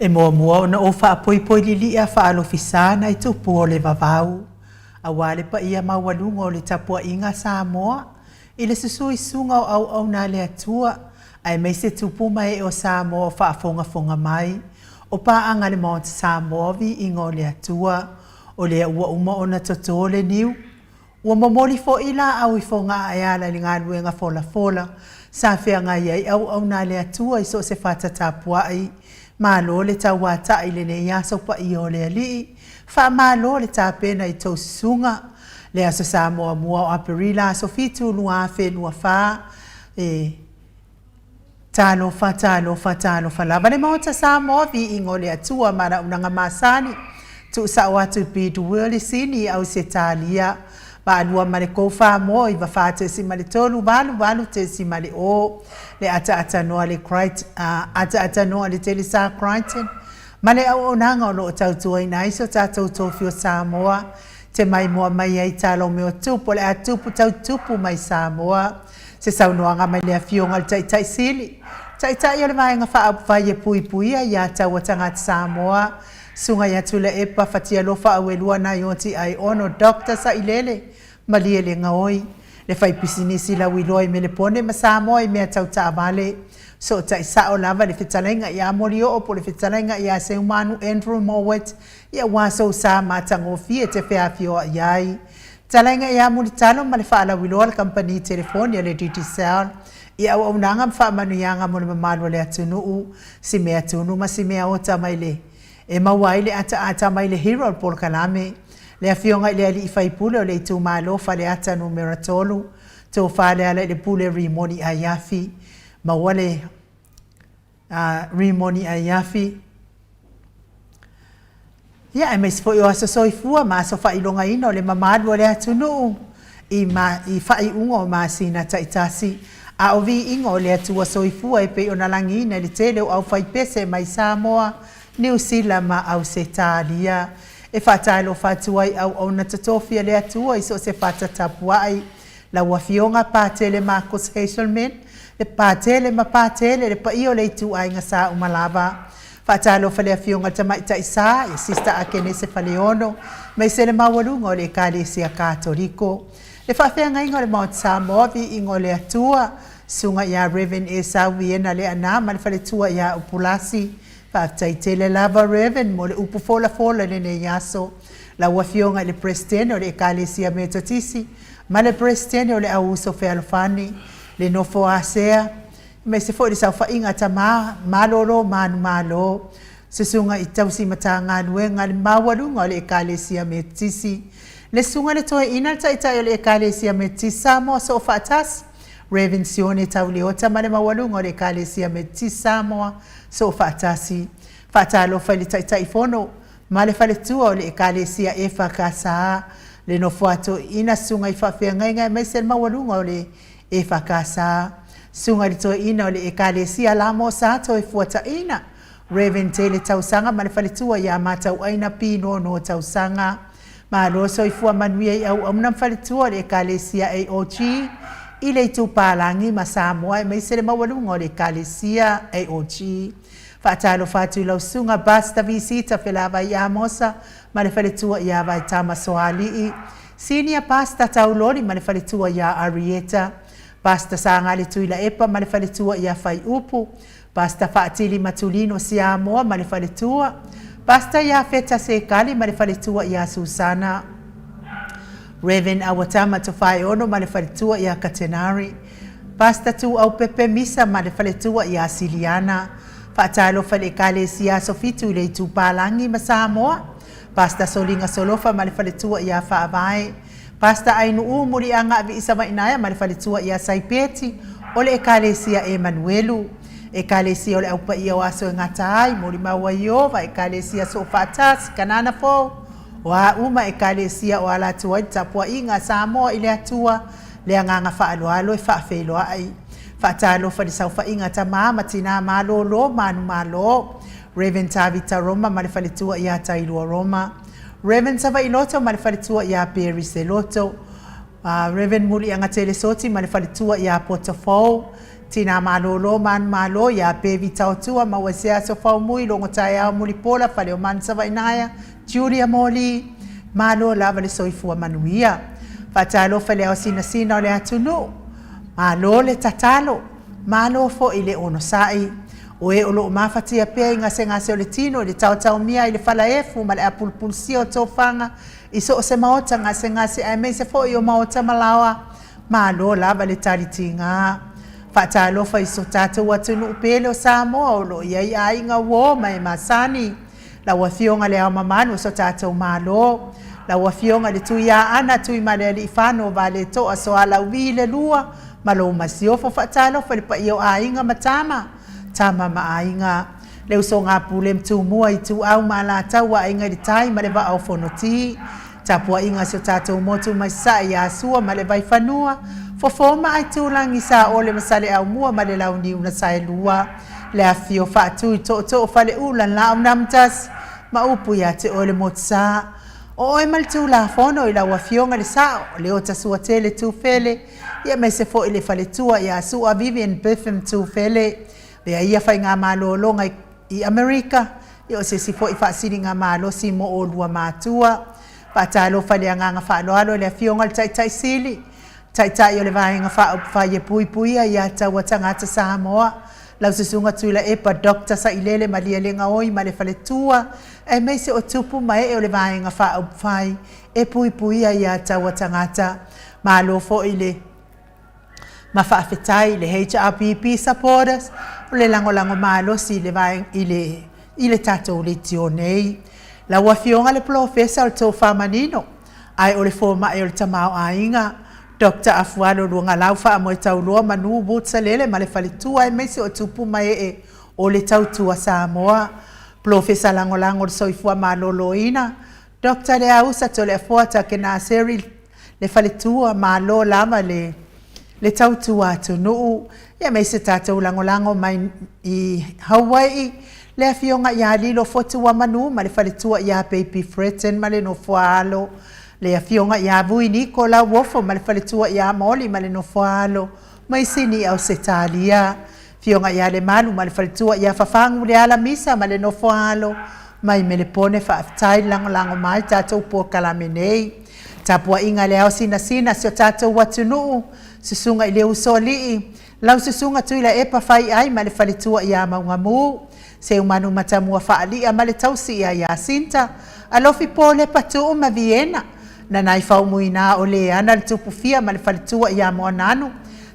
E mua ona o whaapoi lili a whaalofisana i tupu o le vavau. A wale pa ia mawalunga o le tapua inga Samoa. I le susui sunga o au na le atua. Ai mai se tupu mai o Samoa whaafonga mai. O pa anga le maonta Samoa vi inga o le atua. O le ua uma ona toto le niu. Ua mamoli fo ila au i fonga ai ala li ngā luenga fola. Sa whea ngai ai au na le atua i so se whata tapua ai. Malo le tawata i le nei aso pa i o le ali. Wha malo le tāpena i tau sunga. Le aso Samoa mua o aperila aso fitu lua whenua wha. Talo wha lava. Le maota Samoa vi ingo le atua mara unanga masani. Tu sa watu pitu wili sini au se talia. Ba alua male kofa mo i wafate si male tolu walu te si male o. Le ata noa le ata noa le tele sa Crichton. Male au onanga o lo tautua ina iso tatou tofio Samoa. Te mai mua mai ai talo meo tupu le atupu tautupu mai Samoa. Se saunoanga mai le afionga le taitai sili. Taitai o le maenga whaai e pui ia tau atangata Samoa. Sunga ya tula epa fatia lofa awelua na yoti ai ono Dr. Sailele. Malie le ngaoi. Le fai pisinisi la wiloi me le pone ma Samoa i mea tau taamale. So ta isa o lava le fitalenga ia molio opo le fitalenga ia se umanu Andrew Mowat. Ia waso sa matango fie te fea fio iai. Talenga ia mulitalo ma le faala wiloa le company telefonia le DTCell. Ia au nanga mfa manu yanga mo le mamalu le atunuu. Si mea tunu ma si mea ota mai le. E mawai le ata mai le hero Paul Kalame. Le afionga le ali fai pule o le tu malo fa le ata numero tolu. To fa le ale le pule rimoni ayafi. Mawale rimoni ayafi. Ia e mes fo yo aso soifua ma so fa ilonga ino le mamadu le atunu. I fai ungo ma sina taitasi. A ovi ingo le atua soifua e pe ona langina le tele au fai pese mai Samoa. New Zealand ma au se talia. E whatailo whatuai au na tatofia le atua i so se whatatapuai. La wafionga pātele Marcus Hazelman. Le pātele ma pātele le paio le tu ai ngasa umalava. Whatailo whale afionga tamaita isa e sista akene se whaleono. Mai se le mawalunga o le Kalesia Katoriko. Le whawhea ingo le Mount Samoa vi ingo le atua. Sunga ia Reverend Esa Viena le anama le whale tua ia upulasi. Whataitele lava Reverend mo le upu fola le ne yaso. La wafionga le Prestene o le Kalesia Metotisi. Ma le Prestene o le Auso Fealofani. Le nofo asea. Me se fo le sau whainga tama. Malolo manu malo. Se sunga i tausi matanga nuenga le mawalunga o le Kalesia Metotisi. Le sunga le toe ina taitai o le Kalesia Metotisi. Samoa so whaatasi. Reverend Sione Tauliota ma le mawalunga o le Kalesia Metotisi Samoa. So whaatasi. Whaatalo whale taitai fono. Ma le whale tua o le Kalesia e whakasa. Le no fuato ina sunga i whawhia ngai mai se mawalunga o le e whakasa. Sunga li toa ina o le Kalesia lamo sato e fuata ina. Reverend Tele tausanga ma le whale tua ia matau aina pino no tausanga. Ma loso i fua manuia i au amnam whale tua o le Kalesia AOG. I le tu palangi ma Samoa e mai se le mawalunga o le Kalesia AOG. Whaatalo whatu lau sunga basta visita whelava i amosa ma le whaletua i awa i tama soali. Senior pasta taulori ma le whaletua i a Arieta. Pasta sanga le tuila epa ma le whaletua i a whai upu. Pasta whaatili matulino si amoa ma le whaletua. Pasta i a feta se kali ma le whaletua i a Susana. Reverend Awatama to whai ono ma le whaletua i a Katenari. Pasta tu au pepe misa ma le whaletua i a Siliana. Whaatalo whale Kalesia sofitu le tu palangi ma Samoa. Pasta solinga solofa ma le whaletua i a whaavai. Pasta ainu umuri anga avi isa mainaya ma le whaletua i a Saipeti. O le Kalesia Emanuelu. E Kalesia o le aupa i o aso e ngatai. Mori maua iova e Kalesia so whaatasi kanana fo. Wa uma e Kalesia o ala tua i tapua inga Samoa i le atua. Le anganga whaaloalo e whaafeiloa ai. Whaatalo whare sau whainga ta mama tina malolo manu malo. Reverend Tavita Roma ma le whaletua i a Tailua Roma. Reverend Sava Iloto ma le whaletua i a Peri Seloto. Reverend Muri anga Tele Soti ma le whaletua i a Portofo. tina malolo man malo ya pevi tautua ma wasea so faumui longo taya mulipola fale o mansa vainaya Julia Moli malo lava le soifua manuia fatalo fale o sina le atunu malo le tatalo malo fo ile ono sai o e olo mafatia pe ngase o le tino le tau mia ile fala efu ma le apulpulsio tofanga iso se maota ngase ai me se fo yo maota malawa malo lava le talitinga fatalo fa iso tatu watunu pele o Samoa o lo ia ai nga wo mai masani la wafionga le mamanu so tatu malo la wafionga le tuia ana tui male le ifano vale to aso ala wile lua malo masio fo fatalo fa le pa io ai nga matama tama maainga le usonga pule mtu mua itu au mala tawa inga di tai male va au fonoti tapua inga so tatu motu masai ya sua male vai fanua fofoma ai tulangi sa ole masale au mua male launi una sai lua le afio fatu to fale ulan la namtas maupu ya te ole motsa o e mal tu la fono ila wafionga le sa le ota sua tele tu fele ya mese fo ile fale tua ya sua Vivian Betham tu fele le ia fai ngā malo longa i Amerika i se si fo i whaasiri ngā malo si mo o lua mātua patalo fale a ngā whaaloalo le fionga le tai sili tai o le vai ngā whae pui a ia taua tangata Samoa lau susunga tuila epa dokta sa ilele malia le ngā oi ma le fale tua e meise o tupu mai o le vai ngā whae e pui a ia taua tangata malo fo ile ma whaafetai le HRPP supporters o le lango malo si le vai ile tatou le tio nei la wafionga le professor to famanino ai o le forma e o le tamao ainga Dr. Afualo luanga lau wha mo tau loa manu butsa lele ma le falitua e meisi o tupu mai o le tautua Samoa professor lango le soifua maloloina Dr. le ausa to le afuata ke na seri le falitua malo lama le tautua tunu ia meisi tatou lango mai i Hawaii le afionga ia lilo fotua manu ma le falitua ia Baby Fretten ma le no fualo le afionga ia vui Nicola Wofo ma le falitua ia Moli ma le no fualo mai sini au setalia fionga ia le malu ma le falitua ia fafangu le ala misa ma le no fualo mai me le pone faaftai lango mai tatou po kalamenei tapua inga le au sina sio tatou watunu susunga ile usoli lau susunga tuila epa fai ai ma le falitua ia maungamu se umanu matamua faali a male tausi ia Sinta alofi pole patu ma Vienna na nai faumuina o le ana le tupu fia ma le falitua ia moananu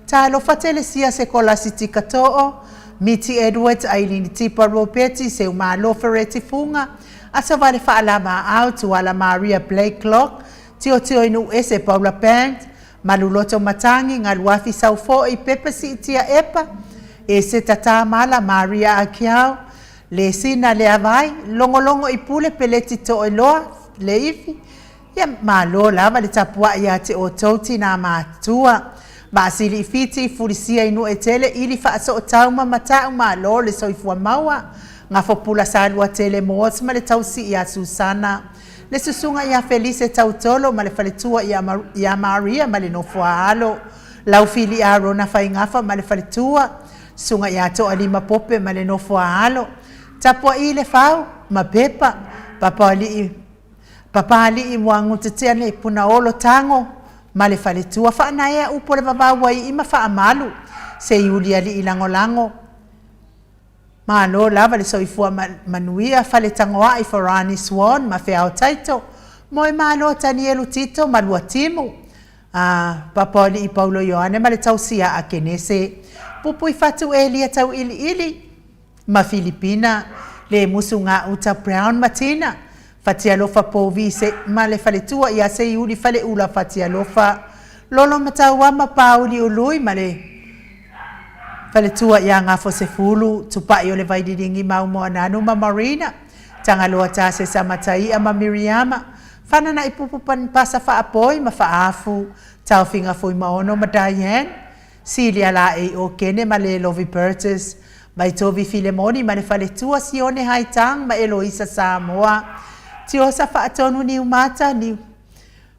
ta alofa telesia se kolasiti katoo Miti Edwards Aileen Tipa Ropeti se umalo fereti funga asa vale faalama au tu ala Maria Blakelock tio inu ese Paula Pant maluloto matangi ngaluafi saufo i pepesi tia epa ese tata mala Maria Akiao le sina le avai longo i pule peleti to eloa le ifi ya malo lava le tapua ia te o tauti na matua masili fiti fulisia inu etele ili fa so tauma mata malo le soifua maua nga fopula salua tele moas ma le tausi ia Susana le susunga ia Felice tautolo ma le faletua ia Maria ma le nofualo lau fili a Rona faingafa ma le faletua sunga ia to alima pope ma le nofualo tapua i le fau ma pepa papali i mwangu tetiane puna olo tango ma le faletua fa na ia upo le babawa i ma fa amalu se Julia li ilango malo lava le soifua manuia fale tangoa i Farani Swan ma feao taito moi malo Tanielu Tito malua timu papali i Paulo Ioane ma le tausia a Kenese pupu i fatu Elia tau ili ma Filipina le musunga uta Brown Matina fatialofa povi se ma le faletua ia se iuli fale ula fatialofa lolo mataua ma pauli ului ma le faletua ia ngafo se fulu tupai o le vaidiringi maumo ananu ma Marina tangaloa ta se samatai ama Miriama fana na ipupupan pasa fa apoi ma fa afu tau finga foi maono ma Diane Silia la o kene ma le Lovi Burtis mai tovi Filemoni ma le faletua sione haitang ma Eloisa Samoa tio sa fa atonu ni umata ni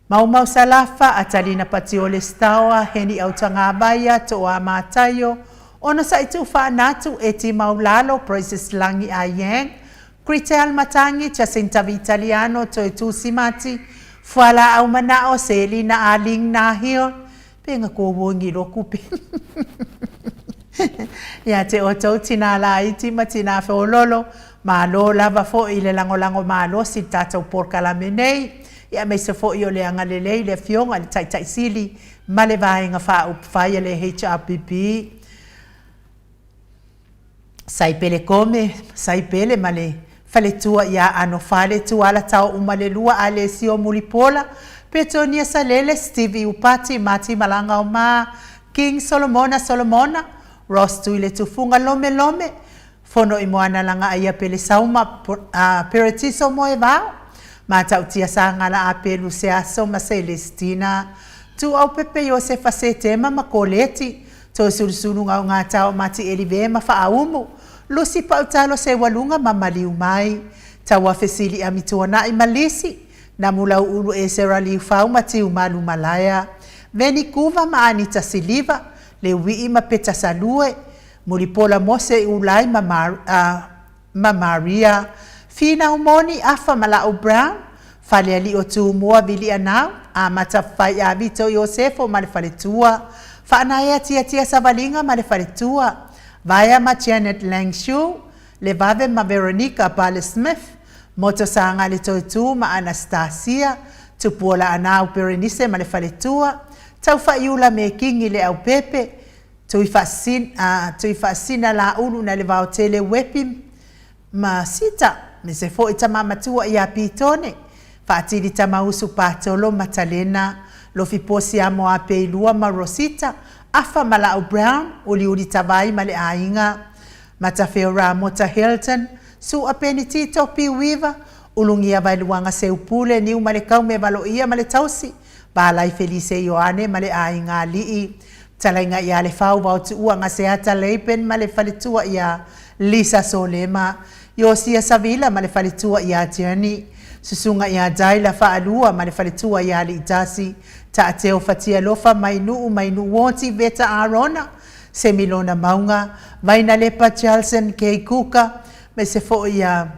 mau salafa atalina patiole stawa heni au tangabaya to amatayo Ona sa itu whanatu e ti maulalo Prices Langi Ayeng, Critel Matangi, Jacinta Vitaliano, Toi Tusimati, Fuala au manao Selina Aling Nahio, penga ko wongi roku pe. Ya te o tau tina la iti ma tina feololo, ma lo lava fo i le lango ma lo si tatau porka la menei, ya me se fo i o le anga le lei le fionga le tai sili, ma le vaenga wha upwhai le HRPP. Sai pele kome, sai pele ma le fale tua ia ano fale tua ala tau umale lua ale si o mulipola, Petonia Salele, Stevie Upati, Mati Malanga Oma, King Solomona, Ross Tuile Tufunga Lome, Fono Imoana Langa Aya Pele Sauma, Peretiso Moeva, Mata Utia Sangala Ape Luceaso, Ma Celestina, Tu au Pepe Josefa Setema Makoleti, To Sulsununga Ngata Mati Elivema Faumu, Lucy Pautalo Se Walunga Mamaliu Mai, Tawa Fesili Amituana Imalisi, na mula ulu e sera li fau mati umalu malaya. Veni kuva ma Anita Siliva, le wii ma peta salue, mulipola mose ulai ma Maria. Fina umoni afa Malao Brown, fale ali o tu mua vili anau, a matafai a Vito Yosefo ma le fale tua, fa anaya tia Savalinga ma le fale tua, vaya ma Janet Langshu, le vave ma Veronica Pale Smith, Moto sanga le toitu ma Anastasia, tupuola anau Berenice ma le faletua, tau faiula me kingi le au pepe, tuifasina la ulu na le vaotele wepi ma sita, me se fo itama matua ia pitone, faatili tama usu patolo matalena, lo fiposi amo ape ilua ma Rosita, afa Malao Brown, uli tavai ma le ainga, matafeo Mota Hilton, su apeni tito pi wiva, ulungia vai luanga se upule ni umalekau me valo ia male tausi, balai Felice Ioane male ainga lii, talainga ia le fau vau tu uanga se hata leipen male falitua ia Lisa Solema, Yosia Savila male falitua ia Tiani, susunga ia Daila Faalua male falitua ia li itasi, taateo fatia lofa mainu wonti veta Arona, Semilona Maunga, vaina lepa Charleston Kei Kuka, me se fo ia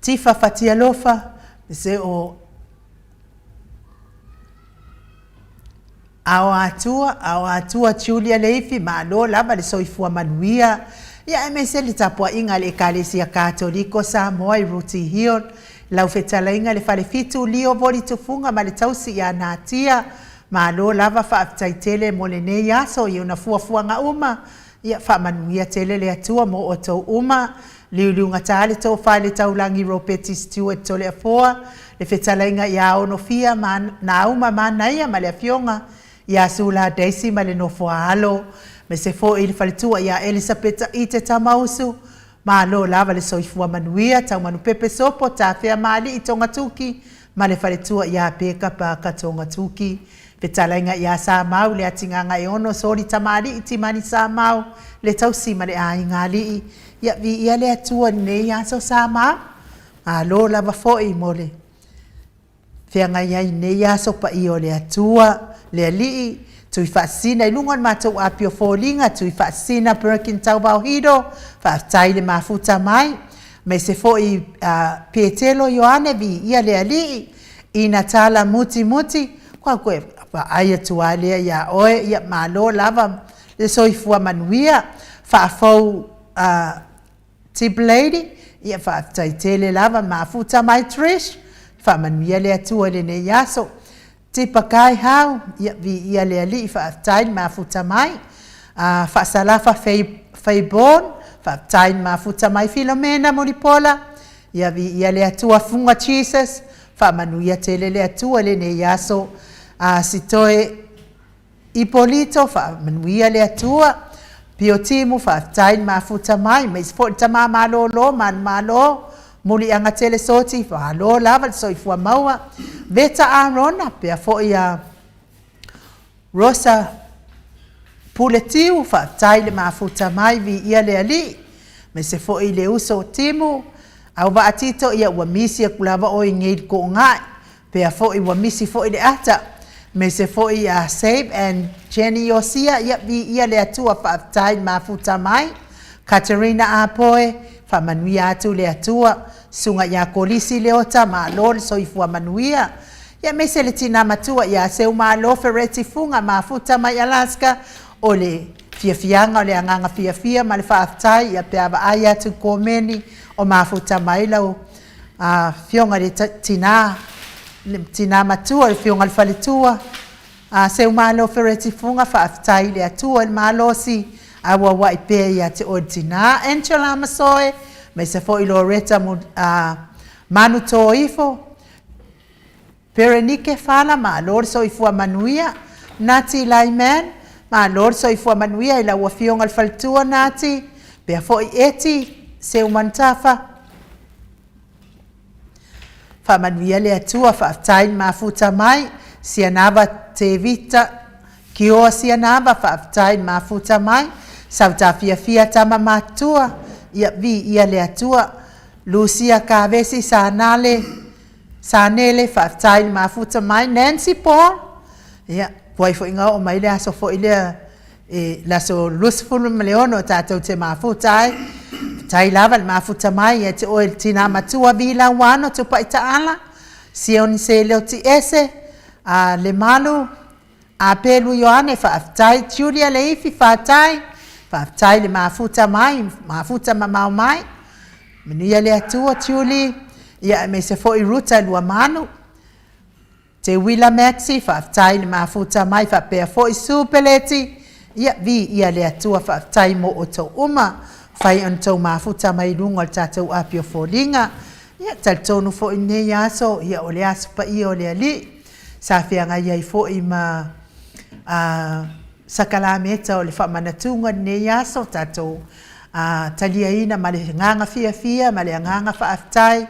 Tifa Fatia Lofa, me se o ao atua Julia Leifi, ma lo lava le soifua manuia, ia me se le tapua inga le Ekalesia Katoliko Samoa i Ruti Hill, lau fetalainga le fale fitu lio voli tufunga ma le tausi ia natia, ma lo lava faaftaitele mo le nei aso i una fuafuanga uma, ia whamanuia tele le atua mo o tau uma, liuliunga tāle tau whaile taulangi Ropeti Stewart tole afoa, le whetalainga ia ono fia na uma manaia ma le afionga, ia sula Daisy ma le nofua alo, me se fo ili whalitua ia Elisabeta i te tamausu, ma lo lava le soifua manuia, tau manu pepe sopo, ta whea maali i tonga tuki, ma le whalitua ia peka pa ka tonga tuki, Petalainga ia sa mau le atinganga e ono sori tamari iti mani sa mau le tausi ma le ainga li ia vi ia le atua ne ia so sa mau a lo lava foi mole whianga ia ne ia so pa i o le atua le li tui fasina ilungon matou apio folinga tui fasina Perkin tau bauhido fa taile mafuta mai me se foi Pietelo Ioane vi ia le li i Natala muti kwa kwe aia tualia ia oe ia malo lava le soifua manuia fa fau tip lady ia fa taitele lava mafuta mai Trish fa manuia le atua le ne yaso tipa kai hau ia vi ia le ali fa tain mafuta mai fa salafa fei bon fa tain mafuta mai Filomena Molipola ia vi ia le atua funga Jesus fa manuia tele le atua le ne yaso sitoe Ipolito fa manuia le atua Piotimu fa tain mafuta mai mais fo tama malo malo muli anga tele soti fa lo lava soifua maua veta Arona pe fo ia Rosa Puletiu fa taile mafuta mai vi ia le ali me se fo i le uso timu au va atito ia wa misi kulava o ngei ko ngai pe fo i wa misi fo i le ata Me se foi a Save and Jenny Osia ia vi ia le atua whaaftai mafuta mai. Katerina Apoe whamanuia atu le atua. Sunga ia kolisi leota ma lor soifua manuia. Ia me se le tina matua ia seu ma lo fereti funga mafuta mai Alaska. O le fiafianga o le anganga fiafia ma le whaaftai ia peava ai atu komeni o mafuta mai lau. Fionga le tina matua le fionga le faletua. Seu malo fereti funga whaaftai le atua le malosi. Awa wai pea ia te o tina. Angela Masoe. Me se fo i Loretta manu tō ifo. Perenike whana ma lor so i fua manuia. Nati Laiman. Ma lor so i fua manuia i la ua fionga le faletua nati. Pea fo i eti. Seu mantafa. Whamanuia le atua whaaftai mafuta mai. Sianava te vita. Kioa sianava whaaftai mafuta mai. Sauta fia tama matua. Ia vi ia le atua. Lucia Kavesi sanele whaaftai mafuta mai. Nancy Paul. Ia, wai fo inga o mai le aso fo ilea. Laso lusfulu maleono tātou te mafutai. Tai lava le mafuta mai. Ia te oe tina matua vila wano tu paita ala. Sioni se leo ti ese. Le malu. A pelu yoane whaaftai. Julia le ifi whaatai. Whaaftai le mafuta mai. Mafuta mamau mai. Menuia le atua Julie. Ia me se fo i ruta lua manu. Te wila maxi whaaftai le mafuta mai. Whapea fo i supeleti. Ia vi ia le atua whaaftai mo o tau uma. Whai on tau mafuta mai runga o tātou apio fōlinga. Ia tal tonu fo i ne yaso. Ia o le aso pa i o le ali. Sa whianga iai fo i ma sakalameta o le whamanatunga ne yaso tātou. Talia ina ma le nganga fia ma le nganga whaaftai.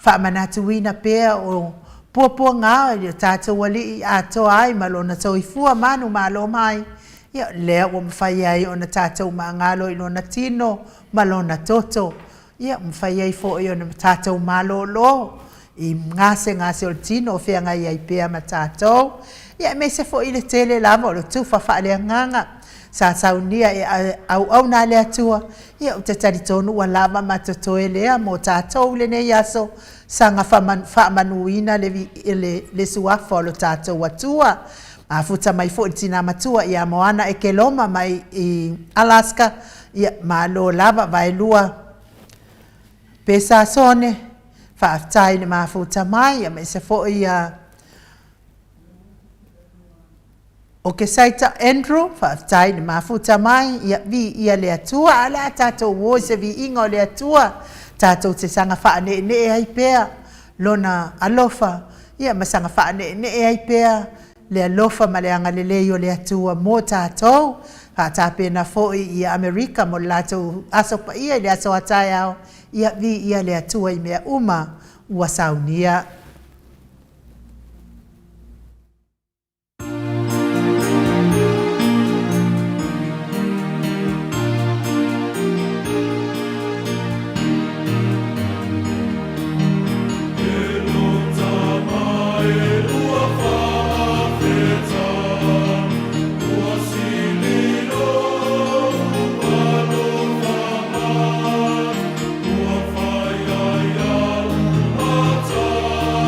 Whamanatuina pea o pua ngā i tātou ali i ato ai ma lona tau i fua manu ma lo mai. Ia lea o mwhai ai o na tātou ma ngalo i lona tino ma lona toto. Ia mwhai ai fo i o na tātou ma lo. I ngase o le tino o whianga i ai pea ma tātou. Ia me se fo i le tele lama o le tufa whaale nganga. Sa saunia e au nā lea tua. Ia o te taritonu ua lama ma totoe lea mo tātou le ne yaso. Sanga whamanuina le suafa o lo tātou atua. Futa mai fo i tina matua ia moana e ke loma mai i Alaska. Ia ma lo lava vai lua pesa sone. Whaaftai le mafuta mai. Ia me se fo i o ke saita Andrew. Whaaftai le mafuta mai. Ia vi ia le atua. Ala tātou wo se vi ingo le atua. Tātou te sanga whaane ne e ai pea. Lona alofa. Ia ma sanga whaane ne e ai pea. Le alofa ma le anga le leo le atua mo tātou. Tāpena fo i Amerika mo lātou aso pa ia le aso atai au. Ia vi ia le atua i mea uma ua saunia. Oh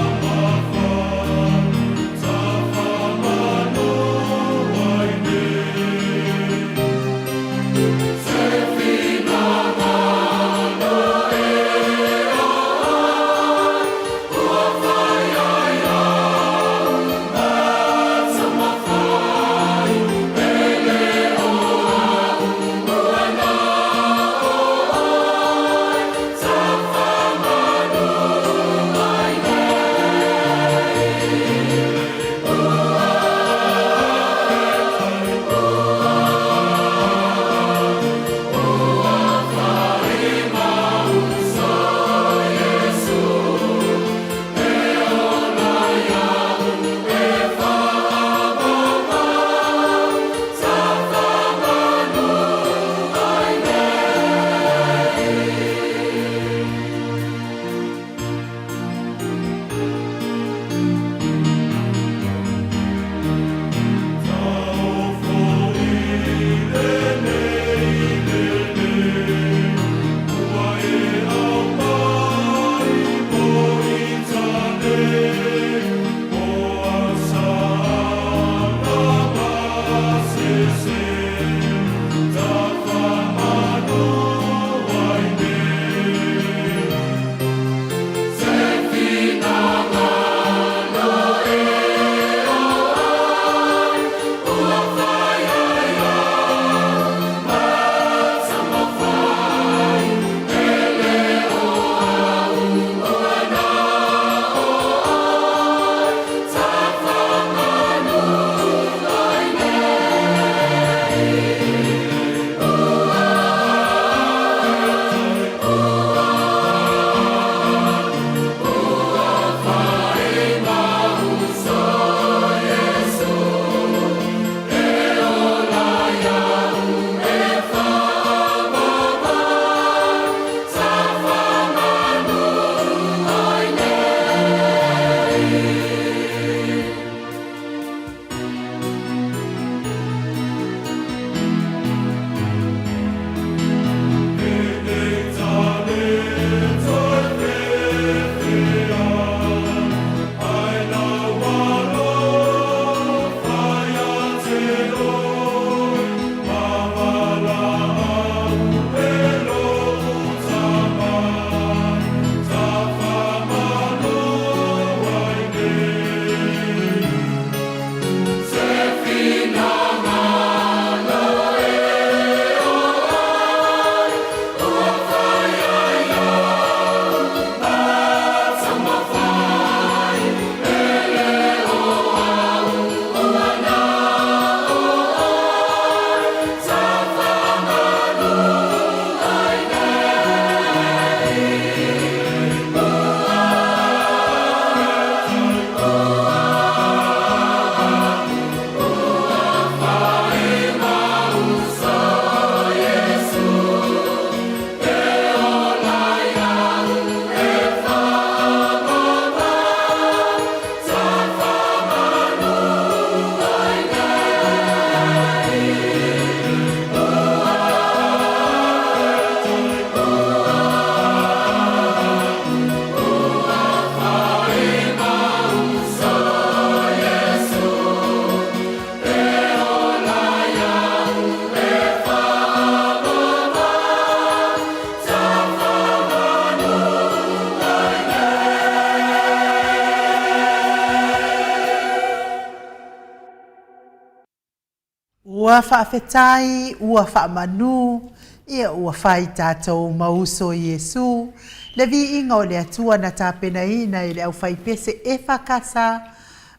ua whaafetai, ua whaamanu, ia ua whai tātou mauso Iesu. Le vi inga o le atua na tāpena ina i le au whai pese e whakasa,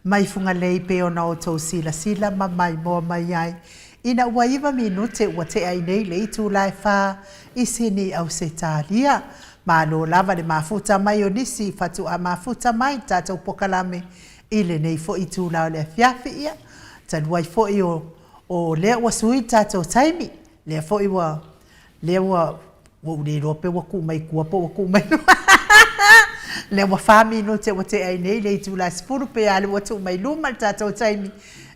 mai funga lei pe ona o tau sila sila ma mai moa mai ai. Ina ua iwa minute ua te ai nei le itu lai wha i sini au se tālia. Ma lo lava le mafuta mai o nisi fatu a mafuta mai tātou pokalame i le nei fo i tū lao le fiafi ia. Tanuai fo i o lea ua sui tātou taimi. Lea fo i ua ule rope waku mai kuapo waku mai. Lea ua whami no te wa te ai nei le i tū la sifuru pe ale wa tu mai luma tātou taimi.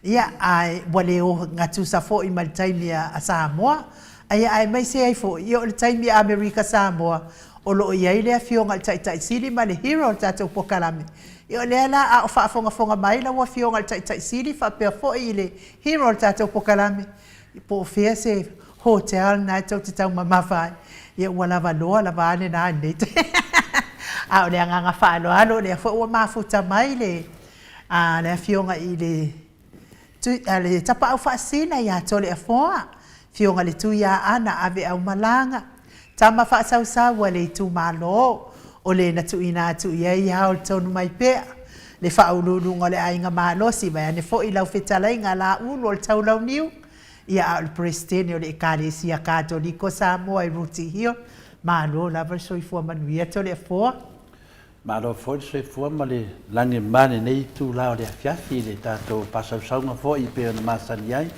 Ia ai wale o ngatu sa fo i mai taimi a Samoa. Ai mai se ai fo i o le taimi a Amerika Samoa. O lo iai lea fionga le tai sili ma le hero tātou pokalame. I o lea la a o whaafonga mai la wa fionga le tai sili whapea fo i le hero tātou pokalame. I po fea se hotel na tau te tau mamawhai. I ua lava loa lava ane na ane. A o lea nganga whaano ano lea fo ua mafuta mai le. A lea fionga i le tapa au whaasina i ato le a foa. Fionga le tu ia ana ave au malanga. Tama whaasausaua le tu malo o le na tu ina tu ia i hao le tonu mai pea. Le whaululunga le ainga malo si mai ane fo i lau whetalai ngā la ulu o le tau lau niu. Ia au le prestene o le ekalesi Katoliko Samoa i ruti hio. Malo lava soifua manuia to le foa. Malo foi soifua ma le lange mane nei tu lao le afiafi le tātou pasausaunga fo i peo na masani ai.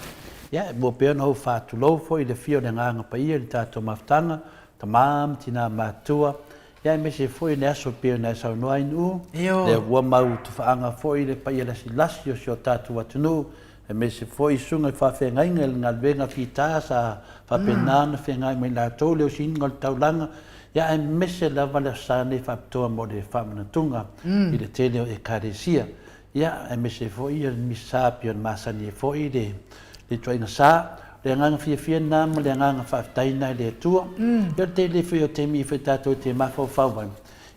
Ia, mo peo na hou whātulou fo i le fio le nganga pa ia le tātou maftanga. Tamam tina matua ya me se foi ne aso pe na sa no ai nu le wa mau tu faanga foi le pa ia si lasio so tatu watunu e me se foi sunga fa fe ngai ngal venga fita sa fa penana fe ngai me la to le sin ngal taulanga ya me se la vala sa ne fa to mo de fa na tunga i le tele e karesia ya me se foi il misapio masani foi de toina sa le nganga fia na mo le nganga fa taina le tua yo te le fio te mi feta to te ma fo fa van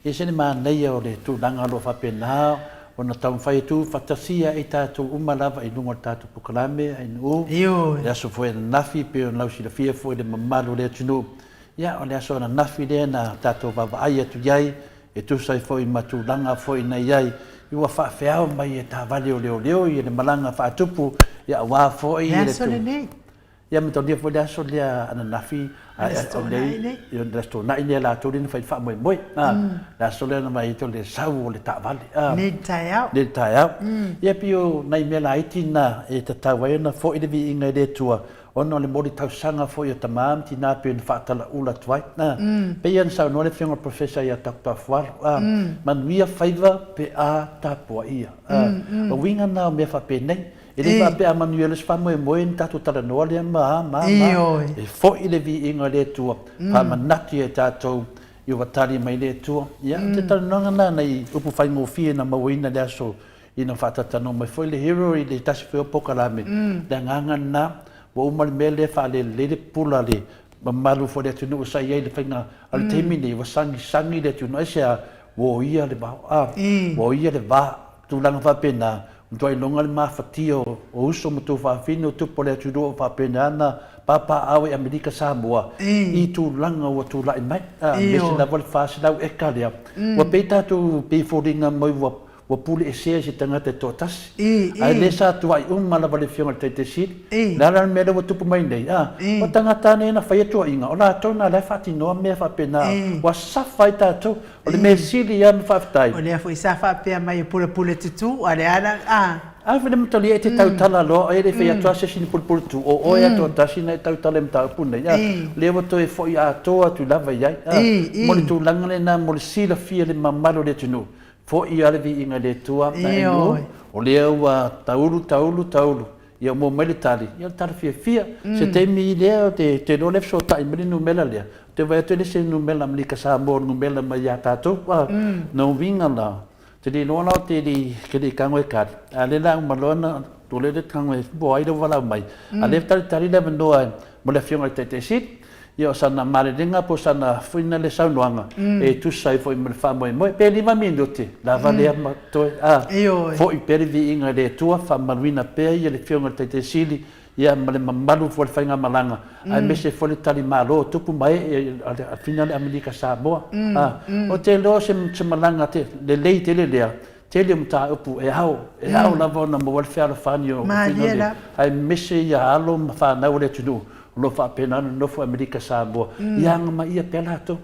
e se ma nei o le tu langa lo fa pena ona tam fai tu fatasia e ta tu umalava i lungo ta tu pokalame ai no ya so foi na fi pe on la si le fia foi de mamalo le tunu ya on le so na nafi le na ta to va ai tu yai e tu sai foi matu langa foi na yai i wa fa fea mai e ta vale o leo i le malanga fa tupu ya wa foi le tu ya me todia foi da solia ana nafi o le yo resto na ile la to din fa fa moi moi la solia na mai to le sau le ta vale le tai ya pio na me la itina e ta tawai na foi de vi inga de tua ono le modi tau sanga foi o tamam tina pe fa tala ula twai na pe yan sa no le finger professor ya dr far man via favor pe a tapo ia o winga na me fa pe nei ele va pe a manuel fa mo en tatu tala no le ma e fo ile vi inga le tua pa manati e tato io vatali mai le tua ya te tala no na nei upu fai mo fi na mawina le so ina fata tano mai foi le hero i le tasi fe pokalame le nganga na wo mal mele fa le pula le malu fo le tunu sa ye le fina al temini wo sangi le tunu sia wo ia le ba wo ia le ba tu lang fa pena doi longa le mafatio o uso motu fa fino tu pole tu do fa penana papa awe Amerika Samoa i tu langa o tu la mai mesi la vol fa sila e kalia wa peta tu pe foringa moi wa puli e se tanga te totas ai le sa tu ai mala vale fiona te sit la la me do tu mai nei o tanga tane na fa tu inga o la to na la fa ti no me fa pena wa sa fa ta tu o le me sili ya me fa tai o le foi sa fa pe mai pule tu ale ana vede mo tali e te tau tala lo e le fia toa se sin pul tu o ya to ta sin tau tala mta punna ya le wo to e fo ya to tu lava ya mo tu langale na mo sila fia le mamalo le tunu fo ia le vi inga le tua na no o le wa taulu ia mo mele tali ia tali fia se te mi le te no le so ta mi no mela le te vai te le se no mela mi ka sa mo no mela ma ya ta to no vinga la te di no te di ke di kango e kar ale la malona tu le de kango e boy do wala mai ale tali le no mo le fiona te sit io sana marenga po sana fina le saunoanga e tu sai foi me fa moi pe lima minuti la vale to fo i per vi inga de tua fa marina pe ia le fiona te sili ia ma le mamalu fo le whainga malanga ai mese fo le tali malo tupu mai a fina le Amerika Samoa o te lo se malanga te le lei te le lea te le mta upu e hau lava na mo wale whiara whani o ai mese ia alo ma whanau le tunu lo fa pena no fo Amerika Samoa ia ngama ia pela to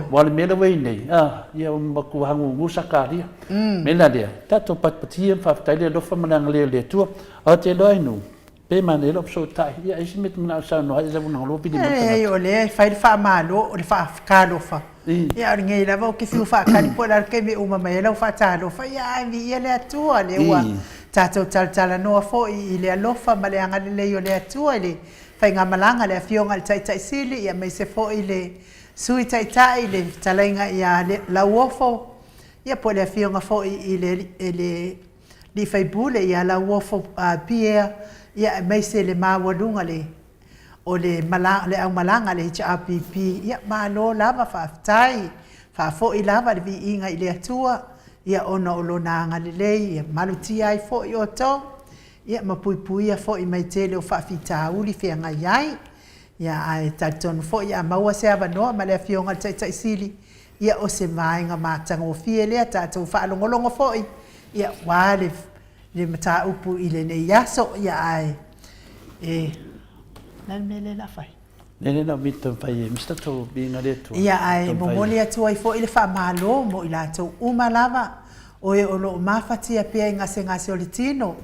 wale mele wei nei ia maku hangu ngusakaria mela dia tato patpatia fa taile lo fa manang le tua o te lo inu pe mane lo so tai ia isi mit na sa no ai zabu no lo pidi mo o le fai fa malo o le fa kalo fa ia ngai la vo ke fiu fa kali po la ke me uma mai lo fa talo fa ia vi ia le tua le wa tato tal no fo i le alofa ma le anga le yo le tua le fai ngā malanga le fionga le tai sili ia mai se fo i le sui tai le talainga ia le la uofo ia po le fionga fo i le li fai bule ia la uofo pia ia mai se le mawalunga le o le malanga le au malanga le HRPP ia malo lava fa fo i lava le vi inga i le atua ia ona o lona nga le ia malutia ai fo i o to ia mapui fo i mai tele o whawhita uli whia ngai iai. Ia ai taitonu fo ia maua se awa noa ma lea fionga tai sili. Ia o se maenga mātanga o fie lea tātou whaalongolongo fo i. Ia wale le mata upu i le nei yaso ia ai. Nan mele la fai. Nene na mita fai mista to binga le tu. Ia ai momoli atu ai fo i le wha malo mo i la tau umalava. O e o lo mawhatia pia i ngase o le tino.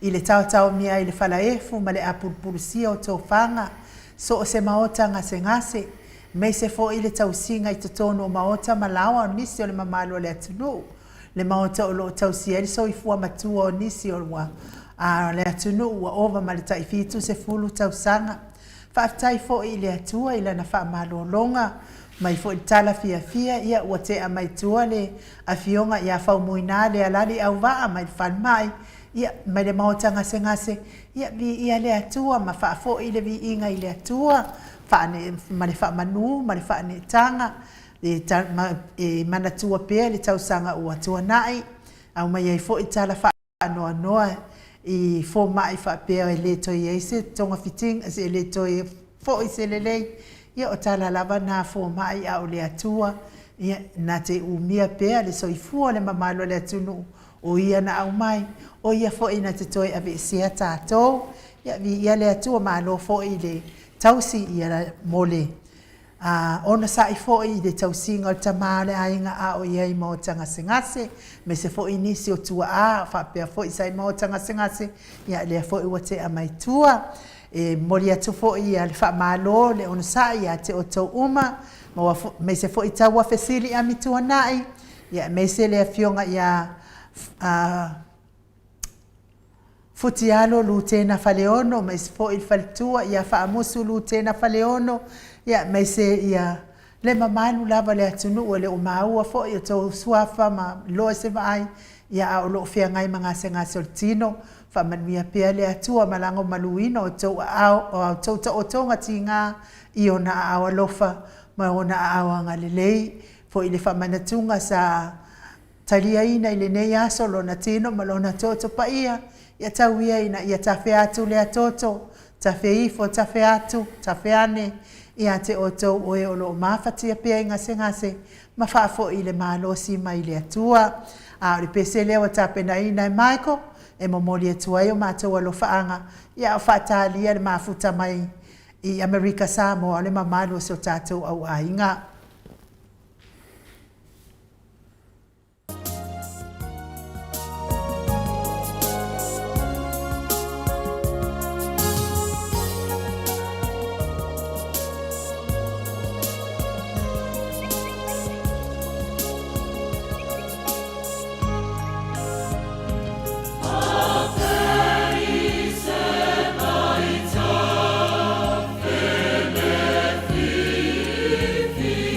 I le tau mia i le whalaefu ma le apulpulusia o tau whanga. So o se maota ngase. Mei se fo i le tau singa i totono o maota malawa o nisi o le mamalo le atunu. Le maota o lo tau sia i so i fua matua o nisi o wa le atunu ua ova ma le taifitu se fulu tau sanga. Whaftai fo i le atua i lana wha malo longa. Mai fo i tala fia ia ua te a mai tua le a fionga ia whau muina le alali au waa mai whanmai. Ia mai le maota ngase. Ia vi ia le atua ma wha fo i le vi inga i le atua. Ma le wha manu, ma le wha ne tanga. Mana tua pēr le tausanga ua tua nai. Au mai ai fo i tala wha noa. I fo mai wha pēr e le toi eise. Tonga fiting e le toi fo i se le lei. Ia o tala lava na fo mai au le atua. Ia na te umia pēr le soifua le mamalo le atunu. O ia na au mai. O ia fo i na te toi ave sia tātou. Ia le atua malo fo i le tausi ia la mole. Ona sa i fo i le tausi ngol tamale a inga a o ia i maotanga ngase. Me se fo i nisi o tua a. Whapea fo i sa i maotanga ngase. Ia le fo i wate a mai tua. Mori atu fo i a le wha malo le ona sa i a te o tau uma. Me se fo i taua fesili a mitua nai. Ia me se le fionga ia Futialo lutena faleono, ma fo il faltua, ia fa musu lutena faleono, ia me se ia le mamanu lava le atunu o le umaua fo ia tau suafa ma loa se vai, ia o lo fia ngai manga se ngā soltino, fa manuia pia le atua malango maluino o tau au tau ta o tonga tinga i ona awa lofa, ma ona awa ngalelei, fo ile fa manatunga sa talia ina ile nei aso lo na tino ma lo na toto pa ia. Ia tau ia ina ia tafe atu lea toto, tafe ifo, tafe atu, tafe ane, ia te oto oe o lo mawhatia pia inga ngase, ma whaafo i le malosi mai le atua. O le pese leo tape na ina e Michael, e momoli atua i o mātua lo whaanga, ia o whaatalia le mafuta mai i Amerika Samoa, le mamalo so tātou au a inga. Fi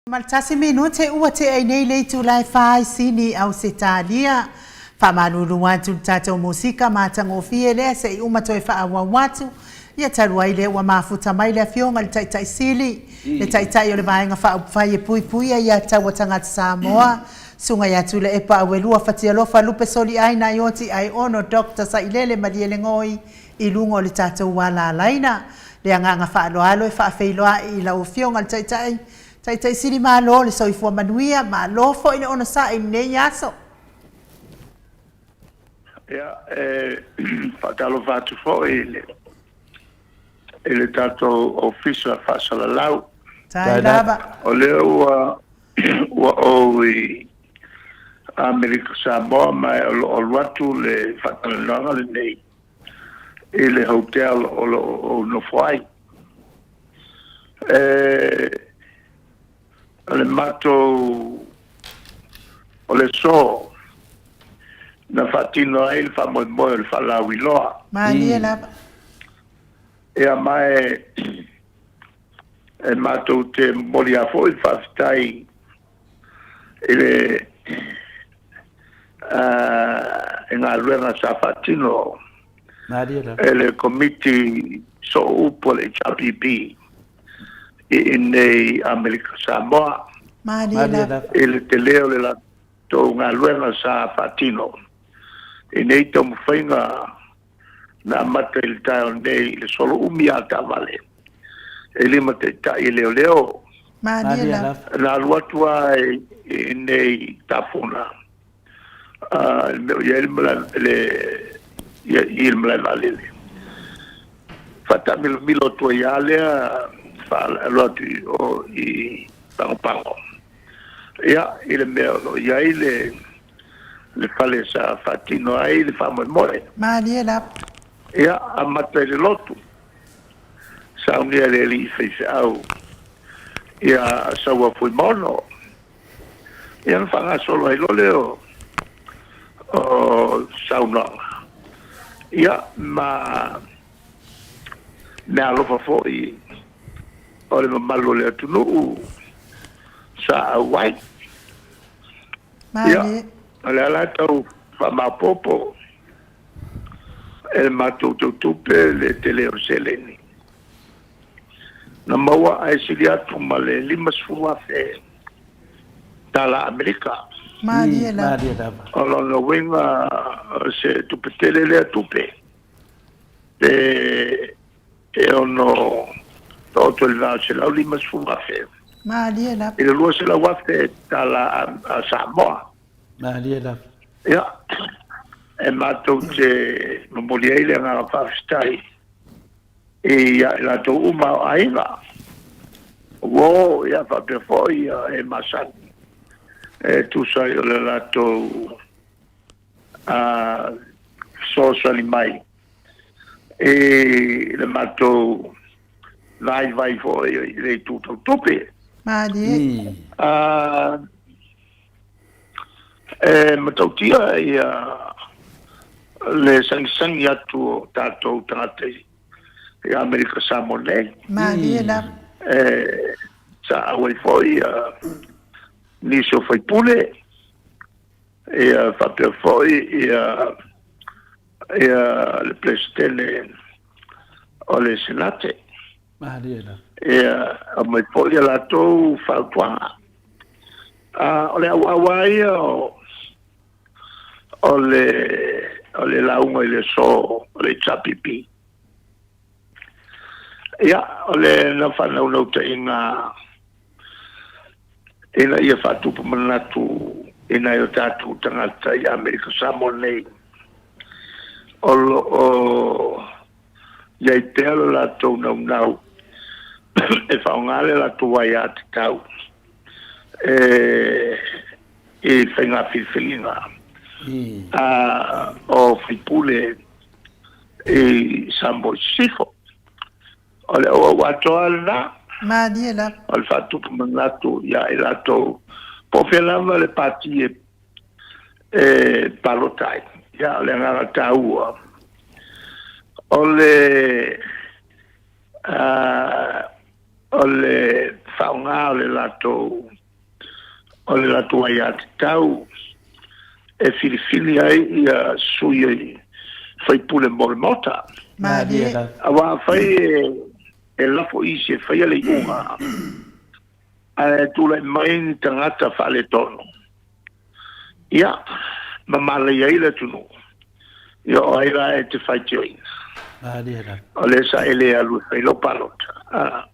Maltasi minute ua te ai nei le tu lai fai sini au se talia. Fa malulu watu tato musika matango fie le se i uma toi fa awa watu. Ia tarua ile ua mafuta mai le fionga le taitai sili. Le taitai o le vaenga fa upfai e pui pui ia tawa tangata Samoa. Sunga ya tule e pa awelua fatia lofa lupe soli aina ioti ai ono Dr. Sailele Maliele Ngoi i lungo le tato wala laina. Le anganga fa alo alo e fa feiloa i la ufionga le taitai. Tai siri malo le soifua manuia malo fo ina ona sa i nei aso. Ya fatalo fatu fo ele tato official fa sala lau. Tai lava. O le wa o i Amerika Samoa mai o watu le fatalo langa le nei. Ele hotel o no fai. Le mato o le so na fatino ai fa mo il fa la wiloa Mali la e a mai e mato te molia fo il fa stai ele en alwena sa fatino Mali la ele committee so upo le HPP in the America Samoa. Madela. Il te leo le la to nga luenga sa fatino. E nei tom whainga na mata il tau nei le solo umia ta vale. E lima te ta i leo leo. Madela. Na luatua e nei tafuna. Il mla valele. Fata milo tua ialea fa loti o i pango. Ya ile melo ya ile le fale sa fatino ai le famo more. Maliela. Ya amata le lotu. Sa unia le li fe au. Ya sa wa fu mono. Ya no fa solo ai lo leo. O sa una. Ya ma me alofa foi o le malo le atunu sa white Mali. Ale ala tau fa mapopo el mato tupe le tele o seleni na maua ai silia tu male lima sua fe tala Amerika Maliela. alo no wenga se tupe tele le tupe e ono todo il vaso la lima sua fe Maliela. e lo se la wafe tala a Samoa Maliela. ya e mato te momolia nga fa stai e ya la to uma ainga wo ya fa pe foi e masan e tu sai la to a social mai e le mato vai foi le tutto tope Mali. Matautia ia le sang ia tu tato tate e Amerika Samoa nei Maliela. sa awai foi ni so foi pule e fa per foi e le presidente o le senate Maliela. e a mai foi la to fa tua o le awai o le launga i le so o le chapipi ia o le na whanau nau te ina ia whatupu manatu ina i o tātu tangata i Amerika Samoa nei o iai te alo la tau nau e whaongale la tuai a te tau e whainga whiwhilinga o whipule e sambo sifo o le o watoa na Maliela. o le whatupu manatu ia i lato po whelama le pati e palotai ia o le ngara taua o le whaunga o le lato ai a te tau, e filifili ai ia sui ai, whai pule mota. Awa whai e lafo isi e whai ale iunga, a tula mai ni tangata whale tono. Ia, mamala iai le tunu. Ia o aira e te whai tioina. O le sa ele alu whai lo palota.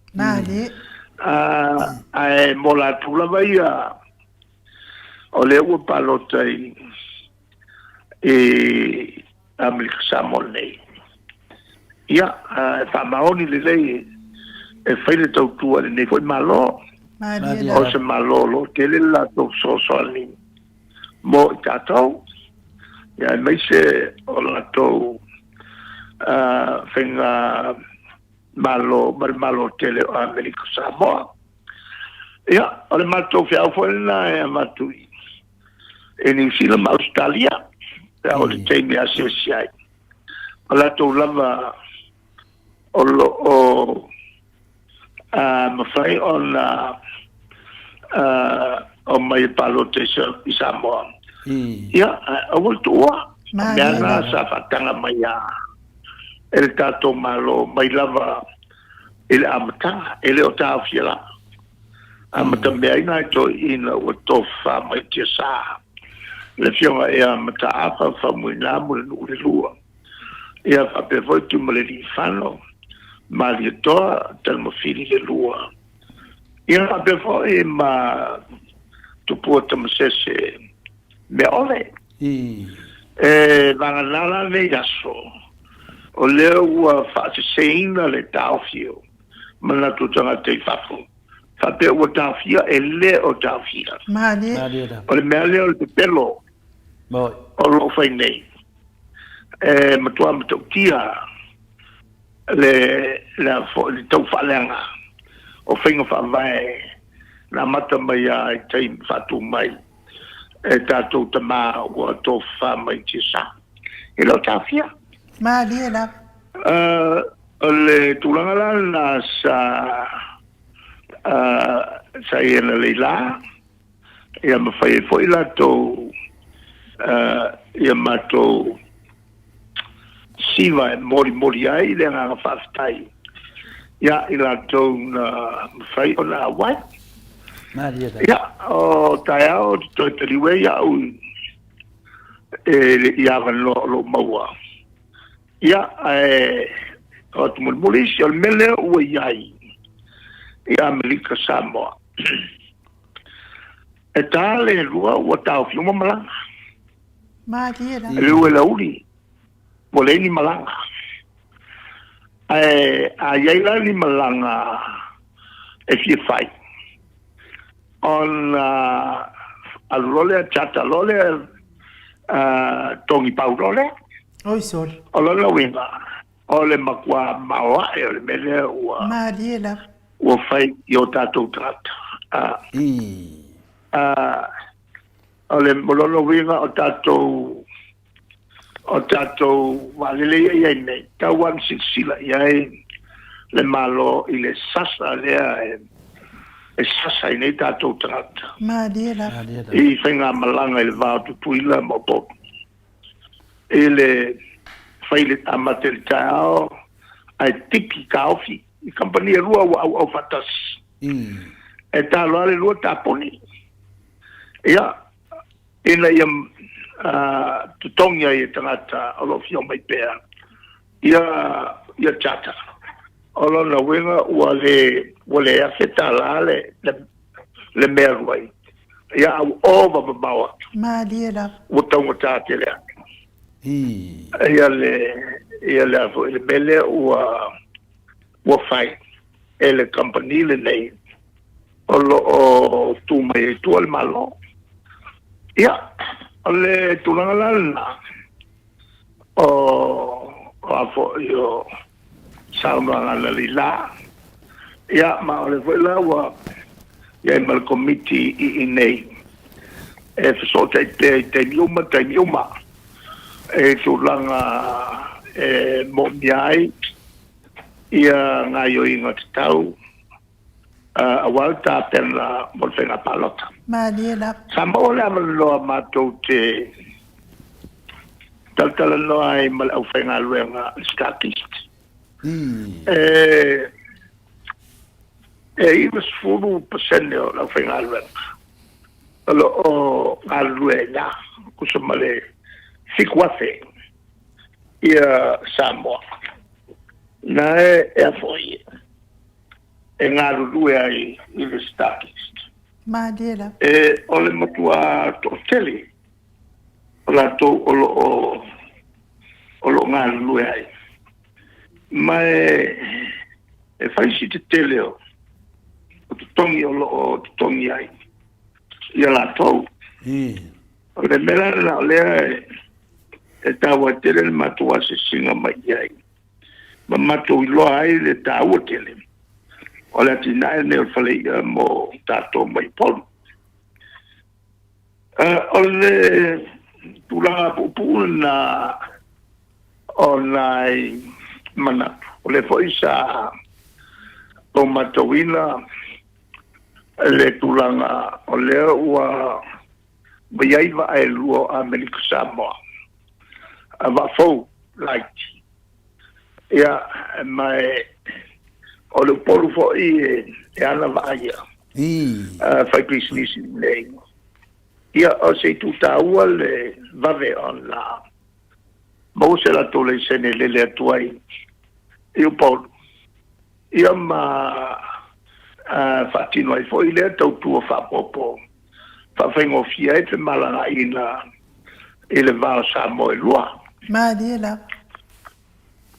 E mola tula vai o le ua palota e Amerika Samoa nei. Ia, whamaoni le lei e whaile tautua le nei foi malo. O se malo lo te le la tau sosoani mo i tātou. Ia, mai se o la tau whenga malo tele o Amerika Samoa. Ia, o le matou whiau whaina e matui. E New Zealand, Australia. Ia, o le teimi a siai. O la tau lava o mawhai o mai palote i Samoa. Ia, o wal tua. Meana sa whatanga mai ele tātou malo mai lava ele amatanga, ele o tāwhiala. Amata mea ina e toi ina ua tofa mai tia saha. Le fionga e amata apa whamuina mo le nure lua. Ia whapewhoi tu ma le li whano, ma li toa talma whiri le lua. Ia whapewhoi ma tupua tamasese me ole. E vanganala me yaso. O leo ua whaaseseina le tāwhio. Mana tutanga te whafu. Whape ua tāwhia e le o tāwhia. O le mea leo le pelo. O lo whai nei. E matua matautia le tau whaleanga. O whainga whawai. Na mata mai a teim whatu mai. E tātou tamā ua tō wha mai tisa. E lo tāwhia. Le tulanga la na sa iena leila ia mawhai e foi la tō ia matou siva e mori ai le nganga whaftai ia i la tō na mawhai o na wai ia o tai au toi tariwe ia au e ia van lo maua ia o te mulmulisi o le mele ua iai i Amerika Samoa. E tā le rua ua tau whiuma malanga. E rua la uri. Mo le ni malanga. A iai la ni malanga e fie fai. On alrole a chata lole tongi pau role. Oi sol. O lona winga. O le makua maoa e o le mele ua. Ua fai i o tātou trata. O le molono winga o tātou walele iai nei. Tauan sila iai le malo i le sasa lea e sasa i nei tātou trata. I whainga malanga i le vāo tutuila mo popu. E le whaile amate le tāo ai tiki kaofi. I kampania rua au fatas. E tā loa le rua tāponi. Ia, ina tutongia i tangata o lo fio mai pēr. Ia chata. O lo na wenga ua le afeta la le mea ruai. Ia au ova babawa. Ua taunga tāte lea. Ia le afo, le mele ua fai ele company le nei o tu mai tu al malo ia le tulanga lana o afo yo salma la lila ia ma le vola wa ia mal committee i nei e so te yuma e tulanga mo miai ia nga yo inga tau awal ta pela mo fenga palota Madela. Samoa la lo mato te tal no ai mal au fenga luenga statist e was fulu percento la fenga luenga lo o aluenga kusumale fikwafe ia Samoa na e foi e ngarulue ai i le statist Madela. o le matua toteli o la to o lo ngarulue ai ma e fai si te tele o tongi o tongi ai ia la to o le mera la le e tawa tele le matua se singa mai ai ma matua i loa ai le tawa tele o le tina e neo fale mo tato mai polo. O le tula pupu na o nai manatu. O le foi sa o matawina le tulanga o le ua baiaiva e luo a Amerika Samoa. A va fou light. Ia mai o le polu fo e ana vaia. Fai business nei. Ia o se tu taua le vave on la. Mo se la tole sene le atuai. Ia polu. Ia ma fatino ai foi le tau tua fa popo. Fa fengo fia e te malanga ina ele va sa mo e lua. Madela.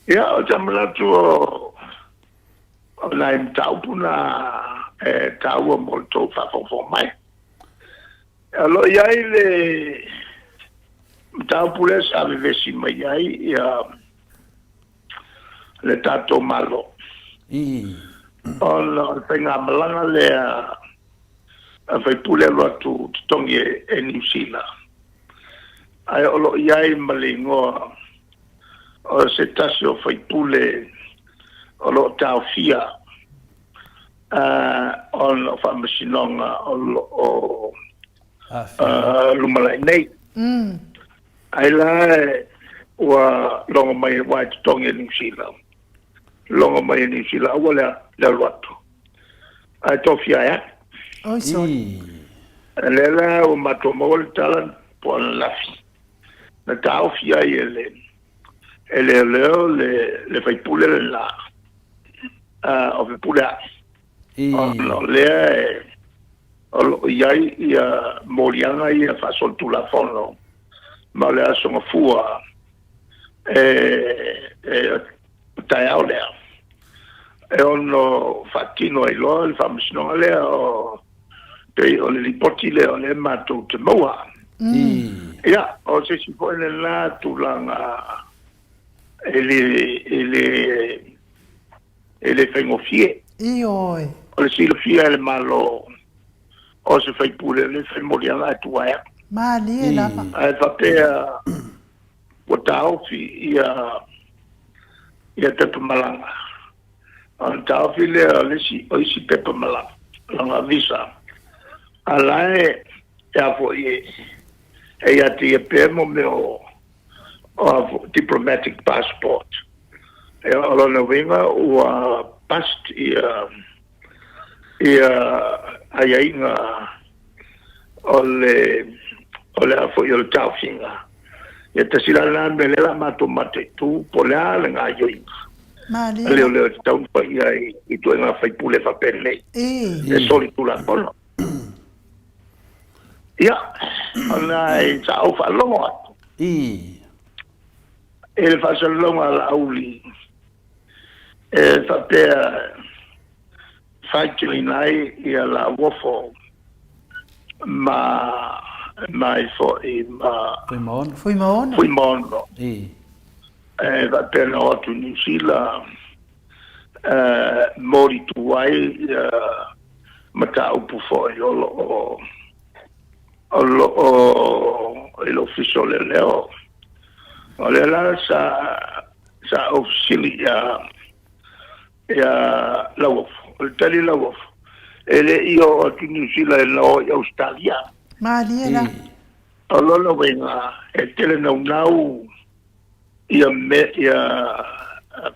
Ia o tamla tu la imptaupuna taua molto fa fo mai allo ia le taupule sa vivesi mai ia le tato malo on penga malanga le a fai pule lo tu tongi e New Zealand ai o ia malingo o se tasio fai pule o lo tau fia on o whamasinonga o lumalai nei. Ai la ua longa mai wai tongi New Zealand. Longa mai New Zealand ua le luatu. Ai tau fia ya. Oi sorry. Lela o mato mawal talan po an lafi. Na tau fia i le fai pule le la. Of the pula no le o iai ia morianga ia fa sol tu la fono ma le aso fua tai au le e ono fatino ai lo il famosino le o te o le ripoti le o le mato te moa ia o se si poi la tu langa ele fengo fie. Ioi. O le silo fie le malo o se fai pule le fai morianga e tuaia. Mali e lapa. Ai whapea o tauwhi ia pepa malanga. O tauwhi le o isi pepa malanga. Langa visa. A lae e afo e ati e pemo me o diplomatic passport. E alona winga ua past ia aiainga o le afo i o le tauwhinga. Ia tasilana me lela mato mate tu po lea le ngā yoinga. Mali. Leo te taunpa ia i tuenga whaipule whapene. E soli tula kono. Ia, ona e ta au whalonga atu. E le whasalonga la auli. E whapea whaitui nai ia la wofo mai fo i Fui maono. E whapea na otu New Zealand mori tuai mata upu fo i olo il official le leo. O le la sa officially ya la wof. O tali la wof. ele io ki New Zealand no Australia Maliela. Olo venga e tele nau ia me ia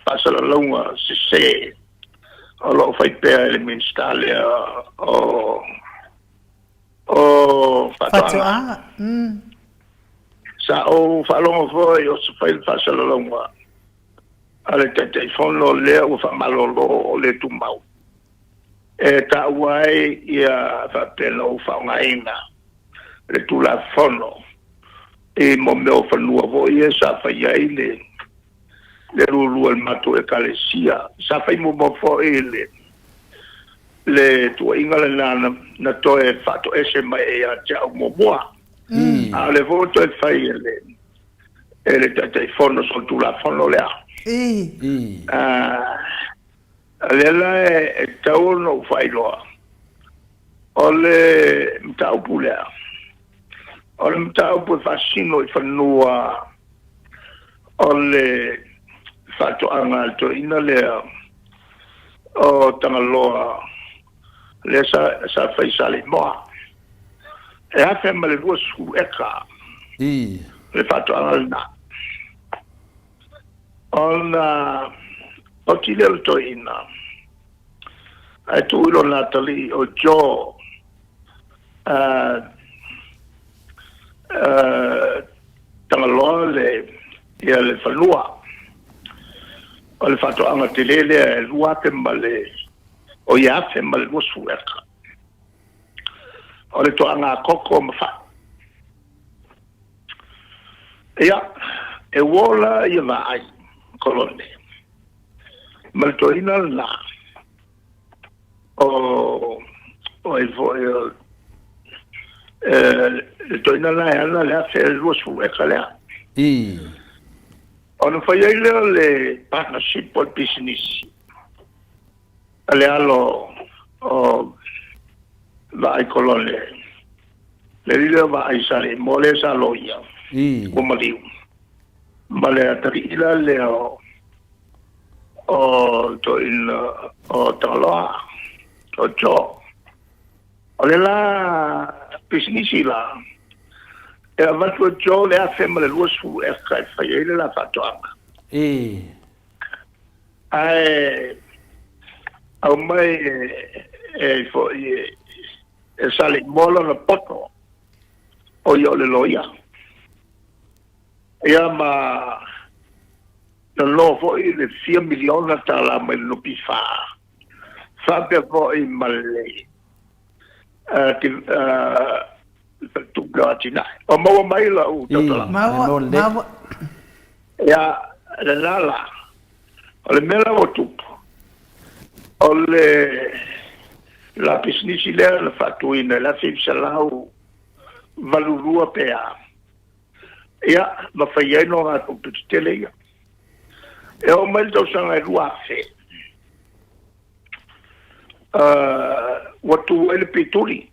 pasa la longa se olo fai pe element stale o Fatoa. Sa o falonga foi o se fai pasa la longa ale te fono le o fa malolo le tumau e ta wai ia fa pelo fa ngaina le tu la fono e mo me o fanua voi e sa fa ia ile le rulu al mato e kalesia sa fa mo fo ile le tu ingala na to e fato ese mai e a ja mo boa a le voto e fa ile e le te fono so tu la fono le Alela e tau no whailoa. Ole mtau pulea. Ole mtau pu fascino I whanua. Ole fato anga to ina lea. O tangaloa. Le sa faisale moa. E hafe ma le lua su eka. Le fato anga na. Ona o tile to ina ai tu lo Natalie o Joe tangaloa ia le falua o le fato anga tile le lua te male o ia te male mosu eka o le to anga koko mafa ia e wola ia vai kolone maltoina la o e foi toina la le hace lo su ecalea ono foi le partnership for business ale alo o vai kolone le rile va ai sale mole sa loia o maliu male atila le o to il o taloa o cho ole la pisnisi la e avanti cho le ha femma le lue su e kai fai la fatto au mai fo e sale molo no poto o io le loia ma lo foi le 4 milioni tala mai no pifa sabe foi male tu gatina o mo mai la u totala Ma ya la ole mela o tu ole la pisnisi le la fatuina la fibsa lau valurua pea ya ma fai no ga tu tele ya e o mai do sanga rua fe watu ele pituli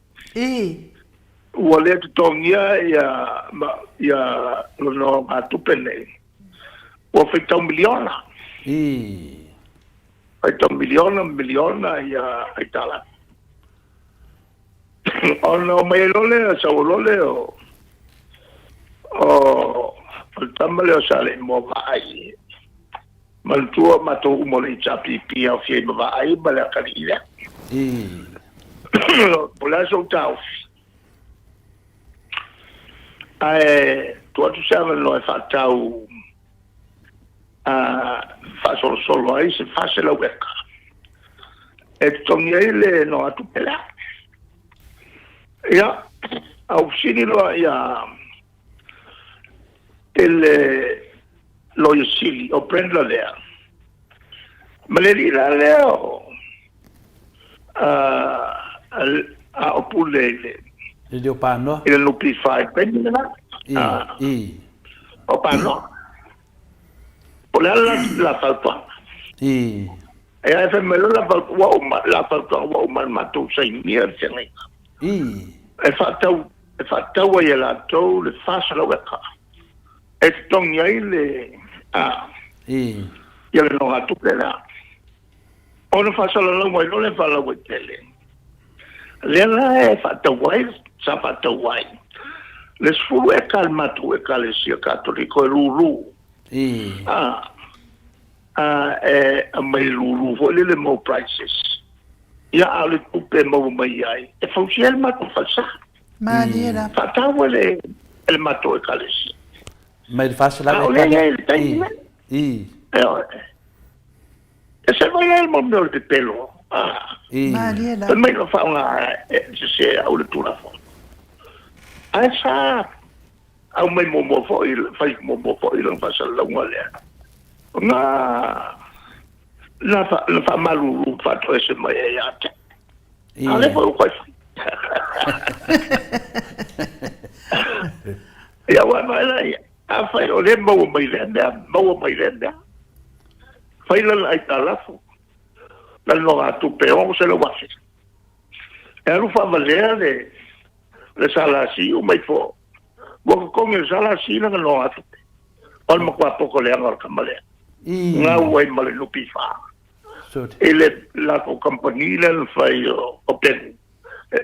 wale tongia ya lo no atupele o feta miliona feta miliona ya itala ono mai lole sa lole o tamale o sale mo vai maltua mato umole chapi pia fie vai bala kalila pola so tau tu sabe lo fa tau fa solo ai se fa se la weka e toniele no atupela ya au sinilo ya lo yosili o prendlo lea maleri la leo a opulele il opano il nuclify prendlo opano la falpa e ai femelo la falpa wa mal matou sai mier sene e fatau ia la tou le fasa la weka e tongi ai le ia le no atu pela ono fasa la lau mai no le fala wetele le la e whatawai sa whatawai le sfuru e kalmatu e kalesia katoliko e lulu mai lulu fo le mo prices ia ale tupe mo mai ai e fausiel matu fasa Maneira. fatawale el mato e kalesia mai fácil lá ese vai el momento de pelo Maneira. mas não fala se a leitura fo asa au mai mo fo il fai mo fo il fa sala ngale na fa malu fa to ese mai ya te ale fo ko ya wa mai a fai o le mo mai lenda fai la ai talafu la no a tu peon se lo wasi e lu fa valere le sala si o mai fo wo ko ngi sala si na no a tu on mo kwa poco le angor kamale nga wai male no pifa ele la ko compagnie le fai open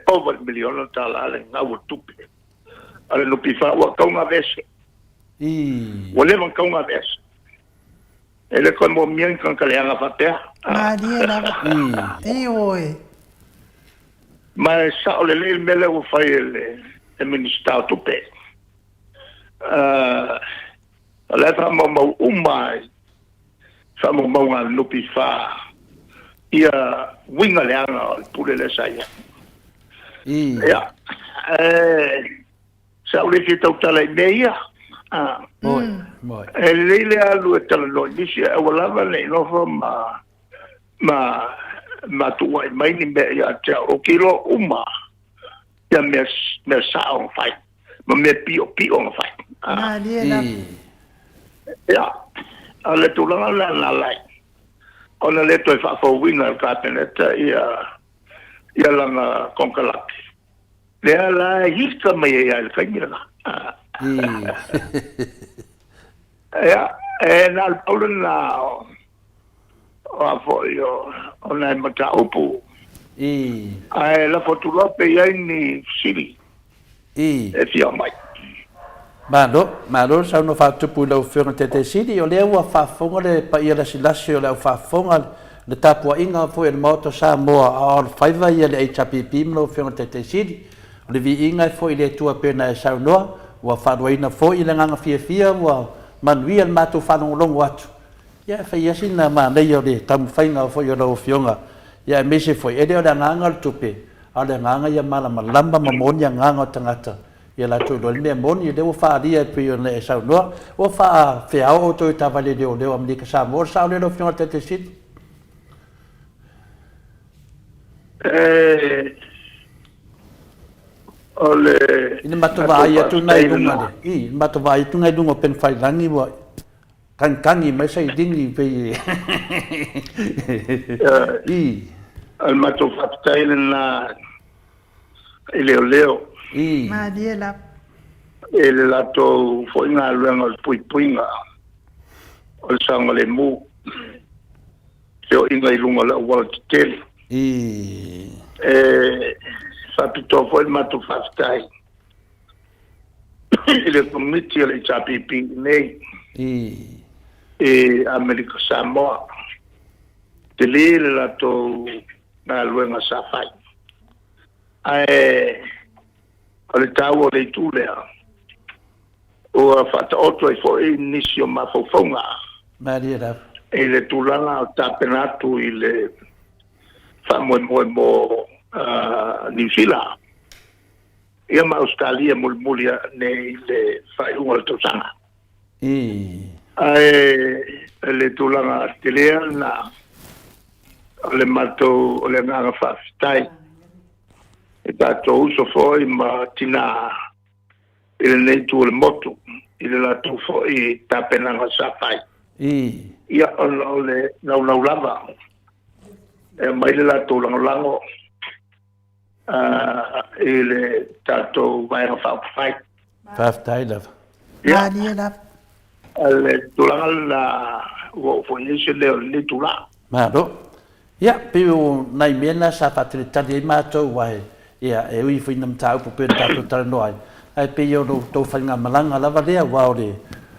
over million tala le nga wo tu ale no pifa wa ka nga vese wole man ka nga vese ele como mien kan kale anga fatea Maneira. Oi. Mas sa ole le mele o fai el ministro tupe la fa mo umai fa mo no pifa ia winga le anga pule le saia ya sa ole ki totale meia moi ele alu tala no disi wala le no ma tu mai ni me ya te o kilo uma ya me sa on fai ma me pio on fai Maneira. ya ale tu la lai ona le to fa fo winner cabinet ya la konkalak le la hika me ya el kaimira ya na al paulen la o foio ona mata opu ai la fotula pe ai ni siri e fia mai Malo sa no fa tupu lau whiunga te siri o lea ua whafonga le pa ia lasi lasi o lea whafonga le tapua inga fo e moto sa moa a or whaiva ia le HPP mlo whiunga te siri o le vi inga fo i le tua pena e sau noa ua wharuaina fo i le nganga fia ua manuia le matu whanongolongo atu ia whai asina ma nei o le tamu whainga fo i o lau whiunga ia mese fo e leo le nganga le tupe a le nganga ia malama mamoni a nganga o tangata ia la tu lo le moni le o fa dia pe o le sa no o fa fe a o to ta vale le o am ka sa mo sa le no fiona te sit ole ina matu va ia tu nai dunga i matu va ia tu ngai dunga pen fai langi wa kan i mai sai dingi pe i al matu fatai na leo Maneira. ele la to foi nga luenga puipuinga o sanga le mu se o inga ilunga la wala tel sapito foi matu fastai ele committee le chapipi nei America Samoa tele la to na luenga safai ole tau le tulea o fata otro e fo inicio ma fofonga Maria ele tulanga tapenatu ile famo mo New Zealand ia ma Australia mulmulia ne le fai un alto sanga ele tulanga telea na ole mato ole nga fa stai e tato uso foi ma tina il nei tu il moto il la tu foi tapena nga sapai ia ole na lava e mai la tu lango il tato vai a fa fight fai love Maneira. le tu la wo foi le tu la ma do ia pe o nai mena sa patritani mato wai ia e ui fai nam tau po pe tato tara noai ai pe yo no to fanga malanga lava lea wao le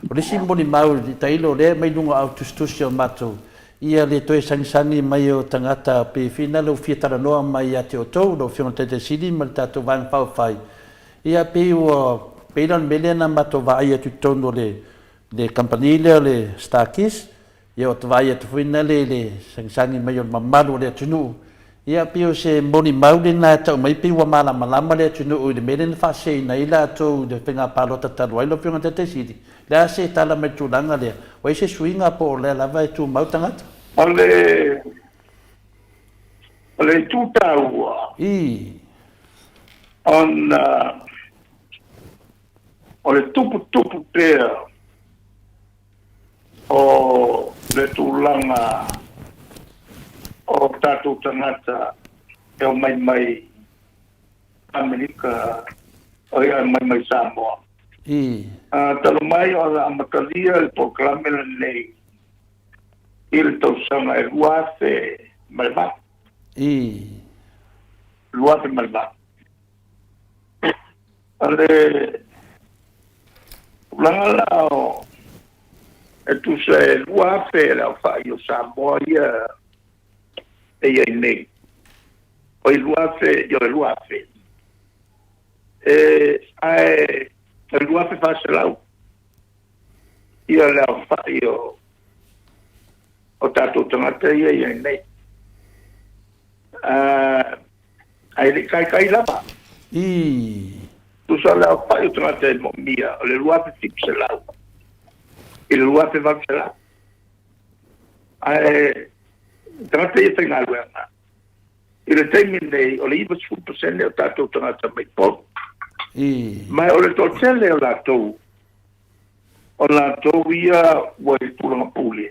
o le simboli mau di tailo le mai lunga au tustusio matou ia le toe sangisangi mai o tangata pe fina lo fia tara noa mai a te o tou lo fia te sili ma le tato vang pau fai ia pe o peilan melena matou vai atu tono le campanile le Starkiss ia o vai atu fina le sangisangi mai o mamalu le tunu ia pio se moni maule na tau mai pe wa mala malama le tunu o le melen fa se na ila to de penga palota talu ai lo fio te sili la se tala me tu langa le o se swinga po le la vai tu mau tanga ole tu tau on ole tupu pe o le tu langa o tatu tangata e o mai Amerika o ia mai Samoa. Talo mai o la makalia il proclame la lei il tau sanga e luafe malva. Luafe malva. Ale ulanga lao e tu se luafe la fa io Samoa ia e nei o il luafe io il luafe ai il luafe fa selau io la fa io o tato tangata ia nei ai le kai lava tu sa la fa io tangata il mia le luafe tip selau il luafe va selau ai tangata ia tenga luenga ile tengine o le iba 2% o tato tangata mai po mai o le totele o latou ia wai tulanga puli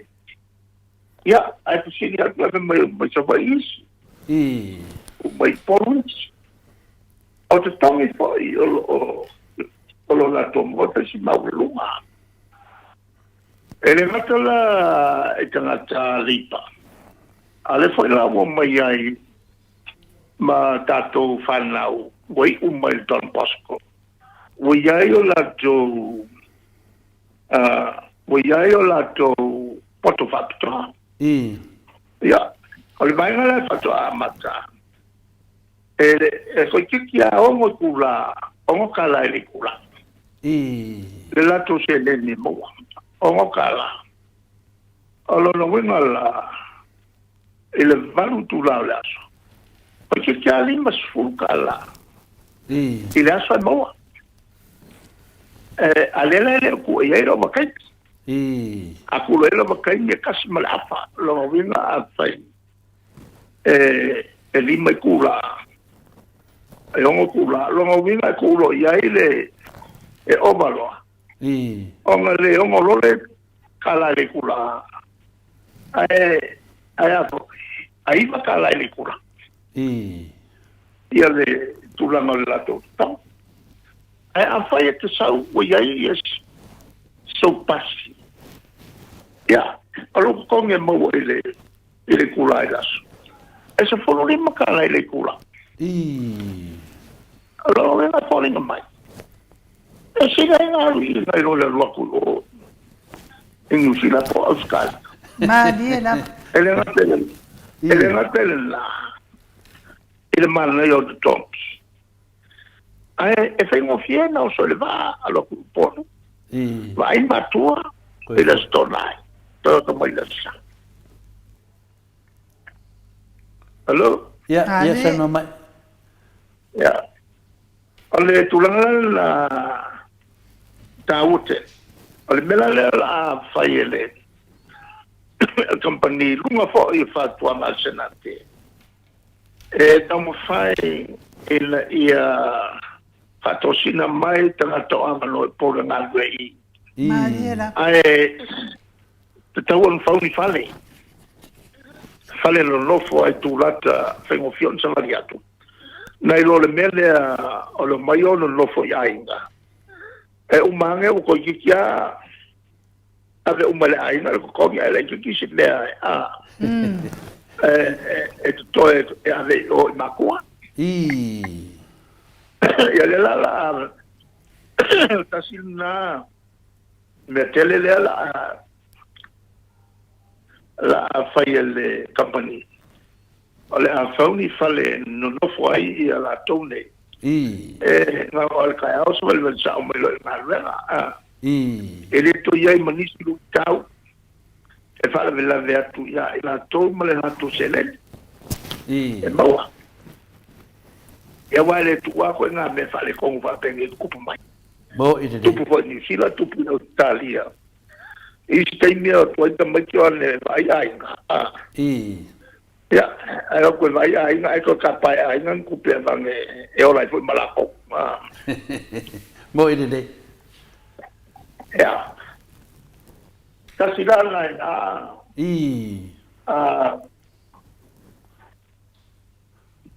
ia ai pusini atu mai savais mai polus o te tongi foi o latou mota si maulunga ele matala e tangata lipa ale foi la mo mai ai ma tato fanau wai umai don Bosco wai ai o lato poto factor ya ole vai ngala factor amata e foi que a ongo kula ongo kala ele kula le lato se le ni mo ongo kala alo no wingala ele valu tu la laso porque que ali mas fulcala ele acha boa alela ele ku era uma kai aku ele uma kai me kas malafa lo vinga a fai ele mai kula ongo kula lo vinga kulo ia ele ovalo ongo le ongo lo le kala le kula ai va kala le kula ia le tulanga le lato tau ai a fai te sau o iai es so pasi ia alo konge mo ele kula e laso e se folo lima kala ele kula alo venga falling mai e siga inga ngai lo le loku o ingu sila po auskal ma diena ele ngatele la ele mana yo de tops ai e fai mo fiena o sole va allo gruppo va in matura e la stonai todo mai la sa allo ya se no mai ya ale tulanga la taute ale mela la faiele a compagnie lunga fo i fatua ma senate tamo fai ia fatosina mai tanga to amano por na gui ai te tawon fauni fale lo lofo ai tu lata fengo fion sa variato nai lo le mele o lo maio lo lofo yainga umange o ko kikia ave umale ainga ko ngi ala kiki le to ave o makua ia le la tasina me tele le la fai le company ole a fauni fale no fuai ia la tone nga ol kai aus vel sa o melo marvela ele to ia manisi lu tau e fala vela vertu ia la to male na to sele e maua ia wale tu wa ko nga me fale ko va pengi kupu mai bo ide tupu fo ni sila tupu no Italia este mio to ita machione vai ai ya ai ko vai ai ko kapai ai ngan kupe vange e ola foi malako bo ide ya kasidana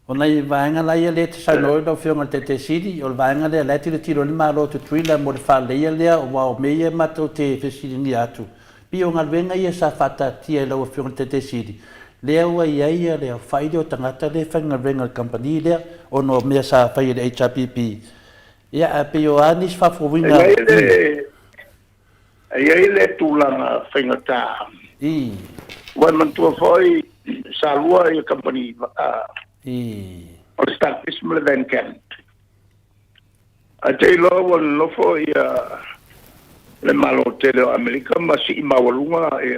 ona i vaenga la ia le te sanoi do whionga te siri, o le vaenga le leti le tiro ni maro te tuila mo le whaleia lea o wao meia mato te whesiri ni atu. Pi o ngalwenga ia sa whata tia lau whionga te siri. Lea ua ia lea whaide o tangata le whainga renga company lea o no mea sa whai le HRPP. Ia a pe o anis whawhowinga. Ia le tūlanga whainga tā. Wai mantua whai sa lua i company o le Starfish mo le Van Camp. A te ilo o le lofo i le malo tele o Amerika ma si i mawalunga i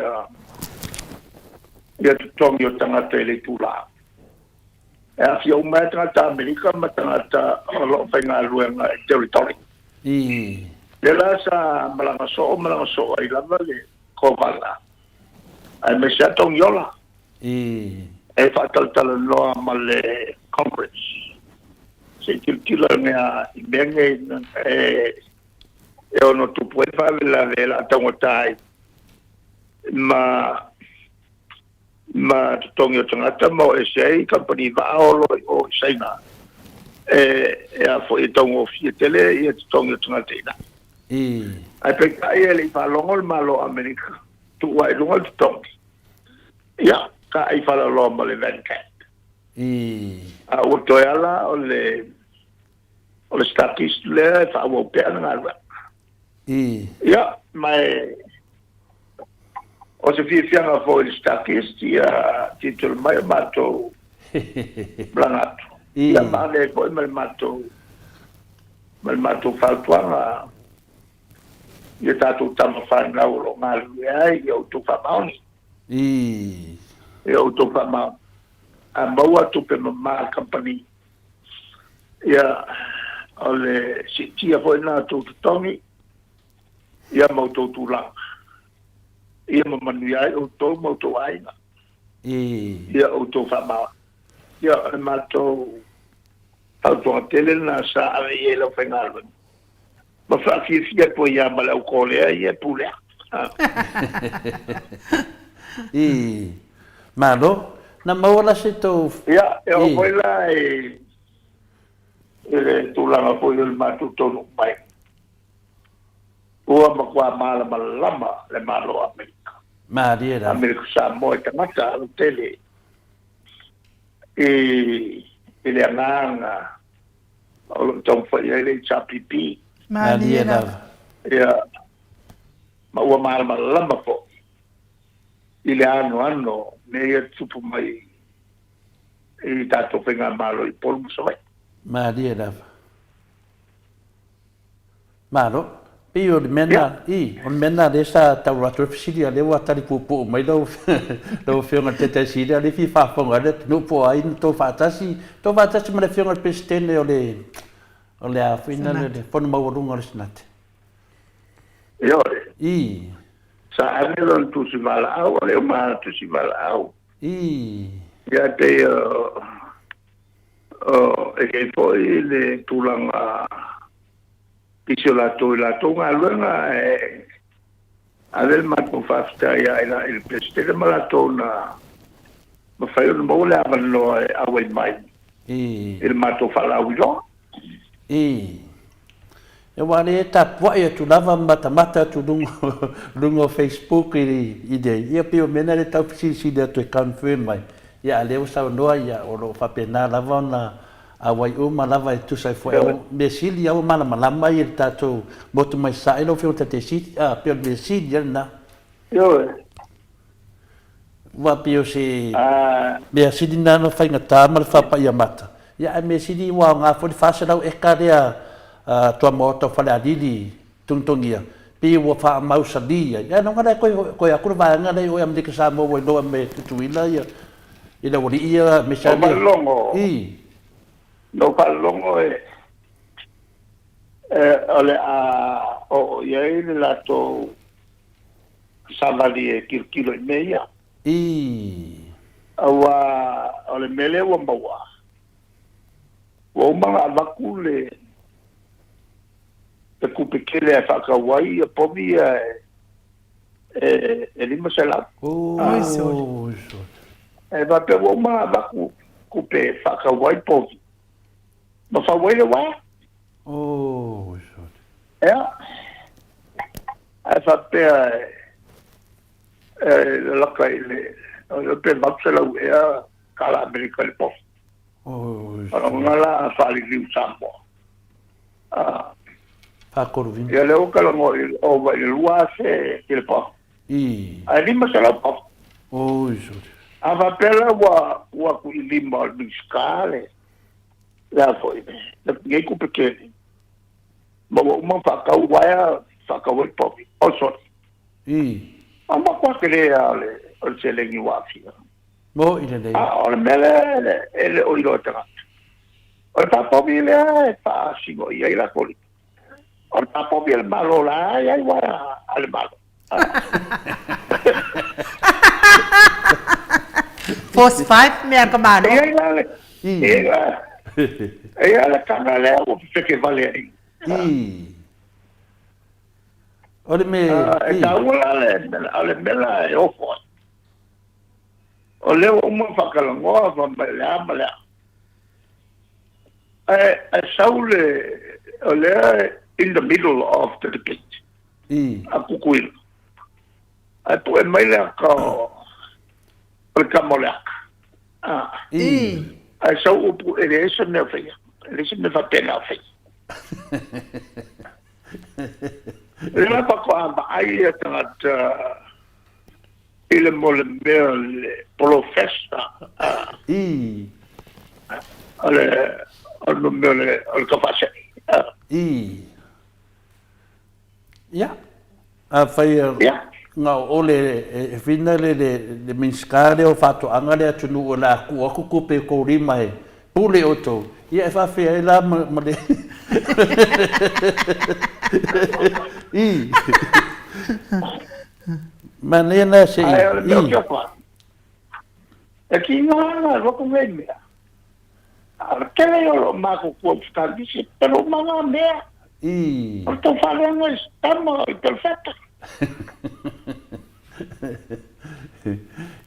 a tutongi o tangata i le tūla. E a fia umea tangata Amerika ma tangata o lo whainga luenga i territory. Le la sa malanga so ai lava le kovala. Ai me sa tong yola. E whaataltala noa ma le conference. Se tila mea i benge e ono tupu e whawela vela tangotai ma tutongi o tangata mo e sei company vaolo o Saina e a fo e tongo fie tele e tutongi o tangata ina. Ai pe kai e le whalongo le malo Amerika tu wai lunga tutongi. Ia. Ka ai fala lo ma le Van Camp. A o toela o le status le fa o pe na ngala. Ya, mai o se fi fianga fo le status ia titul mai mato blanato. Ya ma le ko mai mato faltuanga. Ia tatu tama fa na o lo ngalu ai o tu fa mauni. E o topa ma a maua tupe ma company ia ole sitia foi na tutongi ia mo tula ia mo manuia o to mo to aina ia o topa ma ia ma to auto tele na sa ia lo fengal ma fa fi po ia ma o cole ia pule Malo, na maula se tau... Ia, e o koe la e le tūlanga koe le matu tonu mai. Ua makua maala malama le malo Amerika. Maria. Amerika sa moe tangata alo tele. E le anganga o lo tau whai ele HRPP. Maria. Ia, ma ua maala malama po. Ile ano me ia tupu mai i tato whenga malo i polmu sawai. Maria lava. Malo, pi o mena, o mena le sa tau ratu fisiria le wa tari pupu mai lau whionga te siria le fi whawhonga le no po ai tō whatasi ma le whionga pestene o le a whina le pono maurunga le sinate. Iore. Sa anelon tu si mala au, le umana tu si mala au. Ia te e kei foi le tulanga pisio la tunga luenga adel mato fasta ia ila il presidente malatona ma fai un mole avanno a wei mai. Il mato fala uilo. E wale e tapua e tu lava mata tu lungo Facebook i de. Ia pio mena le tau pisi de tu confirm mai. Ia leo sa noa ia o lo whapena lava Awai o malava e tu sai foi o mesili au malama i tatou motu mai sa ilo fio te siti pe mesili na wa pio se mesili na no fai ngata mal fa pa ia mata ia mesili wa nga fo fa sa e karea tua moto fa la dili tuntungia pi wa fa mau sa dia ia no ngara ko ya kurva nga dai o am de sa mo wo do me tuila ia ila wori ia mesali no palongo ole o ye la to savali kilo e meia awa ole mele wa bawa o manga bakule te kupekele a fakawai a pomia lima sala so va pe o manga baku kupe fakawai povi ma fa wele wa ja fa pe la kai le pe baksela ya kala amerika le pof ngala fa li liu sambo fa korvin ya le o kala mo o va le lua se le pof ali ma sala pof ava pela wa ku limba biskale la foi le ngai ku pequeno mo fa ka waya fa ka wel pop o so ama kwa kele ale o se le ni wa fi mo ina dei o mele ele o ilo tra o ta pop ile fa si go ia la coli o ta pop il malo la ia wa al malo Post 5 me acabado la cana le o que vale aí. Ole me ta ula le mela e o fo. O le o mo fa kala ngo fa mala. Saule o le in the middle of the debate. A kukuil. A tu e mai le ka o kamolak. I saw it is nothing. It is never been nothing. Remember, I thought il mole professa. Al mole al capace. Ja. Fai nga ole finale de minskare o fato angale tunu ola ku ku pe ko rima e pule oto ia fa fe la ma de manena se aqui não vou comer minha aquele eu mago com ficar disse pelo manga minha estou falando estamos perfeito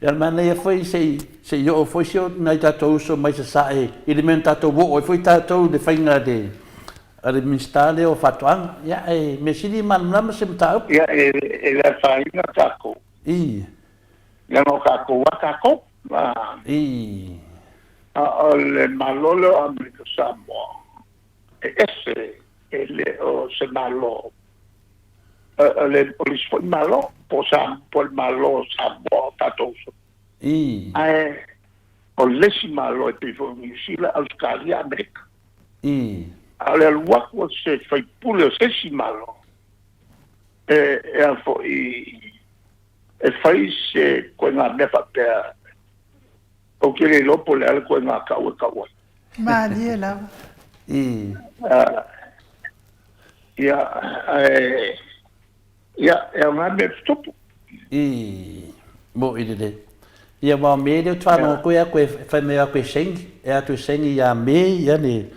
ya mana ia foi se yo foi se na tatou so mai se sai ele tatou o foi tatou de fainga de ale minstale o fatuang ya me sili man ma se mta ya ele fainga tako ya no kako wakako ole malolo amerika samo ese ele o se malo le polis foi malo por malo sabo tatoso o lesi malo e pifo misila Australia Amerika ale al wako se fai pule o sesi malo e fai se koenga mefa pea o kere lopo le ale koenga kawe ma diela ja una me stop mo ide ia wa me de tano ko ya ko fa me ko sing ya tu sing ya me ya ni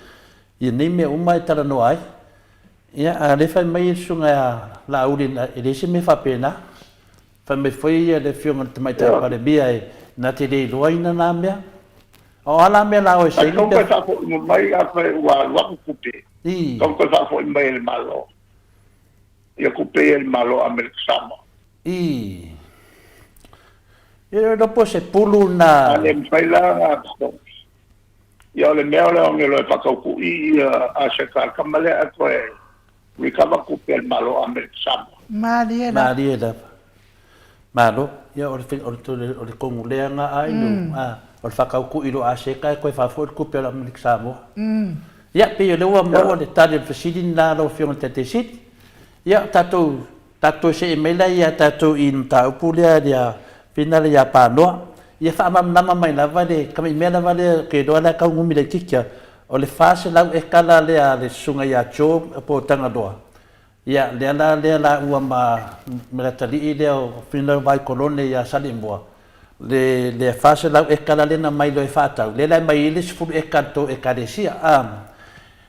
ia me uma tara no ai ia ale fa me sunga la udin ide se me fa pena fa me foi ia de fiong mai ta para bia na te de loina na me o ala me la o sing ko fa ko mai a fa wa kupe ko fa ko mai el malo e ocupei el malo americano. Era dopo se pulu na. Ale fai la ia le mea le onge loe whakauku'i a se kamale a koe wi kama kupe al malo Amerika Samoa. Maria da. Malo, ia o le kongulea nga ai no. O le whakauku'i lo a se kai koe whafo le kupe al Amerika Samoa. Ia pe le ua mo le tali le fasidi na lo fiona te sit. Ia tatou se emela ia tatou in taupu lea dia finale ia panoa. Ia whaamamnama mai lava le kami mea lava le ke doa la kaungumi le tikia o le fase lau e kala lea le sunga ia cho po tanga doa. Ia lea la ua ma tali i lea o finale vai kolone ia salimboa. Le fase lau e kala lena mai lo e whatau. Le mai ili sifuru e kanto e karesia.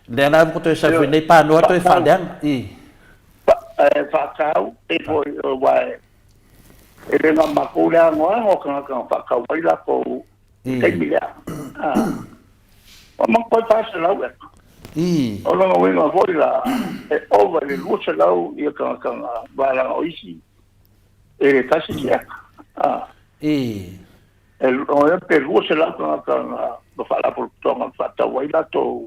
Lea la koto e sa finei panoa to e whaleanga. Whakau e po wai. E renga makulea ngoa o kanga whakau wai la ko keimilea. O mangkoi fase lau e. O longa winga voi la e ova le lusa lau i kanga wālanga oisi. E le kasi ki eka. O e pe lusa lau kanga whala pulutonga whatau wai la tō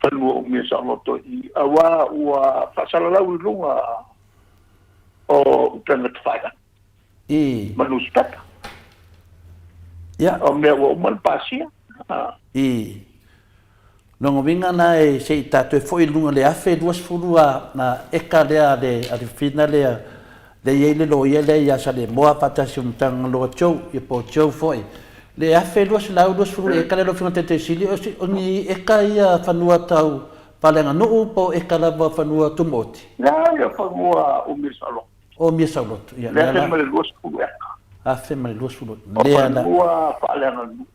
whanua o mea sa loto i awa ua whasala lau i lunga o tanga tawhaia. Manus peta. O mea ua uman pasia. Nongo winga na e se i tātou e fwoi lunga le afe duas furua na eka lea le arifina lea le iele lo iele ia sa le moa patasi umtanga loa chou i po chou fwoi. Le afe duas lau duas furua eka le lo finga te sili o ni eka ia whanua tau palenga nuu po eka lava whanua tumoti. Nga ia whanua o misalo. O misalo. Le afe male duas furua eka. Afe male duas furua. O whanua palenga nuu.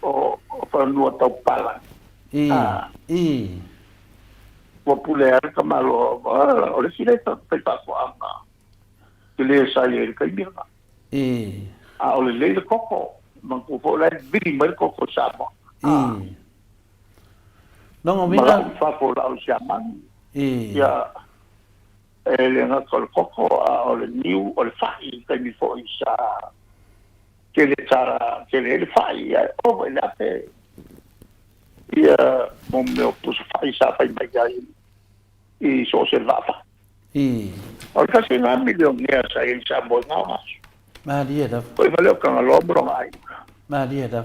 O whanua tau pala. Wa pule ar kamalo o le sile ta pe pa ko anga. Tele sa ye ka mirna. A o le koko man ko fo la biri mer koko sa mo. No mira fa ko la o shaman. Ya ele na ko koko o le niu o le fai ka mi fo isa. Que le fai o la pe. Ia mo meu pus fai sa fai mai ai i so servava. O kasi nga milyon niya sa sa mo nga mas. Maria da. Poi valeu kan lombro ai. Maria da.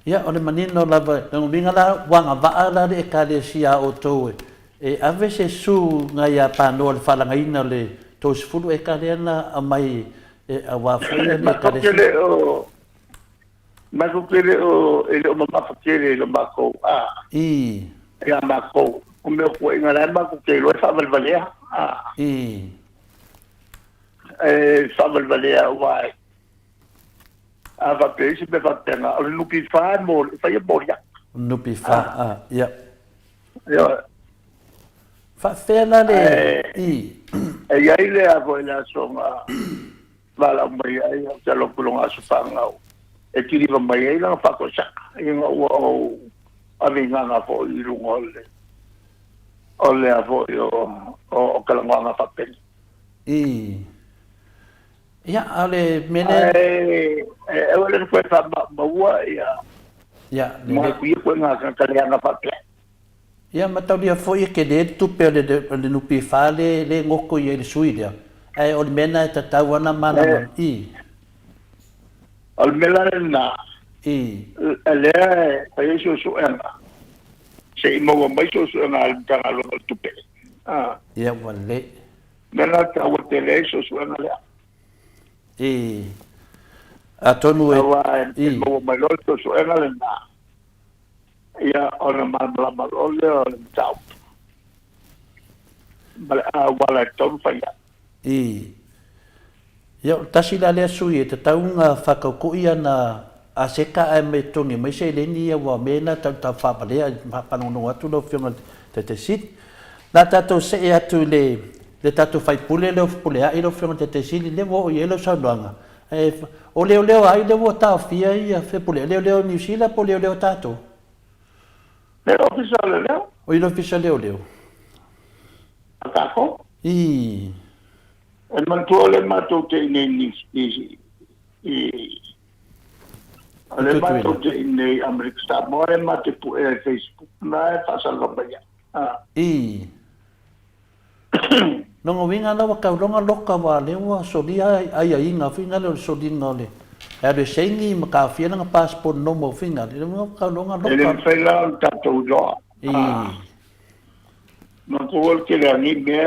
Ia o le manino lava nang minga la wanga va la de kalesia o toe. E ave se su nga ia pano le fala ngaina le tos fulu e kalena a mai e a wa fulu le kalesia. Ma ko kele o ele o mama kele lo mako ya mako o me ko ngala ma ko kele o fa valvalea fa valvalea wa ava pe se be fa tena o lupi fa mo fa ye boria lupi fa ya fa fela le e ya ile a voila songa vala mai ai ya lo kulonga su fanga e tiri va mai ai la fa ko sa e o avinga na fo i lungole ole a fo o kalanga na fa pen ya ale mele e ole ko fa ma wa ya mo ku ko nga ka kalanga fa pen ya matau dia fo e ke de tu pe le no pi fale le ngoko ye le suida e o mena ta tawana mana al melana ele ai so ena se mo mai so ena al tangalo tupe ya wale mena ta o tele so ena le atonu mo mai lo so ena le na ya ona mala ole o tau wala ton fa ya tasi la le sui te taunga whakaukuia na a seka ai me tongi mai se leni ia wa mena ta whapalea panono atu lo whionga te sit la tatou se e atu le tatou whai pule leo pulea i lo whionga te sit le wo o ielo saunoanga o leo ai le wo tau fia ia whe pulea leo New Zealand po leo tatou leo fisa leo o ilo fisa leo atako el mantuole mato te ni Le mato te nei Amerika Samoa e mate pu e Facebook na e whasalamba ia. I. Nonga winga na waka ronga loka wa lewa solia ai inga finga le solinga le. Ere sengi makafia nga passport no mo finga le waka ronga loka. Ele fela tato loa. I. Ma ko ke le ni me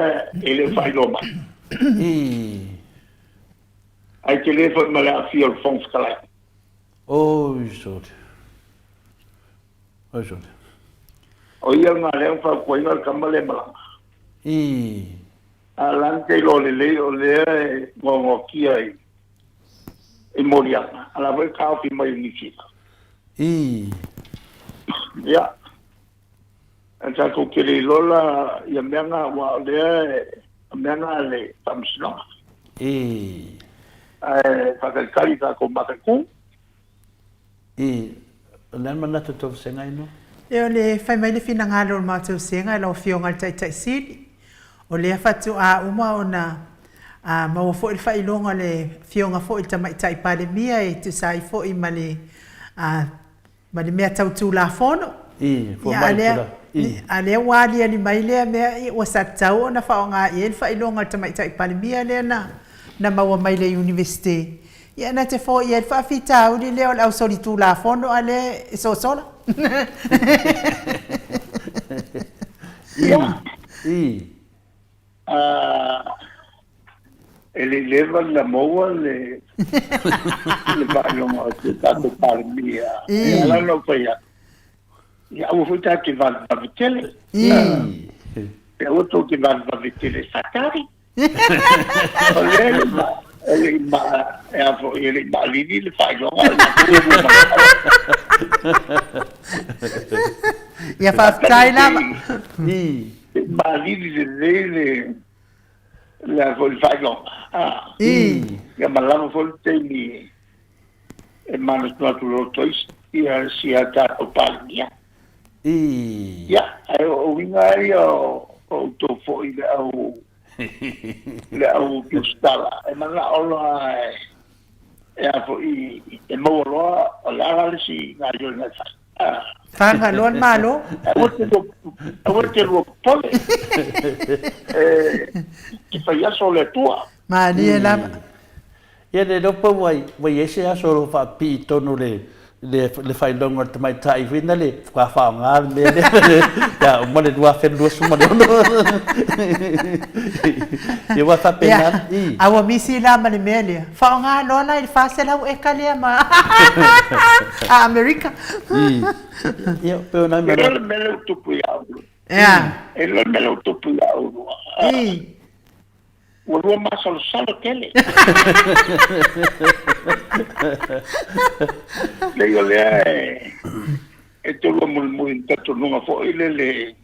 ele fai loma. I. Ai ke le fa mala fiol fons kala. Oh, so. Oh, so. O ia nga le fa ko inga kamale mala. I. Alante lo le o le ngo kia e moriana. Ala vai ka fi mai ni ki. I. Ya. Anta ko ke le lola ia menga wa le menga le tamsno. I. Whakakari ka ko makaku. I. Lan mana tu tu senga ino? E o le whai mai le whina ngalo o mātou senga e lau whionga tai tai siri. O le whatu a uma o na maua fo il whai longa le whionga fo il tamai tai pare mia e tu sai fo i male mea tau tū la whono. I. Fo mai tula. I. A lea wālia ni mai lea mea i o sa tau o na whaonga i el whai longa tamai tai pare mia lea na maua mai le universite. Ia na te fo i el whaafita au li leo au sori tū la whono a le e so sola. I. Ele leva la moa le vai longa te tato parmia. Ela não foi a. E a ufuta que vai na vitele. E o outro que vai na vitele satari. Ele malini le fai longa. Ia whaftai lama. Malini le la foi fai longa. Ia malama foi temi e manos natural tois ia sia tato palmia. Ia, o winga o to foi le au kustala e mana ola e a foi e mo lo la le si na yo na sa Fanga lon malo. A volte lo pole ki fa ya sole tua Ma ni e lama. Ia le ropa wai ese a soro wha pi tonu le whai longa te mai tai whina le wha whaonga le ia uma le dua whenua suma le ono ia wa whapena awa misi lama le mea lea whaonga lona i whaselau e ka lea ma a Amerika ia peo nai ele mele tupu ya ele mele tupu ya o lua masalo salo kele le yo le e to lo muy tato nunga fo ile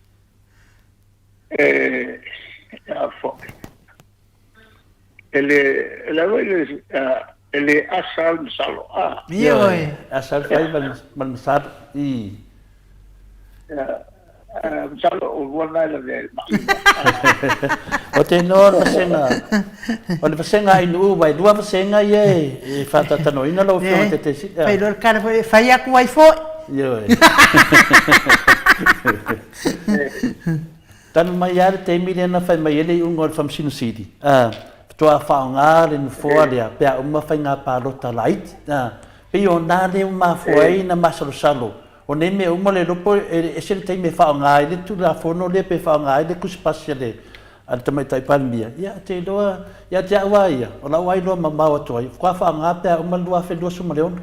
a fo ele asal salo io asal fai man sar salo o buona la del o te nora senga o le senga inu vai dua senga ye e fata tano ina lo fio te si fai lor cara fai aku ai fo yo tan mai ar te milena fai mai ele un gol fam sin city to a faunga in folia pe uma fai nga palota light pe ona le uma foi na masalo o ne me uma le ropo e se te me faunga ile tu la fono le pe faunga ile ku spasiale al tamai tai palmia ya te doa ya te waia o la wai lo mama o toi kwa faunga pe uma lua fe do suma leon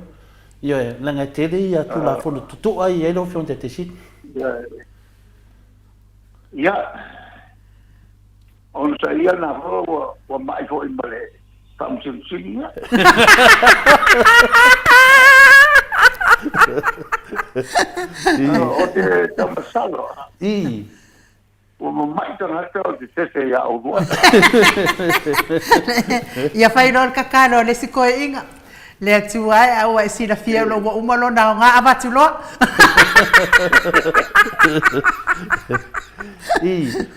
yo la nga te ya tu la fono tu ai e lo fion te si ya on sa ia na ho o mai fo imbale tam sin sin o te tamasalo o mai tana te te ya o bo ia fai lor kakalo le siko inga le atu ai au ai si la fia lo wa umalo na nga abatulo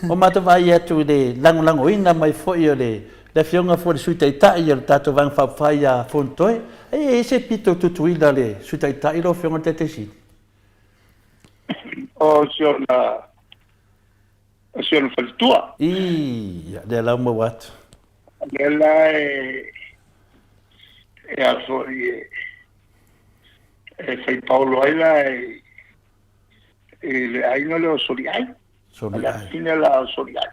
o mata vai atu le lang ina mai fo yo le le fionga fo le suitaita ia le tato vang whawhai a fontoe, e se pito tutuila le suitaita i lo fionga te si. O siona whalitua. Le lau mo watu. Le la e a fo e fai Paulo ai la e le aina le o soli ai. Soli ai. Ina la o soli ai.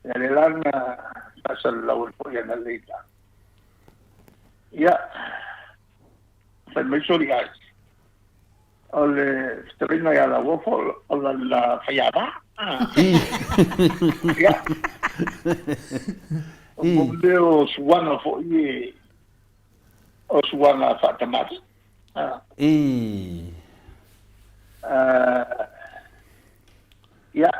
Le lana pasa lau e po ia na leita. Ia, fai mai soli ai. O le strina ia la wofo o la faiaba. Ia. O mole o suanga fo i o suanga fatamati. Ia,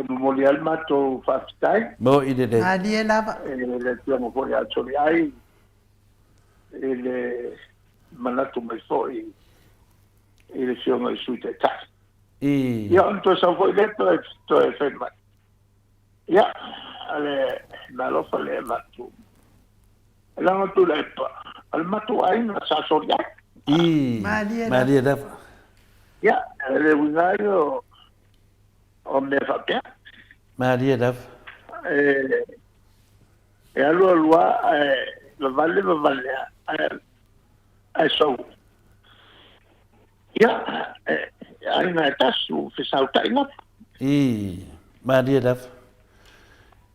mole alma to fafitai. Mo i de. Ali e lava. Le tiamo fuori al soli ai. Le manatu mai fo i le fiona i sui te tai. Ia, on to sa fo i leto e to e ferma. Ia, ale na lofa le matu. La matu le pa. Al matu ai na sa soria. Maria da. Ia, le wingaio o me fa pia. Maria da. E allora lo valle ai so. Ia, ai na tasu fi sauta ina. Maria da.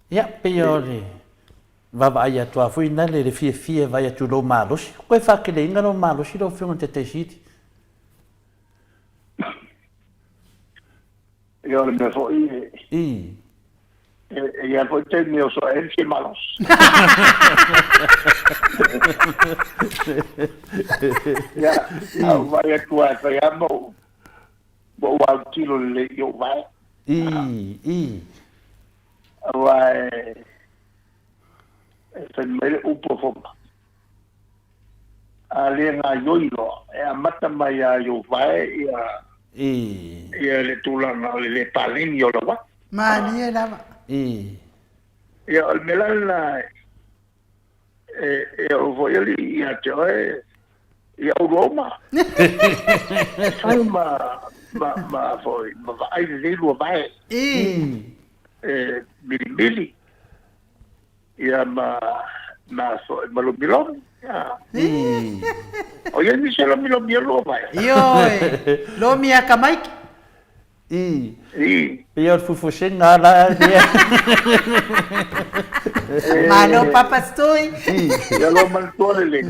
Ia, peore. Vava ia tua fui na le fie vai a tu lo malos. Koe fa ke le inga lo malos i lo fiona te siti. Io me foi e poi te mio so e si malos. Ya, vai a tua vai a mo wa tilo le io vai. Vai se me un po' forma. Ale nga yoilo e a mata mai a yo vai ia le tulanga le palin yo lo wa. Mali e lava. Ia al melala o voiali ia joe ia o Roma. Ma foi ma vai le lo vai. Mili. Ia ma so malo milon. O ia ni se lo milon lo vai. Lo mia kamaiki. Pior fufuxen ala. Mano papastoi. Ya lo maltole.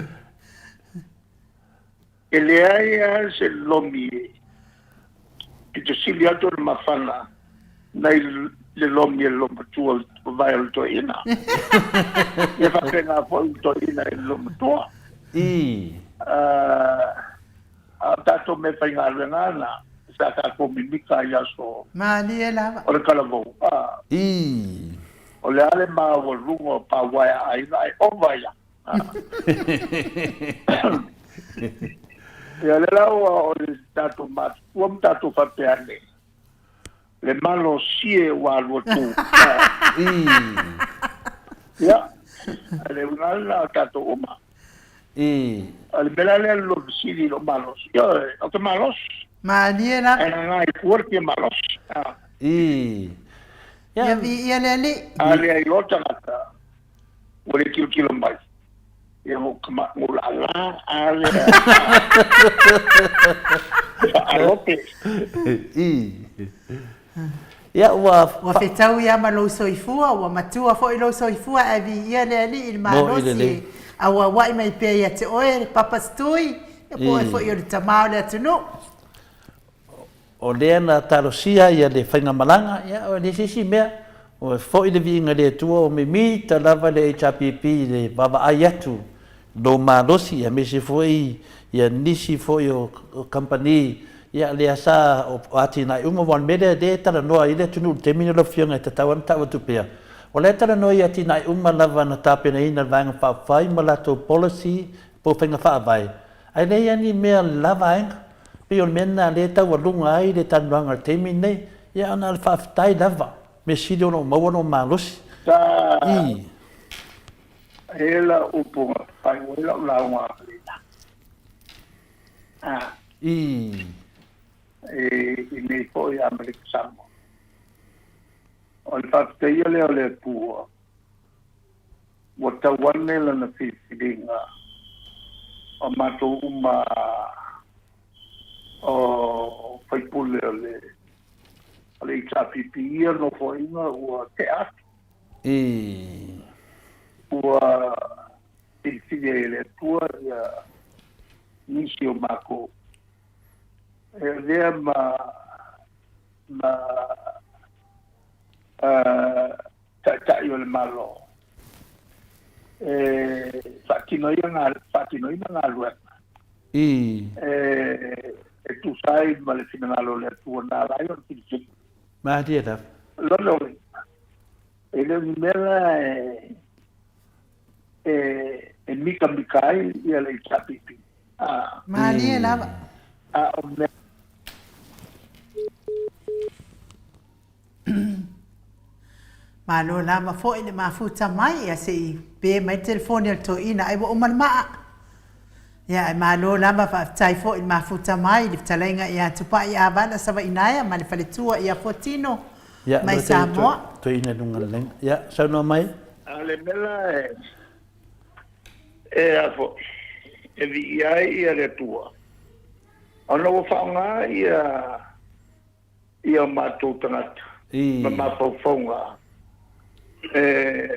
Ele ai se lomi. Que te siliato mafana. Nai le lomi lo tu vai al toina. E fa pena fo toina lo tu. A tato me fa ngana. Sa ka ko mimika ya so. Mali e lava. O kala vo. O le ale ma o lungo pa wai ai o vai. Ya le la o tato mat. O tato fa peane. Le malo sie wa lo tu. Ya. Le unala tato uma. Al belale lo sili lo malos. Yo, o que malos. Mali e lava. Era ngai fuerte malos. Ya vi ia le. Ale ai lota ngata. O le kilo mai. Ia mo kama mulala ale. Alote. Ia wa fetau ia malo soifua wa matua fo ilo soifua e vi ia le il malosi. Awa wai mai pe ia te oe papastui. E po e fo ia le tamau le atunu. O lea na tarosia ia le whainga malanga, ia o le sisi mea, o fo i le vinga le tua o me mi ta lava le HPP le baba ai atu, do malosi, ia me se fo ia nisi fo i o company, ia le asa o ati nai uma wan mele de tala noa i le tunu te mini lo fionga te tawan tawa tupea. O le tala noa i ati nai uma lava na tapena ina vanga whawhai ma lato policy po whainga whaavai. Ai le ia ni mea lava enga. Pio mena le tau lunga ai le tanuanga te mine ia ana al whaftai lava. Me sili ono mawono malosi. Ta I. ela upunga pai wela launga I. Ini po ya Amerika Samoa. O le le pua. Wata wane la na fifilinga. O mato uma o faipule le itapipi ia no fo inga ua te atu. Ua fifile le pua ia nisi o mako. Lea tai o le malo. Whakinoia ngā luenga. E tu sai ma le finangalo le tua nā rai o tiki. Mahatia taf. Lolo. E le mera e mika mikai ia le itapipi. Mahatia lava. O me Malo lama fo ile mafuta mai ya se be mai telefoni al to ina ai bo man ma ya malo lama fa tai fo ile mafuta mai le talenga ya tupa ya bana sava inaya mali fale tua ya fotino mai samo to ina dungal leng ya sa no mai ale mela afo e vi ai e le tua ona wo fa nga ia matou tangata ma faufaunga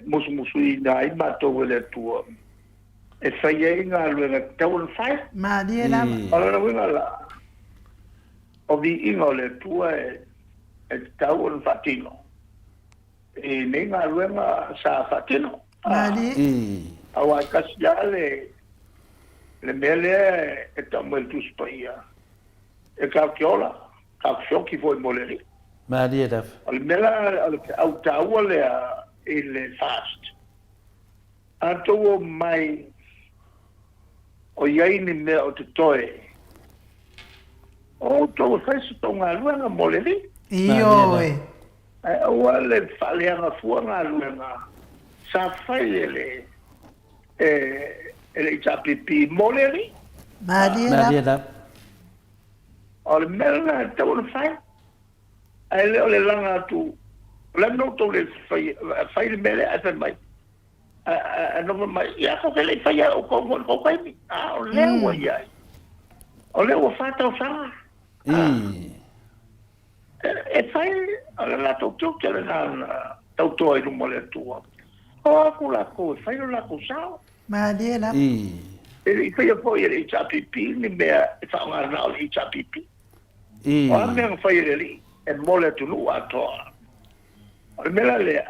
musu ina i matou le tua e whaia ngā luenga tau na whai ma dia la ala winga la o vi inga le tua e tau na fatino e ne ngā luenga sa fatino ma dia awa kasi le mele e tamu el tuspaia e ka kiola ka shoki foi moleri ma dia daf al mela au taua le ele fast ato mai o iai ni mea o te toe o to fes to ngā luenga moleri iyo e ua le whaleanga fua ngā luenga sa whai ele itapipi moleri ma dia daf o le mela tau na whai ai leo le langa tu la no to le fai le mele a mai no mai ya ko le fai o ko kai mi o le wa ya o le wa fa ta fa e fai la to ke na to to i mo le tu o ku la ko fai la ko sa ma dia la e fai po i le chapipi ni me fa nga na le chapipi o me fai le e mole tu lu ato o mela le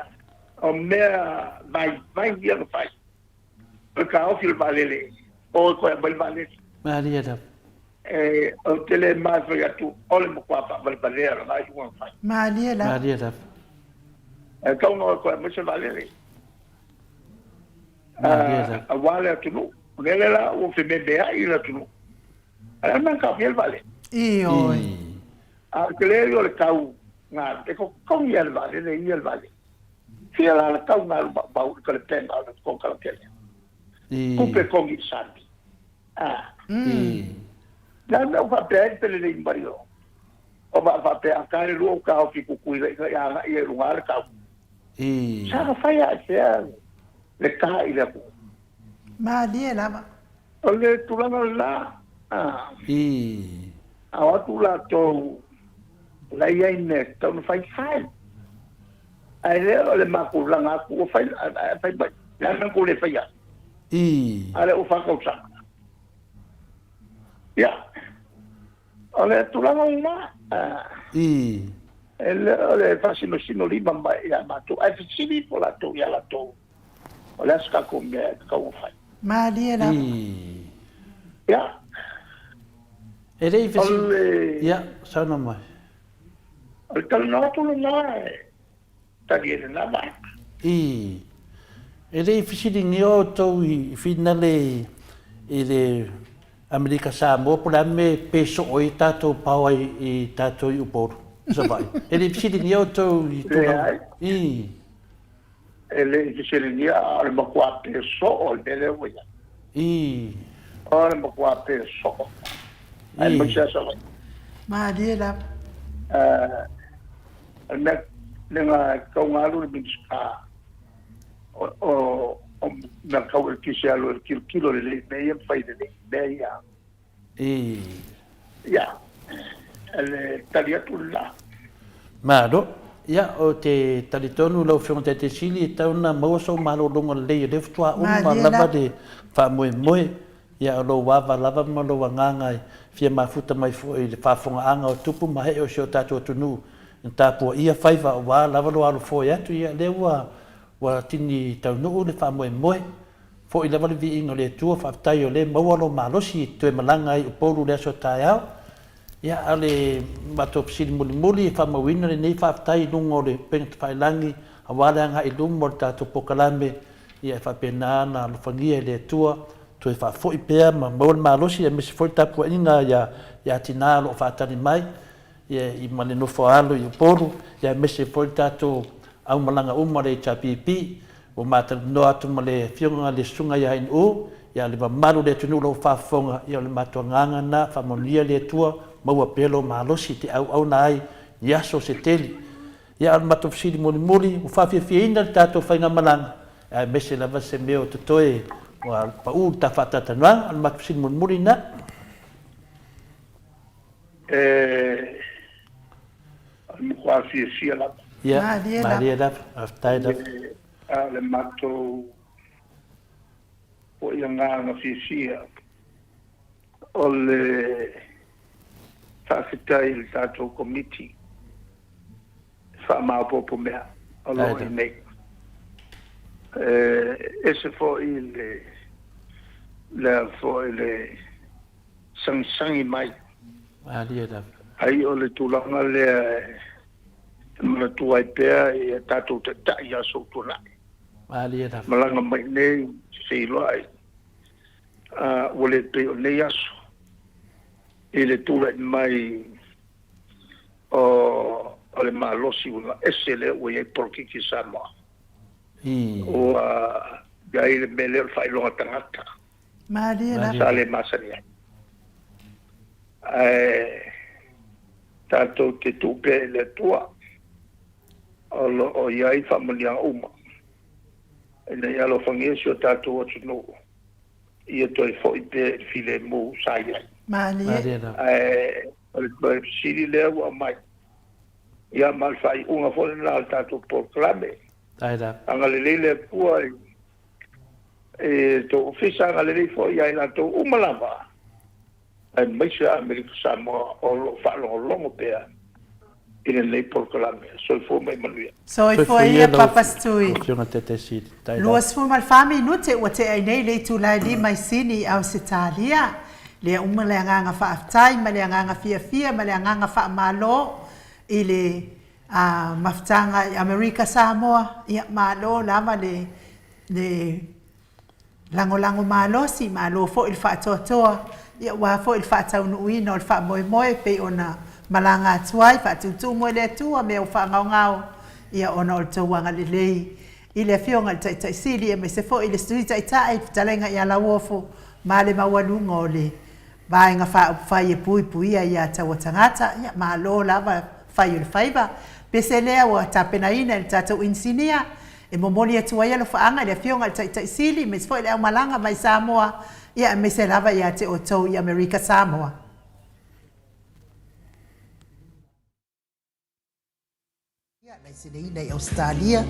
o mea vai dia no fai porque o fil valele o ko bel vale ma dia daf o tele mais vai tu o le mo pa bel valele vai un fai ma dia daf e ko no ko mo se valele a wale tu lu lele la o fe me bea i la tu lu ala man ka fil vale iyo a kelele o le kau ngā te ko kongi al vale le i al vale fia la kau ngā ba ka le tenga ko ka le tele kupe kongi santi na fa pe le mario o va pe a ka le lu ka o ki ku ku ya i lu ngā ka sa fa ya se le ka i le ku ma dia la o le tulanga la a tu la to la ia ne tau fai fai ai le ma ku langa ku fai ba la ku le fai ale o fa ko sa ya ale tu langa la ele fa sino li mamba ya ma tu ai fili po la to ya la to ole ska ku me ka fai ma dia la ya ele ya sa no mai al no tu no ta viene la va ele fisi ni o to i finale ele Amerika Samoa por me peso o tato pau i tato i upor sa vai ele psidi ni auto I to I ele psidi ni al makwa pe so o ele wa I al makwa pe so ai mcha so ma dia la nga kau ngalu bin ska o na kau ki se alo kilo le me fai de de ya ele taliatulla Mado, ia o te talitonu lau whionga te sili e tauna mauso malo longa lei le ftua uma lava de wha moe moe ia o lo wawa lava ma lo wangangai fia mafuta mai fu i le whafonga anga o tupu mahe o seo tatua tunu in tāpua ia whaiva o wā lava lo alo fo atu ia le wa tini taunuu le wha moe moe fo I lava le vi ingo le tua whaftai o le maualo malosi tue malanga I o polu le aso tai au ia ale matop sili muli fa mawina le nei faaftai lungo le peng failangi awale anga I lumo le tatou pokalame ia fa pena na lofangia le tua toe fa foi pea ma maul malosi e mesi foi tapu inga ia tina lo fa tani mai ia I mane no foalo I poru ia mesi foi tatou au malanga uma le chapipi o mata no atu male fionga le sunga ia in o ia le malu le tunu lo fa fonga ia le matonganga na fa monia le tua maua pelo malosi te au nai yaso se teli ia al matofsili muli o fafiafiaina le tatou faiga malanga ae mese lava se mea o totoe ua paʻu tafaatatanuaga al matofsili muli na almukuafiafia lava ia malia lava aftai lava le matou o ia gaga fiafia o le whaakitai le tātou komiti whaamaopopo mea o lo I nei. Ese fo I le sangisangi mai. Ai o le tūlanga le mana tuai pēr I tātou te tai aso tūnai. Malanga mai nei se ilo ai. O le pe o nei aso. I le tula mai o le malosi una esele o ye porkiki Samoa. O gai le mele fai longa tangata. Maria sale masania. Tato te tupe le tua o iai familia uma. Ina ia lo fangesio tato o tunu. Ia toi foi pe file mu sai. Maria. O siri lea ua mai. Ia malfai unga fone na tato proclame. Anga lele pua to ofisa anga lele fo ia ina to umalava. Ai maisha Amerika Samoa o lo fa longo pea. Ina nei proclame. So fo mai manuia. So fo ia papastui. Fiona tete sidi. Luas fo mal fami nute o te ai nei le tu lai li mai sini au sitalia. Le uma le nganga faaftai ma le nganga fia ma le nganga fa malo I le maftanga I Amerika Samoa ia malo lama le lango malo si malo fo il fa totoa ia wa fo il fa tau nui no il fa moe pe ona malanga tuai fa tu mo le tua me o fa ngao ia ona o tau wanga le lei I le fionga tai sili e me se fo I le street tai talenga ia la wofo ma le mawalunga o le vai nga fai e pui ia taua tangata ia malo lava fai o le faiva pese lea ua tapenaina le tatou insinia e momoli atu ai alo faanga le fionga le tai sili me foi le au malanga mai Samoa ia me se lava ia te o tau I Amerika Samoa ia lai sineina I Australia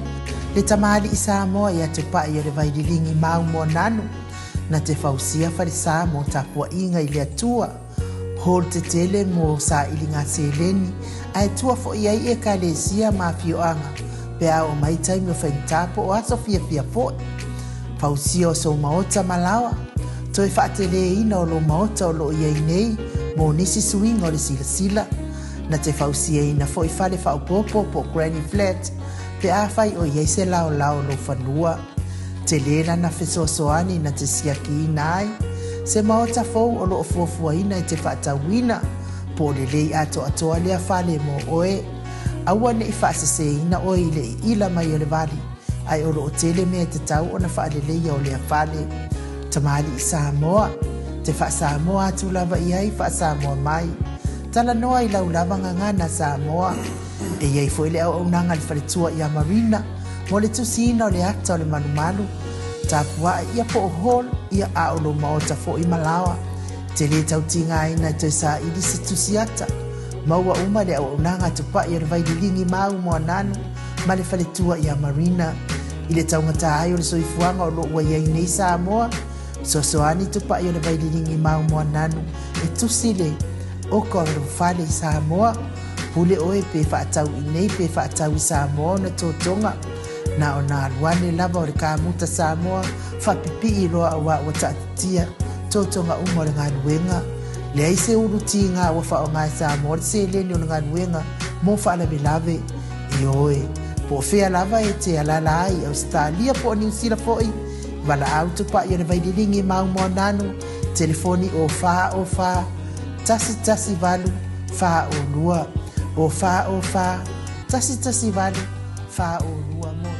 le tamali I Samoa ia te pai le vaililingi mau mo nanu na te fausia farisa mo tapua inga I le atua hol te tele mo sa ilinga seleni ai tua fo iai e kalesia mafioanga pe a o mai taimi o whaintapo o aso fia fo fausia o so maota malawa toi whaatele ina o lo maota o lo iai nei mo nisi suinga o le sila na te fausia ina fo I fale whaupopo po Granny Flat pe a fai o iai se lao lo whanua te lera na fesoasoani na te siaki inai se maota fou o loo fuafuaina I te whaatawina po le lei atoa lea fale mo oe aua ne i faaseseina oe i le ila mai o le vali ai o loo tele mea te tau ona faaleleia o lea fale tamali i Samoa te Samoa atu lava i ai Samoa mai tala noa i laulava ngangana Samoa e iai foi le au nanga le faletua i a Marina mo le tusina o le ata o le manumalu tapua ia po hol ia aolo maota fo i malawa te le tautinga ina te sa i se tusiata maua uma le au nanga tupa i le vaidilingi mau mo nanu ma le faletua i a Marina i le taungata ai o le soifuanga o lo ua iai nei Samoa sosoani tupa i le vaidilingi mau mo nanu e tusile o ko fale i Samoa pule oe pe whaatau i nei pe whaatau i Samoa na tōtonga na o nā ruane lava o le kāmuta Samoa whapipi i roa a wa tātia tōtonga umo le ngā nuenga le aise uruti ngā wafa o ngā Samoa le se leni o ngā nuenga mo whaala lave i oe po whea lava e te alala ai Australia po New Zealand foi wala au tupa i le vaidilingi mau mo nanu telefoni o wha tasi valu wha o lua o wha tasi valu wha o lua mo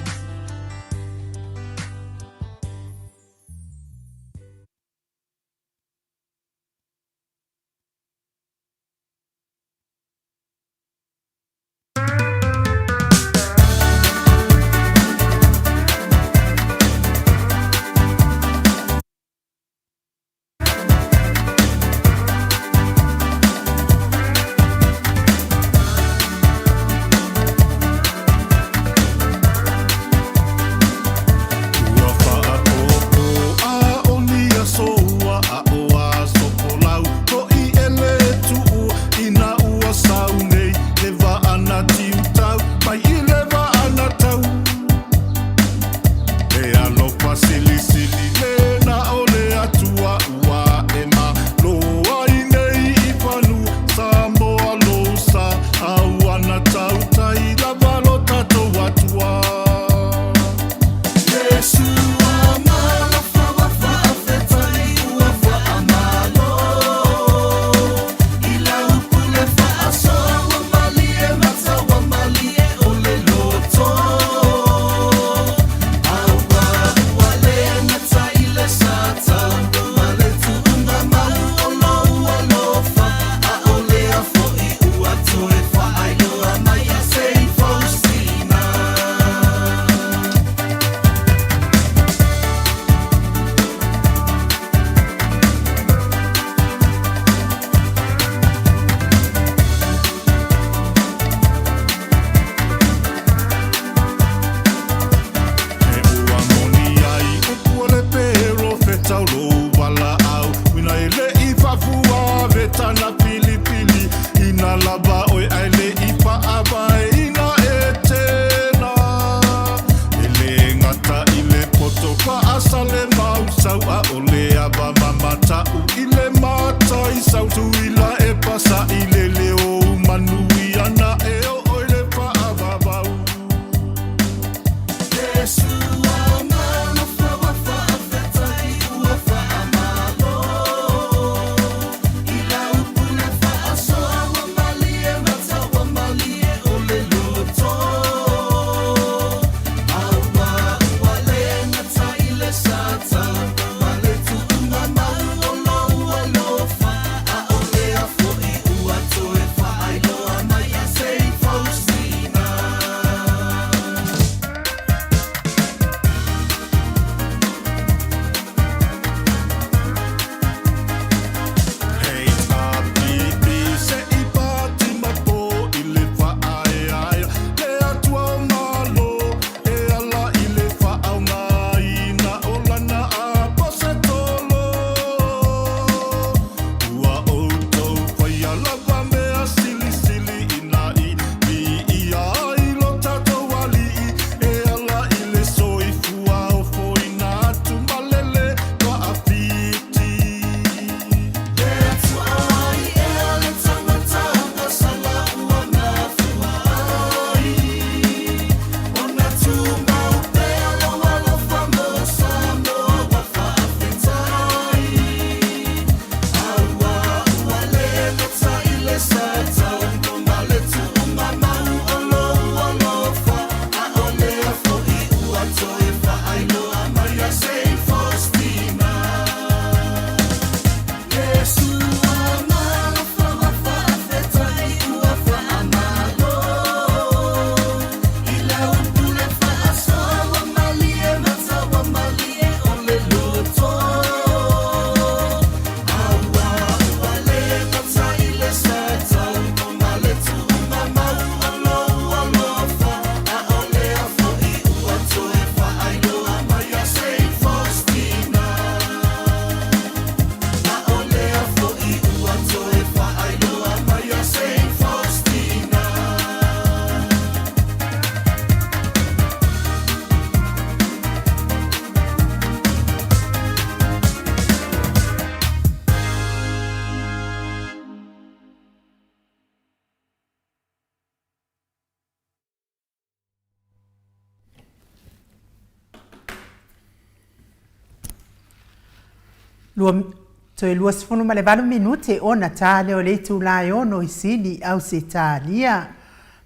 Lua sifunu ma le valu minute ona tale o le tūlai ono I sini au se tālia.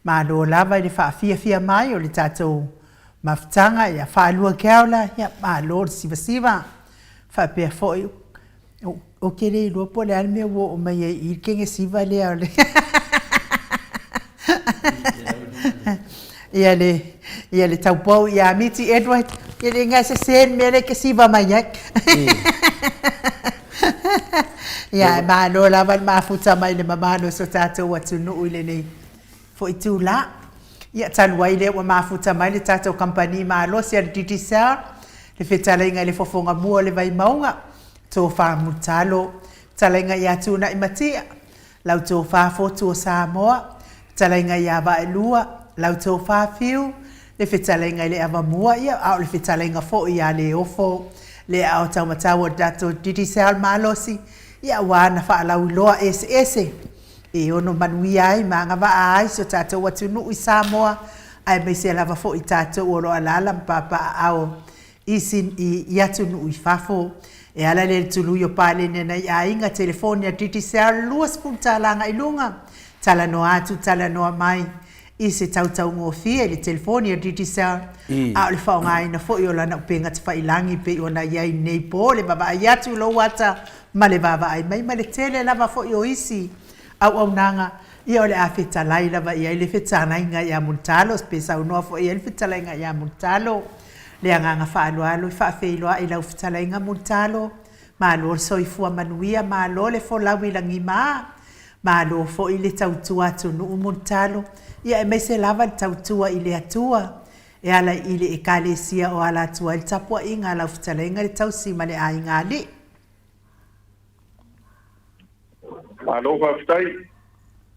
Ma lo lava I le whaafia mai o le tātou mafutanga ia whaalua keaula ia ma lo siva. Whapea foi o kere lua po le alme o mai I kenge siva lea o le. Ia le taupau ia miti Edward. Ia le ngai se sen mele ke siva mai yak. Ia ma lo lava ma futa mai le mamano so tātou atu nuu I le nei. Fo I tūla. Ia tanua I le wa ma futa mai le tātou company ma lo sia le DTSR. Le whetalenga le fofonga mua le vai maunga. Tō wha mutalo. Talenga ia tūna I matia. Lau tō wha fotu o Samoa. Talenga ia va e lua. Lau tō wha fiu. Le whetalenga I le ava mua ia. Au le whetalenga fo ia le ofo. Le au tau matawa dato DTSR malosi. Ia wana whaalau loa ese. E ono manui ai ma ngava ai so tātou watu nuu I Samoa. Ai mai se lava fo I tātou o roa lala mpapa au. Isin I atu nuu I fafo. E ala le tulu yo pale nena I ainga telefoni a DTSR luas puntalanga I lunga. Tala no atu, tala no mai. I se tautau ngofia I le telefoni a DTSR. Au le whaonga ina fo I o lana upenga te whailangi pe o na iai nei po le baba ai atu lo wata. Ma le baba ai mai ma le tele lava fo I o isi. Au nanga. Ia o le a whetalai lava ia I le whetanainga ia muntalo. Spesa unoa fo ia le whetalainga ia muntalo. Le anganga whaalualo I whaafeiloa I lau whetalainga muntalo. Ma lo soifua manuia ma lo le fo lawi langi maa. Ma lo fo I le tautua atu nuu muntalo. Ia e mai se lava le tautua I le atua. E ala I le e kalesia o ala atua I le tapua inga lau whetalainga le tausima le a inga li. Malo whaftai.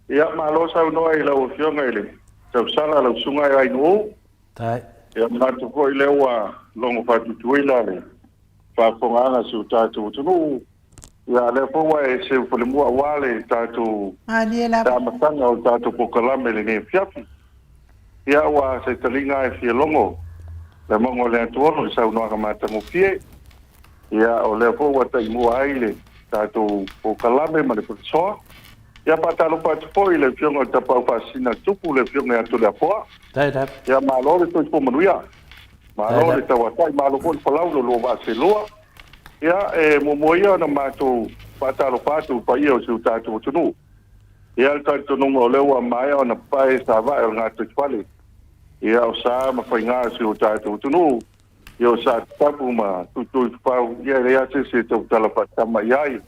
Ia malo sau noa I lau fionga I le. Tau sala lau sunga I ainu. Tai. Ia matu ko I lewa longo whatutuila le. Whaponganga su tātou tunu. Ia le fōwa e se upalemua wale tātou. Tāmatanga o tātou pokalame le ne fiafi. Ia wa se talinga e fia longo. Le mongo le atuono I sau noa kamatango fie. Ia o le fōwa ta imua aile. Tātou pokalame ma le putisoa. Ia patalo patupoi le fionga tapau pasina tupu le fionga atu le apoa. Tai. Ia malo le toi pomanuia. Malo le tawatai, malo ko le palau lo wa se loa. Ia e momoia na matou patalo patu pa ia o se tātou tunu. Ia le tātou nunga o lewa mai o na pae sa vai o ngātou tupale. Ia o sa ma whainga se o tātou tunu. Ia o sa tapu ma tutu pau. Ia rea se tau talapatama iai.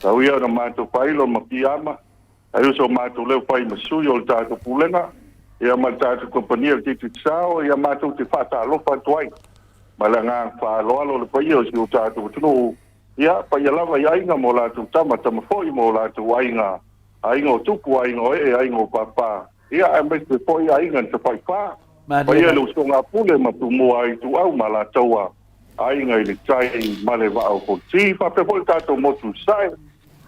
Tau ia na matou pailo ma piama. Ai so matou leo pai masui o le tātou pulenga. Ia ma tātou kompania le titi sao. Ia matou te whatalofa tuai. Malanga whaaloalo le pai o si o tātou tunu. Ia pai alava i ainga mo lātou tama foi mo lātou ainga. Ainga o tupu, ainga o ainga o papa. Ia e mai te foi ainga te pai pā. Pai e lo so ngā pule ma tu mua I tu au ma lātoua. Ainga I le tai ma le wa o koti. Pape foi tātou motu sai.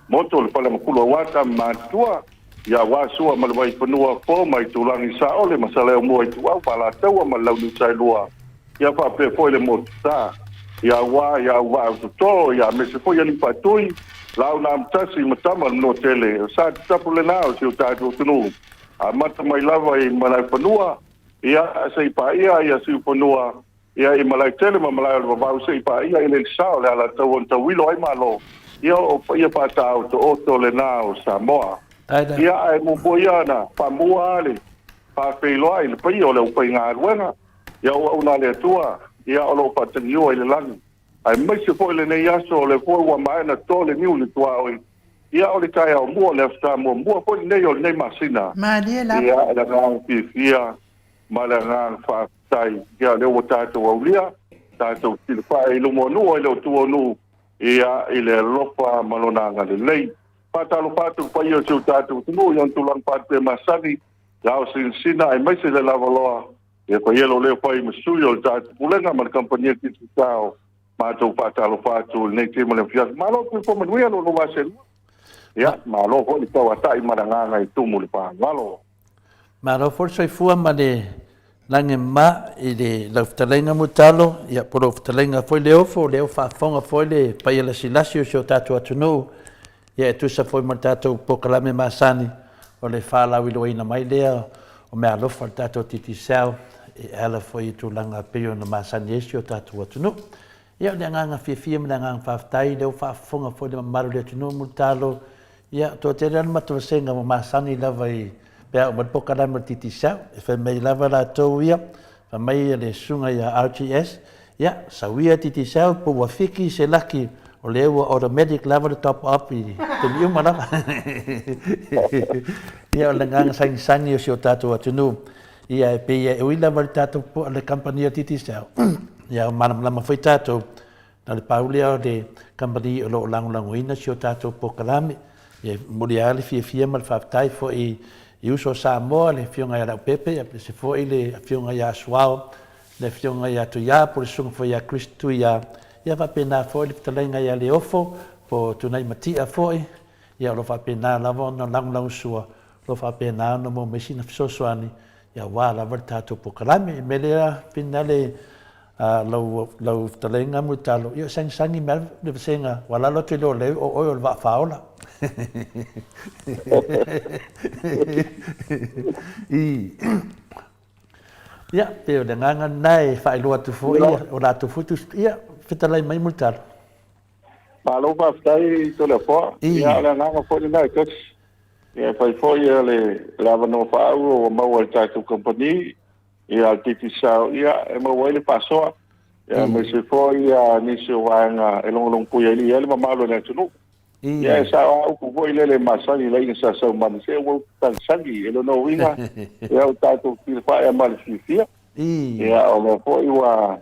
Moto le pala makulu wata matua. Ia wasua ma le wai panua po mai tulangi sa ole ma sa leo mua I tu au ma lātoua ma launu tai lua. Ia pape foi le motu sa. Ia wa au tuto. Ia me se foi ali patui. Lau na mtasi matama no tele. Sa tapu le nao si o tātou tunu. A mata mai lava I malai panua. Ia se pa ia si panua. ia I malai tele ma malai o vau se pa ia ile sao le ala tau on tau wilo ai malo ia o ia pa tau to o to le na o Samoa ia ai mo boia na pa mua ale pa pelo ai le pa o le pa nga ruenga ia o na le tua ia o lo pa tio ile lang ai mai se foi le nei aso le foi wa mai na to le niu le tua o ia o le kai o mo le sta mo foi nei o nei masina ma dia la ia la nga fia ma la nga fa tai ia le o tato o lia tato til fa I lo mo no le tu no ia ile ropa malona nga le lei patalo patu pa io tu tato no yon tu lang pat pe masani la o sina ai mai se le lavaloa e pa yelo le pa I masuyo tato pulenga ma companhia ki tu tao ma tu patalo patu nei te mo le fia ma lo tu mo no lo va ser ia ma lo ko I tau atai ma nga I tu mo le pa malo ma lo forse fu ma de lange ma I le lauftalenga mutalo ia por lauftalenga foi leo fa fonga foi le pa ia la silasio so tatu atuno ia tu sa foi martato pokalame masani o le fa la wilo ina mai lea o me alo fa tatu titi sao e ala foi tu langa peo na masani esio tatu atuno ia le nganga fia me nganga fa tai leo fa fonga foi le maru le atuno mutalo ia to te ran matosenga mo masani lava I pea o matpoka la matiti sao, e whai mei lava la tau ia, whai mei le sunga ia RTS, ia, sawia titi sao, po wafiki se laki o le ewa automatic lava le top up I te miuma lava. Ia o le nganga sangi o si o tātou atunu, ia e pe ia e ui lava le tātou po le kampania titi sao. Ia o mana lama whai tātou, na le paulia o le kampani o lo langulangu ina si o tātou po kalame, ia muri ali fia ma le whaftai fo I uso Samoa le fionga ia pepe ia se foi le fionga ia suao le fionga ia tu ia por sunga foi ia Kristu ia va pena foi le talenga ia le ofo po tunai matia foi ia lo fa pena la no lang sua lo fa pena no mo mesina sosoani ia wala verta to po kalame melea finale lo talenga mutalo ia sangi mel de senga wala lo te lo le o va faola ia pe o nganga nai fa ilo tu fo ia o la tu futu ia fitalai mai multar palo pa stai to le fo ia la nganga fo nai coach ia fa fo ia le lava no fa o mau al tu company ia titi sao ia e mo wele paso ia me se fo ia ni se wanga e long pu ia le mamalo na tunu ia sa o ku voi le masani le sa sa man se o tan sangi e no winga ia o tato ki fa ia mal fia ia o le fo ia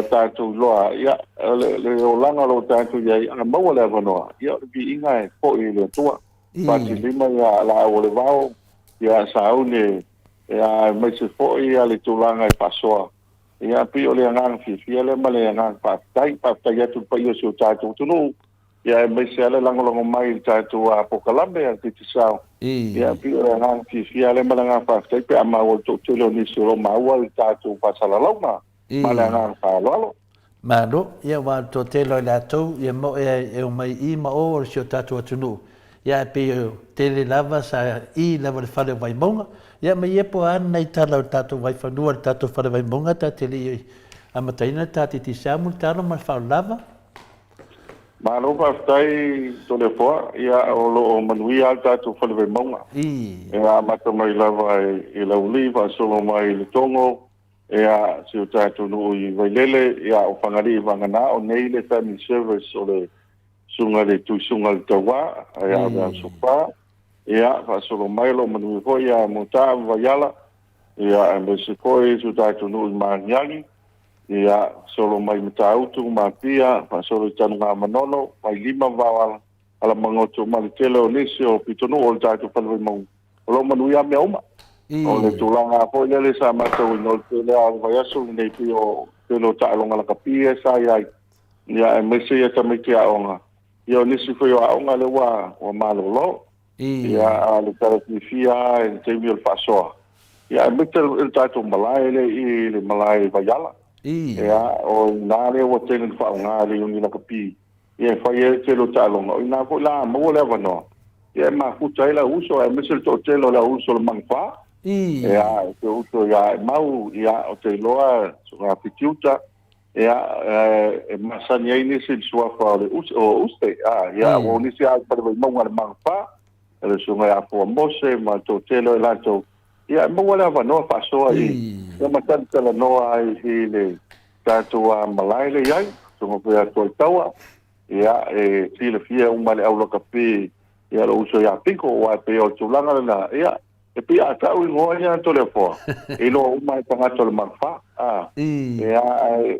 tato loa ia le o langa lo tato ia a mo le vano ia bi inga e fo i le tua pa ti lima ia la o le vao ia sa o ne ia me se fo ia le tulanga e pasoa ia pi o le ngang fia le male ngang pa tai ia tu pa ia so tato tu no ia me se ale lango mai tatu a pokalame a titi sao ia pi o ngang fia le malanga fa tai pe ama o to lo ni so ma wa tatu pa sala longa malanga fa lo malo ia wa to lo la to ia mo e o mai I ma o so tatu atunu ia pe tele lava sa I lava le fale vai monga ia me ia po an nei tala tatu vai fa nuar tatu fale vai monga ta tele amataina ta titi sao multalo ma fa lava Malo pa stai to le fo ia o lo manui alta tu fo le monga ia mata mai lava I la uliva solo mai le tongo ia si o tatu no I vailele ia o fangari vangana o nei le family service o le sunga le tu sunga le tawa ia va sopa ia fa solo mai lo manui fo ia muta vayala ia me se foi su tatu no manyangi ia solo mai matautu mapia pa solo tanu nga manono mai lima wawal ala mangoto malitelo nisio pitonu o tatu palwe mau lo manu ya me uma o le tulanga po le sa mato no le va yaso nei pio pelo talo ngala kapia sa ia me se ya tamikia onga ia nisi fo yo onga le wa o malo lo ia le tarifia en temio paso ia metel el tatu malai le malai vayala ia o nare o tenen fa ngale uni na kapi ia fa ye telo talo no ina ko la mo le vano ia ma fu tai la uso e mesel to telo la uso le mangfa ia te uso ia mau ia o te loa nga pitiuta ia masani ai ni sin suafa o uste ia o ni sia para mau ngar mangpa ele sunga ia po mose ma to telo la to ia mo wala va no paso ai ia matan tala no ai ile tatua malai le ai sunga po ia to tawa ia sile fia un male au lokapi ia lo uso ia piko wa pe o tulanga na ia e pia tau ngoia to le fo e lo uma tanga to le marfa ia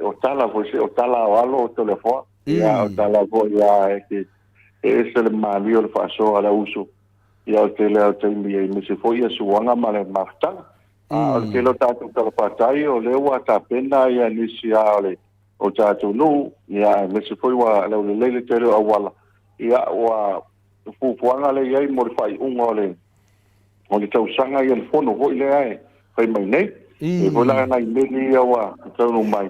o tala você o tala o to le fo ia o tala vo ia que esse le malio le faso ala uso ia o te le te mi se foi a suanga male marta o que lo tato to patai o le wa ta pena ia iniciale o tato no ia me se foi wa le te le awala ia wa fuanga le ia mo fai un ole o le tausanga i le fono ho ile ai kai mai nei e vola na i awa tau no mai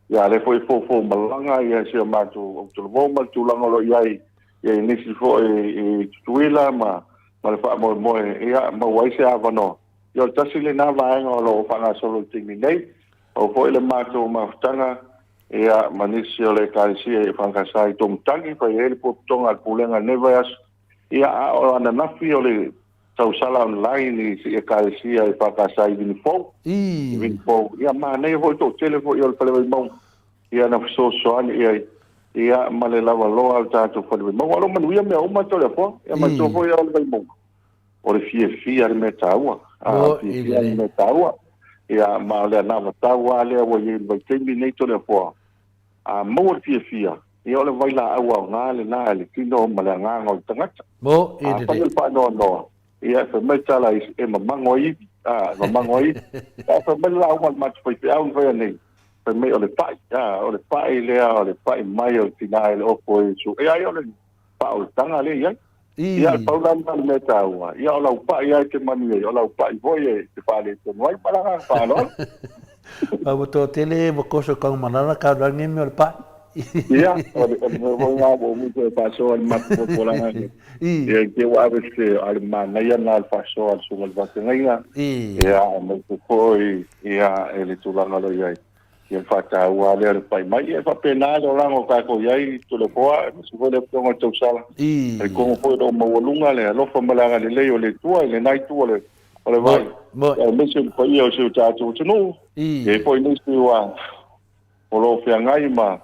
ya le foi fo malanga ia se matu o tu vo mal tu langa lo ia ni si fo tuila ma le fa mo ia ma wai se ava no yo tasile na va ngo lo fa nga solo tingi nei o foi le matu ma tanga ia manisio le kaisi e fa nga sai tom tangi fa ele po tonga pulenga nevas ia o ana nafi o le tau sala online i kaisia e pakasai vini fo ia ma nei ho to telefo i o pele mo ia na so ani ia ma le lava lo al tato fo le mo alo manu ia me o ma telefo ia ma to fo ia le mo o le fia le metaua fia le metaua ia ma le na metaua le o i le temi nei telefo mo le fia ia o le vai la au nga le na le kino ma le nga ngo tangata mo i le pa no ia fa metala e mamangoi fa mela o ma foi pe au vai nei fa me o le pai mai o tina le o foi su ia o le pa o tanga le ia pa o lama le metaua ia o la pa ia ke mani o la pa voi e fa le to vai para fa no pa to tele mo koso ka manana ka rangi me o pa ia o nga bo mu te paso al mat popolana ia ke wa vese al mana ia na al paso al sungal vatenga ia mo foi ia ele tulanga lo ia ia fata wa le pai mai ia fa pena lo rango ka ko ia tu le poa se foi le pongo tu sala e como foi do mo lunga le lo fa malanga le le o le tua le nai tua le vai mo se ko ia o se ta tu no e foi no se wa o lo fe ngai ma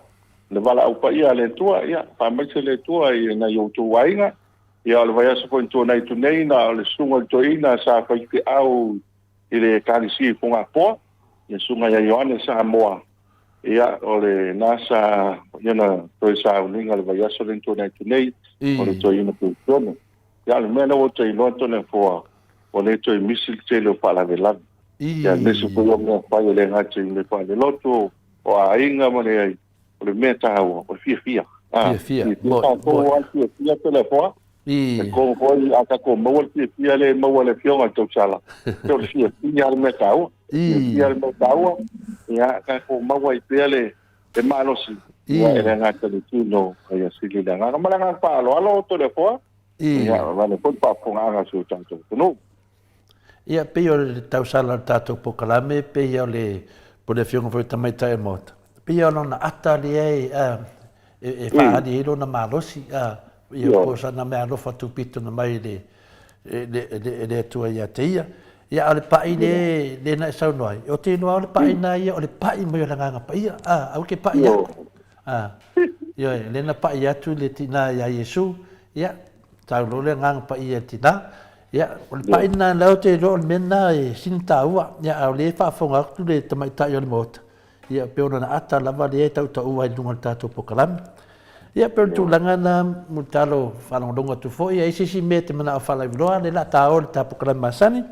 le vala au pa ia le tua ia pa mai se le tua ia na yo tu wainga ia le vai aso point to nei tu nei na le sunga to ina sa fa ki au ile kanisi funga po ia sunga ia yoane sa moa ia o le nasa ia to sa uninga le vai aso le to nei tu nei o le to ina tu tono ia le mena o to ino to ne fo o le to misil te lo pala de la ia ne su ko mo fa le ngati le pa le loto o ainga mo le le meta o fia mo fia telefo ko ata ko mo fia le mo le fio to sala to fia le meta o fia le meta o ya ka ko mo wai pele e malo si ya era ngata de tino ya sili da ngana mala pa alo telefo ya vale po pa fonga su tanto no ia pe o le tau sala tato pokalame pe o le po le fio foi tamai tai mota pia ona ata le e fa di lo na malosi ia po sa na me alofa tu pito na mai le tua ia teia ia ale pai le na sa noi o te no ale pai na ia ole pai mo la nga pai au ke pai ia le na pai ia tu le tina ia Yesu ia ta lo le nga pai ia tina ia ole pai na la te lo mena e sinta ua ia ole fa fonga tu le tamai ta yo le mota ia pe ona ata lava le tau tau ai lunga tato pokalam ia pe tu langa na mutalo falonga tu foi ia isi me te mana fala viloa le la ta o ta pokalam masani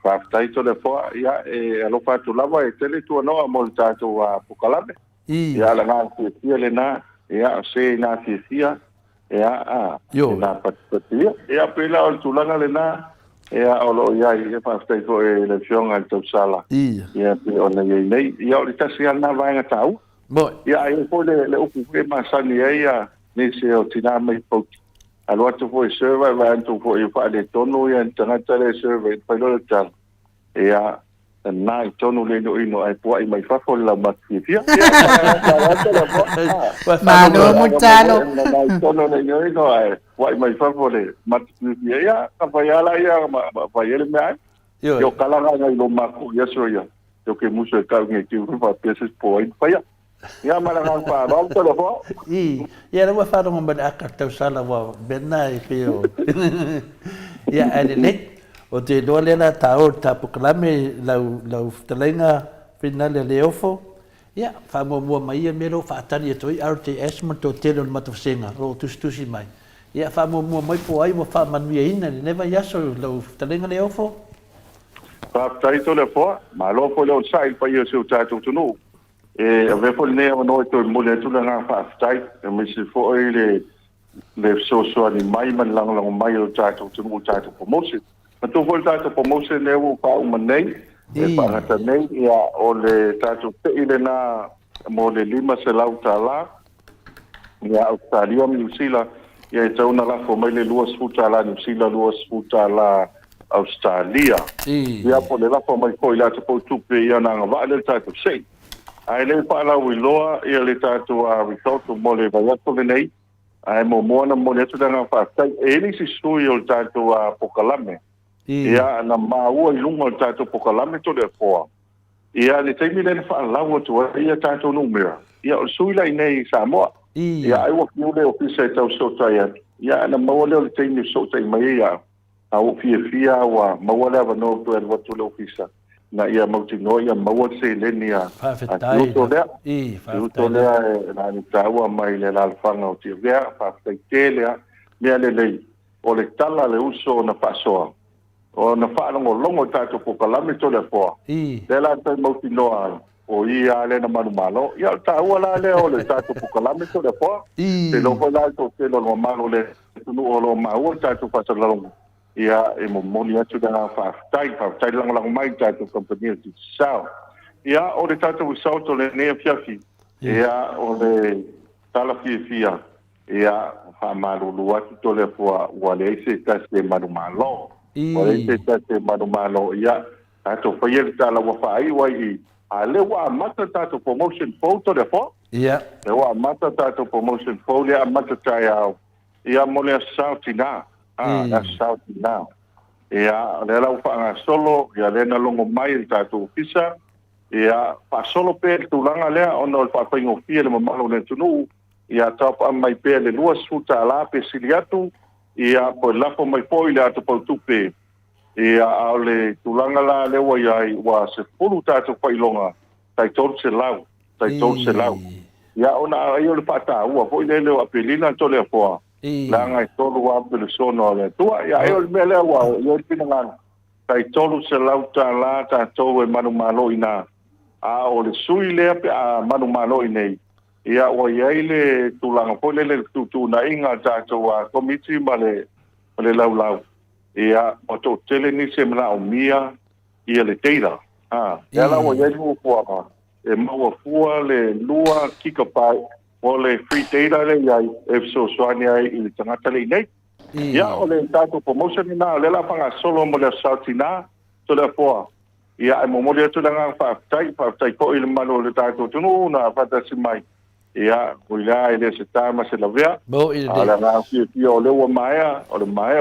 fa tai to le fo ia alo fa tu lava e tele tu no mo tato a pokalam ia la nga fia le na ia se na fia ia na patia ia pe la tu langa le na ia olo ia ia fa stai ko le fiong al to sala ia pe ona nei ia o tasi na vai nga tau ia ia po le upu ke masani ia ni se o tina mai po alo tu foi server vai tu foi fa le tono ia tanga tele server pa lo tal ia nai tonu le no ino ai pua i mai fafo la matifia Malo mutalo nai tonu le no ino ai pua i mai fafo le matifia ia ka faiala ia ma faiele mai yo kala ngai lo maku ia so ia yo ke muso ka ngai ki fa peses point faia ia mala ngang pa val telefo ia la fa rongo ban akata sala wa benai pio ia ale o te doa lena tau tapukalame lau talenga finale leofo ia whamomua mai ia mero whaatari e toi RTS ma tō telo na matafasenga ro tusi mai ia whamomua mai po ai wa whamanuia ina ni newa yaso lau talenga leofo whaatai to le foa ma lofo leo sai pa ia se o tātou tunu e a vefo le nea wanoe toi mole tula ngā whaatai e misi fo ai le soa ni mai man lang mai o tātou tunu o tātou promotion tu foi tātou promotion ne o pa umanei e pangata nei ia o le tātou te ile na mo le 5 se lau tala ia Australia New Zealand ia e tauna la fo mai le 2 futa la New Zealand 2 futa la Australia ia po le la fo mai ko ila te po tupe ia na ngava le tātou sei ai le pa la wiloa ia le tātou a risoto mo le vaiato le nei ai mo mona mo le tu danga fa tai e ni si sui o tātou a pokalame ia na maua i lunga o tātou pokalame to le foa. Ia le teimi le wha lau atu ia tātou numera. Ia o suila i nei Samoa. Ia ai wa fiu le ofisa e tau sotai atu. Ia na maua leo le teimi sotai mai ia. A o fia wa maua le avano tu e watu le ofisa. Na ia mauti no ia maua se leni a tiuto lea. Tiuto lea na ni taua mai le lalfanga o tia vea. Whaftai te lea. Mea le lei. O le tala le uso na pasoa. O na whaanongo longo tātou pokalame to le poa. Le la tai mauti noa o ia le na manu malo. Ia ta ua la le o le tātou pokalame to le poa. Te loko la to te lo malo le tunu o lo maua tātou whasalalongo. Ia e mo moni atu danga whaftai lango mai tātou kompania ti sao. Ia o le tātou sao to le nea fiafi. Ia o le tala fia. Ia whamarulu atu to le poa ua le eise tase manu malo. O le te malo ia tato whaiere tala wa whaai wai a le wa mata tato promotion photo le fo ia le wa mata tato promotion photo le mata tai au ia mo le sautina na sautina ia le la whaanga solo ia le na longo mai tato ofisa ia pa solo pe tulanga le ono fa pingo fie le malo le tunu ia tapa mai pe le lua suta la pe siliatu ia po lafo mai foi le ato po tupe ia ao le tulanga la le wa ia wa se pulu tato pailonga tai tol se lau ia ona ai le pata ua foi le apelina to le poa la ngai tolu wa pe le sono le tua ia ai le mele wa ia pinanga tai tolu se lau ta la ta to e manu malo ina a o le sui le pe a manu malo inei ia o ia le tulanga foi le tu na inga tato wa komiti male lau ia o to tele ni se mala o mia ia le teira ia la o ia lu po e mau fua le lua kika pai o le free teira le ia e so soania i le tangata le nei ia o le tato promotion na le la panga solo mo le sautina to le po ia e mo mo le tu langa fa tai ko il malo le tato tunu na fata si mai ia kuila ile se tama se la vea ala na fi o le o mai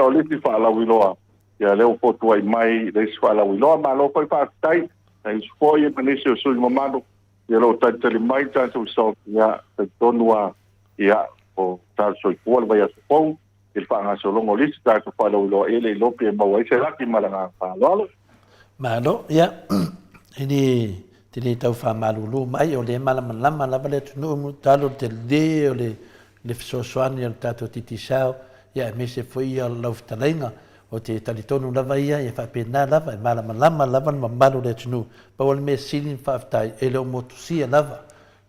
o le ti fa la wiloa ia le o foto ai mai le fa la wiloa ma lo foi pa tai ai foi e panisio sul momento ia lo tai mai tanto so ia te tonua ia o tal so igual vai a supon il fa nga so longo lista to fa la wiloa ele lo pe mo ai se la ki malanga fa lo malo ia ini tini tau whamalulu mai o le malamalama lava le tunu mu talo te le o le fisosoani o tato titisao ia me se foi ia lau fitalainga o te talitonu lava ia e whapena lava e malamalama lava na mamalu le tunu pa o le me sini whaftai e leo motusia lava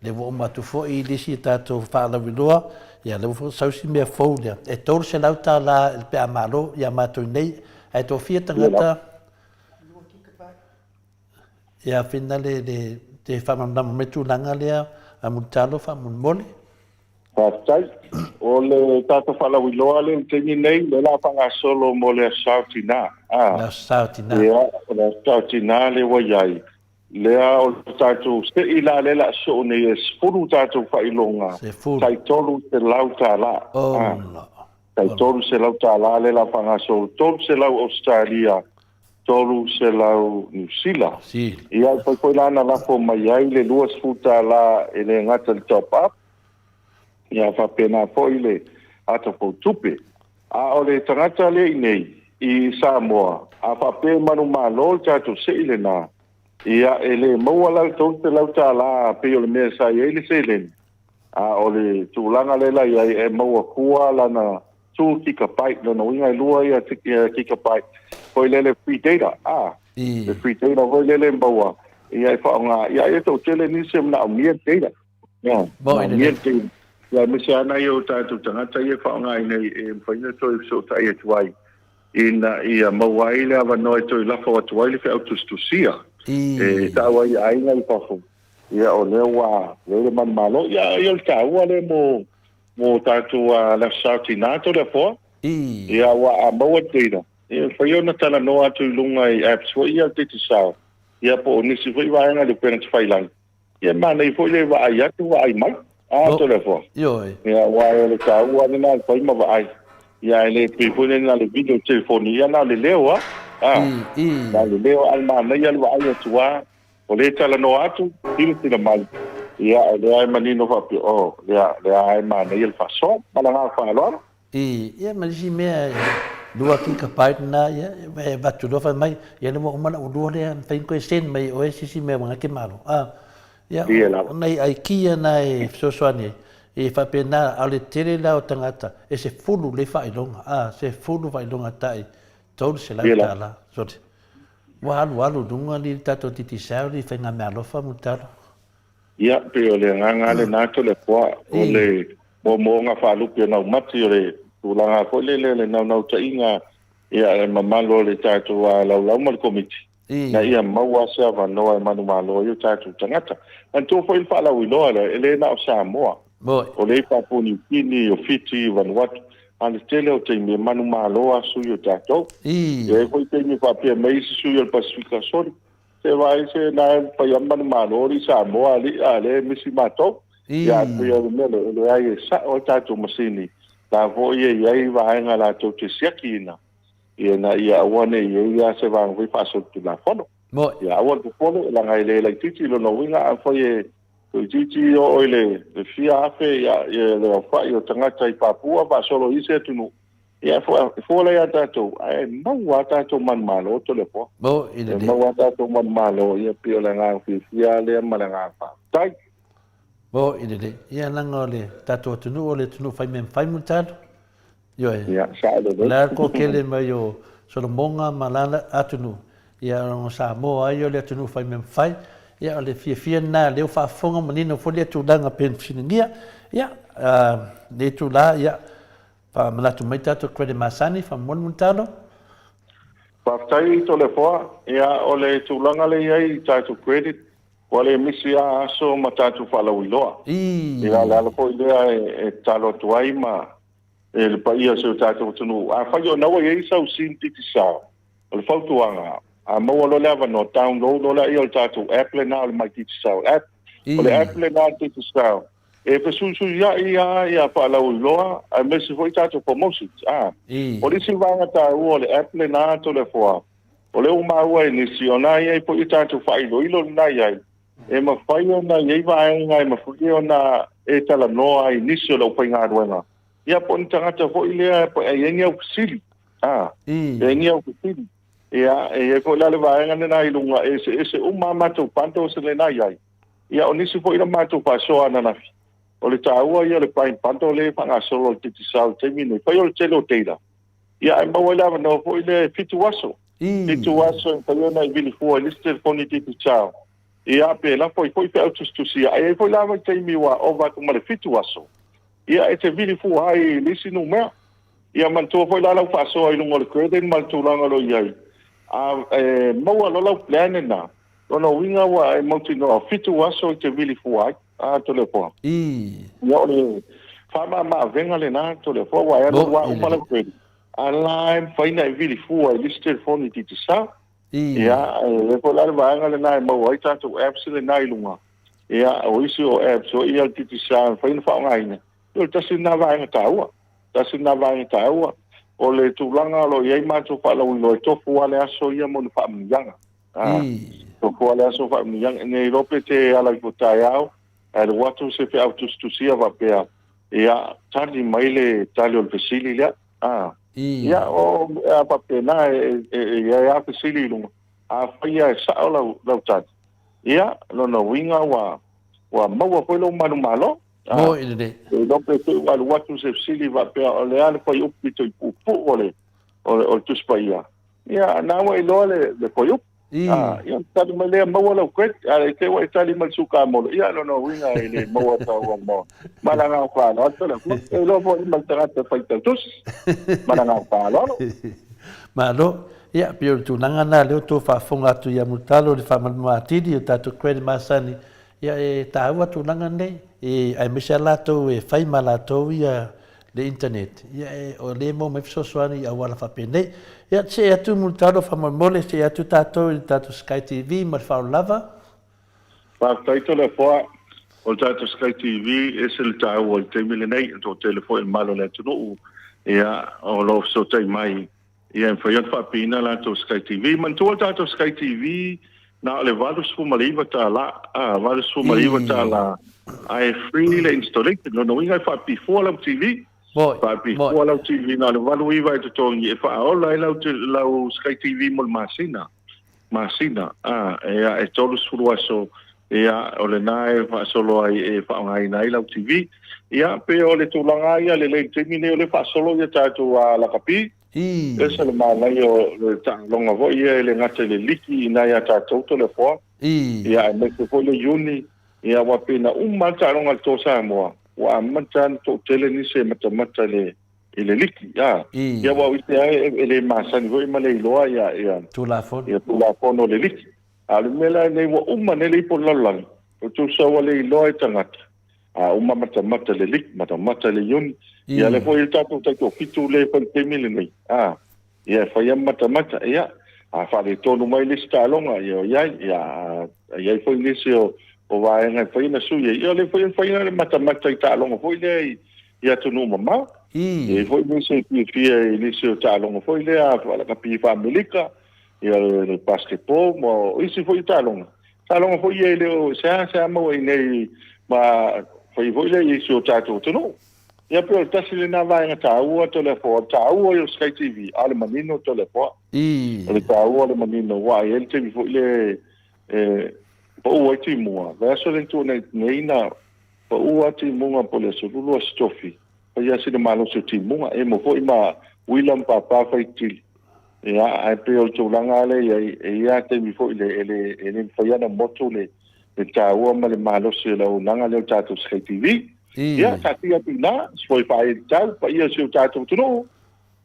le wo matu fo i lisi tato whaalawiloa ia leo fo sausi mea faulia e tolu se lau ta la il pe amalo ia mato nei e to fia tangata ia fina le te whamamama me tūlanga lea a mutalo whamamole. Patai, o le tata whalawiloa le tengi nei, le la panga solo mo le sautina. La sautina. Ia, le sautina le waiai. Lea o tātou se ila le la so ne e sfuru tātou whailonga. Se furu. Tai tolu se lau tā la. Tai tolu se lau tā la le la panga solo. Tolu se lau Australia. Tolu se lau New Zealand. Si. Ia, koi lana lako mai ai le lua sfuru tā la e le ngata le top up. Ia whapena foi le ata po tupe. A o le tangata le nei i Samoa. A whape manu malo tātou se ile nā. Ia ele maua lau tau te lau tā la pe o le mea sa i ele se len. A o le tūlanga le lai ai e maua kua lana tū kika pai. Lana winga i lua ia kika pai. Hoi lele free data. Le free data hoi lele maua. Ia i whaonga. Ia e tau tele nise mna o mia data. Ia, mia data. Ia mese ana i o tātou tangata i e whaonga i nei e mwhaina toi so ta i e tuai. Ina ia maua i le awa noi toi lafa wa tuai le whi autostusia. E tawa i ainga i pafo. Ia o leo wa leo man malo. Ia i o tawa le mo tātou la sauti nato le poa. Ia wa a maua teira. Ia whaiona tala no atu i lunga i apps wa ia te te sao. Ia po o nisi whi waenga le pena te whailang. Ia mana i fo le wa ai atu wa ai mai. To le fo. Ia wa le tawa ni na whai ma wa ai. Ia le pipune na le video telefonia na le leo na le leo alma na ia wa ai tua o le tala no atu tira mal ia le ai manino fa pi le ai ma na ia fa so mala nga fa lo ia ma si me dua ki ka pai na ia va tu do fa mai ia le mo mana o do le fa ko sen mai o si me nga ke malo ia nei ai kia nei so ni e fa pena ale tele la o tangata e se fulu le fa ilonga se fulu fa ilonga tai tolu se la tala sot walu dunga li tato titi sauri fa nga me alofa mutalo ia pe o le nga le nato le kwa o le mo nga fa lu pe na mati o le tulanga ko le na ta inga ia mamalo le tato wa la mal komiti na ia maua se va no ai manu malo yo tato tangata anto foi fa la wilo ele na o Samoa o le papuni kini o fiti Vanuatu ane tele o te me manu malo asu yo tato e foi te mi papia mai su yo Pacifica Sori se vai se na pa manu malo ri Samoa ale misi mato ya yo me le ai sa o tato masini la vo ye ai va nga la to te siakina na ia wane ia se va vi paso tu la fono ia wan tu fono la ngai le titi lo no winga a foi titi o ile fia fe ya le fa yo tanga tai papua va solo ise tu no ia fo le ya tato no wa tato man malo to le po no wa tato man malo ia pio la nga fia le mala nga fa tai ide ia langa le tato tu no le tu no fai men fai mutado ia sa la ko kele mai yo solo monga malala atunu ia no Samoa yo le atunu fai men fai ia le fia na le fa fonga manino fo le tu danga pensionia ia le tu la ia pa malatu mai tato crede masani fa mon montano pa tai to le foa ia o le tu langa le ai tato credit wale misia so matatu fa la wiloa ia la po ile talo tuai ma el paia se tato tunu a fa yo na wa ye sa usin titi sa o fa tuanga a mo lo leva no download lo la il tato apple na mai titi sa app o le apple na titi sa e pe su ia fa la uloa a me se foi tato promotion o le si vanga ta o le apple na to le fo o le uma wa ni si ona ia po tato fa ilo na ia e ma fa yo na ia va nga ma fu yo na e tala no ai ni si lo pa nga ruanga ia po tangata fo ile po ai ngia usili ngia usili ia e ko la le vai ngana na ilunga ese umama to panto se le na ia onisi fo ina mato pa so ana na o le taua ia le pai panto le panga solo titi sal te mino pa yo telo teira ia ai mo la no fo ile fitu waso pa yo na vili fo liste fo ni titi chao ia pe la foi pe autos tu sia ai fo la ma te mi wa ova ko le fitu waso ia e te vili fu ai lisi no mea ia man to foi la fa so ai no le credit mal tu langa lo ia mo lo la plan na no winga wa ai mo ti no fitu waso te vili fu ai to le po ia o le ma venga le na to le fo wa ya wa umala ko ala faina vili fu ai listed phone ti sa ya le ko la va nga le na mo wa ta to absolutely na ilunga ya o isi o app so ia ti sa faina fa nga ina to ta sin na va nga ta wa o le tulanga lo ye ma to fa lo to fu ale aso ia mo fa mjanga to fu ale aso fa mjanga ne rope te ala ko ta ya al watu se fe autos tu sia va pe ya tali maile tali ol fesili la ya o pa pe na ya fesili lu a fa ya sa la tat ya no winga wa mo ko lo manu malo mo ide do pe al watu se fesili va pe le al fa yo pito pu o tu spaia ya na wa lo le ko yo ya tali male mo lo kwet ale te wa tali mal suka mo ya no winga ile mo ta wa mo malanga fa lo to le lo mo mal trata fa tus malanga fa lo malo ya pio tu nangana le to fa fonga tu ya mutalo le fa mati di ta to kwet masani ya ta wa tu nangane ai misala to e fai malato ya le internet ya o le mo me so swani ya wala fa pende ya se atu multado fa mole se atu tato Sky TV ma fa lava pa taito le fo o tato Sky TV es el tau o te milenai to telefone malo le tu ya o lo so tai mai ya fa ya fa pina la to Sky TV man to tato Sky TV na le vado su maliva ta la vado su maliva ta la ai free le installate no winga fa before la TV Papi, wala TV na le walu iwa te tongi e fa ola lau Sky TV mol masina. E tolu suruaso o le nae fa solo ai e fa ngai nai lau TV. Pe o le tulanga ia le temi o le fa solo ia tatu a la kapi. Esa le malai o le longa vo ia le ngate le liki na ia tatu to le fo. Me se fo le yuni ia wa pena ta longa to sa moa. Wa mantan to tele ni se mata le liki ya wa ite ele masan go imale loa ya tu la fon le liki al mela ne wa ne le po lalang to so wale loa tangat mata le liki mata le yun ya le fo ita to fitu le pon temile nei ya fa ya mata ya fa le to no mai le sta longa ya fo le se o vai nga foi na suie le foi na mata ta longa foi le ia tu no mama foi me se fia ele se ta longa foi le a la capi familica le basketball mo isi foi ta longa foi ele o sa mo nei ma foi le isi ta tu no ia pero ta se na vai nga ta o to le fo ta o yo Sky TV ale manino to le fo le ta o le manino wa ele te foi le o ati mua verso le tu nei na o ati mua po le so lu stofi o ya se de malo se ti mua e mo foi ma William papa fai til ya ai pe o tu langa le ya te mi foi le foi na moto le ta o ma le malo se la o langa le ta tu Sky TV ya ta ti ati na foi pa ta pa ia se ta tu no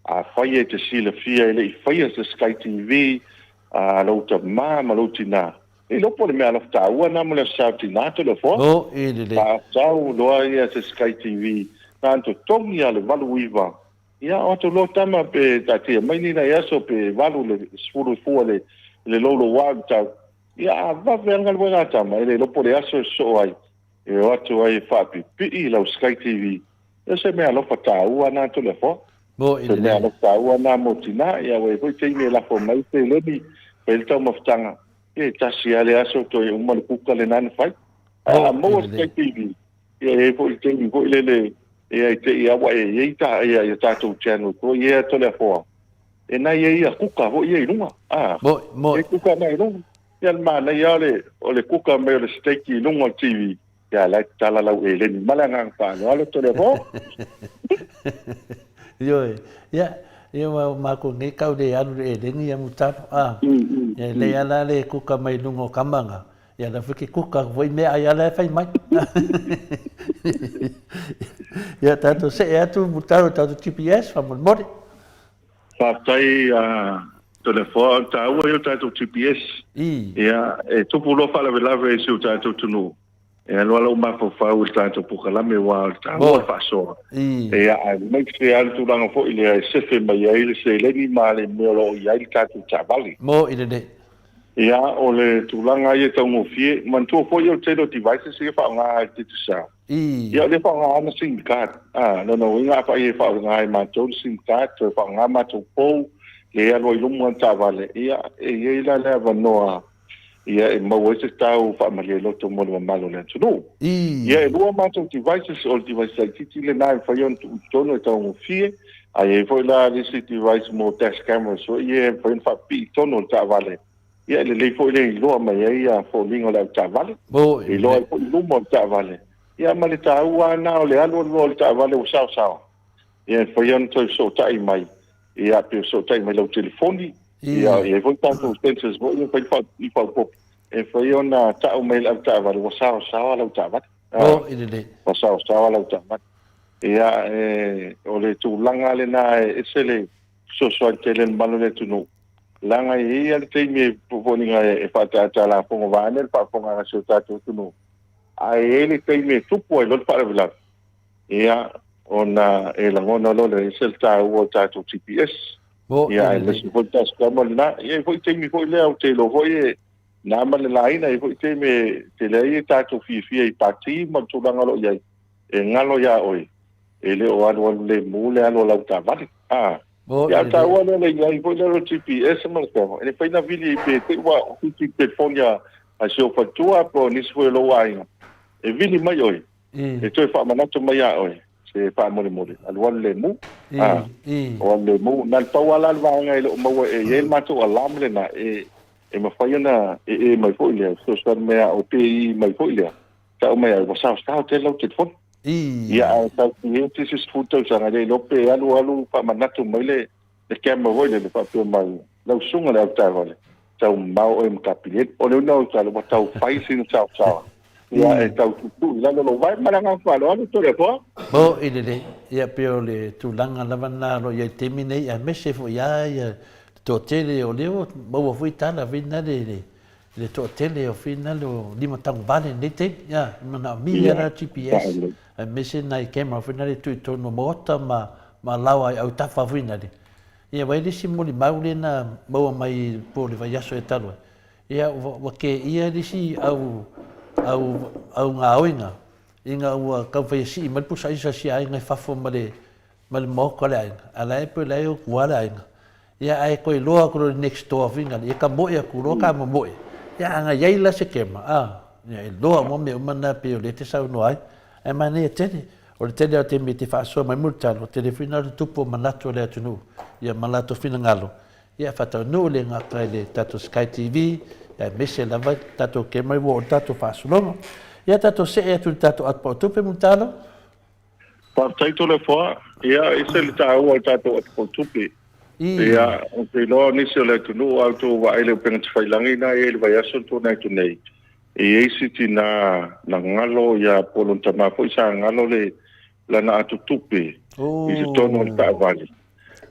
a fai te si le fia le fai se Sky TV lo ta ma lo tina e lo pole me ala ta ua na mo le sauti na to le fo tau loa ia se Sky TV tanto tongi ale valu iwa ia o to lo tama pe tatia mai ni na ia so pe valu le sfuru fu le lolo wa tau ia va venga lo na tama ele lo pole aso so ai e o to ai fa pi la Sky TV e se me ala ta ua na to le fo se me ala ta ua na mo tina ia we ko te me la fo mai te le ni pe el tau maftanga e tasi ale aso to e uma le kuka le nane fai mo Sky TV e po te ni ko le e te ia wa e ta e ta to channel ko ye to le fo e na ye kuka ho ye lunga mo e kuka mai lunga ya ma na ya le o le kuka me le steak lunga TV ya la tala la e le ni malanga pa no le to le fo yo ya eu mako ngai kau de anu e lengi ya mutapo le ala le kuka mai lungo kamanga ya na fiki kuka voi me ai ala fai mai ya tanto se e tu mutaro tanto GPS fa mori fa tai telefone ta o eu tanto GPS ya e tu pulo fala vela ve se tanto tu no e alo alo mafafau le tātou pukalame wa le tāua whaasoa. E a mai se ale tūranga fo i le sefe mai ai le se leni ma le meolo i ai le tātou tāwali. Mo i le Ia o le tūranga i e taungofie, mantua fo i o te devices i e whaonga te tu sa. Ia le whaonga ana SIM card. No, inga pa i e whaonga i mātou SIM card, to e whaonga mātou pou, le alo i lumu an tāwale. Ia e la lea wanoa. Ia e mau e te tau whaamalia loto mo le mamalo le atunu. Ia e lua mātou devices o le devices ai titi le nai whaion tono e taungofie, ai e foi la le si device mo dash camera, so ia e whain whapi tono le tāwale. Ia le lei foi le iloa mai ai a fōlinga le tāwale. Iloa e foi lumo le tāwale. Ia ma le tāua ana o le alo le tāwale o sao. Ia e whaion toi so tai mai. Ia pe so tai mai lau telefoni. Ia e foi tātou expenses mo ia whai i whaupo. E whaion na tau mai lau tāwale o sao lau tāwale. O sao lau tāwale. Ia o le tūlanga le na e sele so tele malo le tunu. Langa i al teimi poponinga e whātata la pongo vāne, whāponga nga seo tātou tunu. Ai e le teimi tupu e lor wharewilawe. Ia, ona e langona lole e sel tāu o tātou TPS. Ia, e lesi hoi tas kamali na. Ia, e hoi teimi hoi lea o te lo hoi e nāma le laina, e hoi teimi te lea i tātou fia i pāti, ma tūranga lo iai. E ngalo ia oi. E le o anu le mū le anu lau tā vali. Ya tahu ada lagi yang pun ada GPS mereka. Ini pernah beli PT wa untuk telefonnya hasil fatua pro ni semua lawan. Beli mai oi. Itu fa mana cuma ya oi. Se fa mole. Alwan lemu. Alwan lemu. Nan tawala wangai lo mau yel masuk alam le na ma fayana mai foi le social media o TI mai foi le. Tau mai wa sa sta telo telefon. Ia tau ni te se foto sa ngale lope alu pa manatu mai le camera voi le pa pio mai lau sunga le tau tau mau em kapilet o le no tau tau fai sin tau. Ia tau tu la lo vai maranga fa lo anu to le po ile ia pio le tu langa lavana lo ia temine ia mese fo ia to tele o leo mo foi tana vina le to tele o final o lima tang vale ne te ia mana mi era GPS a mese nai camera final tu no mota ma lawa au tafa vina le ia vai le simuli maule na mo mai po le vai aso e talo ia wa ke ia disi au nga oinga inga ua ka vai si mal pu sai sa si ai ngai fa fo mal mo ko le ala e pe le o wala inga ia ai ko lo ko next door vinga ia ka mo ia ku lo ka mo ia nga yai la se kema ia lo mo me mana pe le te sa no ai e mane tene o le tele o te me te fa so mai multa o telefona tu po manato le tunu ia malato fina ngalo ia fa ta no le nga ka le tato Sky TV ia mese la va tato ke mai wo tato fa so lo ia tato se e tu tato at po tu pe mutalo pa taito le fo ia ese le ta o tato at po tu pe ia o te lo ni se le tunu auto wa ele penga fai langi na ele vai aso tu na tu nei e esi na ngalo ia polon tama fo isa ngalo le la na atu tupe i se tono le ta vali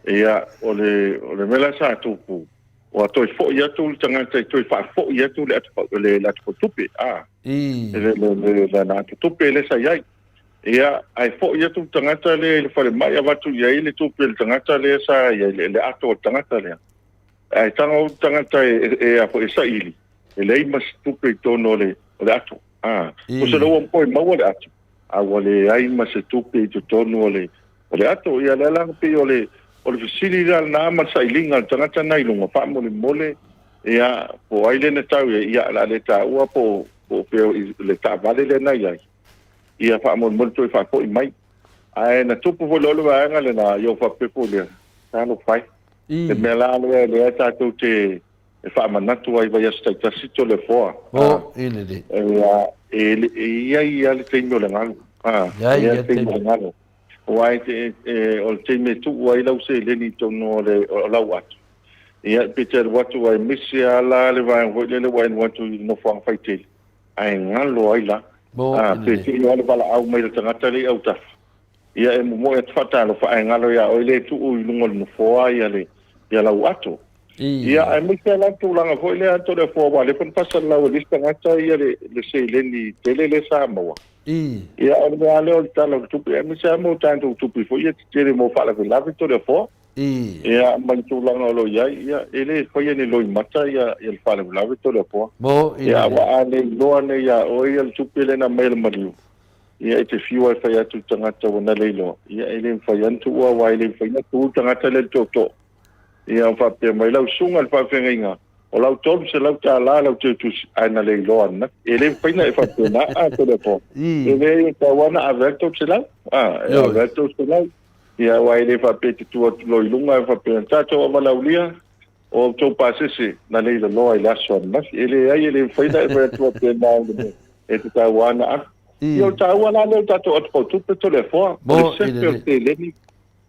ia o le mela sa tupu o to fo ia tu tanga to fa fo ia tu le atu tupe le la na atu tupe le sa ia ia ai fo ia tu tanga le fa le mai ava tu ia le tupe le tanga le sa ia le atu tanga le ai tanga e a fo isa ili ele mas tupe tono le atu o se lo un po mau le atu wale ai mas tupe tono le atu ia la pe ole o le fisili na ma sailinga tangata nai lunga pa mole ia po ai le tau ia la le ta ua po pe le ta vale le nai ai ia pa mole to fa po mai ai na tupu vololo va nga le na yo fa pe po le ta no fai e me la le ta tu te e fa manatu ai vai sta ta sito le fo ile ia le tengo le ngalo ia tengo le ngalo wai o te me tu wai lau se le ni tono le lau atu ia peter watu wai misi ala le vai le wai watu no fang faite ai ngalo ai la pe te no le bala au mai le tangata le au taf ia e mo e fata lo fa ai ngalo ia o le tu u lungo no fo ia le ia lau atu ia ai mai ka la tu langa foi le to le fo wa le pen pasal la le stanga ta ia le se le ni tele le sa mo ia o le ale o ta la tu pe mi sa mo ta tu pi foi ia tele mo fa la la to le fo ia man tu langa lo ia ele foi ni lo mata ia il fa la to le fo ia wa ale lo ane ia o ia tu pe le na mail mariu ia te fiwa fa ia tu tanga ta na le lo ia ele fa ia tu wa ele fa ia tu tanga ta le to ia fa pe mai lau sunga fa fenga o lau tom se lau ta la lau tu ana le lo ana ele fa ina fa pe na a to le po ele ta wana averto se lau averto se lau ia wa ele fa pe tu lo ilunga fa pe ta to wa laulia o to pase se na le lo ai la so na ele fa ina fa tu pe na e ta wana io ta wana le ta to tu to le fo se pe le ni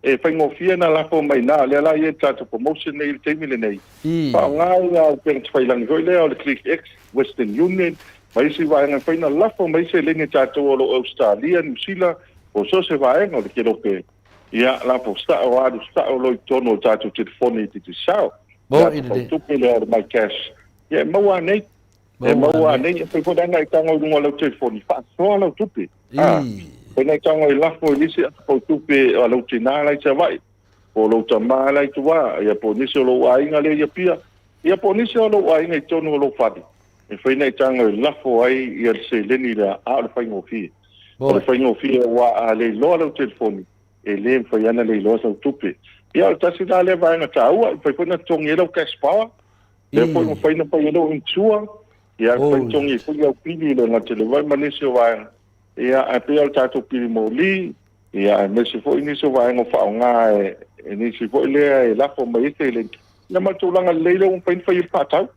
e fai ngofia na la fo mai na le la ye tata promotion nei te mile nei pa nga pe fai lang go le o click x Western Union mai si vai nga fai na la fo mai se le ni tata o Australia New Zealand o so se vai nga ke lo pe ia la fo sta o lo tono tata telefoni ti sao bo ide tu pe le mai cash ia mo nei pe ko danga ka ngo lo telefoni fa so lo tu pe pena tanga I lafo nisi po tupe o lo tina lai te vai o lo tama lai tu wa ia po nisi o lo ainga le ia pia ia po nisi o lo ainga I tonu o lo fadi e pena tanga I lafo ai ia se leni la a le fai ngofi o le fai ngofi wa a le lo telefoni e le fai ana le lo sa tupe ia o tasi na le vai na taua fai pona tongi lo cash power e po no fai na fai lo insua ia fai tongi fai au pili le na tele vai manisi o vai ia a pe al tato pili moli ia me se foi ni so vai ngo fa nga e ni se foi le la fo mai te le na ma tu langa le le un pen fa I pata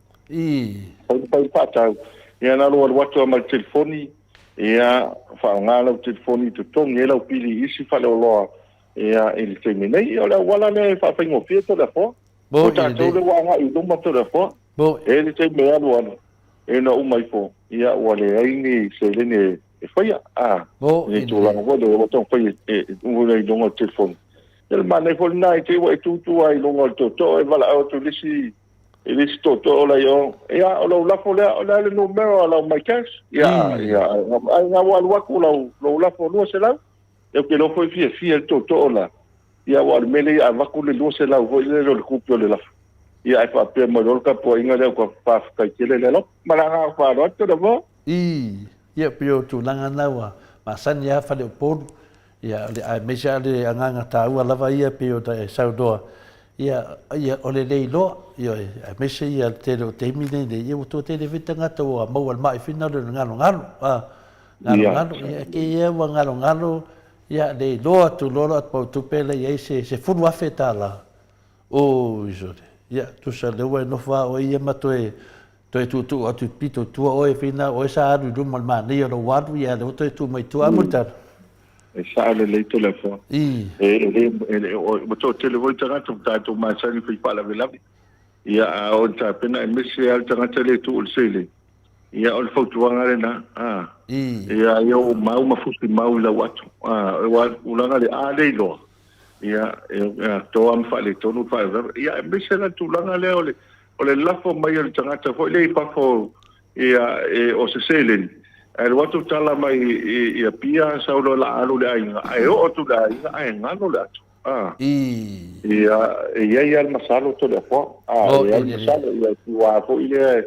ia na lo watu ma telefoni ia fa nga lo telefoni to tong ia lo pili isi fa lo ia il termine ia la wala le fa ngo fieto da fo bo ta to le wa nga I do ma to da fo bo e le te me alo e na umai fo ia wale ai ni se le ni fai ni tu la ngo le botão fai un le dongo telefone el mane fo na te wa tu ai longo to e vala o tu lisi ele sto to la yo ya o la fo la le numero la my cash ya ai na wa ku la fo no se la e que lo foi fi to la ya wa mele a va ku le lo se la vo le kupio le la ya ai fa pe mo lo ka po inga le ko pa ka kele le lo mala fa ro to do vo ia pio tu langa nawa masan ia fa le por ia le a meja le anga ta ua lava ia pio ta saudoa ia o le lo ia a meja ia te lo te mine de ia to te le vitanga to mo al mai final le ngalo ia ke ia wa ngalo ia le lo tu lo po tu pele ia se fu wa fetala o iso ia tu sa le wa no fa o ia matoe tu atu pito tu o e fina o sa adu du mal ma ni o wadu ya do tu mai tu amutar e sa le to le fo o to te le voi tanga tu ma sa ni fi pala vela ia o ta pena e mesi al tanga te le tu o sele ia o fo tu ngare na ia yo ma fusi mau la watu wa ulanga le a le lo ia to am fa le to no fa ia mesi la tu langa le o le lafo mai o tangata foi le pafo o se selen e watu tala mai ia pia sa lo la alu le ai o tu la ai ngano le atu ia masalo to le fo ia masalo ia wa fo ile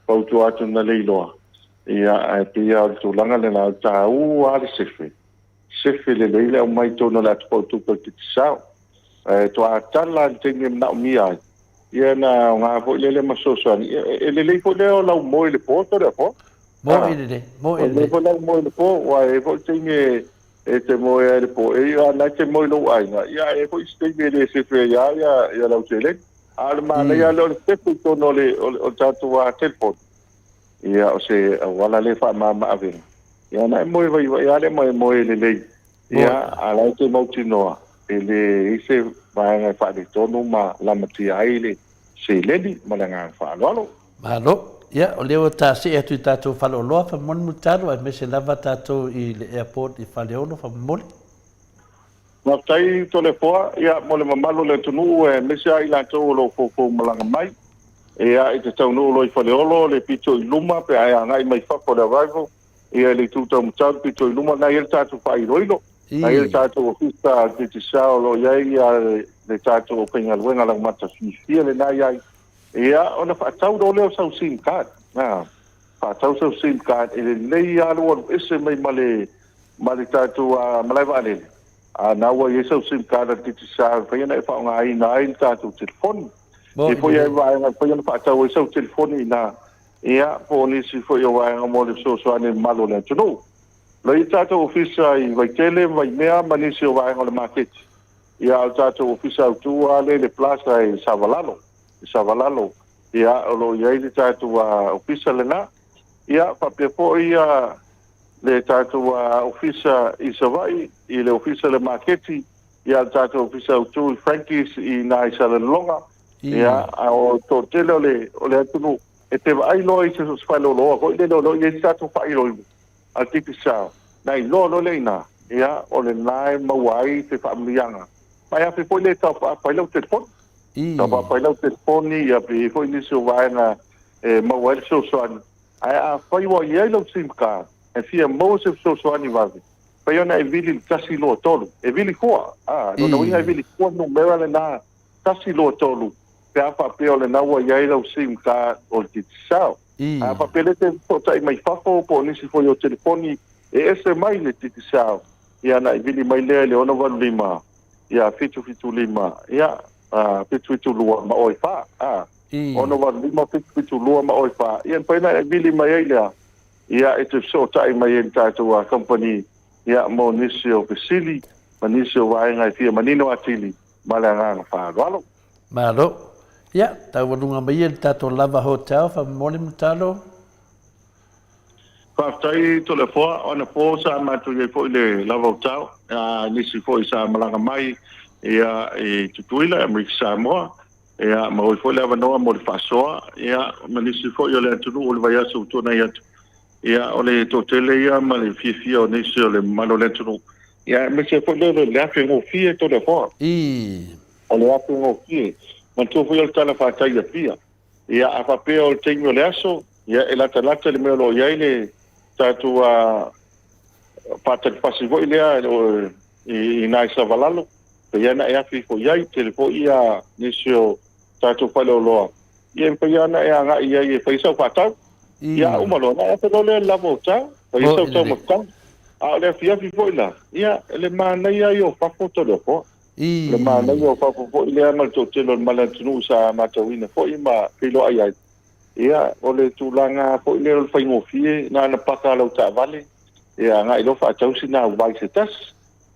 fo tu atu na le lo ia pia tu langa le na ta u a sefe le mai to no la tu ko ti sao to atala tingi na mi ai ia na nga fo le masoso le fo le la mo le po to le fo le fo la mo le po wa e fo tinge e te mo e le po e ia na te mo lo ai na ia e fo stinge le se fe ia la tele al ma le ia lo te to no le o tatu wa telefon ia o se wala le fa ma ave ia na mo vai ia le mo le ia ala te mo tino ele ise vai nga fa de tonu ma la matia ile se ledi malanga fa lo malo ia o leo ta se e tu tato fa lo fa mon mutaro e me se lava tato I le airport I fa le ono fa mole tai tole foa ia mo le mamalo le tunu e mesa ila to lo fo malanga mai ia e te tau no lo I faleolo le pito I luma pe ai ngai mai fa for the arrival ia le tuta mtau pito I luma na il tatu fa I roilo na il tatu ofisa te sao lo ia le tatu penga luenga la mata fia le na ia ona fa tau do le sau sim card na fa tau sau sim card e le ia lo ese mai male tatu malai vale na wa yeso sim card te sa fa ia fa ngai na il tatu telefone e foi ai vai na foi na pata o seu telefone na ia poni si foi o vai mo le so ane malo le tuno lo I tato ofisa I vai tele vai mea mani si o vai o le market ia o tato ofisa tu ale le plaza I Savalalo ia lo ia I tato ofisa le na ia pa pe ia le tato ofisa I savai I le ofisa le market ia tato ofisa tu Frankies I na I longa ia o to tele ole atunu e te ai lo I se falo lo ko le lo I sa to fai lo a tiki sa nai lo le na ia ole nai mawai te familianga mai a pe po le ta pa lo telefon pa lo telefon ia pe po ni so vai na mawai so ai a fai wa ia lo sim ka e fia mo so ni va pa yo na vili kasi lo tolu e vili ko no ia vili ko no mera le na kasi lo tolu pe apa pe ole na wa ia lo sim ka o ti sao apa pe le te po tai mai fafo po ni si fo yo telefoni e ese mai le ti sao ia na vili mai le ona va lima ia fitu lima ia fitu lua ma oi fa ona va lima fitu lua ma oi fa ia pe na vili mai ia e te so tai mai en tato a company ia mo nisio pesili manisio vai ngai fia manino atili malanga fa valo malo ia tau lunga mai en tato lava hotel fa mole mtalo fa tai to le foa ona po sa ma tu ye po le lava hotel nisi fo sa malanga mai ia e tutuila Amerika Samoa ia mo fo le no mo fa soa ia manisi fo yo le tunu o le vai aso to na ia ia ole to tele ia ma le fia o nisi o le malo le tunu ia me se fo le afi ngo fia to le foa ole afi ngo fia man tu fo yo tala fa tai ia fia ia a fa pe o tengo le aso ia e la le me lo ia le tatu pata pasivo ile I nai Savalalo pe ia na ia fi fo ia telefo ia nisio tatu palo loa ia pe ia na ia nga ia e fa so pata ia umalo na pe lo le lavo ta fa so to mo ta le fia fi fo ila ia le mana ia yo fa foto lo fo le mana yo fa fo ile ma to telo malantunu sa matawina fo ima pilo ai ia ole tulanga fo ile fa ngofie na paka lo ta vale ia nga ilo fa tau sina vai se tas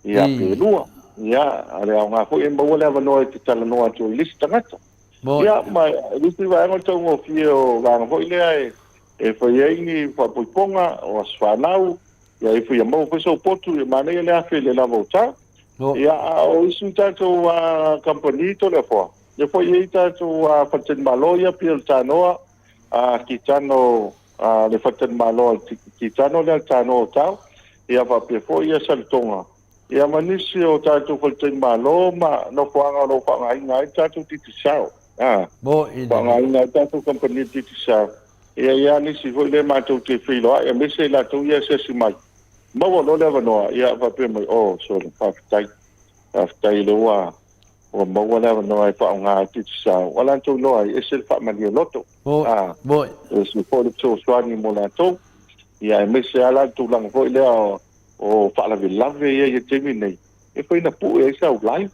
ia pe lua ia ale nga fo imba wala va no te tala no atu lista ngata ia ma lista va ngo tau ngofie o va fo ile e fo ia ni fa poiponga o sfanau ia e fo ia mo fo so potu e mana ile afi le la volta ia o isu tato company to le fo ia fo ia tato faten maloia pil tanoa kitano le faten malo kitano le tano tau ia va pe fo ia saltonga ia manisi o tato faten malo ma no poanga no panga ngai tato titisao bo ngai tato company titisao ia ni si fo le mato te filo ia me se la to ia se si mai mo lo le no ia va pe mai so le tai lo o mo wala no ai pa nga titsa wala to no ai esel fa mali loto boy es po to swani mo la to ia me se ala to lang fo le o fa la lave ia te mini e foi na pu e sa live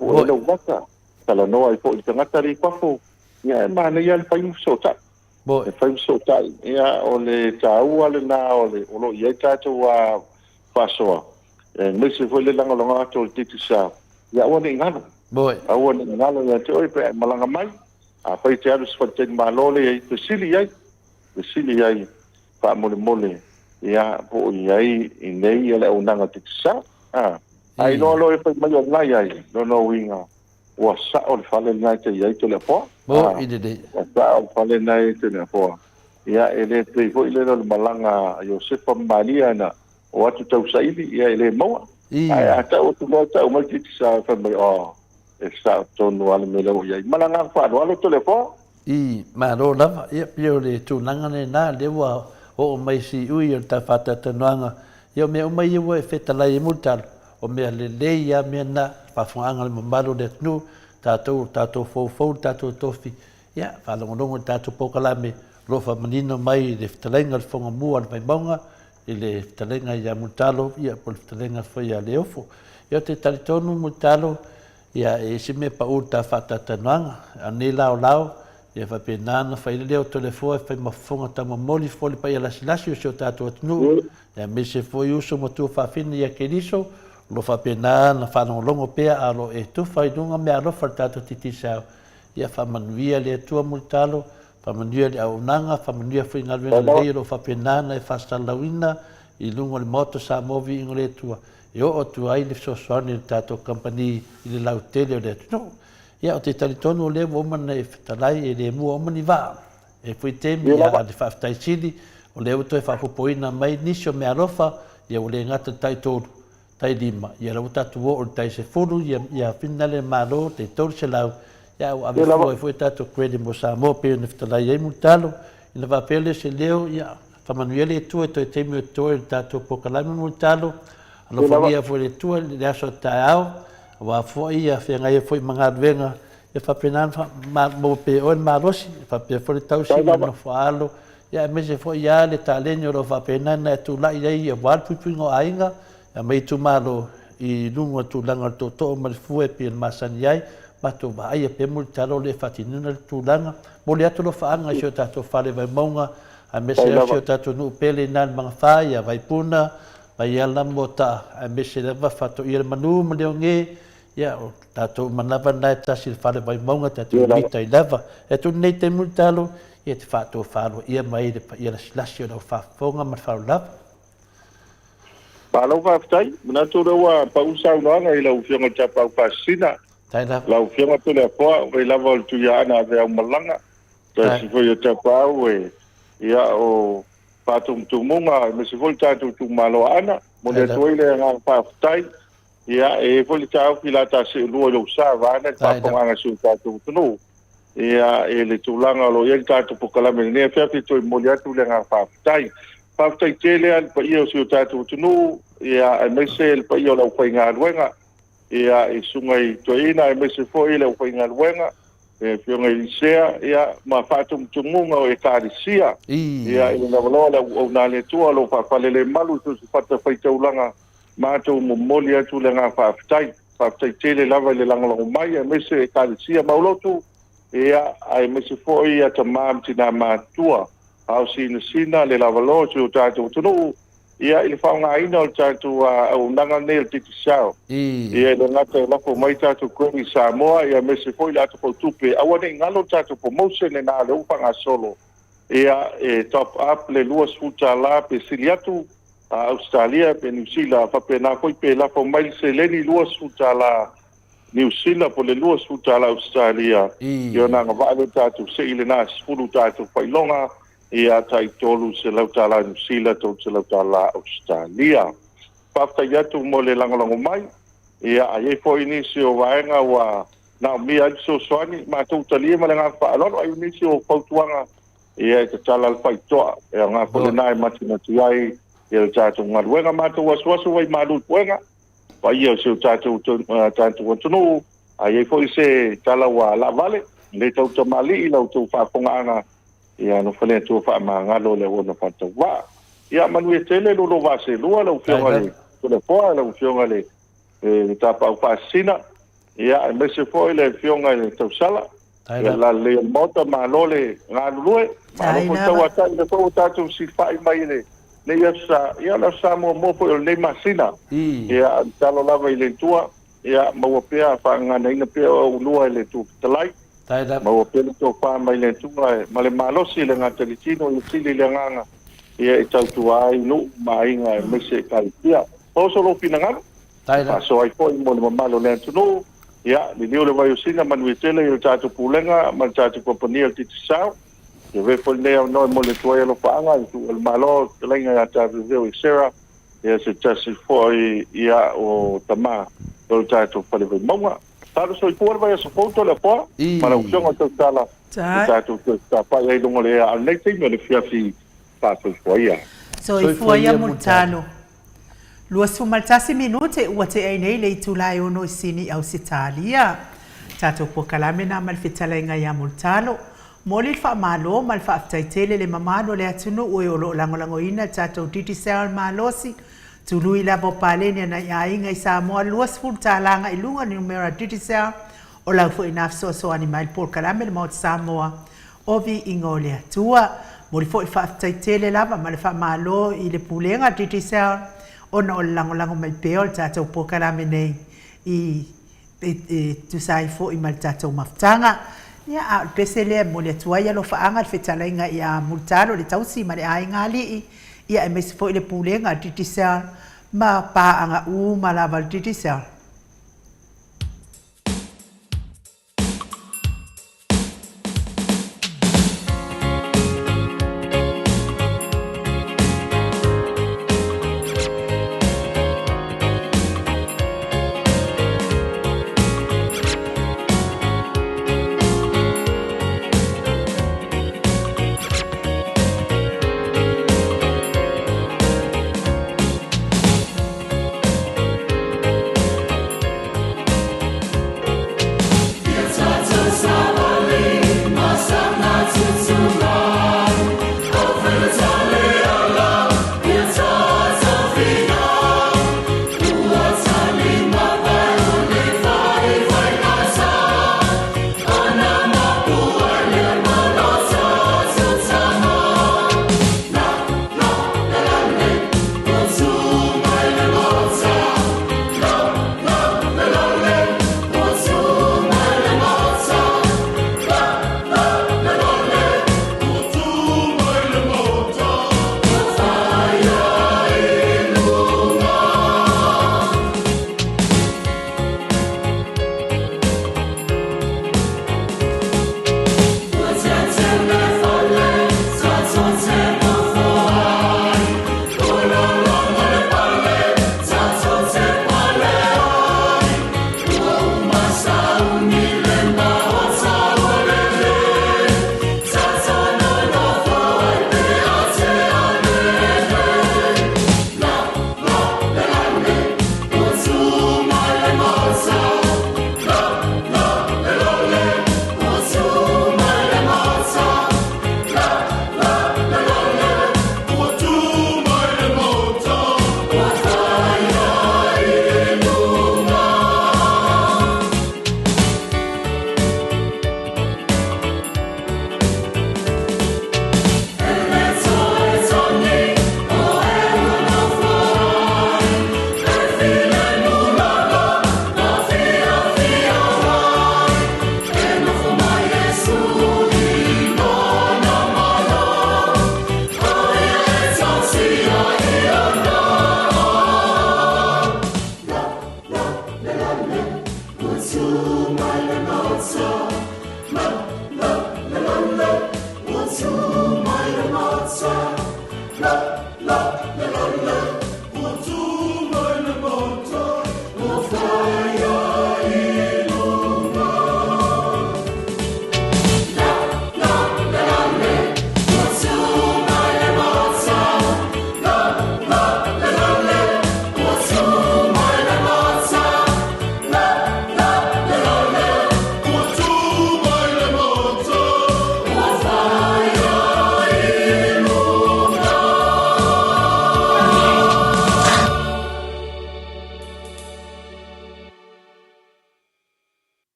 o le waka tala no ai po te ngatari pa fo ia ma na ia fa so ta boy e fa so ta ia o le tau ale na o lo ia ta to fa so me se foi le lang longa to titsa ia o ni ngalo boy awan ngalo ya te oi pe malanga mai a pai te alu sfaten malole ai te sili ai pa mole ia po ai nei ele unanga te sa ai no e pe mai online ai no winga wa sa o fale nai te ai te le po idede sa o fale nai te le po ia ele te fo ile no malanga Josefa Maria na o atu tau saili ia ele mo ai ata o tu ta o mai ti sa fa mai o e sa tonu ala me lo ia malanga fa lo telefone I maro lava ia pio le tūnanga ne nā lewa o mai si ui o ta whata tanuanga. Ia mea o mai iwa e whetalai e multalo. O mea le ia mea nā whawhunganga le mamaro le tunu. Tātou fau, tātou tofi. Ia, whalongonongo tātou pokalame. Rofa manino mai le whetalainga le whonga mua le mai maunga. I le whetalainga ia multalo. Ia po le whetalainga whaia le ofo. Ia te taritonu multalo. Ia e si me pa u ta whata tanuanga. Ane lao. Ia whapenana, whai leo telefua, whai mafonga tama moli foli pa ia lasi o seo tātou atunu. Ia me se foi uso mo tua whawhina ia ke riso, lo whapenana, whanongolongo pea alo e tu whaidunga me arofa tātou titisao. Ia whamanuia le tua multalo, whamanuia le aunanga, whamanuia whi ngalwenga leo lo whapenana e whastalawina, I lungo le moto sa movi ingo le tua. E o tu ai le sosoani le tātou company I le lautele o le atunu. Ia o te taritonu o le womana e whetalai e le mua omani waa. E fui temi ia a le whaftai sili o le auto e whapopoina mai nisi o mea rofa ia o le ngata tai tōru, tai lima. Ia rau tatu o le tai se furu ia finale maro te tōru se lau. Ia o ave fua e fui tatu kredi mo sa mo peo ne whetalai e mutalo. Ina wapele se leo ia whamanuele e tua e toi temi o toi le tatu pokalami mutalo. Alo whagia fui le tua le aso tai au. Wa foi ia fe ngai foi manga venga e fa penan mo pe on marosi fa pe foi tau si no falo ia me se foi ia le talenyo ro fa penan e tu la ia ia wa pu ngo ainga e me tu malo I lungo tu langa to ma fu e pe masani ai ma tu va ia pe mul talo le fatinuna tu langa mo le atu lo fa anga sio tato fale vai monga a me se sio tato no pele nan manga fa ia vai puna vai ala mota a me se va fato ia manu mo le nge ia o tātou manawa nai tasi whare vai maunga tātou mita I lava. E tu nei te multalo, ia te whātua whālo, ia mai le pa ia lasi o rau whāwhonga ma whālo lava. Pālau whāwhitai, mana tō rewa pausau noanga I lau whionga tia pau whāsina. Tai lava. Lau whionga tō lea poa, wei lava o tuia ana a au malanga. Tā si whoi o tia pau e ia o whātum tūmunga, me si whoi tātou tūmaloa ana, mo le toile ngā whāwhitai. Ia e foli tau ki la ta se lua lo sa vana pa ponga su ta tu no ia e le tulanga lo ia ta tu pokala me ne fa fi to molia tu le nga fa tai tele al pa io su ta tu no ia e me se el pa io lo fa nga luenga ia e sungai to ina e me se fo ile o fa nga luenga e fio ngai sea ia ma fa tu munga o e karisia ia e na lo o na le tu lo fa le malu tu fa ta fa tulanga Mātou mo moli atu le ngā whaafitai tele lava le langalongo mai, e mese e kālisia maulotu, ia ai mese foi a ta māmti nā mātua, au sina le lava loa tu tātou tunu, ia i le whaunga ina o tātou au nanga nea titi sao. Ia le ngata e lafo mai tātou kwengi Samoa, ia mese foi la atu tupe, awane ngalo tātou promotion e nā le upanga solo, ia e top up le luas futa la pe siliatu, Australia pe New Zealand fa pe na foi pe la fo mai se leni luas futa la New Zealand po le luas futa la Australia yo na va le tatu se ile na fulu tatu fa longa ia tai tolu se la ta la New Zealand to se la ta la Australia pa ta ya tu mo le langolongo mai ia ai foi ni se o vaenga wa na mi ai so swani ma tu tali ma nga fa lo ai ni se o pautuanga ia te tala al fa to e nga ko le nai matina tu ai ia tātou ngaruenga mātou waswasu wai mālut puenga. Pa ia se tātou wantunu, a iei foi se tala wa la vale, le tau tamali I lau tau whaponga anga, ia no whale tau whaamangalo le ona whantau wā. Ia manu e tele lolo vase lua lau whionga le, tole poa lau whionga le, tā pau whaasina, ia e mese foi le whionga le tau sala, ia la le mota malo le ngā lulue, malo po tau atai le tau tātou si whai mai le, le ia la sa mo fo le masina ia talo lava ile tua ia mo pea fa ngana ina pea o lua ile tu talai mo pea to fa mai le tua ma le malosi le ngata le tino le tili le nganga ia tau tu ai no mai nga me se kalpia o solo pinanga so ai foi mo le malo le tu no ia le le vai usina manuetele il tatu pulenga ma tatu kompania ti sao e ve foi leo no mo le toia lo panga tu el malo lenga ya ta veo sera ia se tasi foi ia o tama o tato pale vai monga talo soi por vai so foto le po para o chonga to sala tato to pa ia dongo le a le tei me le fiafi tato foi ia foi ia multalo luas fumaltasi minute ua te ai nei le tulai ono sini au sitalia tato po kalame na malfitala inga ia multalo Moli fa malo mal fa taitele le mamano le atunu o lo langolango ina tato titi sel malosi tului la bopale ni na inga isa mo luas ful talanga ilunga ni numera titi sel o la fo enough so animal por kalame mo samoa ovi ingole tua moli fo fa taitele la mal fa malo ile pulenga titi sel o no langolango mai peol tato po kalame nei tu sai fo i mal tato maftanga ia a pesele mo le tuaia lo faanga fetala inga ia multalo le tausi ma le ainga li ia e mesi foi le pulenga titisa ma pa anga u ma la val titisa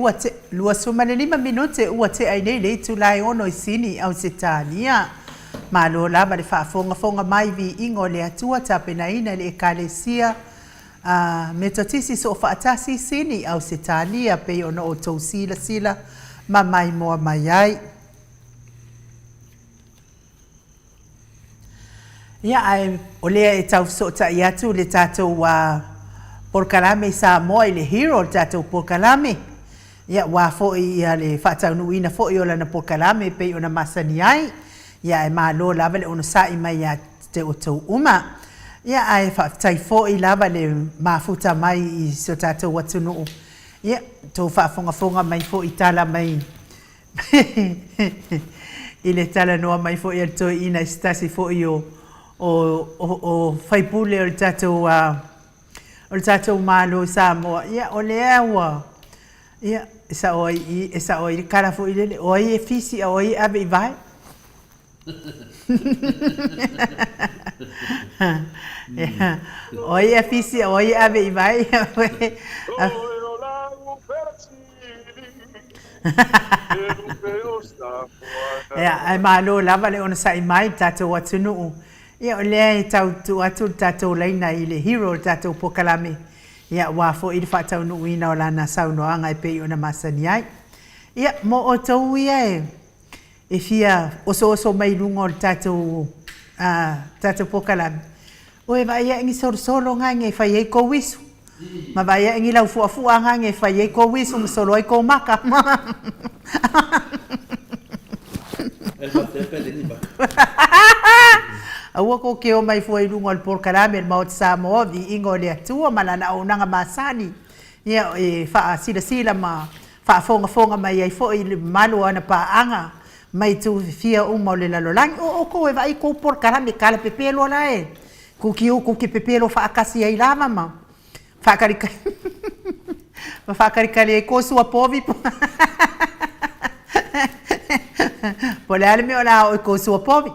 ua te lua sumane 5 minute ua te ai nei le tulai ono isini au setania ma lo lava le whaafonga mai vi ingo le atua tapenaina le ekalesia me tatisi so whaatasi sini au setania pe ono o tau sila ma mai moa mai ai ia ai o lea e tau so ta iatu le tatou por kalame sa moa i le hero tatou por kalame Ia wa fo ia le whaatau nuina fo i ola na pokalame pe ona masani ai. Ia e malo lava le ono sai mai ia te o tau uma. Ia ai whaatai fo i lava le mafuta mai i so tātou watunu. Ia tau whaafonga mai fo i tala mai. I le tala noa mai fo i al toi ina i stasi fo i o whaipule o le tātou malo sa moa. Ia o le awa. Ia, esa oi kara fo i lele, oi e fisi a oi ave i vai. Oi e fisi a oi ave i vai. Ia, ai malo lava le ona sa i mai tātou atunu. Ia, o lea e tātou leina i le hero tātou pokalame. Ia wa fo i whaatau nuina o lana saunoanga e pei ona masani ai. Ia mo o tau ia e fia oso mai lunga o tātou pokalame. O e vai ingi solo ngai nge whai e ko wisu. Ma vai ingi lau fuafua ngai nge whai e ko wisu ma solo e ko maka. Aua ko ke o mai foi lunga al porkalame el maot sa mo vi ingo le atua malana o nanga masani ia e fa sila ma fa fonga mai ai foi malu ana pa anga mai tu fia o mo le lalolang o ko e vai ko porkalame kala pepelo la e ku ki pepelo fa akasi ai lava ma fa karika fa karika le ko sua povi po le ale me ola o ko sua povi.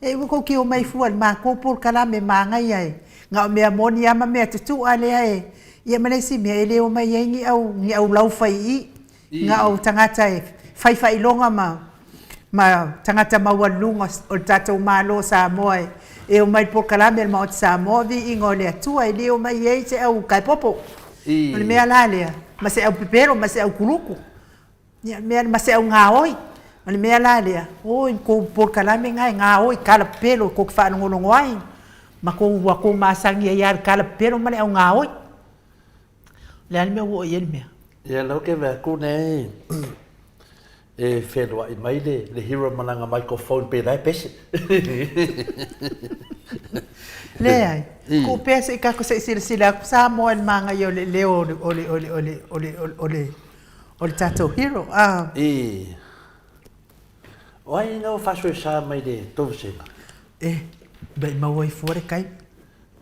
E ko ki o mai fuan ma ko por kalame ma ngai ai nga me amoni ama me tu ale ai ia malesi me ele o mai ngi au lau fai nga au tangata e fai longa ma tangata ma walunga o tatou malo sa moe e o mai por kalame ma o sa mo vi ingole tu ai le o mai ai se au kai popo le me ala le ma se au pepero ma se au kuruku ia me ma se au ngaoi ale mea la lea oi ko por kalame ngai nga oi kala pelo ko fa ngolongo ai ma ko wa ko masangi ia kala pelo male au nga oi le ale me wo ye me ia lo ke va ku ne e felo ai mai le hero malanga microphone pe dai pese le ai ko pese ka ko se sila sa mo el manga yo le ole tato hero Wai no faso sa mai de to se. Bai mau ai fore kai.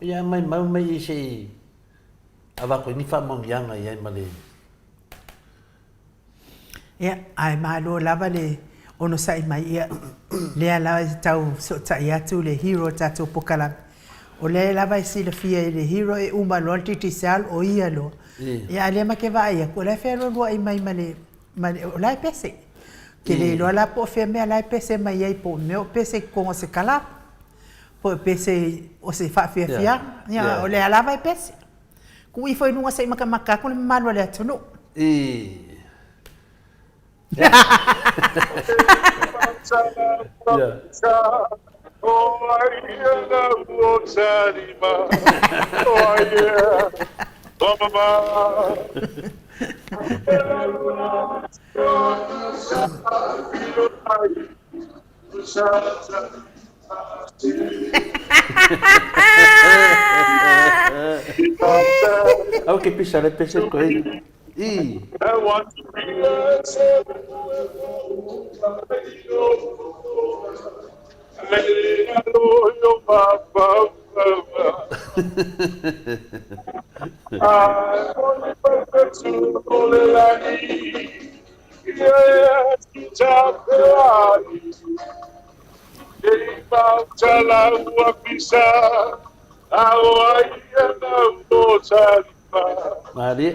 Ia mai mau mai se. Ava ko ni fa mo yanga ia male. Ia ai malo lava le ono sai mai ia le ala tau so tai atu le hero tatu pokala. O le lava si le fia le hero e uma lo artificial o ia lo. Ia le ma ke vai ko le ferro lo ai mai male o la pese. Que le lo la po fe me la pese mai ai po me o pese con se kala po pese o se fa fia ya o le ala vai pese ku I foi nunga sai maka ko le malo le tonu Oh, que pisa le pese ko I want to be Mari.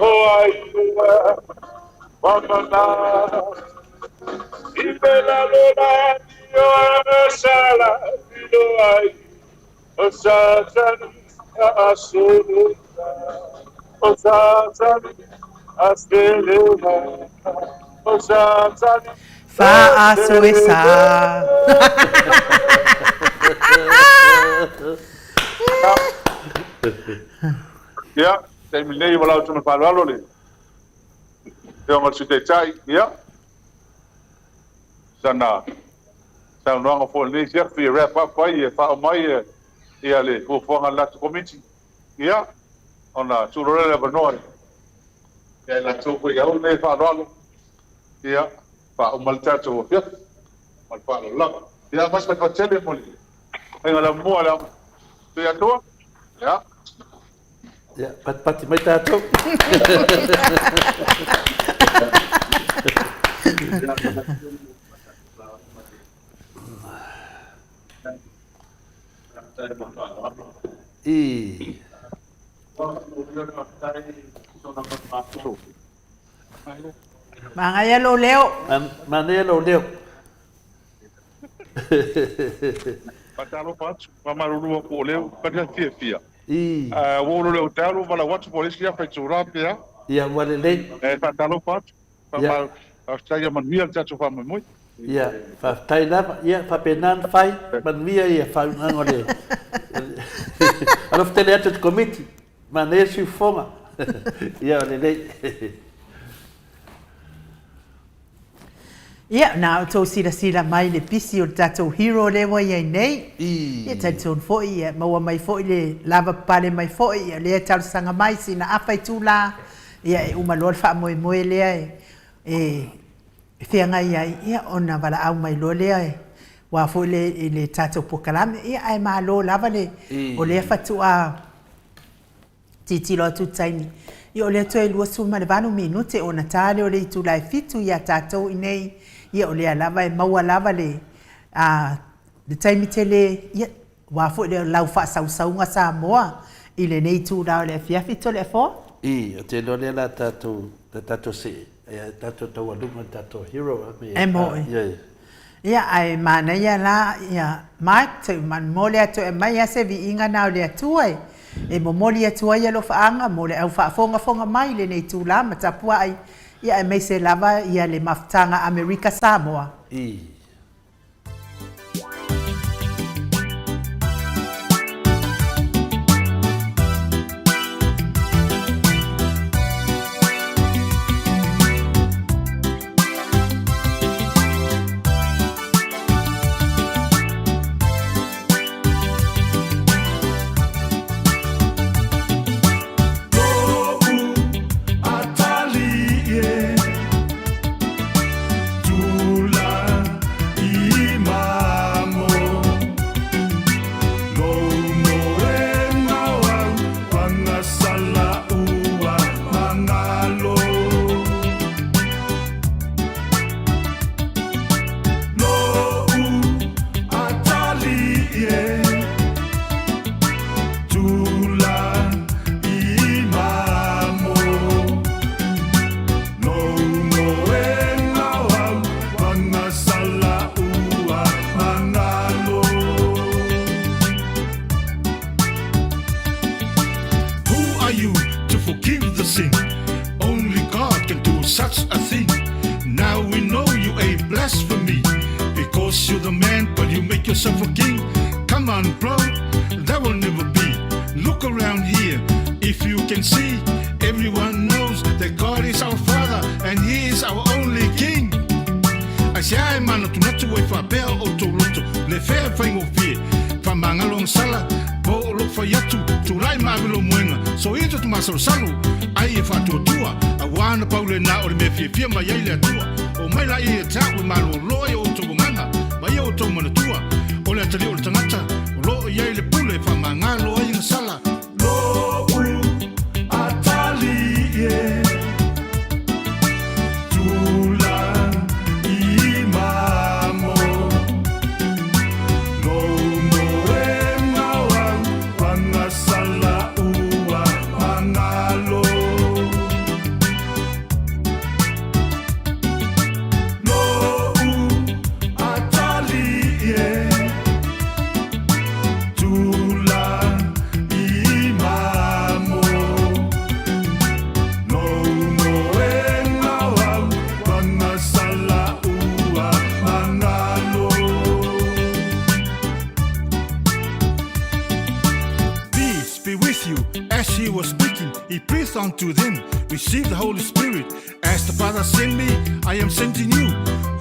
Fa esa. Ya, terminei wala tuna palalo le. te onga su te tai ia sana no fo le sia fi wrap up pai e fa mai ia le ko fonga la committee ia ona surore le bonore ia la tu ko ia le fa ro ia fa malta tu ia mal fa la ia mas pa tele mo ai la mo la tu ia to ia ya pat mai tato Mga lo leo. Mana lo leo. Patalo pats, pamarulu ko leo, kada fia. Wo lo talo vala watu polisia fa tsurapia. Ia walele. Patalo pats, pamar Australia man mia tatu fa moi. Ia, fa taina, ia fa penan fai, man mia ia fa ngole. Alof tele at committee. Mana su fonga. Ia walele. Ia, nā tō sira mai le pisi o tātou hero le wa iai nei. Ia tātou foi, ia maua mai foi le lava pale mai foi, ia lea tāru sanga mai si na awhai tūla. Ia e umaloa wha moe moe lea e whianga iai, ia ona wala au mai lo lea e. Wa foi le tātou pokalame, ia ai maa lo lava le o lea whatu a titilo atu taini. Ia o lea toi lua suma le vanu minute o na tāle o le itula e fitu ia tātou inei. Ia o lea lava e maua lava le le taimi tele ia wafo le lau wha sausaunga sa moa i le nei tū rao le fiafi to le fo? O te lo le la tātou se, tātou tau alunga, tātou hero. E moi. Ia ai mana ia la, ia mai te man mole ato e mai ase vi inga nao le atuai. E mo moli atuai alo whaanga, mo le au wha mai le nei tū la, matapua ai. Ia e meise lava ia le maftanga Amerika Samoa. As he was speaking, he breathed unto them, receive the Holy Spirit. As the Father sent me, I am sending you.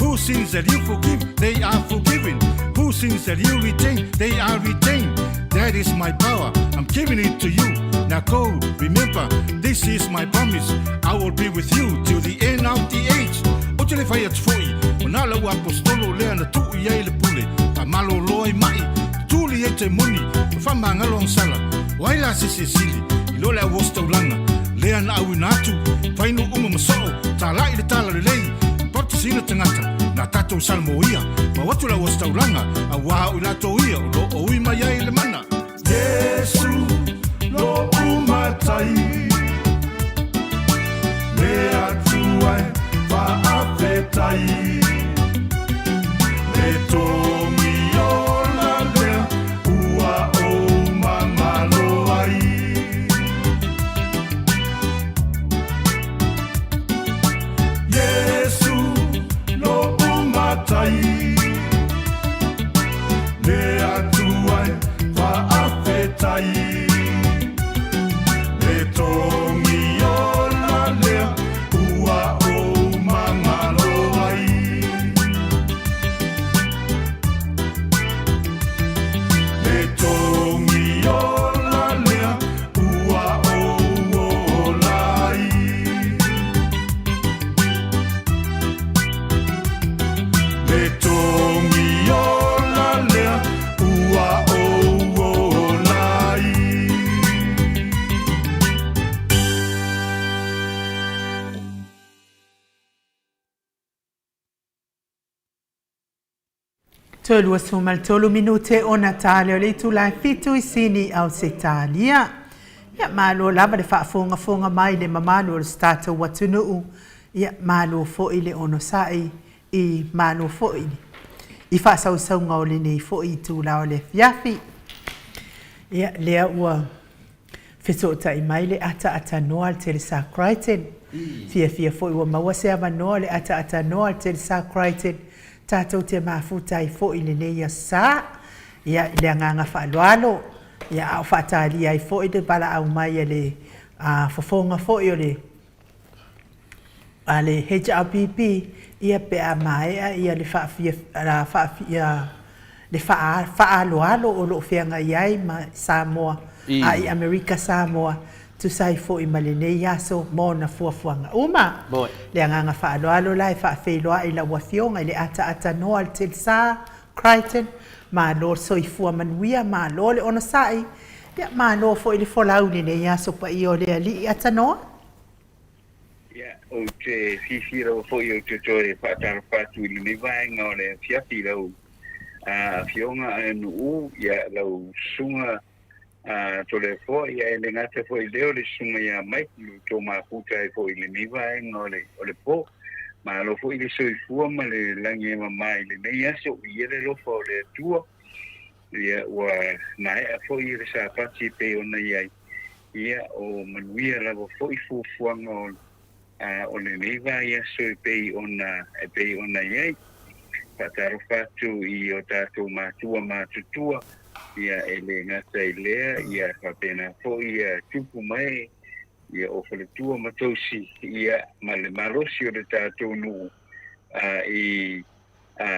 Who sins that you forgive, they are forgiven. Who sins that you retain, they are retained. That is my power, I'm giving it to you. Now go, remember, this is my promise. I will be with you till the end of the age. O te le whai atu fwoi, o nā lau apostolo lea na tuu iei le pule. Pa malo loi mai, tūli e te muni, o whamangalo ang sala. Waila se se sili, I lo le awos taulanga. Lea na au inatu, whainu unga masoo, tā lai le tala le lei. Porta sina tangata, na tatou salmo ia. Ma watu la awos taulanga, a wahau I lato ia, o lo o ima iei le mana. Yesu, lo umatai, le atuai, whaapetai, le tongi o la lea, ua o mamalo ai. Yesu, lo umatai, le atuai, whaapetai, le tongi o la lea, ua o mamalo ai. Le tongi o la lea, ua o lai. Le tongi o la lea, ua o lai. Tolu asuma tolu minute o Natale o le tula fitu I sini au se talia. Ia malo lava le whaafonga mai le mamalo o stata watunuu. Ia malo fo I le ono sai I malo fo I. I whaasaunga o le nei fo I tula o le fiafi. Ia lea ua whetota I mai le ata noa al Teresa Crichton. Fia fo I ua maua se ama noa le ata noa al Teresa Crichton. Tātou te mafuta I fo I le nei a sa. Ia le anganga whaaloalo. Ia au whaatali ai fo I le bala au mai le whafonga fo I o le a le HRPP. Ia pe a mai ia le whaafia le whaaloalo o lo whianga iai ma Samoa. A I Amerika Samoa. Tu sai fo I male nei aso mo na fuafuanga. Uma, le anganga whaaloalo lai whaafeiloa I la wafionga I le ata noa al Teresa Crichton. Ma lo soifua manuia, ma lo le ona sai. Ia ma lo fo I le folau ni nei aso pa I o le ali ata noa. Ia, o te fifi rau fo I o te tore whaatara whatu I le vaenga o le fiafi rau. Fionga anu ia lau sunga tole fo ia e le ngata fo I leo le sunga ia mai lu tō makuta e fo I le mivaenga o le po. Ma lo fo I le soifua ma le langi e mamai le nei aso I ele lo fo le tua. Ia ua nae a fo I le sapati pe ona iai. Ia o manuia lavo fo I fufuanga o le neiva ia so e pe ona iai. Pataro fatu I o tātou mātutua. Ia ele ngata I lea, ia whapena fo ia tupu mai, ia o whaletua matausi, ia male malosi o le tātou nuu I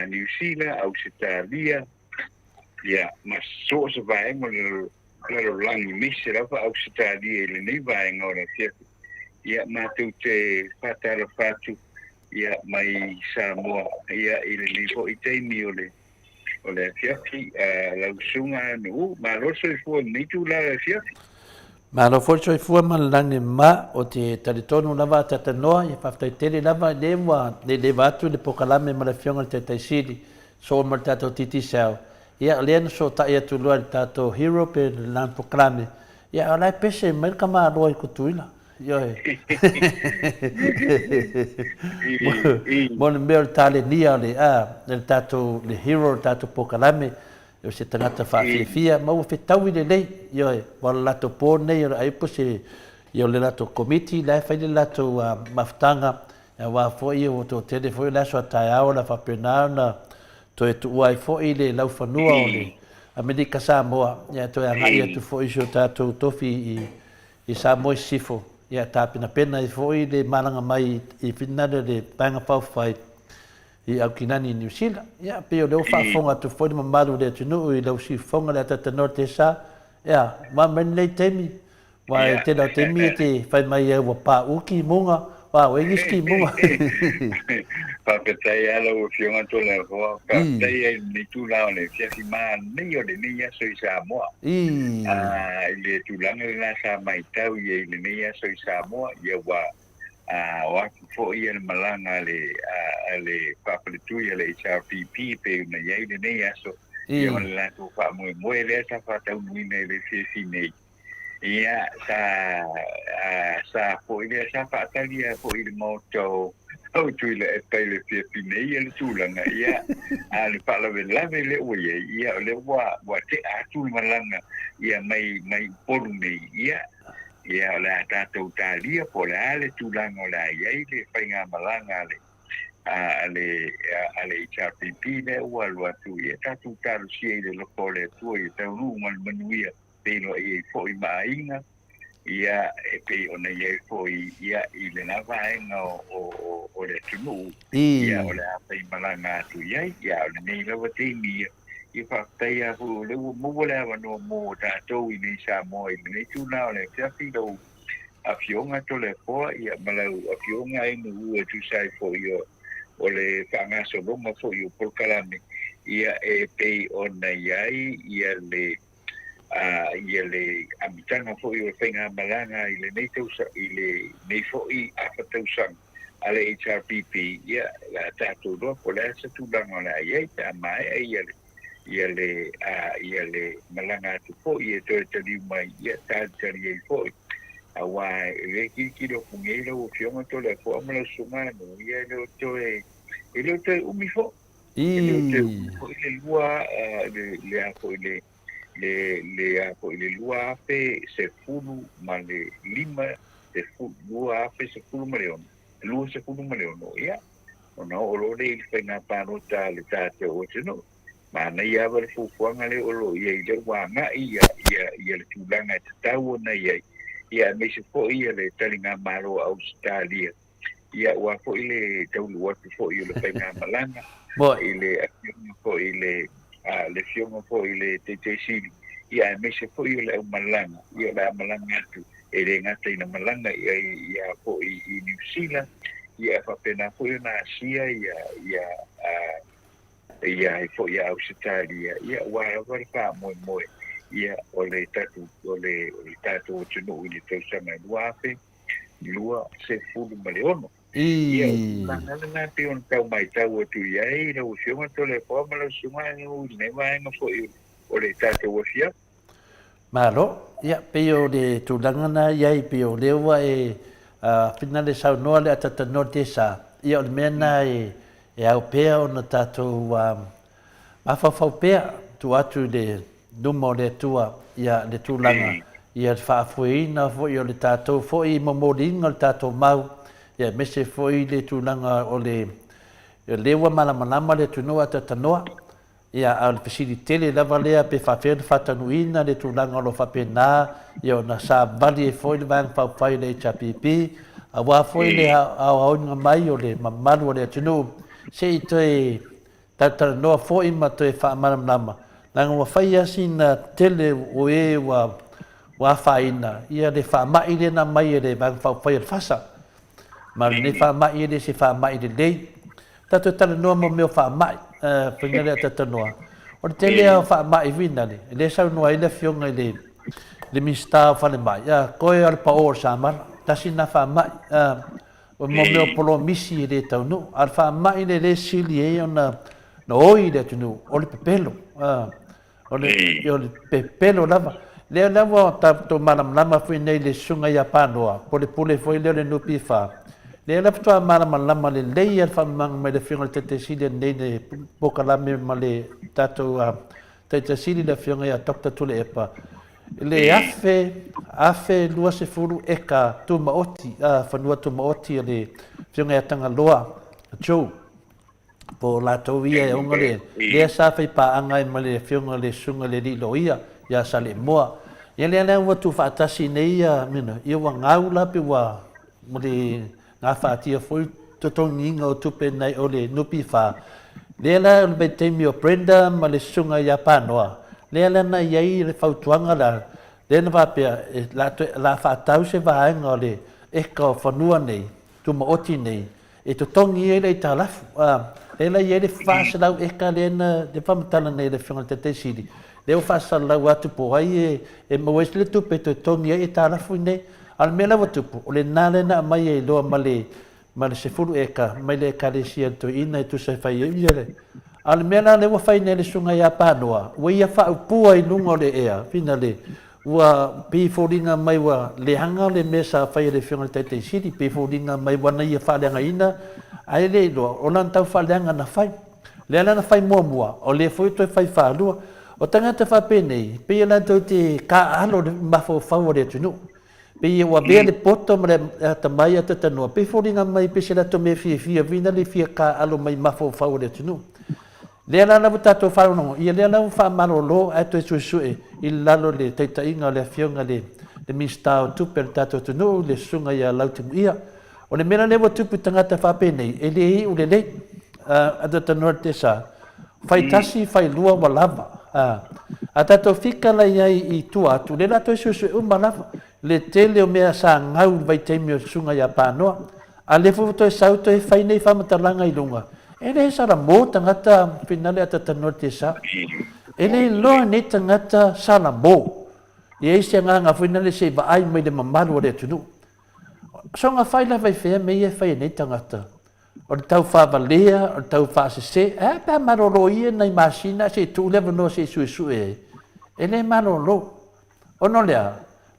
New Zealand, Australia, ia maso sa vaenga lalo langi mese rafa Australia ele nei vaenga o le fiafi. Ia mātou te whatara whatu, ia mai Samoa, ia ele nei fo I teimi o le fiafi lausunga no ma lo so fu ni tu la fiafi ma lo fo so fu ma langi ma o te taritonu lava tata noa e fa tele lava le wa le vatu le pokalame ma le fionga te taisidi so ma tato titi sao ia len so ta ia tu lo tato hero pe lan pokalame ia ala pese mer kama lo I kutuila yo Mon mel tale nia le le tato le hero tato pokalame yo se tangata fia ma o fetau le nei yo wala lato po nei ai po se yo le lato committee la fa le lato maftanga wa fo io to te fo la so ta la fa penana to e tu ai fo ile la fanua ole Amerika Samoa ya to ya ngai tu fo iso tato tofi I Samoa sifo ia tāpina pena i foi le malanga mai i finale le panga whawhai i au kinani New Zealand. Ia, peo leo whaafonga tu foi mamaru le tunu i lau si fonga le atata no te sa. Ia, ma menei temi. Wa te lau temi e te whai mai e wa pā uki munga. Wa wengiski munga. Papetai ala o fionga to le hoa. Papetai e ni tu lao le fiasi maa ni o le ni aso i Samoa. Le tu langa le nasa mai tau i le ni aso i Samoa. Ia wa fo i le malanga le papaletu i le HRPP pe una iei le ni aso. Ia le lato wha moe le ta wha tau muine le fiasi nei. Ia sa po i le sa wha atalia po i le moto. Au tu le pai le fiasi nei le tulanga ia le palawe lave le oye ia le wa te atu malanga ia mai polu nei ia le atatou talia po le ale tulanga o la ia le whainga malanga ale HRPP le ua lua tu ia tatu taru sia i le loko le tua i tau runga manuia peno i fo i mainga ia pe ona ia foi ia i le na vaenga o le tunu ia o le apai malanga tu ia o le nei lawa te mia i whaktai a hu le mo le awa no mo tātou i nei Samoa i nei tūna o le fiafi lau a fionga to le poa ia malau a fionga i nu ua tu sai fo i o le whangaso longa fo i o Polkalame ia pe ona iai ia le amitanga fo i o whainga malanga i le nei tausa i le nei fo i afa tausang ale HRPP ia la tātou roa po le asa tūlanga la iei ta mai ia le malanga tu fo i e toi tali mai ia tātari ei fo i awa e ki lo pungeira o fionga to le fo amala sumano ia le toi umi fo le lua le ako le ako le lua afe se fulu ma le lima se fulu lua afe se fulu ma leono lua se fulu ma leono ia ona o lo le whainga pānota le tāte o tino ma na ia wale fufuanga le olo ia i le wanga ia le tūlanga te tau ona ia me se fo ia le talinga maro Australia ia ua fo i le taulu watu fo i le whainga malanga i le akiona fo i le fionga fo i le te sili ia me se fo i le malanga ia le malanga atu e le ngata ina malanga ia fo i New Zealand ia fa pena fo i na Asia ia fo i Australia ia wa fa moe ia o le tatu o tunu i le tausanga lua se fulu maleono ia nana pe on tau mai tau atu ia e le usiunga to le forma le usiunga o ne vaenga fo i o le tatu o fia malo ia pe o le tulangana ia pe o le wa e finale sau noa le atata no te sa ia o le mena e au pea o na tatu mafafau pea tu atu le dumo le tua ia le tulanga ia whaafuina fo i o le tātou fo i momoringa le tātou mau ia mese fo i le tulanga o le lewa malamalama le tunua tatanoa ia au le fasilitele lava lea pe whawhena whatanuina le tulanga o lo whapena ia o na sa vali e fo i le vang whawhai le HRPP a wā fo i le au aunga mai o le mamaru o le atunu se i toi tatanoa fo i ma toi whaamalamama nanga wa whai asi na tele o e wa whaina ia le whaamai le na mai e le vang whawhai le whasa ma le whaamai e le se whaamai le lei tato tala noa mo meo whaamai whingare a tatanoa o le tele a whaamai vina le sau noa i le fionga i le mista o whale mai koe al pa o sa mana tasi na whaamai o mo meo polo misi e le tau no al whaamai le sili e o na oi le tunu o le pepelo o le pepelo lava leo lava to malam foi nei le sunga ia panoa pole foi leo le nupi fa leo lava to malam le lei al famang me le finga te sili nei ne Pokalame ma le tato te sili le finga ia Dr. Tule Epa le afe lua se furu eka tu maoti fanua tu maoti le finga ia tanga loa Joe po la tovia e onga le sa fai pa anga e male fionga le sunga le li loia ya sale moa ia lea ua tufaatasi nei mina ia ua gau la pe ua mo le gafaatia foi totogiga o tupe nai o le nupi fa lea la o le maitaimi o Brenda ma le susuga ia panoa lea lana iai le fautuaga la lea na faapea la faatau se vaega o le eka o fanua nei tumaoti nei e totogi ai le talafu le la iai le faasalau eka lea na le faamatala nei le fioga tataisili leo faasalau atu po ai e mauesi le tupe totogi ai e talafu nei a le mea lava tupu o lenā lena amai ai loa ma le sefulu eka mai le ekalesia toina e tusa fai ia le a le mea la le ua fai nei le suga iā panoa ua ia faaupua i luga o le ea fina le ua pifoliga mai ua leaga o le mea sa fai le fioga le taitaisili pifoliga mai ua na ia faaleagaina ae lē iloa o lana tau faaleaga na fai lea lana fai muamua o lē foi toe fai falua o tagata faapenei peia latou te kaalo le mafaufau o le atunuu peia ua vea le poto ma le atamai a tatanua pifoliga mai pe se latou mea fiafia vina le fia kaalo mai mafaufau o le atunuu lea la lava tatou faaalogo ia lea lava faamalōlō ae toe suʻesuʻe i lalo le taitaʻiga o le afioga le minista o tupe le tatou atunuu le susuga ia lautimuia o le mea le ua tupu tagata faapenei e lē iʻu lelei a tatanua le tesa faitasi failua ua lava a tatou fika lai ai i tua atu le latou suʻesuʻe uma lava le tele o mea sa ngau vaitaimi o susuga iā panoa a le fufu toe sau toe fai nei faamatalaga i luga e le salamo tagata finale a tatanua le tesa e le iloa nei tagata salamo ia isi agaga foina le sei vaai mai le mamalu o le atunuu soga fai lava i fea me ia fai nei tagata o le tau faavalea o le tau faasese e pe malōlō ia nai masina se tuu leva no se suʻesuʻe ai e lē malōlō ono lea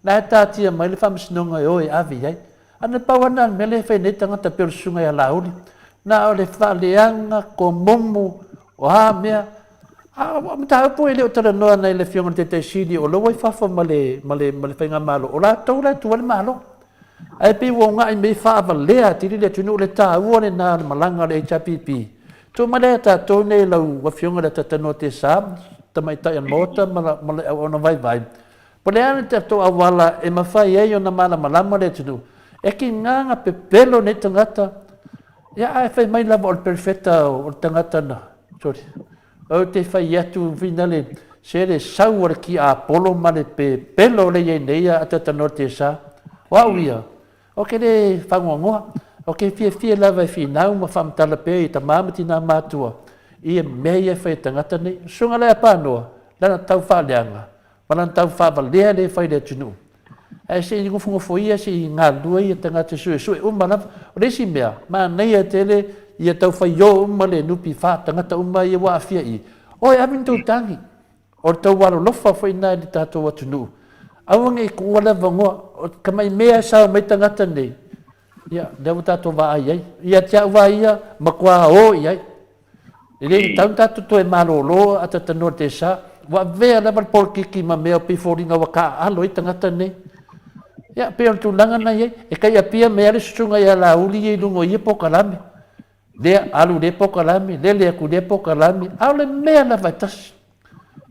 la tatia mai le faamasinoga e oe avi ai ana pauana me le fai nei tagata pe o le susuga ia lauli na o le faaleaga komomu o a mea mataupu e le o talanoa nai le fioga le taitaisili o lou ai fafa ma le faiga malo o latou le atua le malo ae pei ua ogaʻi mei faavalea tili le atunuu le tāua lenā le malaga o le HRPP tuma lea tatou nei lau afioga le tatanua tesā tamaitaʻi ana mota ma le auauna vaivai po le ana tatou auala e mafai ai ona malamalama le atunuu e kigaga pepelo nei tagata ia ae fai mai lava o le perifeta o le tagata na sori o te fai atu vina le se le sau o le ki apolo ma le pepelo le iai nei a tatanua tesā o au ia o ke le faugoagoa o ke fiafia lava e finau ma faamatala pea i tamā ma tinā matua ia mea ia fai tagata nei suga le apanoa lana tau faaleaga ma lana tau faavalea le fai le atunuu ae seʻi gofogofo ia seʻi galua ia tagata suʻesuʻe uma lava o le isi mea manai a tele ia tau faio uma le nupi fa tagata uma ia ua afiaʻi oe avi tautagi o le taualolofa foʻi le tatou atunuu auaga i kuʻua lava goa o kamai mea sao mai tagata nei ia le ua tatou vaai ai ia te aʻu vaia ma kua oi ai e lē tau tatou toe malōlō a tatanua le tesā ua vea lava le polokiki ma mea o pifoliga ua kaalo ai tagata nei ia pe o le tulaga nai ai e kai apia mea le susuga ia lauli i luga o ia pokalame lea alu le pokalame le aku le pokalame ao le mea lava e tasi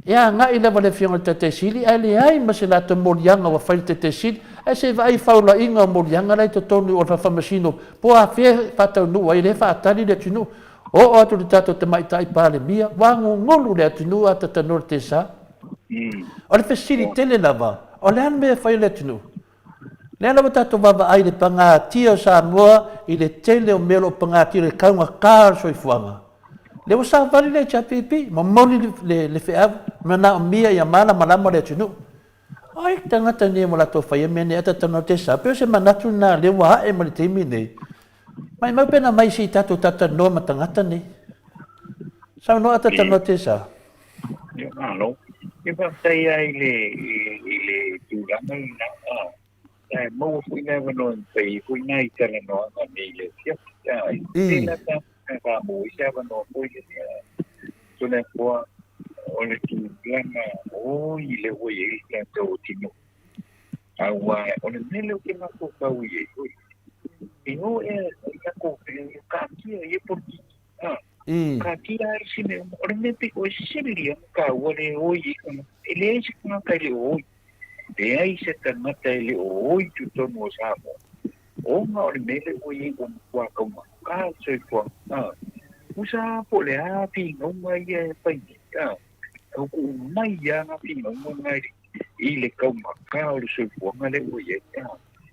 ia agaʻi lava le fioga le taitaisili ae leai ma se latou moliaga ua fai le taitaisili ae se vaai faulaʻiga o moliaga lai totonu o le famasino po afea faataunuu ai le faatali le atunuu o atu le tatou tamaitaʻi palemia ua agogolu le atunuu a tatanua le tesā o le fesilitele lava o le ana mea fai le atunuu lea lava tatou vavaai le pagatia o Samoa i le tele o mea loo pagatia le kauga ka o le soifuaga le ua savali le HRPP ma moli le feʻavu mana o mia ia malamalama le atunuu ai tagata nei mo latou faia mea nei a tatanua le tesā pe o se manatu na le ua aʻe ma le taimi nei mai mau pena mai sei tatou tatanoa ma tagata nei saunoa a tatanua le tesā alo e faafetai ai le tulaga ina e mau fuina vano pei fuina i talanoaga nei le fiafia ai tela faamui se vano foi tona koa o le tulaga o i le oi ai tatou tino aua o le mele o ke makokau i ai foi ino e kako kakia ia portiki kakia ai sine o le mepe o sisilia ka o le oi e le isi kanga kai le oi te ai se tangata le oi tu tono sa mo o nga o le mele o ye o kwa ka ma ka se kwa usa po le a pi no mai e pai o ku mai ya na pi no mai i le ka ma ka o le se kwa nga le o ye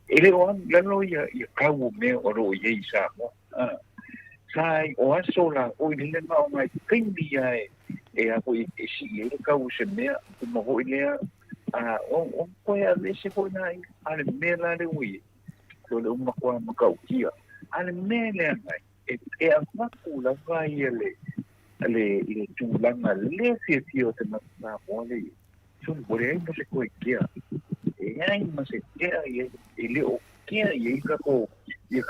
ele o la no ya ka o me o ro ye sa mo sai o aso la o le ma mai kindi ya e a ko i si le ka o se me o mo o le o ko ya le se ko na ale me la le wi so le uma ko ma ka ukia ale me le mai e a ma ku la vai le tu la ma le si o te ma mo le so le bore mo se ko kia e ai ma se kia e le o kia e ka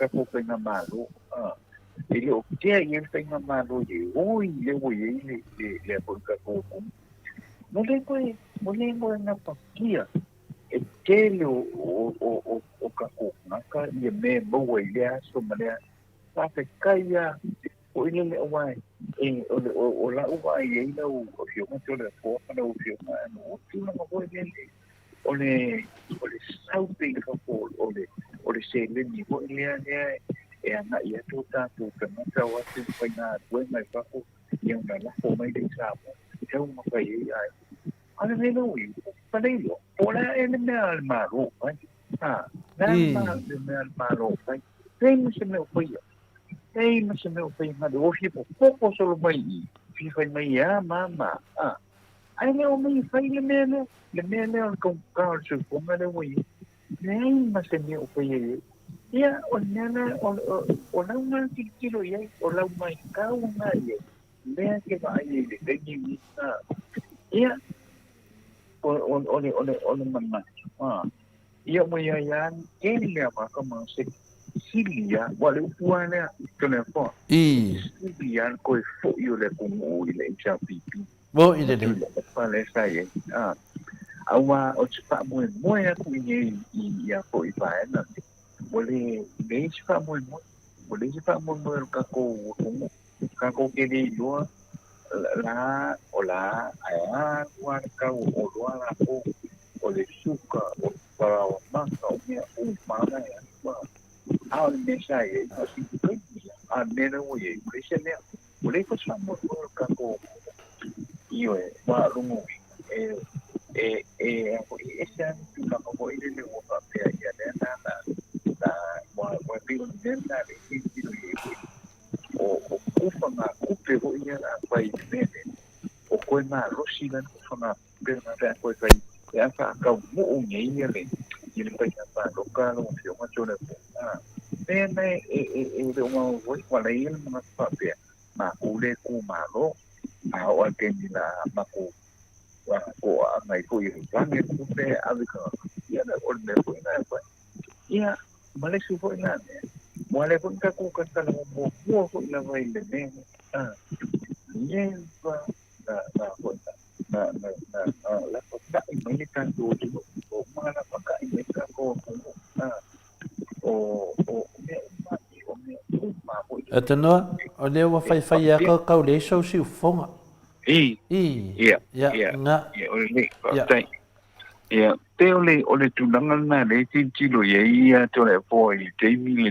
ko pe na malo ele o kia e pe na malo e o le o le por ka ko mo le ko na pakia e tele o ka ko na ka ye me bo we ya so mane sa te kaya o ile le wai e o la o wai e na o fio ma to le fo na o fio ma no tu na mo le o le sauti ka ko o le se le ni bo ile e ana ia tu ta tu ka na ka wa tu pa na we mai pa ko ye na la ko mai de sa mo te o ma ka ye ai ana le no i pa le lo o la e me al maro ai na ma de me al maro ai tem se me o ei ma se me o pai ma do fi po solo mai fi fai mai ya mama ai le o mai fai le mele on con car su po ma le wi nei ma se me o pai ya o nana o na ma kilo ya o la mai ka o mai le ke va ai le de ni ya o mama ya mo ya ke le ma ka ma se Silia, wale upuana kena po. Silia ko fo yo le kumu ile cha pipi. Bo ile le. Pale sai. Awa o tsa mo ya ku ye ya ko i pa na. Wale le tsa mo ka ko ke ni lo la ola aya wa ka o lo la ko o le suka o para o ma o ma ya. Al mensaje así que al menos oye cristiano por eso somos por caco yo va rumo ese año no voy a ir a papel ya nada va pido de nada o ocupa más ocupe voy a país o coi más rosina sona perna coi vai ya fa ka mo ngi le ni pa pa local o fio ma chona Bene e uma voz qual é ele mas papel mas o le ku malo a o que ni la ma ku wa ko a mai ko i plan e ku pe a de ka ya na o le ko na pa ya male su foi na mo le ko ka ku ka ta mo ko na vai le ne ni pa na ko na la ko ta i mai ka do o ma la pa ka i mai ka ko Atano, o le wa fai ya ka le so si fonga. Nga. Te ole tu langa na le ti lo ye ia to le foi te mi le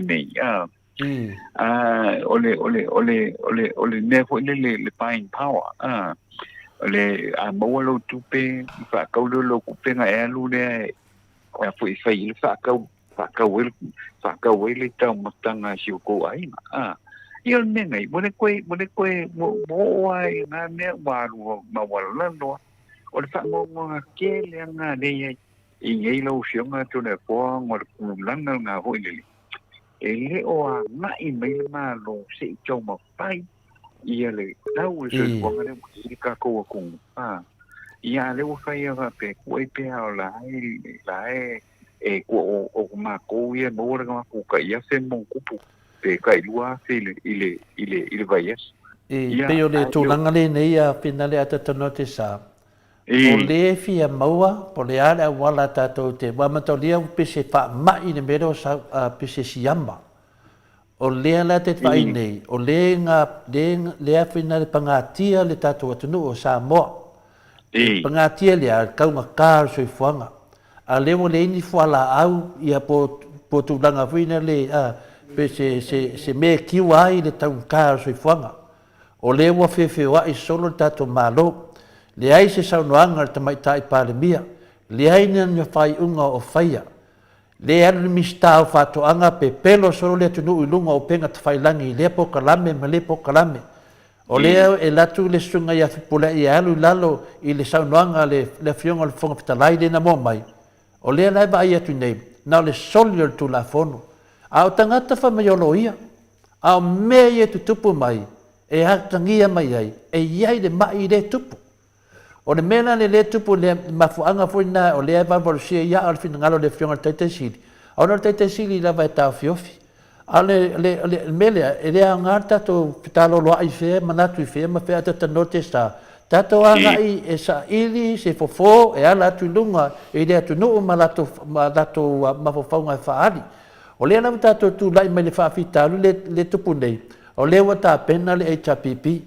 ole ne foi le buying power ole a mo lo tu pe fa ka lo ku pe na e lu le wa foi fai le fa ka wel le tau matanga si ko ai io ne nei mo ne koe mo ai na ne waru ma waru lando o le fa mo ke le nga le i ngai lo sio nga to le po mo langa nga ho le e o na i me ma lo se cho ma pai ia le tau se ko nga le ka ko ku ia le o fai va pe ko pe ala e ko o ma ko ia mo ra ko ka ia se mo ku pe kai lua se ile vaias pe o le tūlanga le nei a pina le atatono te sa o le fia maua po le ala wala tātou te wamatolia pese wha mai ne mero sa pese siamba o le ala te whai nei o le a pina le pangatia le tātou atunu o sa moa pangatia le a kaunga kār soi fuanga a le mo le ni fala au ia po tu langa fina le pe se me kiwa i le tau ka so fuanga o le wa fe wa i solo tato malo le ai se saunoanga te mai tai pale mia le ai ni fai unga o faia le anu mista o fato anga pe pelo solo le tunu ilunga o penga te fai langi le po kalame ma le po kalame o leo e latu le sunga ia fipula i alu lalo i le saunoanga le fionga le fonga pitalai le na mo mai. O lea lai ba ia tu nei, na le solio tu la fono. A o tangata fa mai olo ia, a o mea ia tu tupu mai, e hatangia mai ai, e iai le mai le tupu. O le mena le tupu le mafuanga fuina o lea barbarosia ia al fina ngalo le fionga taita sili. A ona taita sili la vai tau fiofi. A le melea, e lea ngata to pitalo loa i fea, manatu i fea, ma fea tata note sa. Tato anga i e sa ili, se fofo, e ala atu lunga, e lea tu nuu ma lato mafofaunga e whaari. O lea namu tato tu lai mai le whaafitalu le tupu nei. O lea wata pena le HRPP.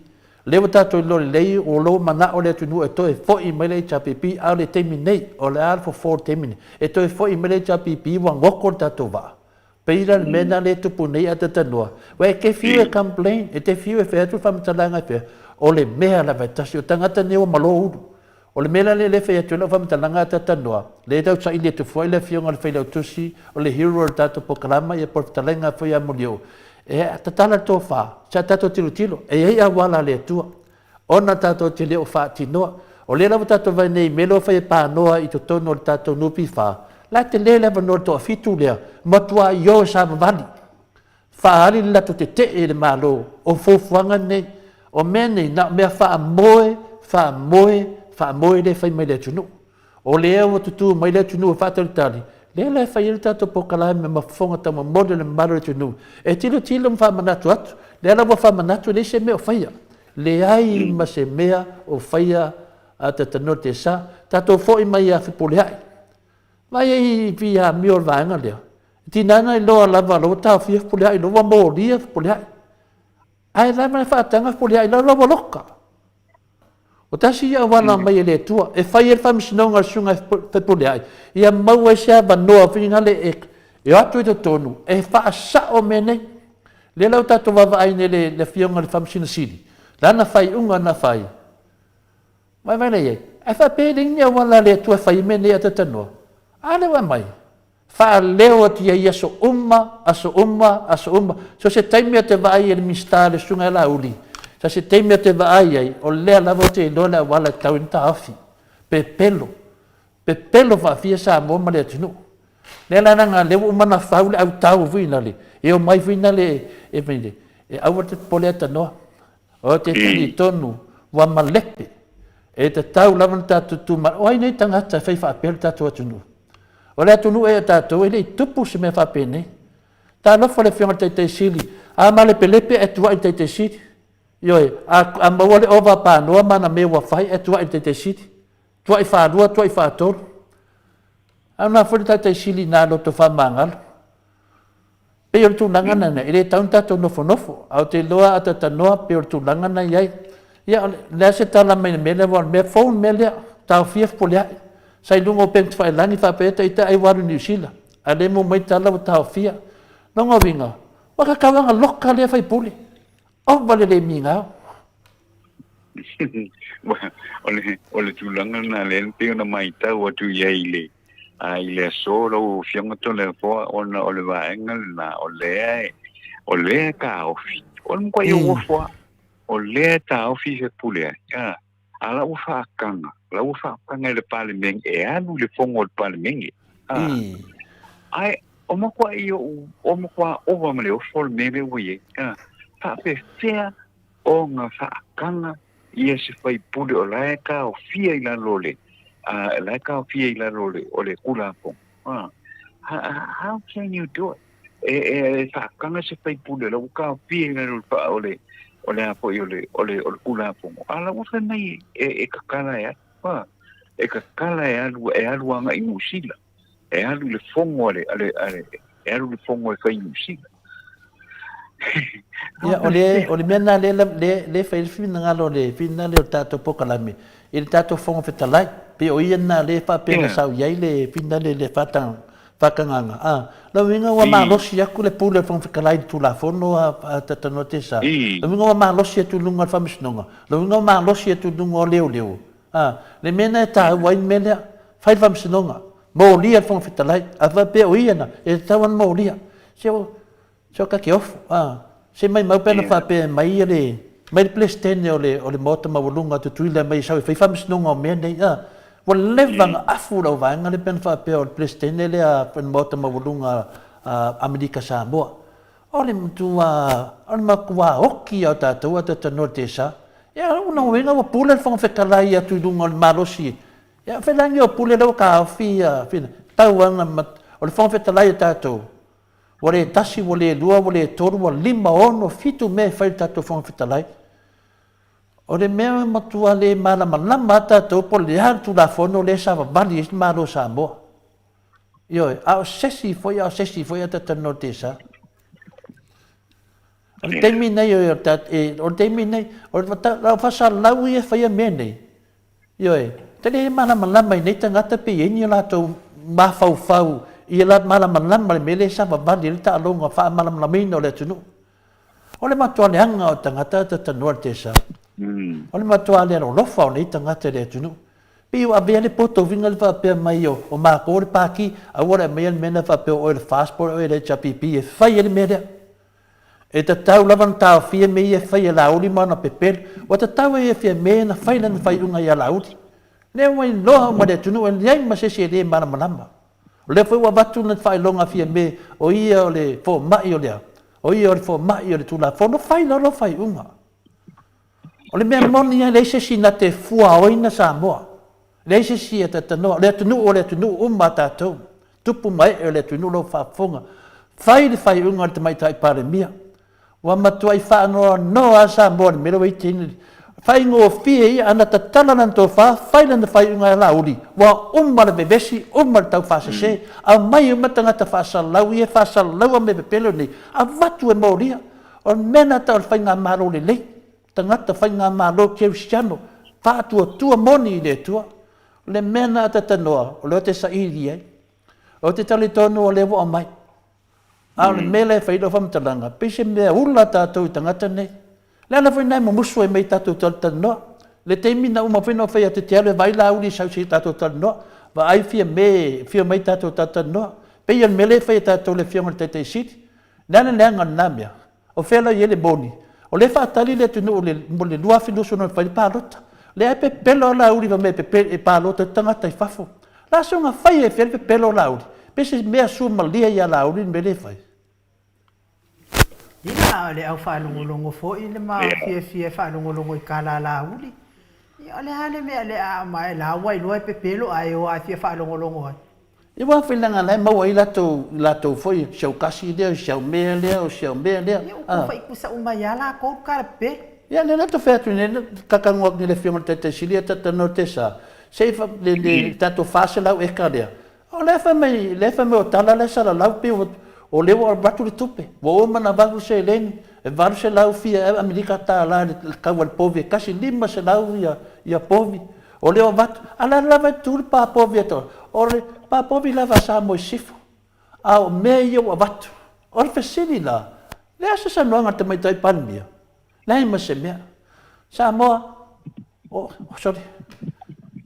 Lea wata to ilo le lei, o lo mana o lea tu nuu e toe fo i mai le HRPP, au le temi nei, o le alfo for temi. E toe fo i mai le HRPP, wa ngoko tato waa. Peira mena le tupu nei a tatanua. Wai ke fiu e complain, e te fiu e whea tu whamatalanga e whea. O le mea la vaitasi o tangata ne o malo uru. O le mea le whea tu la whamatalanga a tatanua. Le tau sa ili tu fwai le fionga le whailau tusi, o le hero o tato pokalama i a portalenga whai a mulio. E tatala tō wha, sa tato tilo tilo, e ei a wala le tua. Ona tato te leo wha tinoa. O le lawa tato vai nei melo whai pānoa i to tono o tato nupi wha. La te le lewa no to fitu lea, matua yo sa mavali. Whaari la to te e le malo, o fofuanga nei, o mene na mea wha moe le whai mai le tunu. O le eo tutu mai le tunu o whātaritari, le whai il tato pokalai me mafonga tama mode le maro le tunu. E tilo mwha manatu atu, le ala wha manatu le se mea o whaia. Le ai ma se mea o whaia a tatano te sa, tato fo mai a whipole ai. Mai ei via mio vaanga lea. Tinana i loa lava lo tau fia pule ai, loa moria pule ai. Ai la mai whaatanga pule ai, loa loka. O tasi ia wana mai le tua, e whai e whamisinonga sunga pule ai. Ia mau e sea vanoa whina le e atu i to tonu, e wha sa o mene. Le lau tato wawa ai ne le fionga le whamisina siri. Lana whai unga na whai. Mai mai nei e, e wha pēring ia wana le tua whai mene a tatanoa. Ale wa mai. Fa leo ti ia so umma. So se taimia te vai e mista le sunga la uli. Sa se taimia te vai ai o le la vote dona wala tau inta afi. Pe pelo fa fia sa mo male tinu. Le la nga le umma na faule au tau vina le. E o mai vina le e vinde. E au te poleta no. O te tini tonu wa malepe. E te tau lavanta tu ma. O ai nei tangata fai fa pel tatu atunu. O le atunu e tātou, e le tupu se mea whapene. Tā lofa le whionga teitei sili. A ma le pelepe e tua i teitei sili. Ioe, a maua le ova pānoa mana me ua whai e tua i teitei sili. Tua i whānua, tua i whātoro. A nga whuri teitei sili nā loto whamangalo. Pe ori tūlanga nana, e le taun tātou nofo. Au te loa a tatanoa, pe ori tūlanga na iai. Ia, lea se tala mai mele, mea phone mele, tau fiaf pole ai. Sai lungo peng fai lani fa peta ita ai waru New Zealand. Ale mo mai tala wa tau fia. Nonga winga. Waka kawanga loka le fai puli. O vale le minga. Ole tulanga na le peo na mai tau atu iai le. Ile solo fionga tole fo ona ole vaenga na ole ka ofi. Ole mkwa yo fo. Ole ta ofi se puli. Ya. Ala ufa kanga. La ufa kanga le parlement e anu le fongo le parlement. Ai o mo kwa o va me o fol meme wi. Fa pe fea o nga fa kanga ia se fai pule o laika o fia ila lole. Laika o fia ila lole o le kula po. How can you do it? Fa kanga se fai pule la uka fia ila lole pa ole apo ole kula po. Ala ufa nei e kakala ya. E kakala e alu anga i musila. E alu le fongo e alu le fongo e kai musila. Ia ole mena le fai fina ngalo le fina le tato pokalami. i le tatou fonga fetalai pe o ia na le fa pe na sau yai le pinda le fatang fakanganga la winga wa malosi aku le pule fonga fetalai tu la fono a tatano te sa la winga wa malosi tu lunga fa misnonga la winga wa malosi tu lunga leo le mena ta wa mena fa fa misnonga mo lia fonga fetalai ava pe o ia na e tawan mo lia so ka ke off se mai mau pena fa pe mai le mai place ten o le mota mawulunga tu tuila mai sa fa fam snunga me nei wa levanga afu lo vanga le pen fa pe o place ten le a pen mota mawulunga Amerika Samoa o le mtua o le makua oki o tatou ta norte sa ya una wenga wa pula fa fa kala ya tu dunga malosi ya fa langi o pula lo ka fia fina tauanga o le fa fa kala ya tatou wale tasi wale lua wale toru wale lima ono fitu me fai tatou fa fa kala o le mea matua le malama tatou po le hatu la fono le sa vali is malo Samoa. Io a sesi foi a tatano te sa. O temi nei o tat o temi nei o la fasa lau e fai a mene. Io te le malama nei tangata pe eni la to ma fau i la malama me le sa vali le ta longa fa malama no le tunu. O le matua le anga o tangata tatano te sa. O le matua le lo fa nei tangata le tunu. Piu a bele poto vinga le fa pe mai o ma ko le paki a ora me mena fa pe o le passport o le chapipi e fai le media. E ta tau lavan ta fie me e fai la uli mana pe pel o ta tau e fie me na fai lan fai unga ya la uli. Le wai lo ma le tunu en yai ma se se le mana manamba. Le foi wa batu na fai longa fie me o ia o le fo mai o le. O ia o le fo mai o le tu la fo no fai lo fai unga. O le mea moni le se si na te fua o ina Samoa. Le se si e tatano, le tunu o le tunu umma tatou. Tupu mai e le tunu lo whafonga. Whai le whai unga te mai tai pare mia. Wa matua i whaanoa noa Samoa le mero i tini. Whai ngō fie i ana ta talanan tō whai lana whai unga e lauri. Wa umma le bevesi, umma le tau whasase. A mai umatanga ta whasalau i e whasalau a me pepelo ni. A watu e mauria. O mena tau le whai ngā maro le lei. Tangata whai ngā maro Kristiano. Whātua tua moni i le tua. Le mena tatanoa, o le o te sairi ai. O te tali tonu o le wa mai. A le mele whaida whamtalanga. Pese mea ula tātou tangata nei. Le ana whainai mo musu e mei tātou tatanoa. Le teimi na uma whaina whaia te te ale vaila uli sau si tātou tatanoa. Wa ai fia mei tātou tatanoa. Pei an mele whaia tātou le whionga te te siti. Nana leanga namia. O whela i ele boni. O le whaatali le tunu o le lua whinusu no whaini pālota. Le ai pe pelo la uri va me pe e palo te tangata I fafo. La songa fai e fel pe pelo la uri. Pese mea suma lia ia la uri me le fai. Ina le au whaalongolongo fo I le maa fie whaalongolongo I kala la uri. Ia le hale mea le a mai la wai loa pe pelo ai o a fie whaalongolongo ai. I wa whilanga lai maua I lato foi siau kasi lea, siau mea lea, o siau mea lea. Ia uko whai kusa umaya la kou kara pe. Ia le nato wheatu ne kakanguak ni le whionga te silia tatano te sa. Seifa le tato whase lau e ka lea. O lefa mai o tala le sara lau pe o lewa o batu le tupe. Wa o mana varu se leni. E varu se lau fia e Amerika ta la le kaua le povi. Kasi lima se lau ia povi. O lewa vatu. Ala lava e tūri pa povi ato. O le pa povi lava sa mo I sifo. A o mea ia wa vatu. O le fesini la. Le asa sa noanga te mai tai panmia. Lai ma se mea. Samoa. Oh, sorry.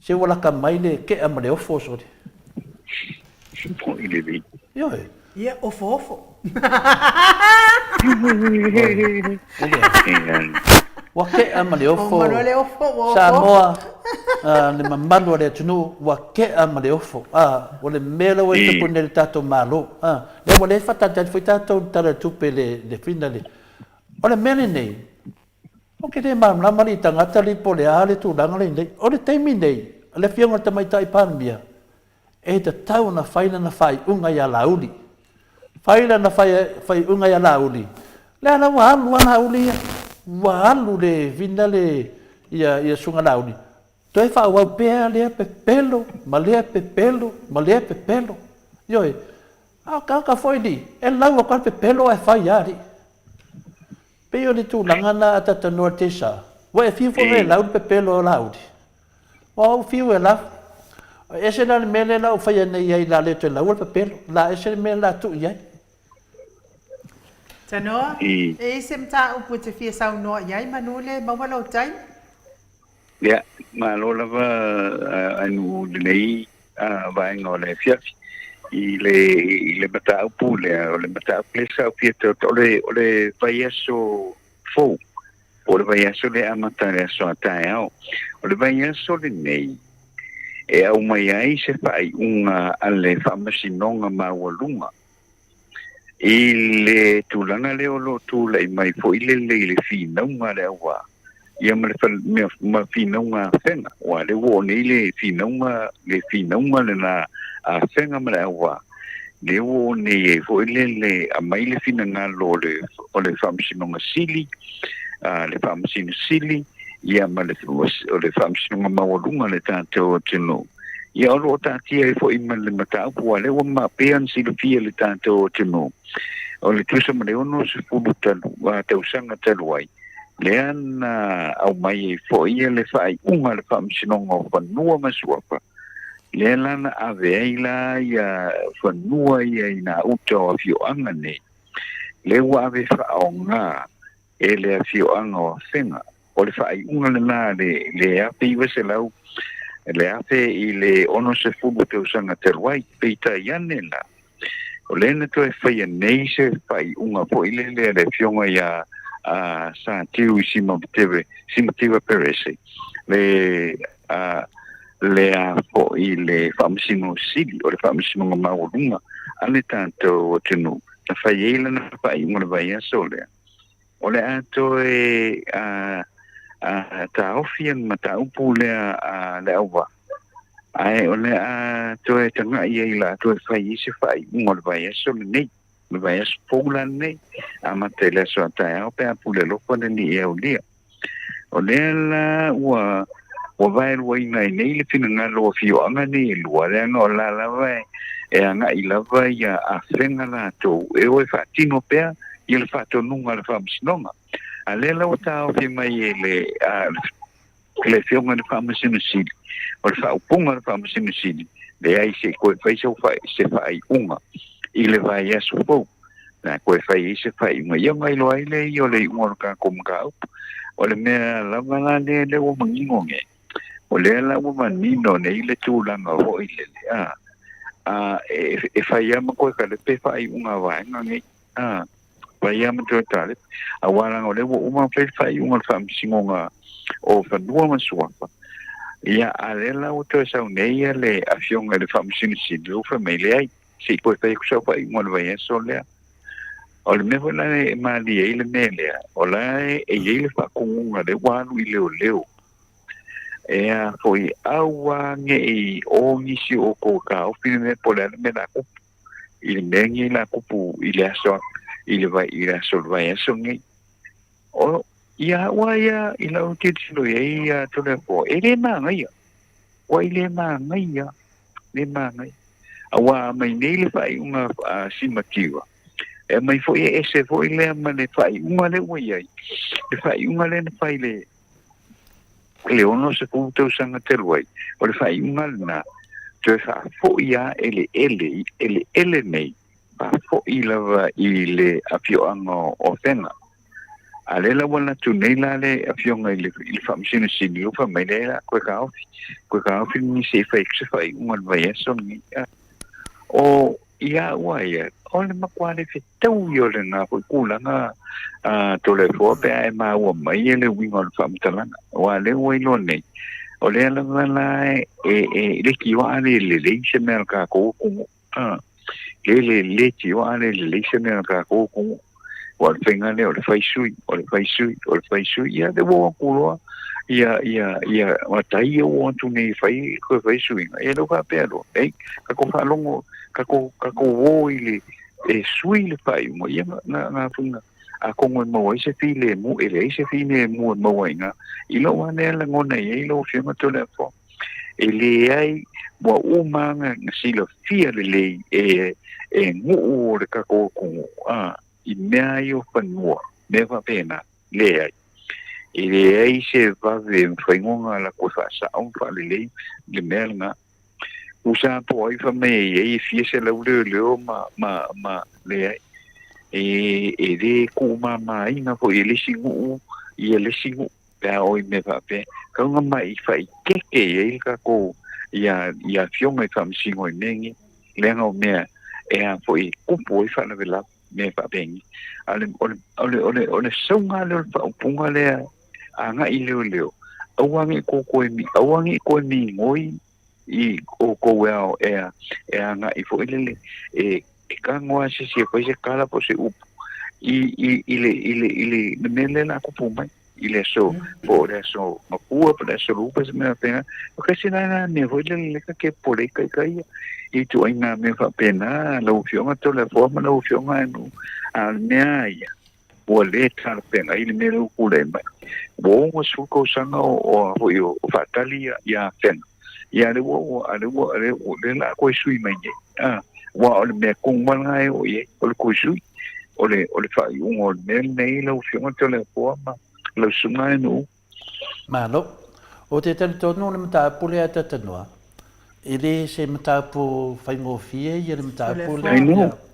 Se wala ka mai le ke ama le ofo, sorry. Supo I le vi. Yo. Ia ofo. Wa ke ama le ofo. Mano le ofo. Samoa. Le mamalu le tunu wa ke ama le ofo. O le mela wa te pune le tato malo. Le wa le fata te foi tato tala tupe le finale. O le mele nei. O ke te mamla mali tangata li po le ale tu langa le nei. O le teimi nei. Le whionga te mai tai panmia. E te tau na whaina na whai unga ia lauli. Whaina na whai unga ia lauli. Le ana wahalu ana uli ia. Wahalu le vina le ia sunga lauli. Toi wha wau pēa lea pe pelo. Ma lea pe pelo. Ma lea pe pelo. Ioi. A kaka foi di. E lau a kwa pe pelo e whai ari. Peo le tu langa na atata noa te sa. Wa e fifo me lauli pe pelo lauli. o fiu e la e se na mele la o fai nei ai la le te la o papel la e se me la tu ia Tanoa e se mta o pu te fia sau no ia manule mawalo tai ya ma lo la va anu nei va ngole fia ile mata upu le mata plesa o pieto ole vai aso fo ole vai aso le amata le aso atao ole vai aso le nei e au mai ai se fai unga ale famasinonga mawalunga ile tulanga le olo tula i mai fo ile fina unga le awa ia ma fina unga fenga wa le wone ile fina unga le na a fenga ma le awa le wone e fo ile a mai le fina ngalo le famasinonga sili le famasinonga sili ia ma le famasinonga mawalunga le tātou tino ia olo tātia e fo ima le mata ua le wa ma pean si le fia le tātou tino o le tusa ma le ono se fulu talu wa tausanga talu ai le ana au mai e fo ia le fai unga le famasinonga o whanua masuapa le lana ave aila ia whanua ia ina uta o fio anga ne le wa ave whaonga e le fio anga o whenga o le fai unga le nā le ape iwa se lau le ape i le ono se fubu te usanga te ruai peita iane la o le na to e fai nei se fai unga po i le fionga ia sa tiu i sima perese le a po i le whamasino sili o le whamasino ngā maurunga ane tātou o tenu na fai eila na fai unga le vai aso lea o le ato e ta ofian mata upu lea le awa ai o le ato e tanga ia ila ato e fai isi fai unga le vai aso le nei le vai aso poula nei a mate le aso atai au pe apu le lopo le ni e o lia o le la ua vai lua ina i nei le fina ngā loa fio anga ni e lua le anga o la lava e anga i lava ia a whenga la tau e oe whaatino pea i le whaatonunga le whaamasinonga a le lau tau fi mai e le whionga le whaamasino sili o le whaupunga le whaamasino sili le ai se koe whai se whai unga i le vai aso pou na koe whai se whai unga ia ngai loa i le i o le unga ka kumka upu o le mea lava la le o mangingonge o le la o manino ne i le tūlanga ho i le e whai ama koe ka le pe whai unga vaenga ngai vai ama te tale a wala ngole wo uma fai unga whaamisingonga o whanua masuapa ia alela o te sau nei le afionga le whaamisinisi le uwha mei le ai si koe whai kusau whai unga le vai aso lea o le meho la e maali e le me lea o la e le whakungunga le wanu i leo leo e a foi awa nge i o nisi o ko ka o pine me pole me la kupu i le mengi la kupu i le aso i le vai i la sol vai aso ngai o ia waia i la utitilo ia to le po e le mangai wa i le mangai awa mai nei le vai unga simativa e mai foi e se foi le ma le vai unga le waia le vai unga le vai le ono se punto sanga te luai o le vai unga na te fa foi ele nei pa fo i lava i le afioanga o tena. A le la wana tu nei la le afionga i le whamsina sini ufa mai le la koe ka ofi ni se fai fai ungan vai aso ni. O ia waia, o le makwale fitau i o le ngā koe kulanga to le fua pe ai maa ua mai e le winga o le whamtalanga. Wa le wailo nei. O le ala wala le kiwa ale le leise mea ka koukungu. Le tio ale le leise mea ka koukungu. O le whenga le o le whaisui ia le woa kuroa ia matai o wantu nei whai koe whaisui ia lo ka pea lo kako whalongo kako wo i le sui le whai mo ia ngā whunga a kongo e maua i se fi le mu e le i se fi le mu e maua inga i lo wane ala ngona i lo whima to le fo e le ai wa umanga si lo fia le lei e ngu o le kako kungu i mea i o whanua, me wa pena, le ai. e le ai se va ve whaingonga la ko fa sa on fa le mel nga usa po ai fa me e fie se la le ma le ai e de ku ma ina po ele singu le singu pa oi me va pe ka nga mai fa ke e ka ko ia fio me fa singu nengi le nga me e a po i ku po fa na vela me fa bengi ole songa le fa punga le anga i leo awangi ko mi ngoi i ko wea e anga i fo ile ka ngoa se ko se kala po se up ile mele la ko pumai ile so por eso ma pua por eso lupa se me pena porque se na me voy le que por aí kai e tu ainda me fa pena la opción a toda forma la opción a no al meia o le tar pena ile me lo kule mai bo su ko sanga o fatalia ya fen ya le la ko sui mai wa le me kung mangai o ye o ko sui o le fa un nei la opción a toda forma lo sunga no malo o te tanto no le mata pule ata tanua ele se mata po faingo fie ye le mata pule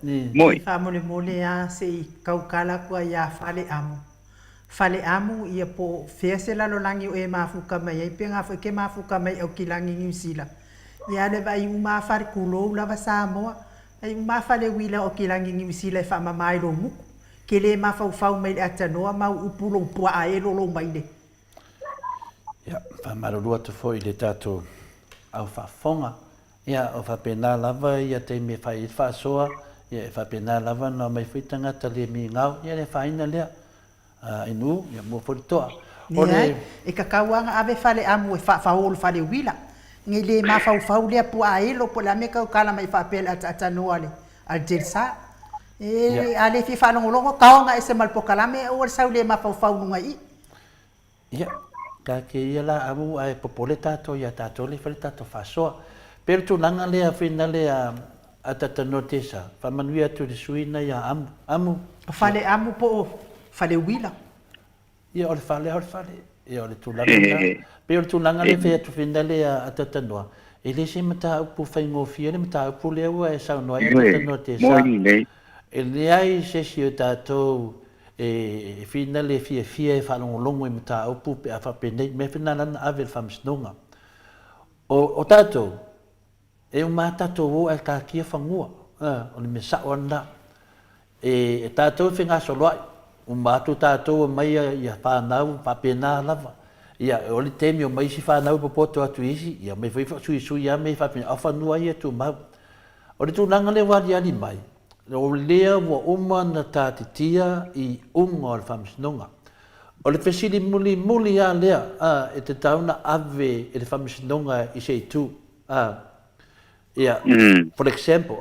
ni fa mole a se kaukala ko ya fale amu ia po fese la lo langi o e mafuka mai e penga fa ke mafuka mai o kilangi New Zealand ia le vai uma far kulo la va Samoa ai uma fale wila o kilangi New Zealand fa mai lo mu ke le mafau mai ata noa mau upulo pua a lo mai le ya fa marulua te foi le tato au fa fonga ya o fa pena lava ya te me fa soa ya fa pena lava no mai fitanga tale mi ngau ya le fa ina le inu ya mo fotoa ore e kakauanga ave fale amu e fa hol fale wila ngi le mafau le pua a lo pola me kala mai fa pel ata noa le al jelsa ale fi fa longo kaonga ese malpokalame o saule mafau ngai ya ka ke yala abu ai popoleta to ya tato le falta to faso per tu nanga le afina le a tata notesa fa manuia tu de suina ya amu fale amu po fale wila ya o fale ya o tu nanga per tu nanga le fe tu fina le a tata no ele se mata pu faingo fiele mata pu le wa sa no ya tata notesa ele ai se si tato e fina le fie fa longo mata o pu a fa pende me fina lan avel fam snonga o tato e un tato o al ka kia fangua o le mesa onda e tato finga solo un matu tato mai ya fa nau pa pena lava ya o le temi o mai si fa nau po to atu isi ya me foi su ya me fa pena fa nua ia tu ma o le tu nanga le wa dia ni mai o lea wa uma na tātitia i unga o le whamisnonga. O le whesiri muli a lea e te tauna ave e le whamisnonga i se tu. For example,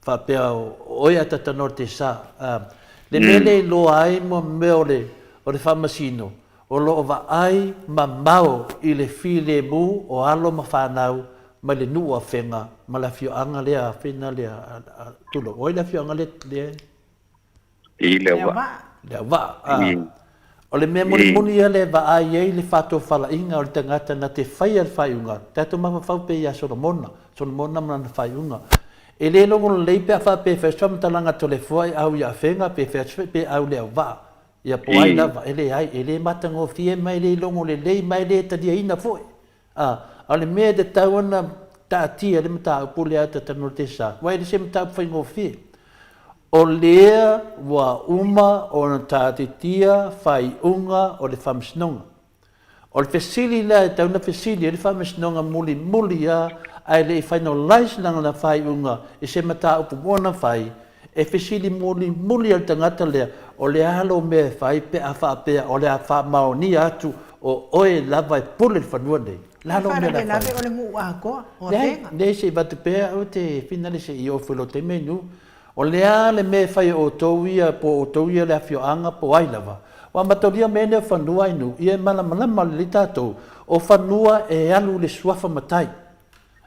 whapea oia tatanor te sa. Le mele lo ai mo meo le o le whamasino. O lo wa ai ma mau i le file mu o alo ma whanau ma le nua whenga, ma la fio anga lea whina lea tulo. Oi la fio anga lea? I lea wa. Lea wa. O le mea moni le wa ai ei le whato whala inga o le tangata na te whai al whaiunga. Tato mama whaupe ia Solomona mana whaiunga. E le longo leipe a whape whaiswam talanga tole fuai au ia whenga pe whaiswai au lea wa. Ia po ai lava, ele matango fie mai le longo le lei mai le tadia ina fuai. O le mea de tauana tātia le mata upule ata tano te sa. Wai le se mata upwhaingo fie. O lea wa uma o na tātitia whai unga o le whamsnonga. O le whesili la e tauna whesili le whamsnonga muli ai le whaino laisinanga na whai unga e se mata upumona whai e whesili muli al tangata lea o le halo mea whai pe a whapea o le a whamao atu o oe lava e pule le whanua nei. Lalo me la fai. Ole ngu ako o tenga. Nei se vate pea o te finale se i o whilo te menu. O lea le me fai o tauia po o tauia le afio anga po ailava. Wa matoria mene o whanua inu. Ia malama le tātou. O whanua e alu le suafa matai.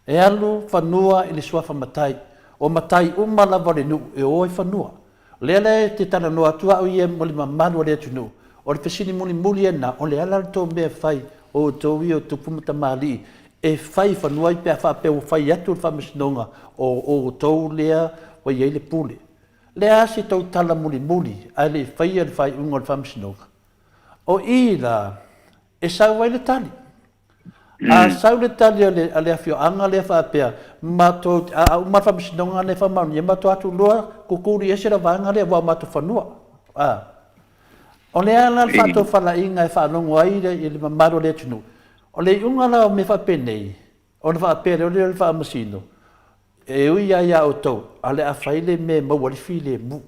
E alu whanua i le suafa matai. O matai umalava le nu e o e whanua. Lea le te tana noa tua o ia mo le mamalu le tunu. o le fesini muli ena o le ala to me fai o to wi o tu pumata mali e fai fanua i pe fa pe o fai atu fa mesnonga o to lea o ye le pule le asi to tala muli ale fai al fai un fa mesnonga o ila e sa vai le tali a sa le tali ale afio anga le fa pe ma to a ma fa mesnonga le fa ma ma to atu loa kukuri ese la vanga le wa ma to fanua o le ala fa to fa la inga fa no ngoi le mamaro le tunu o le unga la me fa penei o le fa pere o le fa masino e ui ya o to ale a faile me mo wali file mu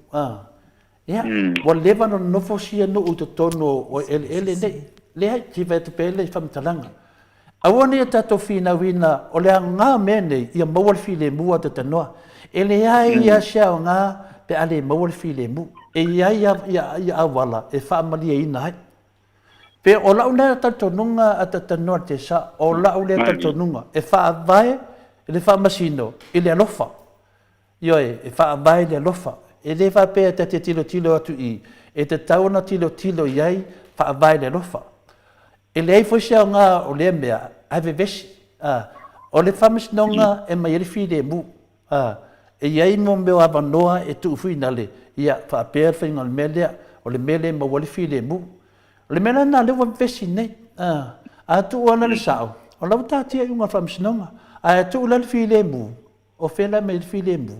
ya o le va no fo sia no o to tono o ele le hai ti va te pele fa mtalanga a woni ta to fina wina o le nga mene ia mo wali file mu ata tanoa ele ai ya sia nga pe ale mo wali file mu e ia awala e fa malia ina pe o la una tatonunga atanoa te sa o la una tatonunga e fa vai le fa masino ile alofa yo e fa vai le alofa e le fa pe te tilo atu i e te tauna tilo iai fa vai le alofa e le foi sia nga o le mea ave vesi o le fa masino e mai fi de mu e iai mo me wa noa e tu finale ia fa per fa ngol melia o le mele mo wali fi de mu le mena na le wa vesi nei a tu ona le sao o la ta tia unha fa masino a tu la file mu o fe la me file mu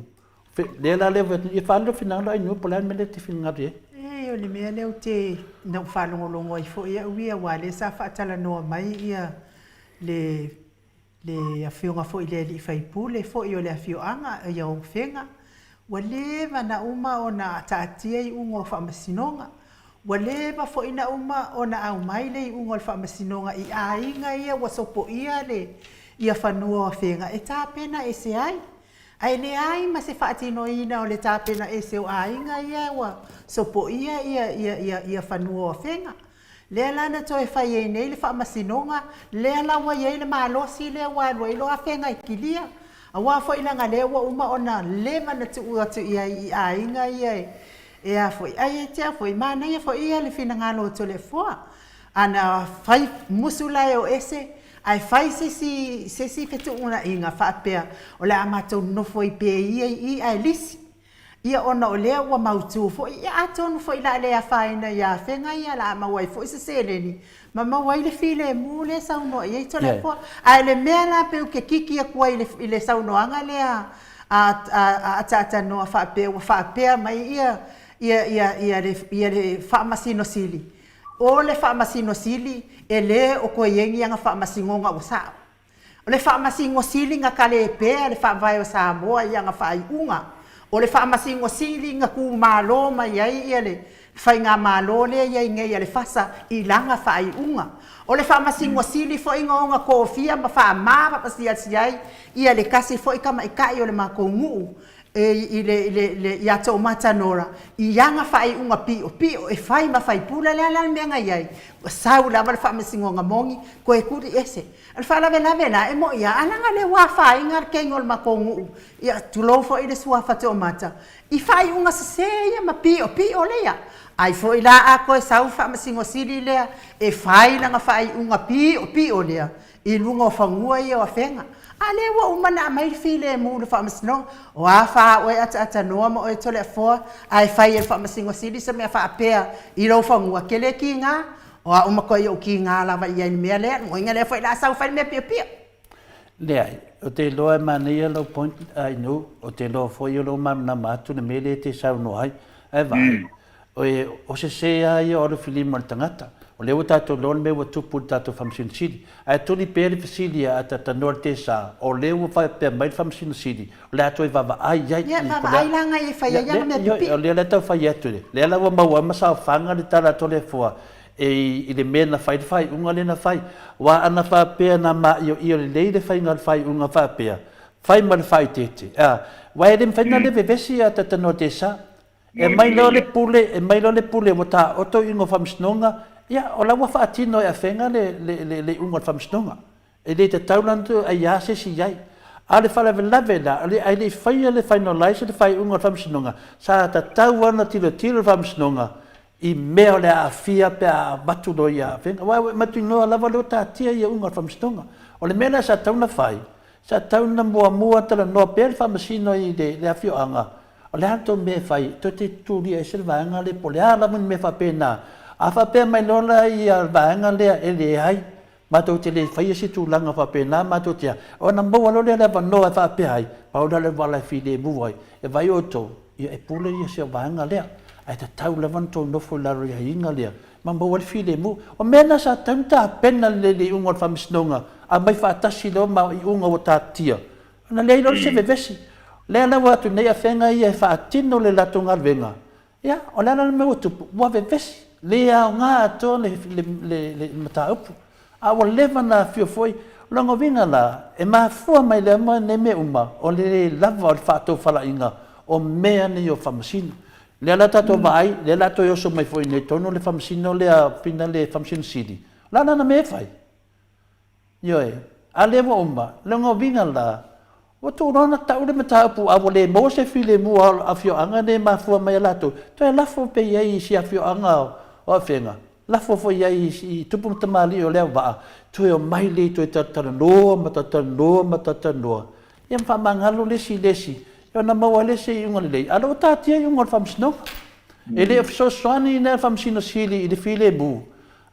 le la le e fa lo fina la no pola me le ti fina re o le me le o te no fa lo ngoi fo ia wi wa le sa fa tala no mai ia le afionga fo ile li fai pule fo io le afio anga ia o fenga wa le na uma ona tatia I ungo fa masinonga wa le ba fo ina uma ona au mai le ungo fa masinonga I ainga ia wa sopo ia le ia fanua fenga e tapena e se ai le ai ma se fatino ina o le tapena e se ainga ia wa sopo ia fanua fenga le la na to e fai e nei le fa masinonga le la wa ye le malo si le wa lo fenga ikilia a wa fo ina ngale wa uma ona le mana tu ia ainga ia e a foi ai te foi mana ia foi ia le fina ngalo to le fo ana fai musula o ese ai fai se si fetu una inga fa pe o le amato no foi pe I ai lisi ia ona o le wa mautu fo ia aton fo ila le faina ia fenga ia la ma wai fo se seleni mama wai le file mu le sa no ia to le fo ai le mela pe ke kiki kwa ile sa no anga le a tata no fa pe mai ia le fa masino sili o le fa masino sili ele o ko yengi nga fa masingo nga usa o le fa masingo sili nga kale pe le fa vai o sa mo ia nga fa unga o le fa masingo sili nga ku malo mai ai ele fa nga malo le ia nge le fasa I langa fa unga o le fa masingo sili fo inga nga kofia ma fa ma pa sia ia le kasi fo kama ikai o le makongu ile ya to matanora I yanga fai unga pio e fai ma fai pula le ala me nga yai sau la fa masingo nga mongi ko e kuri ese al fa la vela e mo ya ala nga le wa fai nga kengol makongu ya tulo fo ile sua fa to mata I fai unga se ya ma pio le ya ai fo ila a ko sau fa masingo sili le e fai nga fai unga pio le I lunga fa ngua ia wa fenga ale wa umana mai file mu le fa masno wa fa o ata no mo o tole fo ai fai e fa masingo sili se me fa pe I lo fa ngua kele kinga o uma ko yo kinga la va ia me le ngo ngale fa la sa fa me pio le ai o te lo e mania lo point ai no o te lo fo yo lo na matu na mele te sa no ai e vai o se ai o le filimo tangata o le tato lon me watu pu tato famsin sidi ai tuli pele fasili ata norte sa o le fa pe mai famsin sidi le ato e va ai ai langa I fa ia me pi o le ta fa ia tu le la wa ma sa fanga le tala to le fo e le mena fai unga le na fai wa ana fa pe na ma io le fai ngal fai unga fa pe fai mal fai tete wa e dem fai na le vesi ata norte sa e mai lo le pule wata o to ingo famsnonga ia o la wa fatino e fenga le unga famsnonga e le te taulantu ai ya se si ai ale fala vela ale ai fai le finalize le fai unga famsnonga sa ta tauana tilo famsnonga I mea le a fia pe a batu do ia whenga. Wai matu noa lava leo tā tia ia unga whamstonga. O le mea sa tauna whai. Sa tauna mua tala noa pe le whamasino i le a fio anga. O le hanto me whai. To te tūri e sila vaanga le po le alamun me whapena. A whapea mai lola i a vaanga lea e le hai. Mato te le whai si tūlanga whapena. Mato te a. O na mua lo le lewa noa e whapea hai. Paula le wala fi le muwai. E vai o tō. Ia e pule ia se vaanga lea. Ai ta tau levan tō nofo laro ia inga lea. Mamba wale file mu. O mena sa tau ta pena le unga o whamisnonga. A mai whaatasi leo ma i unga o tā tia. Na lea ilo se vevesi. Lea na watu nei a whenga ia e whaatino le lato ngā venga. Ia, o lea na me o tupu. Wa vevesi. Lea o ngā ato le mata upu. A wa lewa na fio foi. Longo vinga la. E maa fua mai lea moa ne me uma. O le lava o le whaatou whala inga. O mea ni o whamasino. Le ala tato vai, le ala to yoso mai foi nei tono le famsino le a pina le famsino sidi. La na me fai. Yo e, a le mo umba, le ngo vinga la. O to rona tau le mata pu a le mo se file mu a fio anga ne ma fu mai ala to. To e la fo pe ye si a fio anga o a fenga. La fo fo ye si tupu tamali o le va. To e mai le to e tatara no mata no. Yam fa mangalo le si. Yo na maua le se iunga le lei. Ala o tātia iunga le whamsinoka. E le whasosoani i le whamsino sili i le while bu.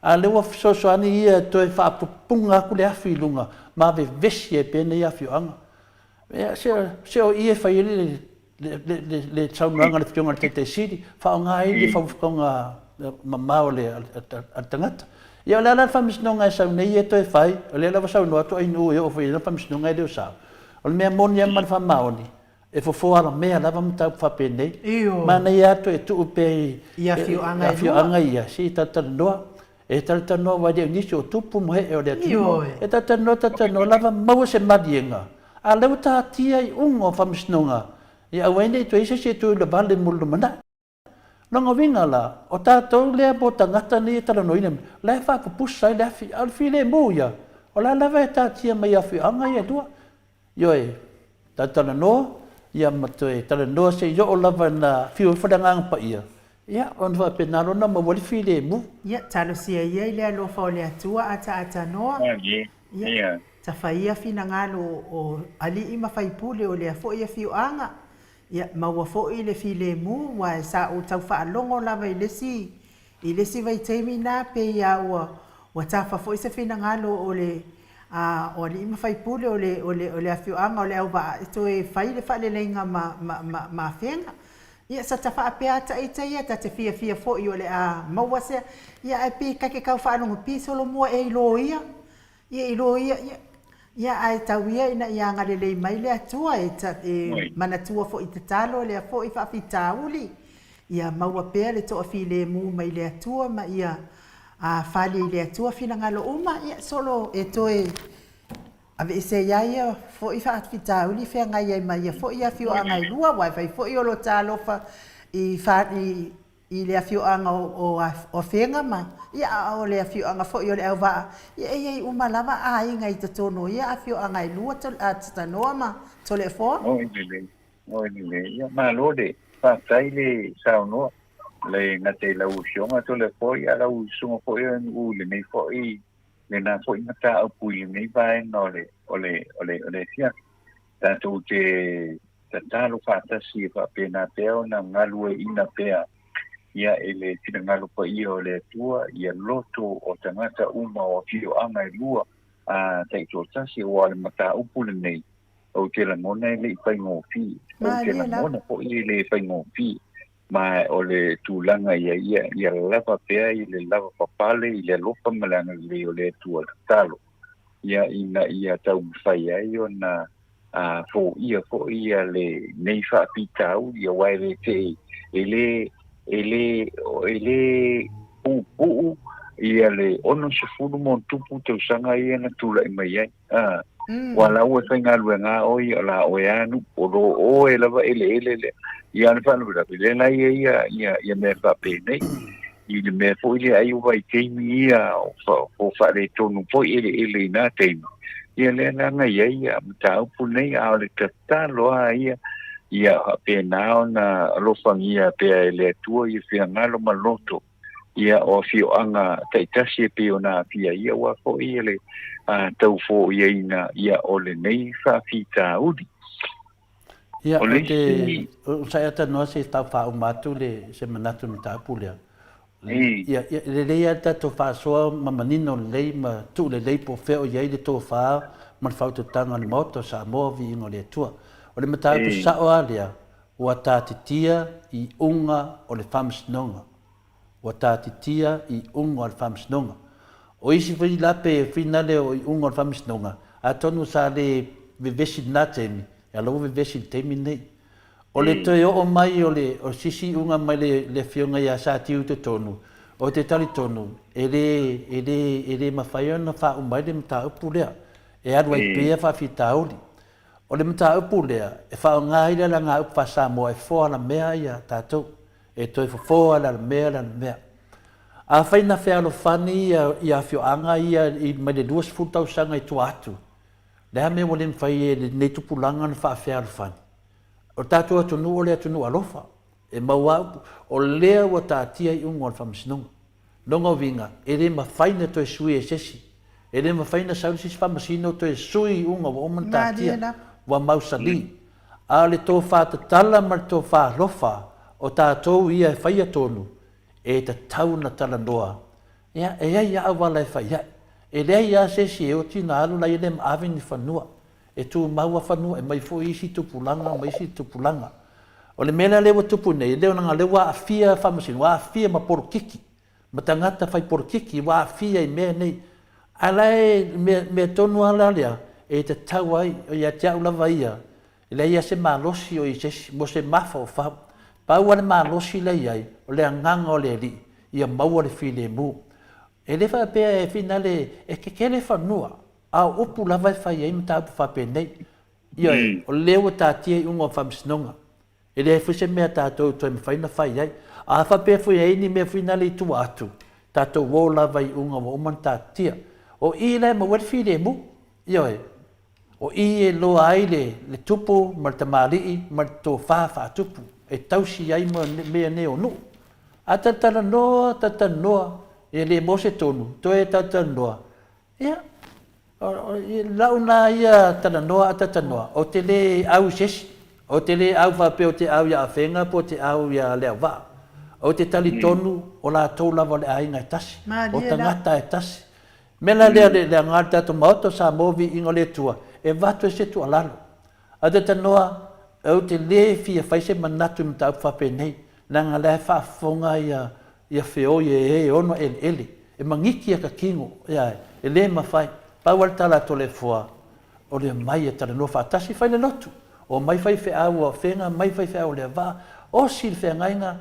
A le whasosoani ia to e whaapupunga ku le awhi lunga. Ma ve vesi e pene i awhi anga. Se o ie whai le taunanga le whionga le te sili. Whao ngā i le whaufukonga mamao le tangata. Ia le ala whamsinonga e sau nei e to e whai. O le ala wasau noa to ai nu e o whai le whamsinonga e leo sau. O le mea moni e mani whamaoni. E fofoara mea lava mtau whapene. Ma nei ato e tuu pe ia fio anga ia. Si tatanoa. E tatanoa wade o nisi o tupu mohe e o lea tupu. E tatanoa lava maua se marienga. A leo tātia i ungo whamisnonga. I awene i tu eise se tu le vale mulu mana. Longa winga la. O tātou lea po tangata ni e talanoinem. Lea whapupusa i lea fi le muia. O la lava e tātia mai a fio anga ia dua. Ioe. Tatanoa. Ia matoi tala noa se yo o lava na fiu whadangang pa ia. Ia, on wha penalo na mawali while mu. Ia, talo sia ia i lea lofa o lea tua ata noa. Ia, ta whaia fina ngalo o ali ima whaipule o lea fo ia fiu anga. Ia, maua fo i le while mu, wa sa o tau whaalongo lava i lesi vai teimi nā pe ia ua tafa fo i se fina ngalo o le o le ima fai pule o le afioanga o le au wa to e fai le fale lenga ma fenga ia sa ta fa pe ata ita ia ta te fia fo i o le a maua se ia e pi ka ke kau fa no pi solo mo e ilo ia ia ai tawia ina ia ngale le mai le atua e ta mana tua fo i te talo le fo i fa fitauli ia maua pe le to afile mu mai le atua ma ia a fali le atua fina ngalo uma ia solo e toe ave se ia fo i fa fita uli fe nga ia mai fo ia fio anga lua wa vai fo i lo talo fa i fa i le fio anga o fenga ma ia o le fio anga fo i le ava ia uma lava a inga i tono ia fio anga lua to at no ma to le fo o ile ia ma lo de fa tai le sa no le na te la usiona to le foi ala usunga foi u le nei foi le na foi na ta o pui nei vai no le ole sia tanto te ta lo fata si fa pena teo na ngalu ina pea ia ele tina ngalu pa io le tua ia loto o tangata uma o fio anga lua a te to si o le mata o pule nei o te la mona le pai ngo fi o te la mona po le pai ngo fi ma o le tūlanga ia lava pea i le lava papale i le lopa malanga le o le tua talo ia tau mwhai ai o na fo ia le nei whaapitau ia waere te ele puu ia le ono se furu mo tupu te usanga ia na tula i mai ai wala ua whainga luenga oi ala oe anu o e lava ele ia na whanu rapi le na ia me whape nei i le me po ile ai uwai teimi ia o whare tonu po ele na teimi ia le na ngai ia mta upu nei a le tata loa ia hape nao na lofangia pe ele tua i whia ngalo maloto ia o fio anga taitasi pe ona pia ia wa fo ia le tau fo ia ina ia o le nei whawhita uri. Ia, o te sai ata noa se tau wha umatu le se manatu ni tāpu lea. Ia, le lei ata tō wha soa ma manino lei ma tu le lei po wheo iei le tō wha man whaututanga ni moto sa moa vi ingo le tua. O le mataupu sao a lea, ua tātitia i unga o le whamsinonga. Ua tātitia i unga o le whamsinonga. O isi whi lape whinale o i unga o le whamsinonga, a tonu sa le vivesi nā temi, e alo vivesi temi nei. O le toi o mai o le o sisi unga mai le fionga ia sa tiu te tonu, o te tali tonu, e le mawhaiona wha umai le mta upu lea, e arua i pēa wha whitauri. O le mta upu lea, e wha o ngā ila la ngā upa sa moa e fōa la mea ia tātou, e toi fōa la mea. A whaina whea lo whani ia whio anga ia i mai le 2 sanga i tu atu. Lea me wale mwhai e nei tupulanga na wha whea lo whani. O tātou atunu o lea atunu alofa. E maua o lea wa tātia i ungo al whamasinonga. Nonga o vinga, e re ma whaina toi sui e sesi. E re ma whaina saurisi whamasino toi sui unga wa oman tātia wa mausali. A le tō whātatala mar tō whālofa o tātou ia e whaia tonu. E te tau na tala noa. Ia, e ia awala e whaia. E lea ia sesi e o tina alu la i lem awini whanua. E tu maua whanua, e mai fo isi tupulanga, mai isi tupulanga. O le mena lewa tupu nei, leo nanga lewa a fia whamasino, wa a fia ma porokiki. Ma tangata whai porokiki, wa a fia i mea nei. Ala e me tonu ala lea, e te tau ai, o ia te aulawa ia. E lea ia se malosi o i sesi, mo se mafa o whau. Pau ane malosi lei ai, o le anganga o le li, ia maua le file mu. E le wha pēa e finale, e kekele whanua, a upu lava e whai e mta upu whape nei. Ia o leo tātia i ungo whamsinonga. E le fwese mea tātou toi mwhaina whai ai. A whape fwoi e ni mea finale i tu atu. Tātou wō lava i unga wa oman tātia. O i le ma wale file mu. Ia e. O i e loa ai le tupu, mar ta marii, mar tō whawha tupu. E tausi ai mea neo nu. A tatana noa, e le mose tonu, to e tatana noa. Ia, launa ia tana noa a tatana noa, o te le au sesi, o te le au whape o te au ia awhenga, po te au ia lea wā. O te tali tonu, o la tau lava le ainga e tasi, o tangata e tasi. Mela lea le ngāri tato maoto sa movi ingo le tua, e watu e se tua lalo. A tatana noa, au te le fia whaise manatu i mta upwhape nei, na ngā lea whaafonga ia whio e ono ele. E mangiki a ka kingo, e le mawhai, paual tala to le fua, o le mai e tala no whaatasi whai le lotu. O mai whai whiau o whenga, mai whai whiau le wā, o si le whengainga,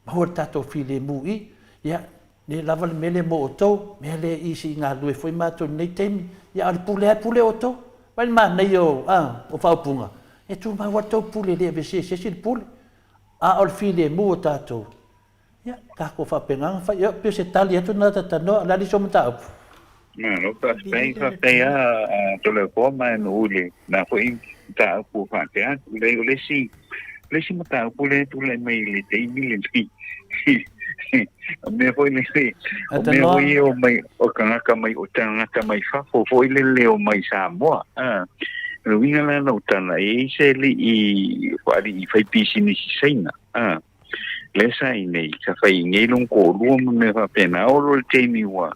mahua tato while mui, le lava le mele mo o tau, mele isi ngā lue whai mātou nei temi, ale pule o tau, wai mā nei o whaupunga. E tu mai wa tau pule le bese se sil pule. A ol file mu tato. Ya, ka ko fa pengang fa yo pe se tali atu na tata no la di so mta up. No, ka Spain fa tea to le forma en ule. Na fo in ta ku fa tea, le si mta pule tu le mai le te milen ki. Me foi le si. Me foi o mai o kanaka mai o tangata mai fa foi le o mai sa mo. Ruinga la no tana e se li I wali I fai pisi ni sisaina. Le sai nei sa fai ngai long ko lu me fa pena o lo te mi wa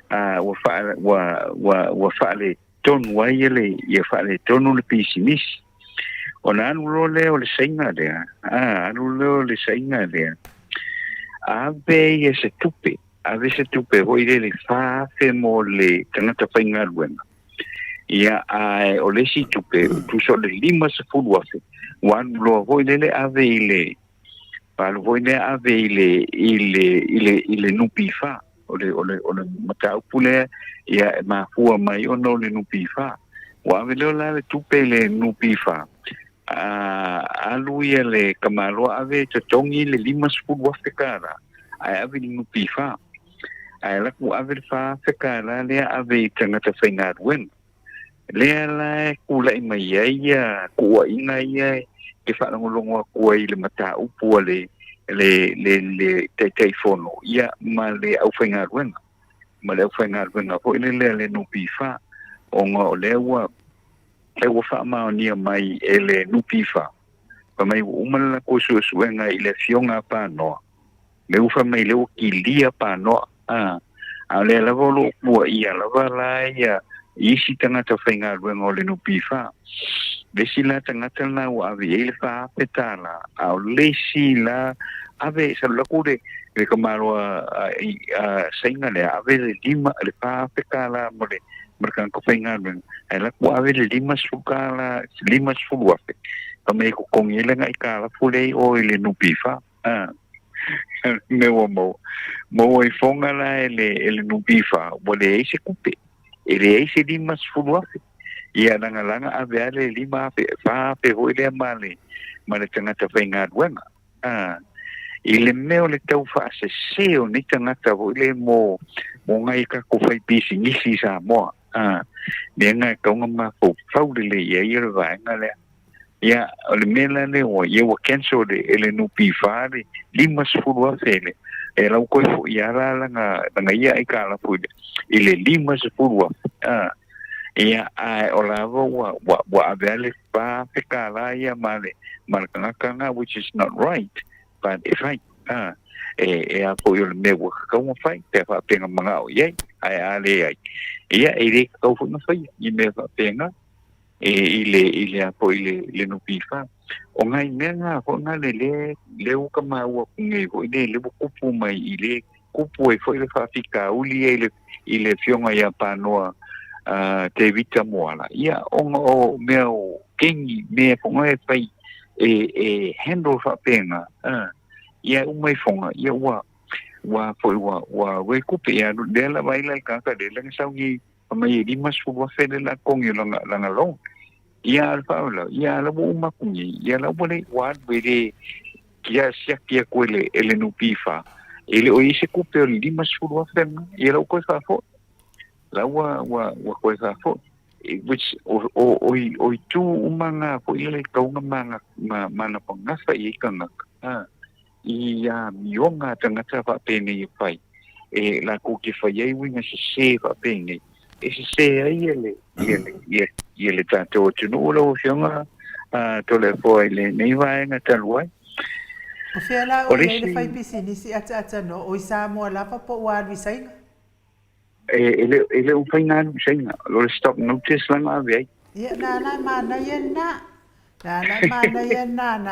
fa le ton wa ile ye fa le ton le pisi ni. Ona no le o le saina de. Anu le saina de. Ave ye se tupe. Ave se tupe ho ile fa fe mo le tanata fai ngalwena. Ia ai o le si tupe tu so le lima se fulu afe wan lo voi le ave ile pa lo voi le ave ile nupi fa o le mata pule ia ma fua mai ono le nupi fa wa ave le tupe le nupi fa alu ia le kamalo ave te tongi le lima se fulu afe kara ai ave nupi fa ai la ku ave fa fe kara le ave tangata fainga wen Lea la kula I mai ia kua inga ia ke whanangolonga kua I le mata upua le le te fono ia ma le au whainga ruenga ma le au whainga ruenga po le nupi wha o ngā o le ua wha mao nia mai le nupi wha pa mai umala ko suenga i le fionga pānoa me ufa mai le o ki lia pānoa a le lava lo mua ia lava la ia isi tangata whainga ruenga o le nupi wha Vesi la tangata na wa ave ele fa petala au lesi la ave sa la kude le kamaro a sainga le ave le lima le fa petala mole merkan ko penga ben ela ko ave le lima sukala lima suluafe kame ko kongela ngai kala fule o ile nupifa me mo i fonga la ele nupifa bole ese kupe ele ese lima suluafe ia langa ave ale lima fa pe hoile male tangata whainga ruenga ile meo le tau fa se o ni tangata hoile mo ngai ka ko fai pisi ngisi sa mo me nga kaunga ma fau le ia le vaenga le ia le mela le o ia wa cancel ele no pifare lima sfuru afele era o ko ia langa ia i kala pude ile lima sfuru ia o lavo wa avele pa pekala ia male markanga which is not right but it's right apo yo me wo ka mo fai te fa penga manga o ye ai ia ele ka fu no fai i me fa penga ile apo ile no pifa o ngai menga ko ngale le u ka ma wo ngai ko le kupu mai ile kupu e foi le fa fika uli ile fionga ia panoa te vita moala ia o meu kengi me fonga fai handle fa pena ia umai fonga ia wa foi wa we kupe ia dela baila ka de lang saungi mai di mas fu fe de la kongi langa long ia alfaula ia la bu makungi ia la bole wa be kia sia kia kwele ele no pifa ele o ise kupe di mas fu fe ia lo ko fa fo la wa ko sa fo which o tu umanga ko ile kaunga manga mana pangasa i kanga ia mionga tangata fa pene fai la ko ki fa ye winga se fa pene se ele tanto tu no lo fianga to le foi le nei vai na talwai o fela o le fai pisini si ata no o isa mo la pa po wa vi sai ele o faina senga lo stop notice lang ave ia na mana yena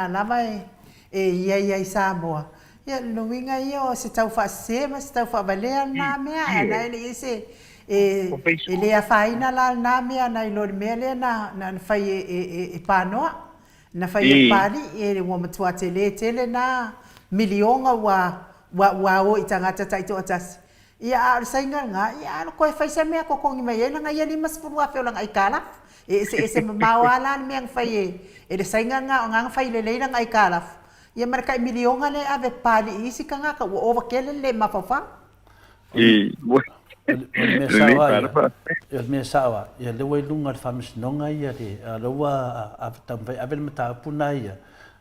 na vai ia Samoa ia no winga io se tau fa se mas tau fa valea na mea na ele ese ele a faina la na mea na lo mele na fai panoa na fai pali ele wo matua tele na milionga wa o itangata taito atas ia sainga nga ia ko fai se me ko kongi mai nga ia limas purua fe lang ai kalaf ese mawalan me ang fai ele sainga nga fai le nga ai kalaf ia marka milionga le ave pali isi ka nga ka over kele le mafafa me sawa ia le wai lunga famis nonga ia de loa atampai avel mata puna ia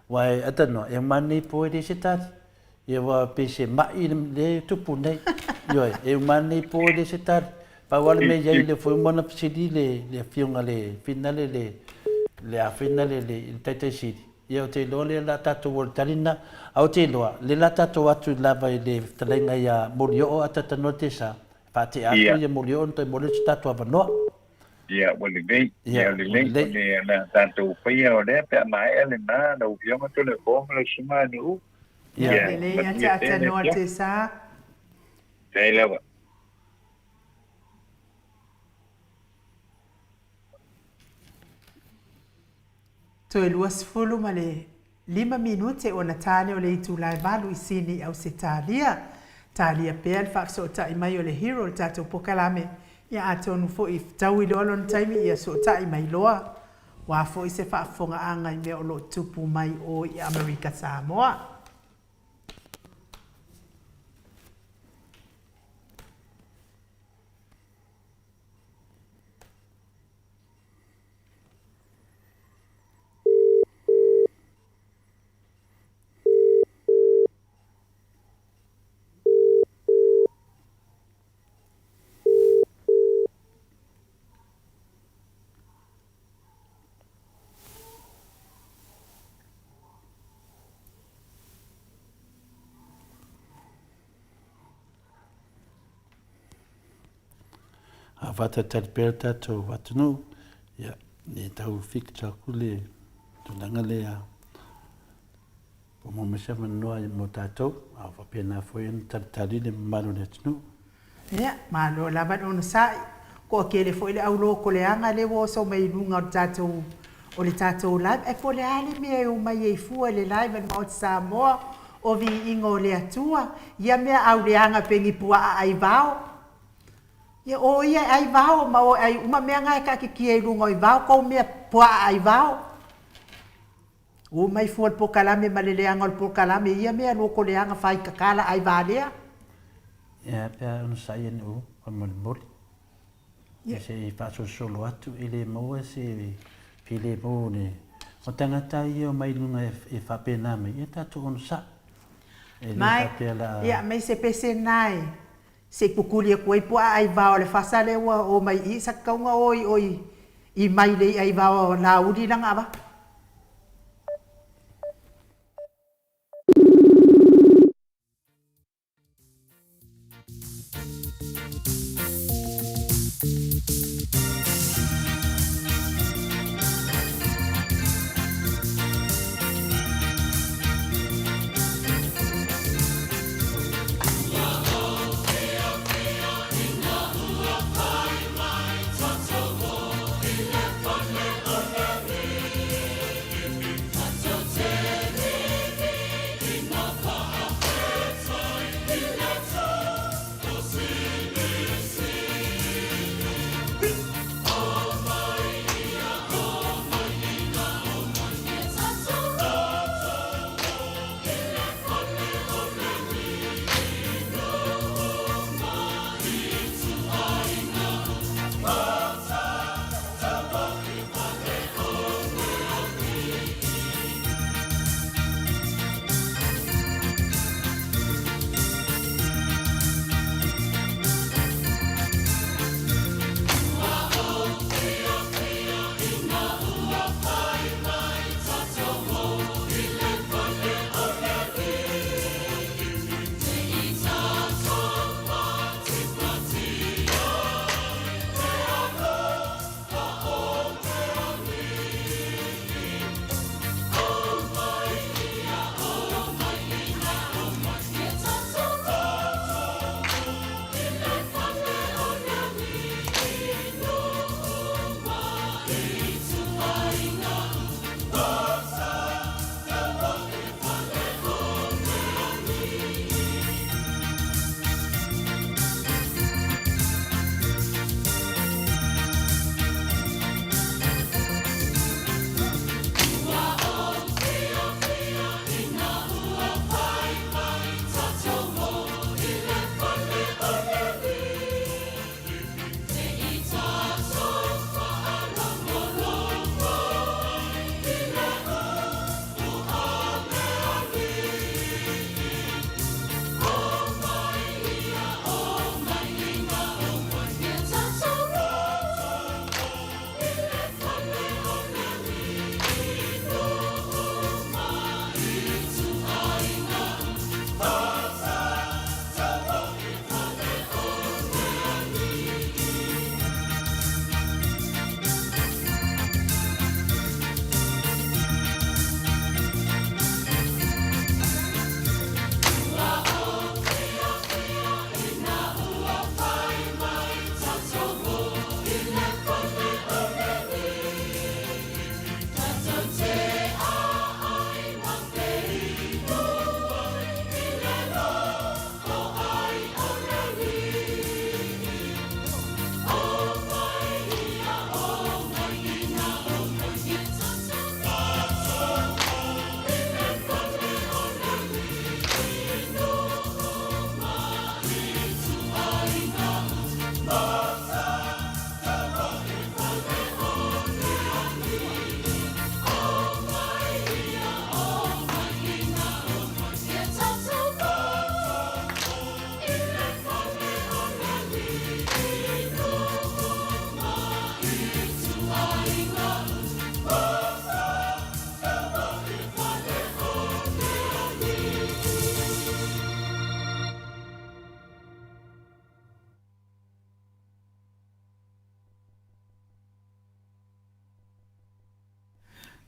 wai atano e mani po de sitat ia wa pese mai le tupu nei yo e mani po de sitat pa wala me ia le foi mona psidi le fionga le finale le a finale le tete sidi ia te lo le la tatu voltarina au te lo le la tatu atu lava le talenga ia morio atata notesa pa te atu ia morio to mo le tatu avano ia wale dei ia le la tatu pia o le pe mai ele na no fionga to le fo le suma nu ia le ia tata notesa dei lava to e luas fulu ma le 5 minute o na tane o le itu lai valu i sini au se talia pea le whaasotai mai o le hero le tātou pokalame ia atonu fo i tau i lolo na taimi ia sotai mai loa wa fo i se whaafonga anga i mea o lo tupu mai o i Amerika Samoa. Vata talpea tatou watunu. Ia, ni tau fikta kule. Tunanga lea. Pomo mesa manoa mo tatou. A whapena foen talitali le mano le tunu. Ia, malo laban ono sai. Ko kele foi le aulo ko le anga le wo so mai lunga o tatou. O le tatou live. E po le ale mea o mai e fua le live en maot Samoa. O vi ingo le atua. Ia mea au le anga pengi pua ai vao. Ia o ia ai vao ma o ai uma mea ngai ka ki e lunga i vao. Ko mea pua ai vao. O mai fua po kalame ma le anga o po kalame. Ia mea loko le anga fai kakala ai valea. Ia pea ono sai ene u. Kwa moli. Ia se i faso solo atu ile moa se file mo ne. O tangata i o mai lunga e whapena mai. Ia tatu ono sa. Mai, ia mai se pese nai. Se kukuli e koe pua ai vao le fasale o mai i sa kaunga oi. I mai le ai vao la uri langa ava.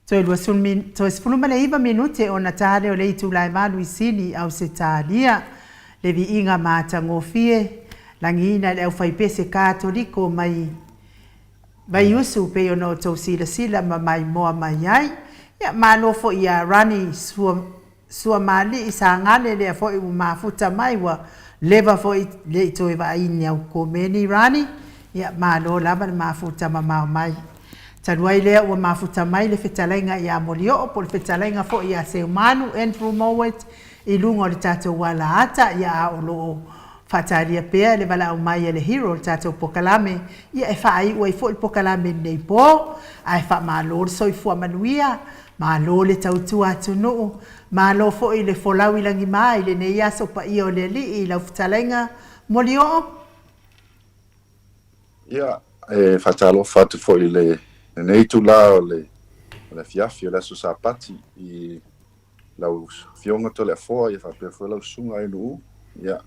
Toi lua sulmin, toi sfulu male iwa minute o na tare o lei tulai malu I sini au se tālia. Le vi inga māta ngofie, langina le au whaipese kātoliko mai usu pe o no tau sila ma mai moa mai ai. Ia malofo ia rani sua mali I sa ngane le fo I mafuta mai wa leva fo I le to I va ini au komeni rani. Ia malo lava le mafuta ma mai. Tanuai lea ua mafuta mai le whetalainga I a molio po le whetalainga fo I a se umanu Andrew Mowat I lungo le tatou wala ata I a o loo whataria pea le wala au mai le hero le tatou pokalame ia e whaai ua I fo I pokalame nei po a e wha malo le soifua manuia malo le tautua atunu malo fo I le folau ilangi mai le nei aso pa I o le li I lau whetalainga molio ia e whatalo whatu fo I le nei tu la o le fiafi o le aso sapati I lau fionga to le afoa ia whapea fo lau sunga I nuu ia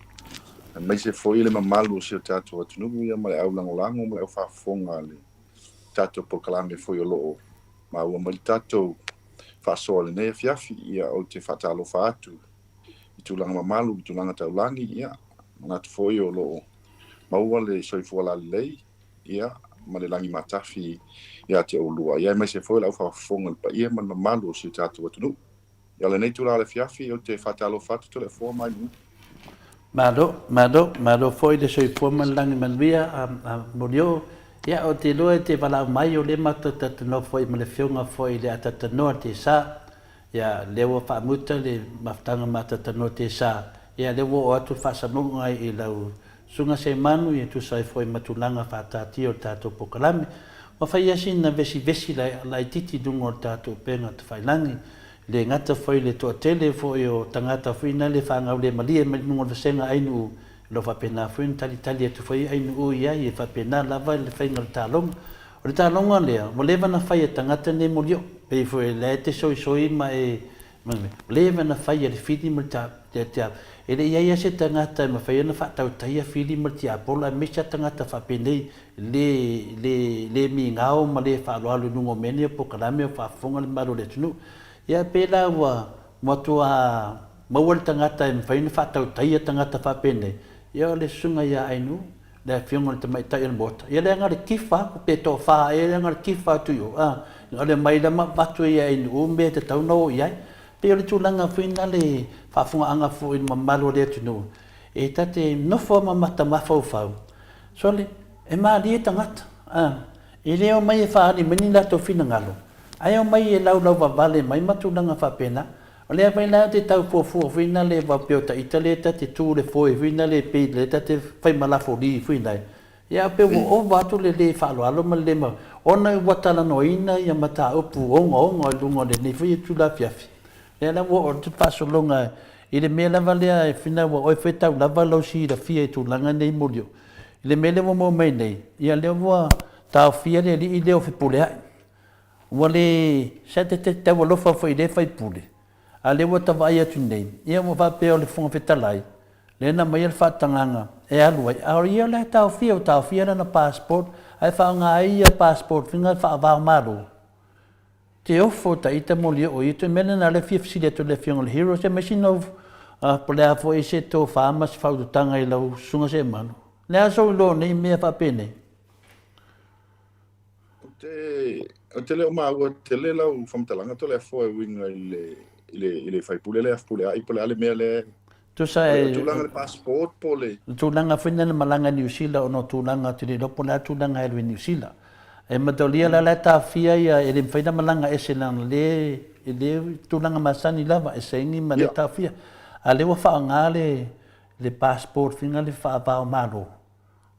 mai se foi le mamalu se tato atunugu ia ma le au langolango ma le au whafonga le tato pokalame foi o loo ma ua ma le tato whasoa le nei fiafi ia o te whatalo whaatu I tulanga mamalu I tulanga taulangi ia ngatu foi o loo ma ua le soifua la lei ia ma le langi matafi ia te olua ia mai se foi le au whafonga le pa ia ma le mamalu se tato atunugu ia le nei tula le fiafi o te whatalo whaatu to le fua mai nu Mado foi de soi forma lang manvia modio ia o te loe te wala mai o le mata tatano foi me le fionga foi le tatano te sa ia lewa fa muta le maftanga mata tatano te sa ia lewa o atu fa samonga I lau sunga se manu ia tu sai foi matulanga fa tati o tato pokalame o fa ia sin na vesi la titi dungo tato penga te failangi le ngata foi le to tele foi o tangata fina le fanga le malia me no senga ainu lo fa pena foi tali tu foi ainu ia e fa pena lava le fainga talong o talong le mo leva na fai tangata ne molio pe foi le te soi ma e leva na fai le fidi multa te ele ia se tangata ma fai na fa tau tai fidi multa pola me se tangata fa pena le mi ngao ma le fa lo alu no meni po kala me fa fonga le maro le tunu ia pela wa motua mawal tangata en fain fa tau tai tangata fa pene ia le sunga ia ainu le fionga te mai tai bot ia le ngar kifa pe to fa ia ngar kifa tu yo le mai la ma batu ia ainu umbe te tau no ia pe le tulanga fina le fa funga anga fu in mamalo le tu e tate no forma mata ma fa so le e ma li tangata ile o mai fa ni menina to fina ngalo ai o mai e lau vale mai matulanga fa pena o le vai la te tau fu fina le va piota italeta te tu le foi fina le pe le te fai mala foli fina ia pe o va tu le fa lo alo ma le ma ona watala no ina ia mata opu onga lungo le ni fi tu la fiafi le la wo o te paso longa ile me la vale fina wo o feta la valo si da fie tu langa nei molio ile me le mo mai nei ia le wo ta fie le ile o fi pole wale sete te walo fa foi de fai pule ale wata vai atu nei ia mo va pe o le fonga fetalai le na mai fa tanganga e alu ai ia le ta fia na passport ai fa nga ia passport finga fa va maru te ofo ta ita moli o ito mena na le fia fisi to le fiong le heroes e machine of pole fo ese to fa mas fa du tanga i lau sunga se manu le aso lo nei me fa pene o te leo maua te le lau whamtalanga to le fo e winga ile fai pule le pule ai pule ale mea le tu sai tulanga le passport pole tulanga fina na malanga New Zealand no tulanga te le lopo la tulanga e New Zealand e matolia la ta fia ia e le faina malanga e selang le tulanga masani lava e sengi ma le ta fia ale wa fa ngale le passport fina le fa ba malo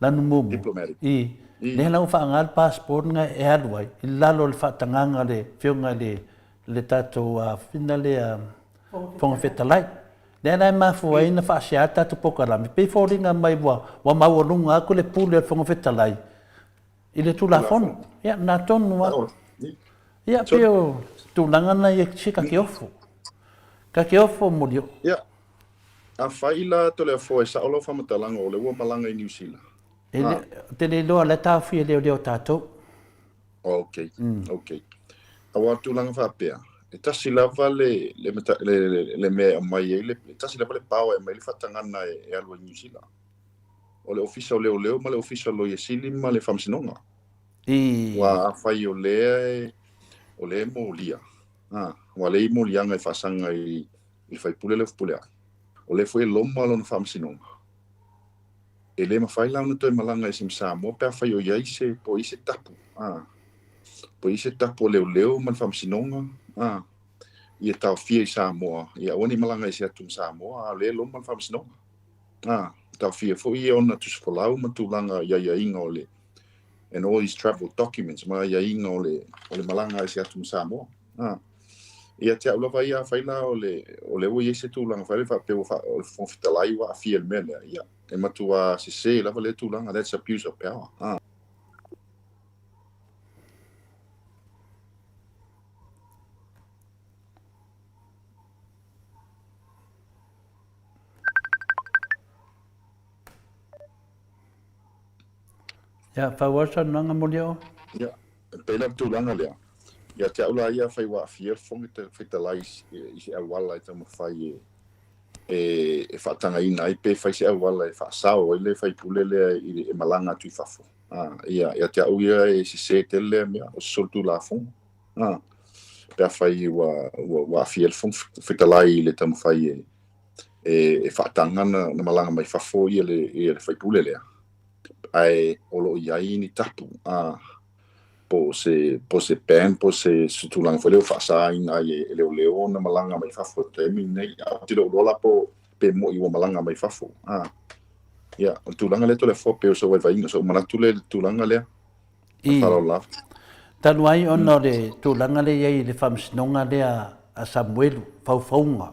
la no mo diplomatic le la fa ngal passport nga e alwai illa lo fa tanganga le fionga le tato fina le fonga fetalai le na ma fo ina fa sia tato pokala me pe fo ringa mai wa ma wo lunga ko le pule fonga fetalai ile tu la fon ya na ton wa ya pio tu langa na ye chika ke ofo modio ya a faila to le fo sa olo fa matalanga o le wo malanga I New Zealand te le lo la ta fi le tato okay awa tulanga whapea. E tasi lava le mea mai e le tasi lava le pao e mai le whatangana e alua New Zealand. O le ofisa o leo ma le ofisa lo Yesili ma le whamsinonga. Wa awhai o le mo lia. Wa le mo lianga e whasanga i whaipule le whapulea. O le fwe loma lo na whamsinonga. E le mawhai lau na toi malanga e simsamo pe awhai o yaise po ise tapu. Po ise tapu leo ma le whamsinonga. Ia tau fia i Samoa. Ia oni malanga i se atum Samoa. Le loma le whamsinonga. Tau fia fo ia ona tusipolau ma tūlanga ia inga o le. And all these travel documents ma ia inga o le malanga i se atum Samoa. Ia te aulava ia whaila o le ua se tūlanga whaile whapeo o le whonfitalai wa a fia le mele. Ia. E matua se lava le tūlanga. That's abuse of power. Ya, whawasa nanga mori o? Ya, pēna tūlanga lea. Ia te aula ia whai wa fia fongi te whitalai i se awala i tamu whai e whaatanga ina i pe whai se awala e whaasao i le whai pule lea i malanga tui whafo. Ia te au ia e se te lea mea o soltu la fongi. Pea whai wa fia fongi whitalai i le tamu whai e whaatanga na malanga mai whafo i le whai pule lea. Ai olo iai ni tapu po se pen po se tulang foleo fasa ina e leo na malanga mai fafo te mi nei tilo rola po pe mo i malanga mai fafo ya tulanga le tole fo pe so vai inga so mana tule tulanga le la tanu ai ono le tulanga le ia le famsnonga le a Samuel faufaunga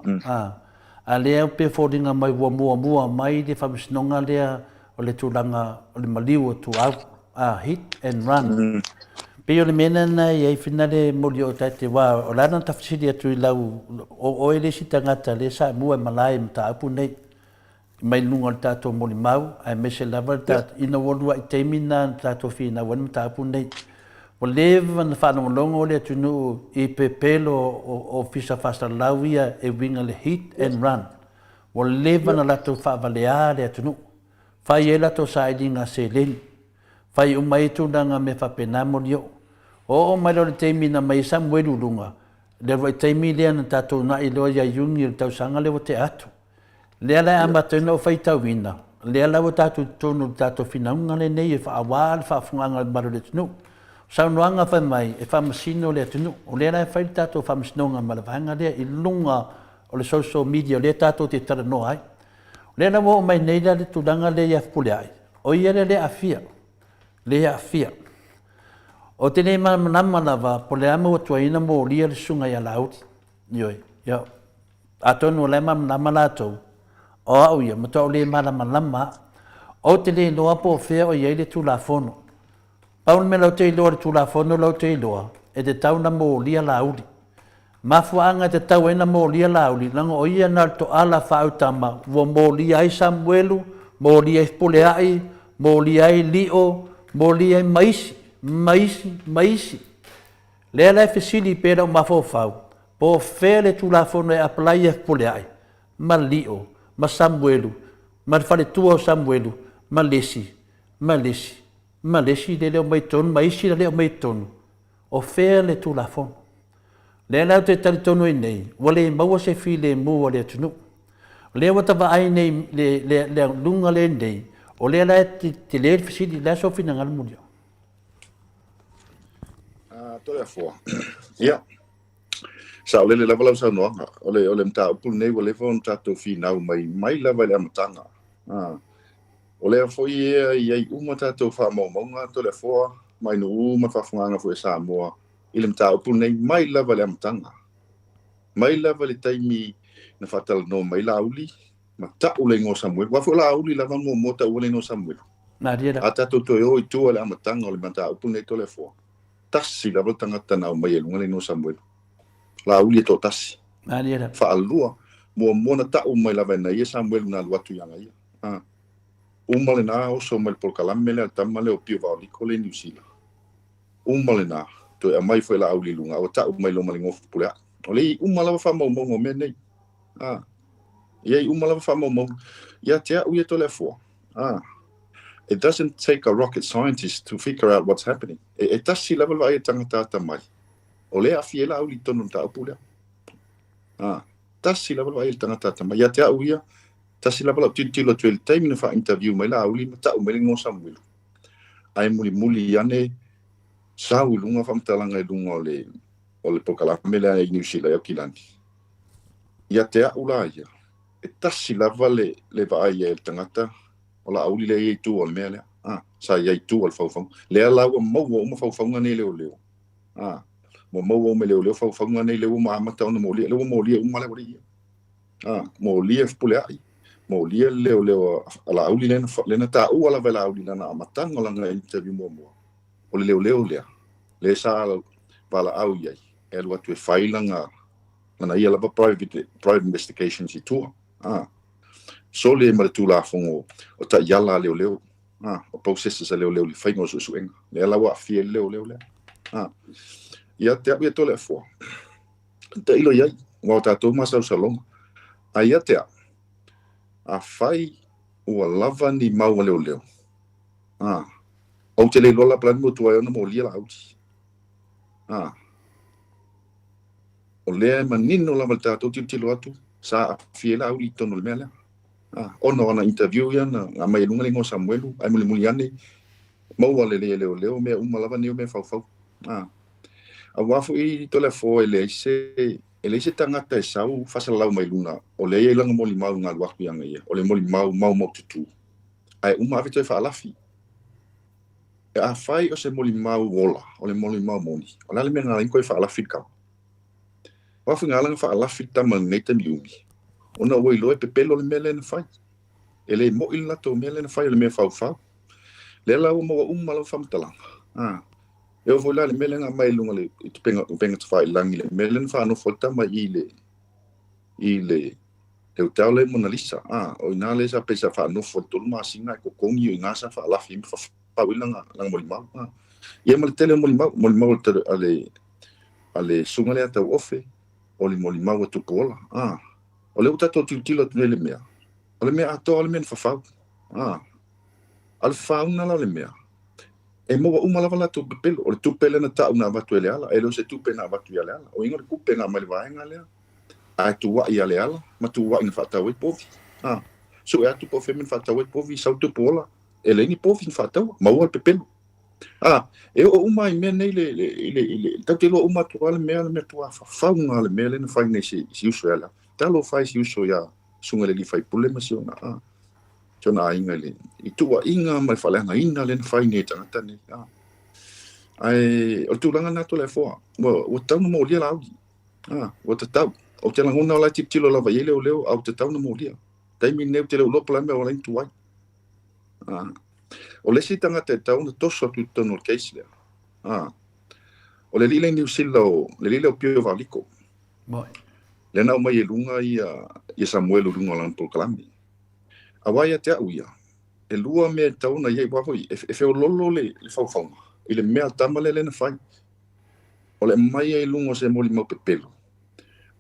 a le pe fodinga mai mua mai le famsnonga le o le tulanga o le maliu tu hit and run. Pe o le mena na iai whina le mori o tate wā o lana tawhisiri atu i lau o ele si tangata le sa mua malai mta apu nei mai lunga le tato mori mau ai mese lava le tato ina wolua i teimina le tato whina wan mta apu nei o leva na whanongalonga o le atunu i pepelo o fisa fasta lau ia e winga le hit and run o leva na lato whavalea le atunu fai ela to saidinga se leni. Fai umai tunanga me whapena mori o. O mai lo le teimi na mai Samuel ulunga. Le roi teimi lea na tatou na i loa ia yungi le tau sanga lewa te atu. Lea lai amatena o fai tau wina. Lea lau tatou tonu tatou whinaunga le nei e whaawal whaafunganga le maro le tunu. Saunoanga whai mai e whamasino le tunu. O lea lai whai tatou whamasinonga malavanga lea i lunga o le social media lea tatou te tara no ai. Le na mo mai nei le tulanga le ia pule ai. O ia le afia. Le afia. O te nei manama lava po le ama o tuaina mo lia le sunga ia lauti. Ioi. Ia. Atonu le manama latou. O au ia mato o le manama lama. O te le loa po fea o ia le tulafono. Paul me lau te loa le tulafono lau te loa. E te tauna mo lia lauti. Mafuanga te tau ena mo lia lauli, langa o ia nal to ala whautama, wo mo lia ai Samuelu, mo lia ai Puleai, mo lia ai Lio, mo lia ai Maisi. Lea lai fesili pera o mafofau, po fele tu la fono e apalai e Puleai, ma Lio, ma Samuelu, ma fale tua o Samuelu, ma Lesi, le leo mai tonu, Maisi le leo mai tonu, o fele tu la fono. Le la te tali tonu nei, wale maua se fi le mua le tunu. Le wata va ai nei le lunga le nei, o le la te le fisili la so fina ngal mudio. To le fo. Ja. Sa le lava la sa no, o le mta pu nei wale fo mta to fi na mai lava le mtanga. O le fo ia uma to fa mo nga to le fo mai no uma fa funga fo sa mo. Ile mta upu nei mai lava le amtanga. Mai lava le taimi na fatal no mai lauli, ma ta ule ngo Samuel. Wa fo lauli lava mo mota ule ngo Samuel. Na dia. Ata to o itu le amtanga le mta upu nei to le fo. Tasi lava tanga tana mai le ngo Samuel. Lauli to tasi. Na dia. Fa alua mo mona ta mai lava na ia Samuel na watu yanga ia. Uma le na o so mai por kalamele tamale o pio va liko le New Zealand. Uma le na to e mai foi la au lunga o ta mai lo malingo pula o le umala fa mo mo me nei ye umala fa mo ya te u ye to le fo it doesn't take a rocket scientist to figure out what's happening it does see level vai tangata ta mai o le afiela au li tonu ta pula tas si level vai tangata ta mai ya te u ya tas si level tilo twel time na fa interview mai la au li ta u malingo samuel ai muli ane sa ulunga famtalanga e lunga o le pokala mele e New Zealand o kilani. Ia te aula ia. E tasi lava le vai e tangata o la auli le e tu o le mea lea. Sa ia tu o le faufau. Lea laua maua o ma faufaunga nei leo leo. Mo maua o me leo leo faufaunga nei leo ma amata ona mo lia. Leo mo lia umale wari ia. Mo lia fpule ai. Mo lia leo ala auli lena ta ua la vela auli lana amatanga langa interview mo. O le leo lea. Le sa wala au iai. E alua tu e whailanga. Mana ia lava private investigations I tua. So le mara tu la fongo. O ta iala leo. O processes a leo li whaingo su suenga. Le alawa a fie leo lea. Ia te api e tole a fua. Ta ilo iai. Wa tatou masau salonga. A ia te a whai ua lava ni maua leo. O te le lola plan mo tua ona mo lia la auti. O lea manino lava tatou tilo atu sa fiela au li tono le mea lea. Ono ana interview ia na mai lunga lingo Samuelu ai muli ane maua leo mea uma lava neo mea fau. A wafu I tole fo ele se tangata e sau fasalau mai luna o le ia langa moli mau ngā luaku ianga ia o le moli mau tutu. Ai uma ave toi faalafi. E a whai o se moli mau wola, o le moli mau moni. O le mea ngā inko e faalafi kau. Wafu ngā langa faalafi tama neita miumi. O na oi loe pepelo le mea le na whai. E le mo ilina tō mea le na whai o le mea fau. Le lau maua lau whamtalanga. E o voi la le mea le ngā mai lunga le I tupenga tu whai langi le mea le na wha anofo tama I le Teu tau le Mona Lisa. O ina le sa pesa wha anofo tolu maa singa e kokongi o ina sa faalafi imi whawila nga moli mau. Ia ma le tele moli mau ale sunga le atau ofe o le moli mau atupu ola. O le utato tilo tune le mea. O le mea ato o le mea whawhau. Al whauna la le mea. E moa umalava la tu pepelo. O le tupele na tau na watu ele ala. E leo se tupe na watu ele ala. O ingo le kupe na mali waenga lea. Ai tu wa I ale ala. Ma tu wa ina whatau e povi. So e atu po femen whatau e povi. Sau tupu ola. E le ni povi ina whatau. Maua le pepelo. E o uma I mea nei le tau te lo uma tua le mea tua whaunga le mea le na whai nei si uso ala. Talo whai si uso ia sunga le li whai pule ma si ona. Tona inga le. I tua inga mai whalenga ina le na whai nei tangata nei. Ai, o tūranga nato le fōa. O tau na mō lia la audi. O te tau. O te langona o lai tilo lava i leo au te tau na mō lia. Taimi neu te leo lopa lai mea o lai tuai. O le si tangata e tau na toso atu tono le keisi lea. O le lile New Zealand le lile o pio valiko. Le nau mai e lunga I Samuelu lunga lan tol kalami. A wai a te au ia. E lua mea tau na iei wafoi. E feo lolo le faufaunga. I le mea tamale le na whai. O le mai e lunga se moli mau pepelo.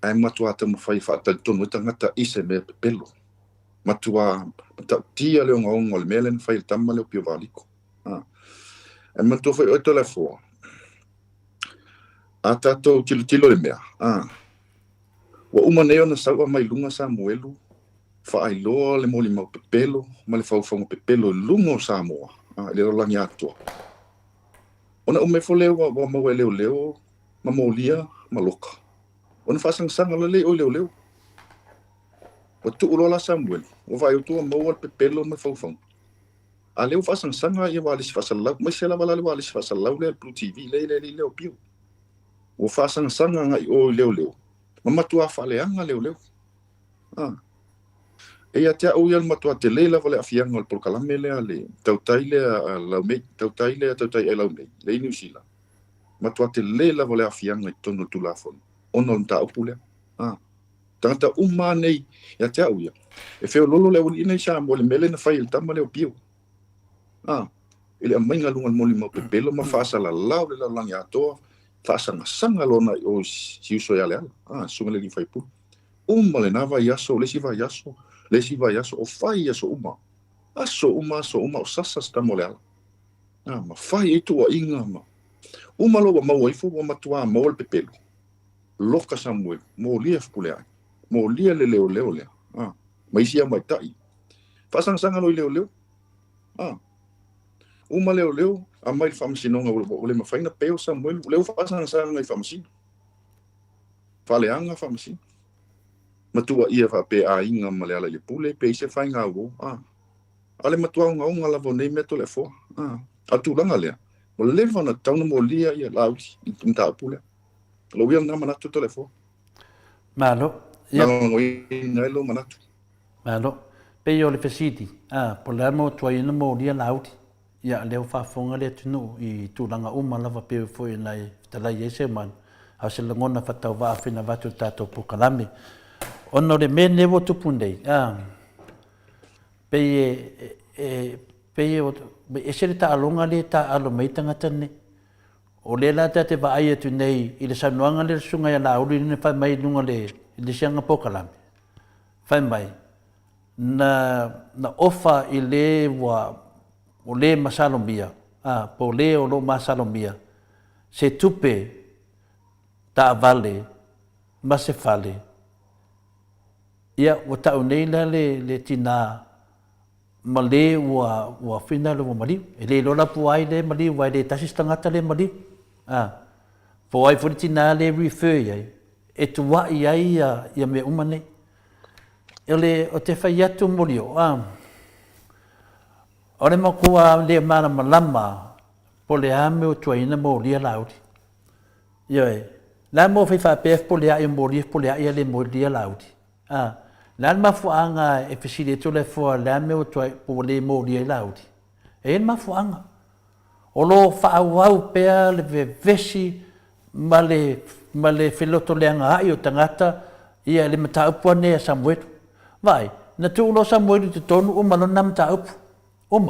Ai matua ata ma whai whaatali tonu. E tangata I se mea pepelo. Matua tia leo ngaonga le mea le na whai le tamale o pio valiko. E matua whai oito le fua. A tato tilo le mea. Wa uma neo na saua mai lunga Samuelu. Whaailoa le moli mau pepelo. Ma le whauwhanga pepelo lunga o Samoa. Le rolangi atua. Ona ume fo leo wa mau e leo. Ma molia ma loka. Ona whasangsanga le leo. O tuurola Samuelu. O vai utua mau al pepelo ma whauwhanga. A leo whasangsanga ia walisi whasalau. Mai se la wala le walisi whasalau le Blue TV le leo pio. O whasangsanga ngai o leo. Ma matua whaleanga leo. E a te au ial matua te leila wale afianga al polkalame lea le tautai lea laumei, tautai e laumei, le New Zealand. Matua te leila wale afianga I tono tulafon. Ono nta upu lea. Tangata uma nei, e a te au ia. E feo lolo lea uli inai sa mo le mele na whai il tama leo pio. Ile a mainga lunga moli mau pepelo ma whaasa la lau le laulangi atoa. Whaasanga lona o siuso ia leala. Sunga le li whaipu. Uma le na vai aso, le si vai aso. Le si vai aso, o whai aso uma. Aso uma o sasa stamo leala. Ma whai e tua inga ma. Uma lo wa mau aifu wa matua mau le pepelu. Loka Samuel, mo lia fpule ai. Mo lia le leo lea. Mai sia mai tai. Whaasanga lo i leo. Uma leo, a mai whamasinonga o le mawhaina peo Samuel, leo whaasanga i whamasino. Whaleanga whamasino. Matua ia whape a inga ma le ala le pule, pe se whainga uo. Ale matua unga lavo nei meto le fo. Atu langa lea. Mo lewa na tauna mo lia ia lauti, i mta pule. Lo ia nga manatu to le fo. Malo. Nga ngoi ngai lo manatu. Malo. Pe yo le fesiti. Po le mo tua ina mo lia lauti. Ia leo whafonga le tunu i tūranga uma lava peo foi nei talai e se man. Au se langona whatau waa whina watu tātou pukalami. Ono le me nevo tupundei. E sere ta alonga le ta alo mai tangata ne. O le la te wa ai atu nei i le sanuanga le sunga ia la uri ne whai mai nunga le sianga pukalami. Whai mai. Na ofa i le wa o le masalombia, po le o lo masalombia, se tupe ta vale, ma se fale. Ia, o tau nei la le tina, ma le ua whina le wa maliu. E le lola pu ai le maliu, wai le tasis tangata le maliu. Po ai furi tina le refer iai, e tu wai ai ia me umane. Ele o te whai atu molio, Ore makua le mana malama po le ame o tuaina mo lia lauti. Ioi, la mo fai whapef po le ai mo lia po le ai le mo lia lauti. La mafuanga e fesile to le fo le ame o tuai po le mo lia lauti. E mafuanga. O lo whaawau pea le vesi ma le filoto leanga ai o tangata ia le mataupu ne Samuel. Vai, na tu lo Samuel te tonu o malo na mataupu. Oma.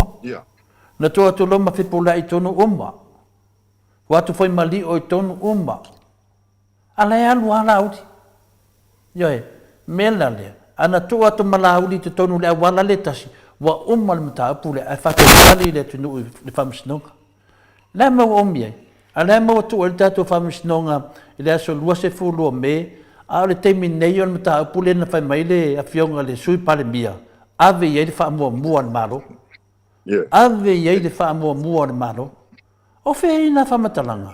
Na toa tu loma whipula i tonu oma. Watu whai mali o i tonu oma. Ala e alu ala auti. Ioe, mela lea. Ana toa tu malauli te tonu lea wala le tasi. Wa oma le mata apu lea. Ai whatu wali le tunu le whamisinonga. Lea mau omi ai. A lea mau atu o le tatu whamisinonga. I lea so lua se fulu o me. A le teimi nei o le mata apu le na whai mai le a fionga le sui pale mia. Ave i e le wha mua le malo. Ave iei le wha mua le maro. O whea i nā whamatalanga.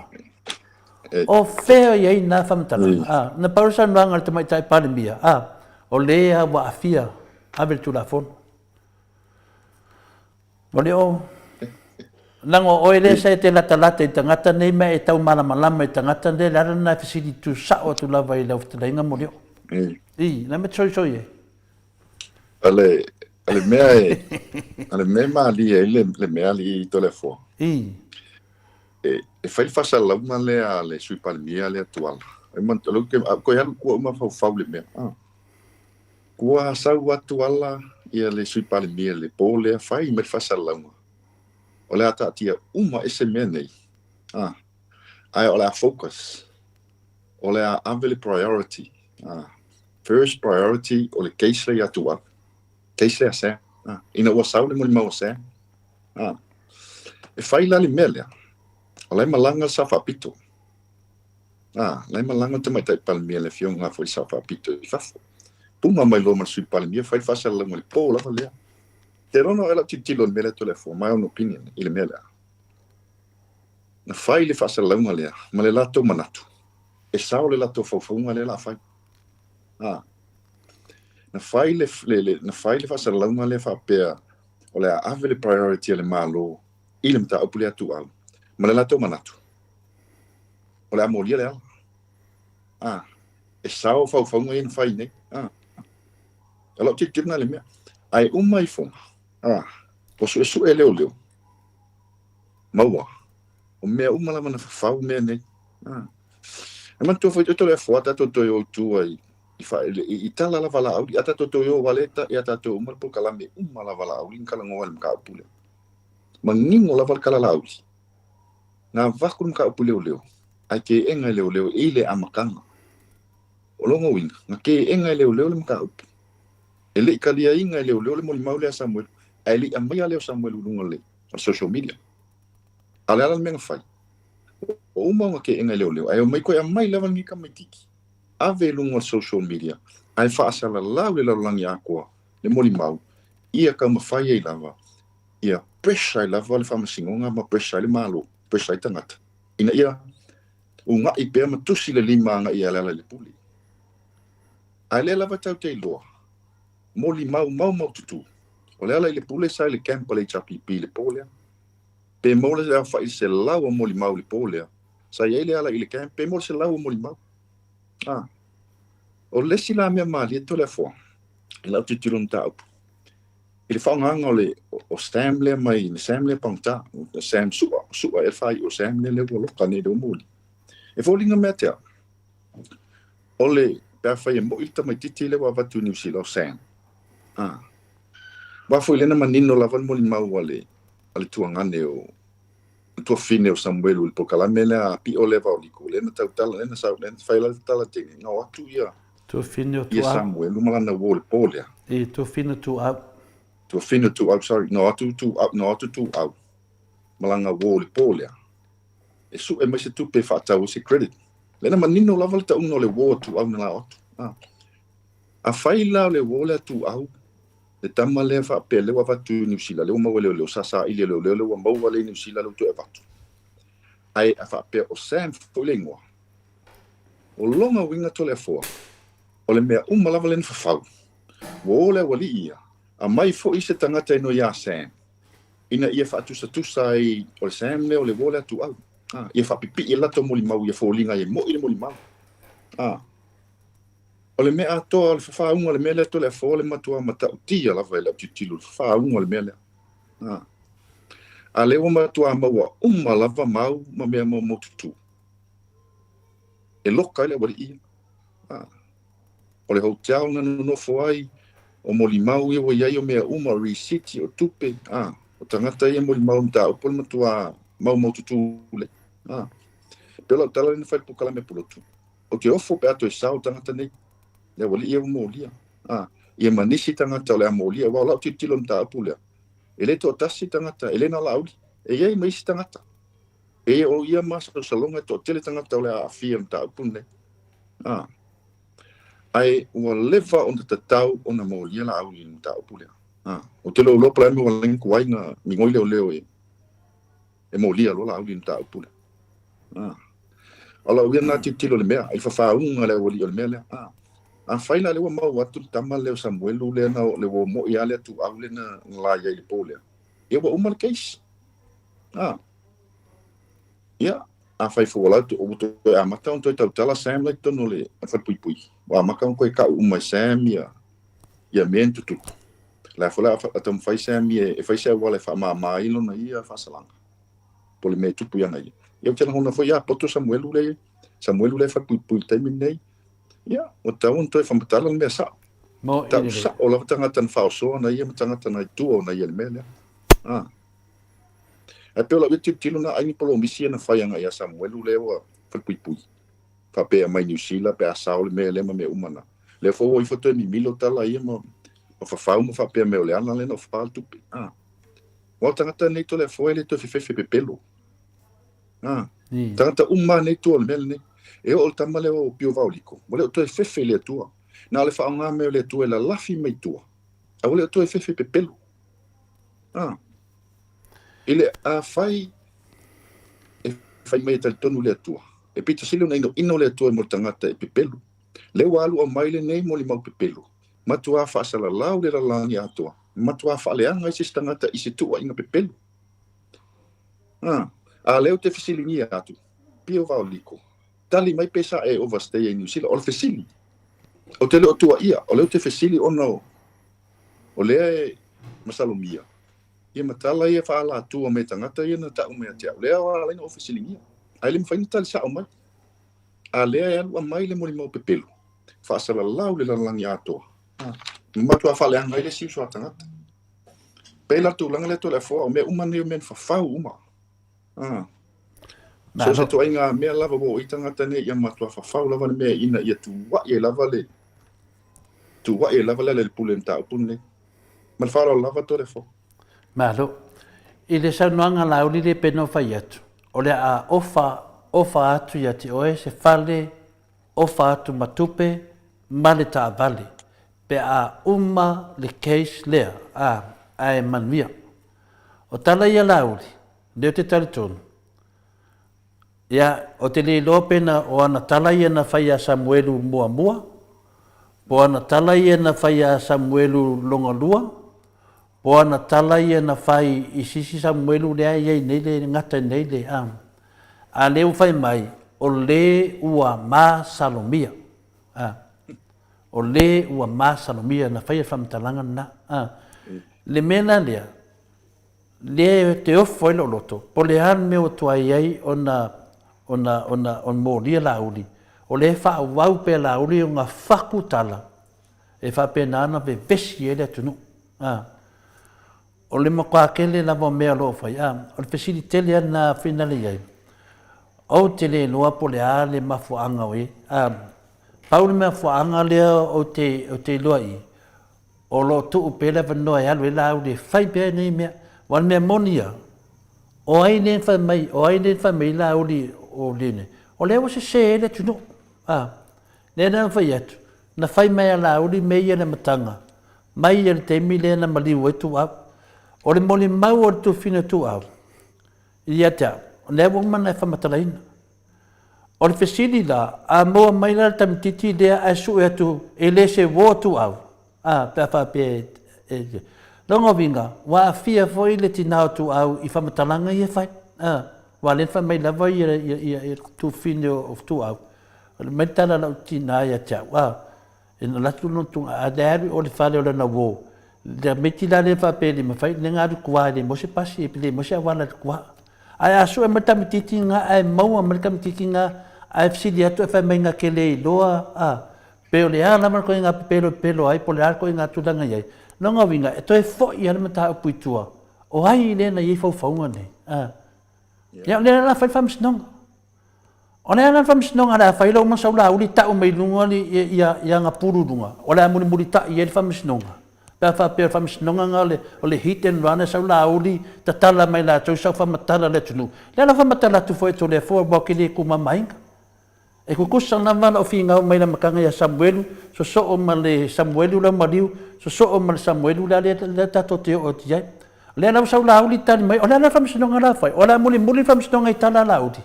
O whea iei nā whamatalanga. Na pausa nuanga le tamai tai parimia. O lea wa awhia. Ave le tūla whono. O le o. Lango o ele sa e te lata i tangata nei mea e tau malama i tangata nei lara nā whisiri tu sao tu lava i lau whatainga mo leo. Na me tsoi e. Ale mea mali e le mea li to le fo. E fai whasalauma lea le sui palimia lea tuala. E mantalo ke ko ia kua uma fau le mea. Kua sau atu ala ia le sui palimia le po lea fai me whasalauma. O lea tatia uma ese mea nei. Ai o lea focus. O lea avele priority. First priority o le case lea tuala. Keise a se. Ina ua sau le muli mau se. E whai lali melea. O lai malanga sa whapito. Lai malanga te mai tai palimia le fionga fwoi sa whapito i whafo. Puma mai loma sui palimia, whai whasa la muli po lava lea. Te rono ela titilo le mele to le fo, my own opinion, i le melea. Na whai le whasa launga lea, ma le lato manatu. E sao le lato whauwhaunga lea la whai. Na whai le whasa launga le whapea o le ave le priority le malo i le mta upu le atu au. Ma le lato manatu. O le amolia le ala. E sao whauwhaunga i na whai nei. E lau tikirna le mea. Ai umai fonga. O su e leo leo. Maua. O mea umala mana whau mea nei. E man tō whai toto le whuata toto i o tua i tala la wala auli, ata toto yo waleta, i ata to umar po kalame umala wala auli, nkala ngawal mka upule. Mangingo la wal kala auli. Nga wakul mka upule o leo. ai ke enga leo i le amakanga. O longa wina, nga ke enga leo le makaupu. E le ikalia inga leo le moli mau le Samuel. Ai li amai leo Samuel ulunga le, o social media. Ale ala menga fai. O uma nga ke enga leo, ai o mai koe amai lewa ngika mai tiki. Ave lunga social media, ai whaasala lau le lalangi akoa, le moli mau, ia ka mawhai ei lava, ia pressure lava le whamasingonga ma pressure le malo, pressure i tangata. Ina ia, unga i pēr matusi le lima nga ia lala le puli. Ai le lava tau te loa, moli mau tutu. O le ala i le pule sai le campa le chapipi le polea. Pe mole le awha i se lau a moli mau le polea. Sai ei le ala i le campa, pe mole se lau a moli mau. O lesi la mea mali e tole fua. E lau te tirun tau. I le whaonganga o le o Sam le mai, Sam le pangta. Sam sua e whai o Sam le loka ne do moli. E fōlinga mea tea. O le pēr whai e mo ilta mai titi le wa watu New Zealand o Sam. Wa fo lena manino la van moli mau ale tuangane o tua fine o Samuel il pokalame le pi o leva o liku lena tautala lena sa lena faila tala tingi nga watu ia tua fine o ia Samuel malana wol polia e tua fine tu au sorry no atu au malanga wol polia e su e mai se tu pe fata o se credit lena manino la volta uno le wo tu au na atu a faila le wol tu au le tama le fa pe le wa tu New Zealand le mo le sasa ile le wa mo le New Zealand le tu e fatu ai a fa pe o Sam Fulingwa o longa winga to le fo o le mea lava le fa fau wo le wali ia a mai fo i se tangata no ya Sam ina ia fa tu sai o Sam le o le wo le tu au ia fa pipi ia to mo li mau ia fo linga ia mo ile mo li mau o le mea atoa le whaaunga le mea le to le fo le matua matau tia lava e la titilu le whaaunga le mea le. A lewa matua maua lava mau ma mea mau motutu. E loka le wali ia. O le hotel na no foai o moli mau ia wa iai o mea risiti o tupe. O tangata ia moli mau mta o pol matua mau motutu le. Pela o tala le whai pokala me pulotu. O ke ofo pe ato e sao tangata nei. Le wali ia molia ia manisi tangata le molia wa la titilo nta pula ele to tasi tangata ele na lauli e ia mai tangata e o ia mas salonga to tele tangata le afia nta pune ai wa leva on the tau on molia la auli nta pula o te lo plan mo len kuai nga mi ngoi leo e molia lo la auli nta pula ala ia na titilo le mea ai fa unga le wali le mea a faila le mau watu tama le Samuel le na le mo ia le tu au le na la ia le pole e wa umal case ia a fai fo la tu o to a mata on to tala Sam le to no le fa pui wa maka ko ka uma Sam ia mento tu la fola atom fai Sam e fai se wala fa ma ilo na ia fa salanga pole me tu pu ia nai eu tena hona foi a poto Samuel le fa pui time nei ia o tau toi fa matala me sa mo sa o la tanga tan falso na ia tanga tan tu na ia mele e pelo vitu tilo na ai polo misia na fai nga ia Samuel le wa fa pui fa pe mai New Zealand pe sa o mele me umana le fo o foto ni milo tala ia mo fa fa pe me le ana le no fa tu o tanga tan nei to le fo ele to fe pelo tanga umma nei to mele nei e o tama le o pio vauliko mo le to e fefe le tua na le faanga me le tua la lafi mai tua a le to e fefe pepelo ile a fai mai tal tonu le tua e pita silo na ino le tua mo tangata e pepelo le walu o mai le nei mo li mau pepelo matua fa sala lau le la lani atua matua fa le anga isi tangata isi tua inga pepelo a leo te fisilingia atu pio vauliko tali mai pesa e overstay in New Zealand o fesili o te leo tua ia o leo te fesili ono o le masalomia ia matala ia fa ala tua me tangata ia na ta umea tia leo ala ina o fesili ia ai le mfaina tali sa o mai a lea ia lua mai le mori mau pepelo fa asala lau le lalangi atoa matua fa le anga ile siu sua tangata pela tu langa le to le fo o me umane o men fa fau uma So se to inga mea lava wo i tangata ne ia matua whawhau lava mea ina ia tuwa i lava le. Tuwa i lava le pulen tau tunne. Man whara lava to le fo. Malo. I le saunoanga lauli le peno whai atu. O le a ofa atu ia te oe se whale, ofa atu matupe, ma le taa vale. Pe a uma le case lea, a e manuia. O tala ia lauli, leo te tali tonu. Ia, o te le lopena o ana tala ia na whai a Samuelu mua. Po ana tala ia na whai a Samuelu longalua. Po ana tala ia na whai i sisi Samuelu lea iei neile ngata neile am. A leo whai mai, o le ua ma Salomia. O le ua ma Salomia na whai a whamtalanga na. Le mena lea, le te ofo ilo loto, po le han meo tua iei on moria lauli. O le wha wau pe lauli o ngā whakutala. E wha pe nana ve vesi ele atunu. O le makwakele lava mea loo whai. O le pesiri tele ana whinale iei. O te le loa po le a le mafuanga oe. Paule mea fuanga lea o te loa i. O lo tu upele vanoa e alu e lauli. Whai pia nei mea. Wan mea monia. O ai nen whai mai lauli o lene. O lewa se ele tunu. Nena whai atu. Na whai mai a lauli mei ele matanga. Mai ele temi lena maliu e tu au. O le moli mau o le tu fina tu au. Ia te au. O lewa umana e whamatalaina. O le fesili la, a moa mai la tamititi lea a su e atu e le se wo tu au. Pea whapea e. Longa vinga, wa a fia foi le tinao tu au i whamatalanga i e whai. Wa le wha mai lava i tu fine o tu au. Mai tala lau tina ia te au. E na latu no tunga a dearu o le whale o le na wō. Le meti la le whape le mawhai, le ngāru kua le mose pasi e pile mose awala le kua. Ai asu e matamititi ngā ai maua matamititi ngā ai fsili atu e whai mai ngā ke le loa. Peo le ala mara koe ngā pelo ai, po le ala koe ngā tulanga iai. Nonga winga, e toi fo i ala mata upu itua. O hai le na i fau faunga nei. Ia le la fai whamsinonga. O le ala whamsinonga la fai lau masau la uli tau mai lunga li ia ngā pururunga. O le muri ta i ele whamsinonga. Pea whapea whamsinonga ngā o le hit and run e sau la uli ta tala mai la tau sau whamatala le tunu. Le ala whamatala tu fo e to le fo waki le kuma mainga. E kukusang naman o fingaw may na makanga ya Samuelu, so o mali Samuelu la maliu, so o mali Samuelu la le tatoteo o tiyay. Le na sa ulauli tani may, o le na famsinong nga lafay, o le muli famsinong nga itala laudi.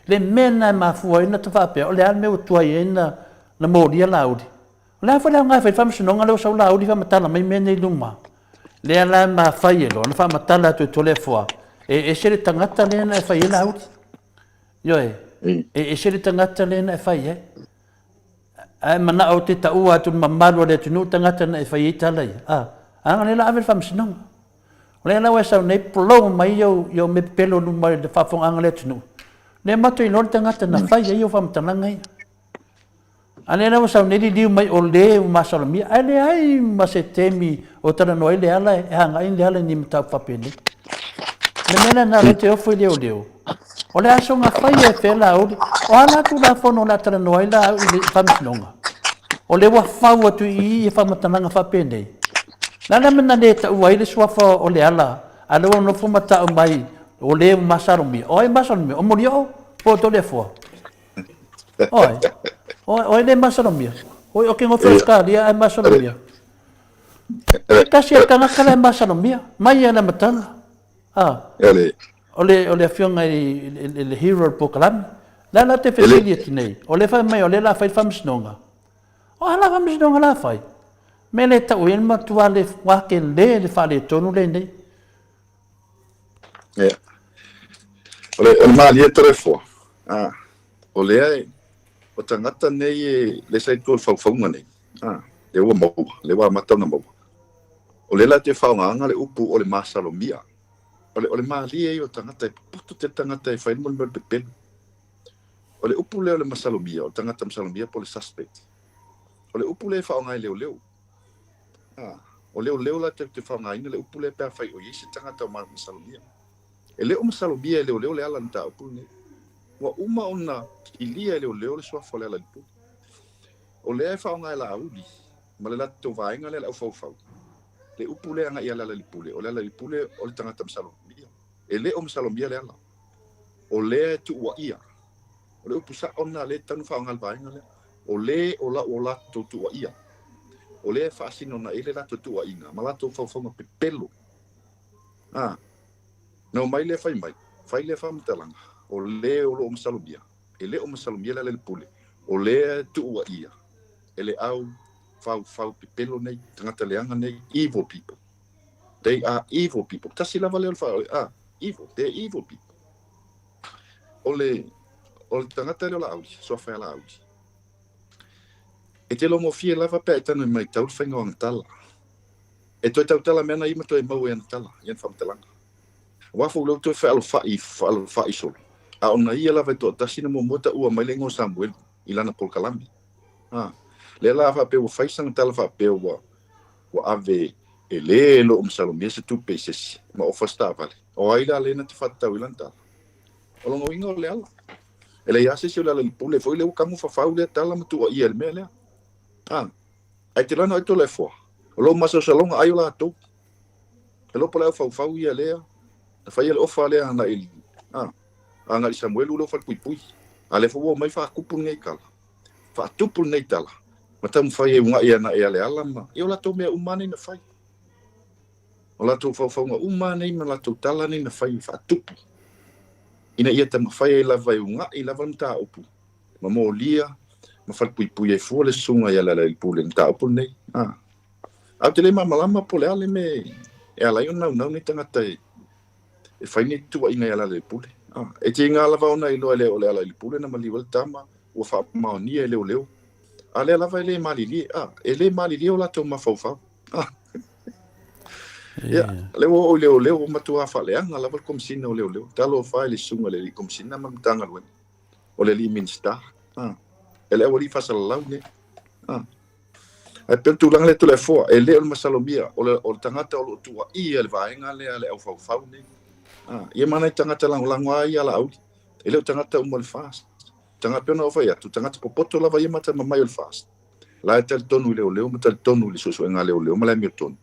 Le mena mafuay na tafapea, o le alme utuay na moria laudi. O le afa nga fay famsinong nga lo sa ulauli famatala may mena iluma. Le ala mafay elo, na famatala tu tolefoa. E sere tangata le na fay laudi. Yoe. E sere tangata le na e whai e. Ai mana au te tau atu mamalu le tunu tangata na e whai e talai. Anga le la awe whamsinonga. Le la wa sau nei polo mai yo me pelo nu mai de whafong anga le tunu. Le mato i lor tangata na whai e yo whamtananga i. Ane la wa sau nei liu mai o le masalami. Ai le ai mase temi o tana noi le ala e hanga in le ala ni mtau whapene. Le mena na le te ofo i leo. O le aso ngā whai e whela auri, o ala tu la whono la tara noai la i le whamisinonga. O le wa whau atu i e whamatananga whapenei. Nana mena le ta ua i le suafa o le ala, a le wano whamata o mai, o le masarumi. O e masarumi, o mori o, po to le fua. O e le masarumi. O ke ngoto skari e masarumi. Kasi e kanakala e masarumi, mai e na matanga. O le afionga le hero po kalam. La la te facility nei. O le fai mai o le la fai famsinonga. O ala famsinonga la fai. Me le tau en matua le wake le fa le tonu le nei. O le mali e telefo. O le ai o tangata nei le sai tu faunga nei. Le wa mo, le wa matau na mo. O le la te faunga le upu o le masalomia. O le mali e o tangata e puto te tangata e whai mo le pepelu. O le upu leo le masalomia, o tangata masalomia po le suspect. O le upu le whaongai leo. O leo la te whaongai le upu le pēr whai o yesi tangata o masalomia. E leo masalomia e leo le ala nita upu ne. Wa uma ona ilia leo le soa fole la lipu. O le fa nga la uli. Ma le lato vainga le au fau. Le upule anga ia la lipule. O le lipule o le tangata msalomia. E le o msalomia le ala. O le tu wa ia. O le upusa ona le tanu fa nga vainga le. O le o la to tu wa ia. O le fa sino na ile la to tu wa inga. Ma la to fau nga pepelo. No mai le fai mai. Fai le fa mtalanga. O le o lo msalomia. E le o msalomia le lipule. O le tu wa ia. Ele au fau pipelo nei tangata leanga nei evil people. They are evil people. Tasi lava leo fa evil. They're evil people. Ole tangata leo la auli, so fa la auli. E te lo mo fie lava pe tanu mai tau fainga ang tala. E toi tau tala mena ima toi mau en tala, yen fam telanga. Wa fo lo toi fa i solo. A ona ia lava to tasi no mo mota ua mai lengo Samuel ilana polkalami. Le lava pe o faisang tala fa pe wa ave ele lo msalomia se tu peses ma o fasta vale o ai la lena te fatta wilanta o lo ingo le ala ele ya se la le pule foi le o kamu fa faule tala mtu o il mele ai te lana to le fo o lo maso salonga ai la to lo pole fa fa ia le fa ia o fa le ana il anga Samuel lo fa pui ale fo mai fa kupu nei kala fa tupu nei tala matam fai unga ia na ia le alama eu la to me umani na fai o la to fa nga umani ma la to tala ni na fai fa tupu ina ia tam fai la vai unga i la vanta upu ma molia ma fa pui e fu le sunga ia la le pule nta upu nei a te le mama lama pole ale me e ala yo na ni tanga tai e fai ni tu ina ia la le pule e te nga la va ona i lo le o le ala le pule na maliwal tama o fa ma ni ele o leo ale la vai le malili ele malili o la to ma fofa le o leo matua fa le anga la kom sina o leo talo fa le sunga le kom sina ma tanga lo o le minsta ele o li fa sala ne e per tu lang le tu le fo ele o masalomia o tangata o tu i ele vai nga le o fa ne ye mana tangata lang ai ala au ele o tangata o mal fast tanga pena o vai tu tanga popoto lava ia mata mai o fast la tel tonu leo mata tonu li so nga leo mala mi tonu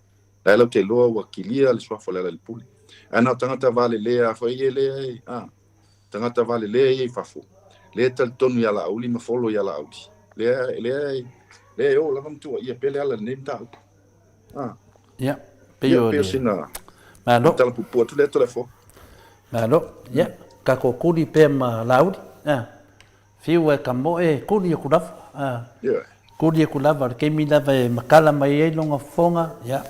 la lo te lo wa kilia le swa fola le puli ana tanga ta vale le a foi ele tanga ta vale le fa fo le tel tonu ya la uli ma folo ya la uli le o la vam tu ia pele ala nem ta ya pe sina ma no tal pu tu le telefo ma no ya ka ko kuli pe ma laudi fiu e kamo e kuri e kulava kuri e kulava ke mi lava e makala mai e longa fonga ya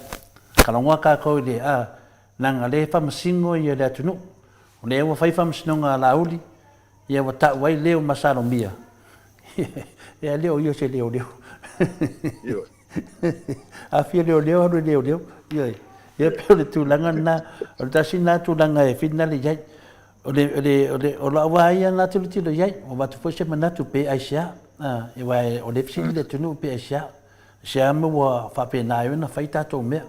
kalonga ka ko le nanga le fa masingo ia le tunu o le wa fai fa msinonga la uli ia wa ta wai leo masalo mia ia leo io se leo a fi leo ia pe le tu langa na o ta sina tu langa e finali jai o la wai na tu tilo yai o va tu fose mana tu pe aisha e vai o le fisi le tu no pe aisha sia mo wa fa pe na yo na faita to me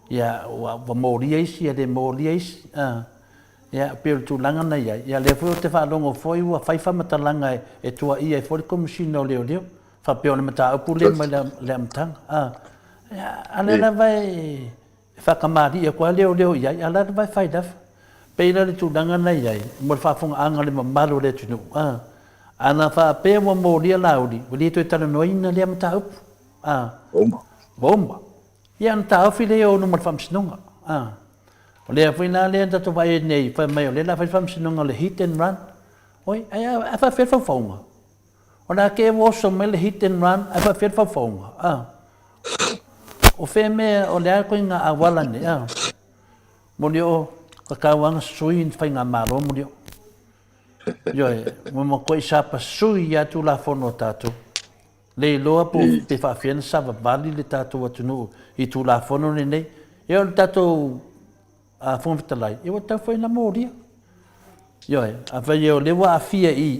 ya wa mori isi ya de mori isi ya pe tu langa na ya le fo te fa longo foi wa fai fa mata langa e tu ia fo como sino le fa pe o mata pu le ma le mtang ya ala la vai fa kamari e kwa le ya ala vai fai daf peina le tudanga na ia mo fa fonga anga le mamalo le tunu ana fa pe mo mo dia laudi li to tala noina le mata up bomba ia nta afile o no mo fam snonga le afina le nta to vai nei fa mai le la fam snonga le hit and run oi ai fa fer fa fonga ona ke wo so me le hit and run ai fa fer fa fonga o fe me o le ko nga awala ne mo dio kakawang sui fai nga maro mo dio yo mo ko isa pa sui ya tu la fono tatu le loa po te fa fian sa va bali le tatu atunu I tu la fono ne nei yo tatu a fon vitalai yo ta foi na moria yo a fa yo le wa fia I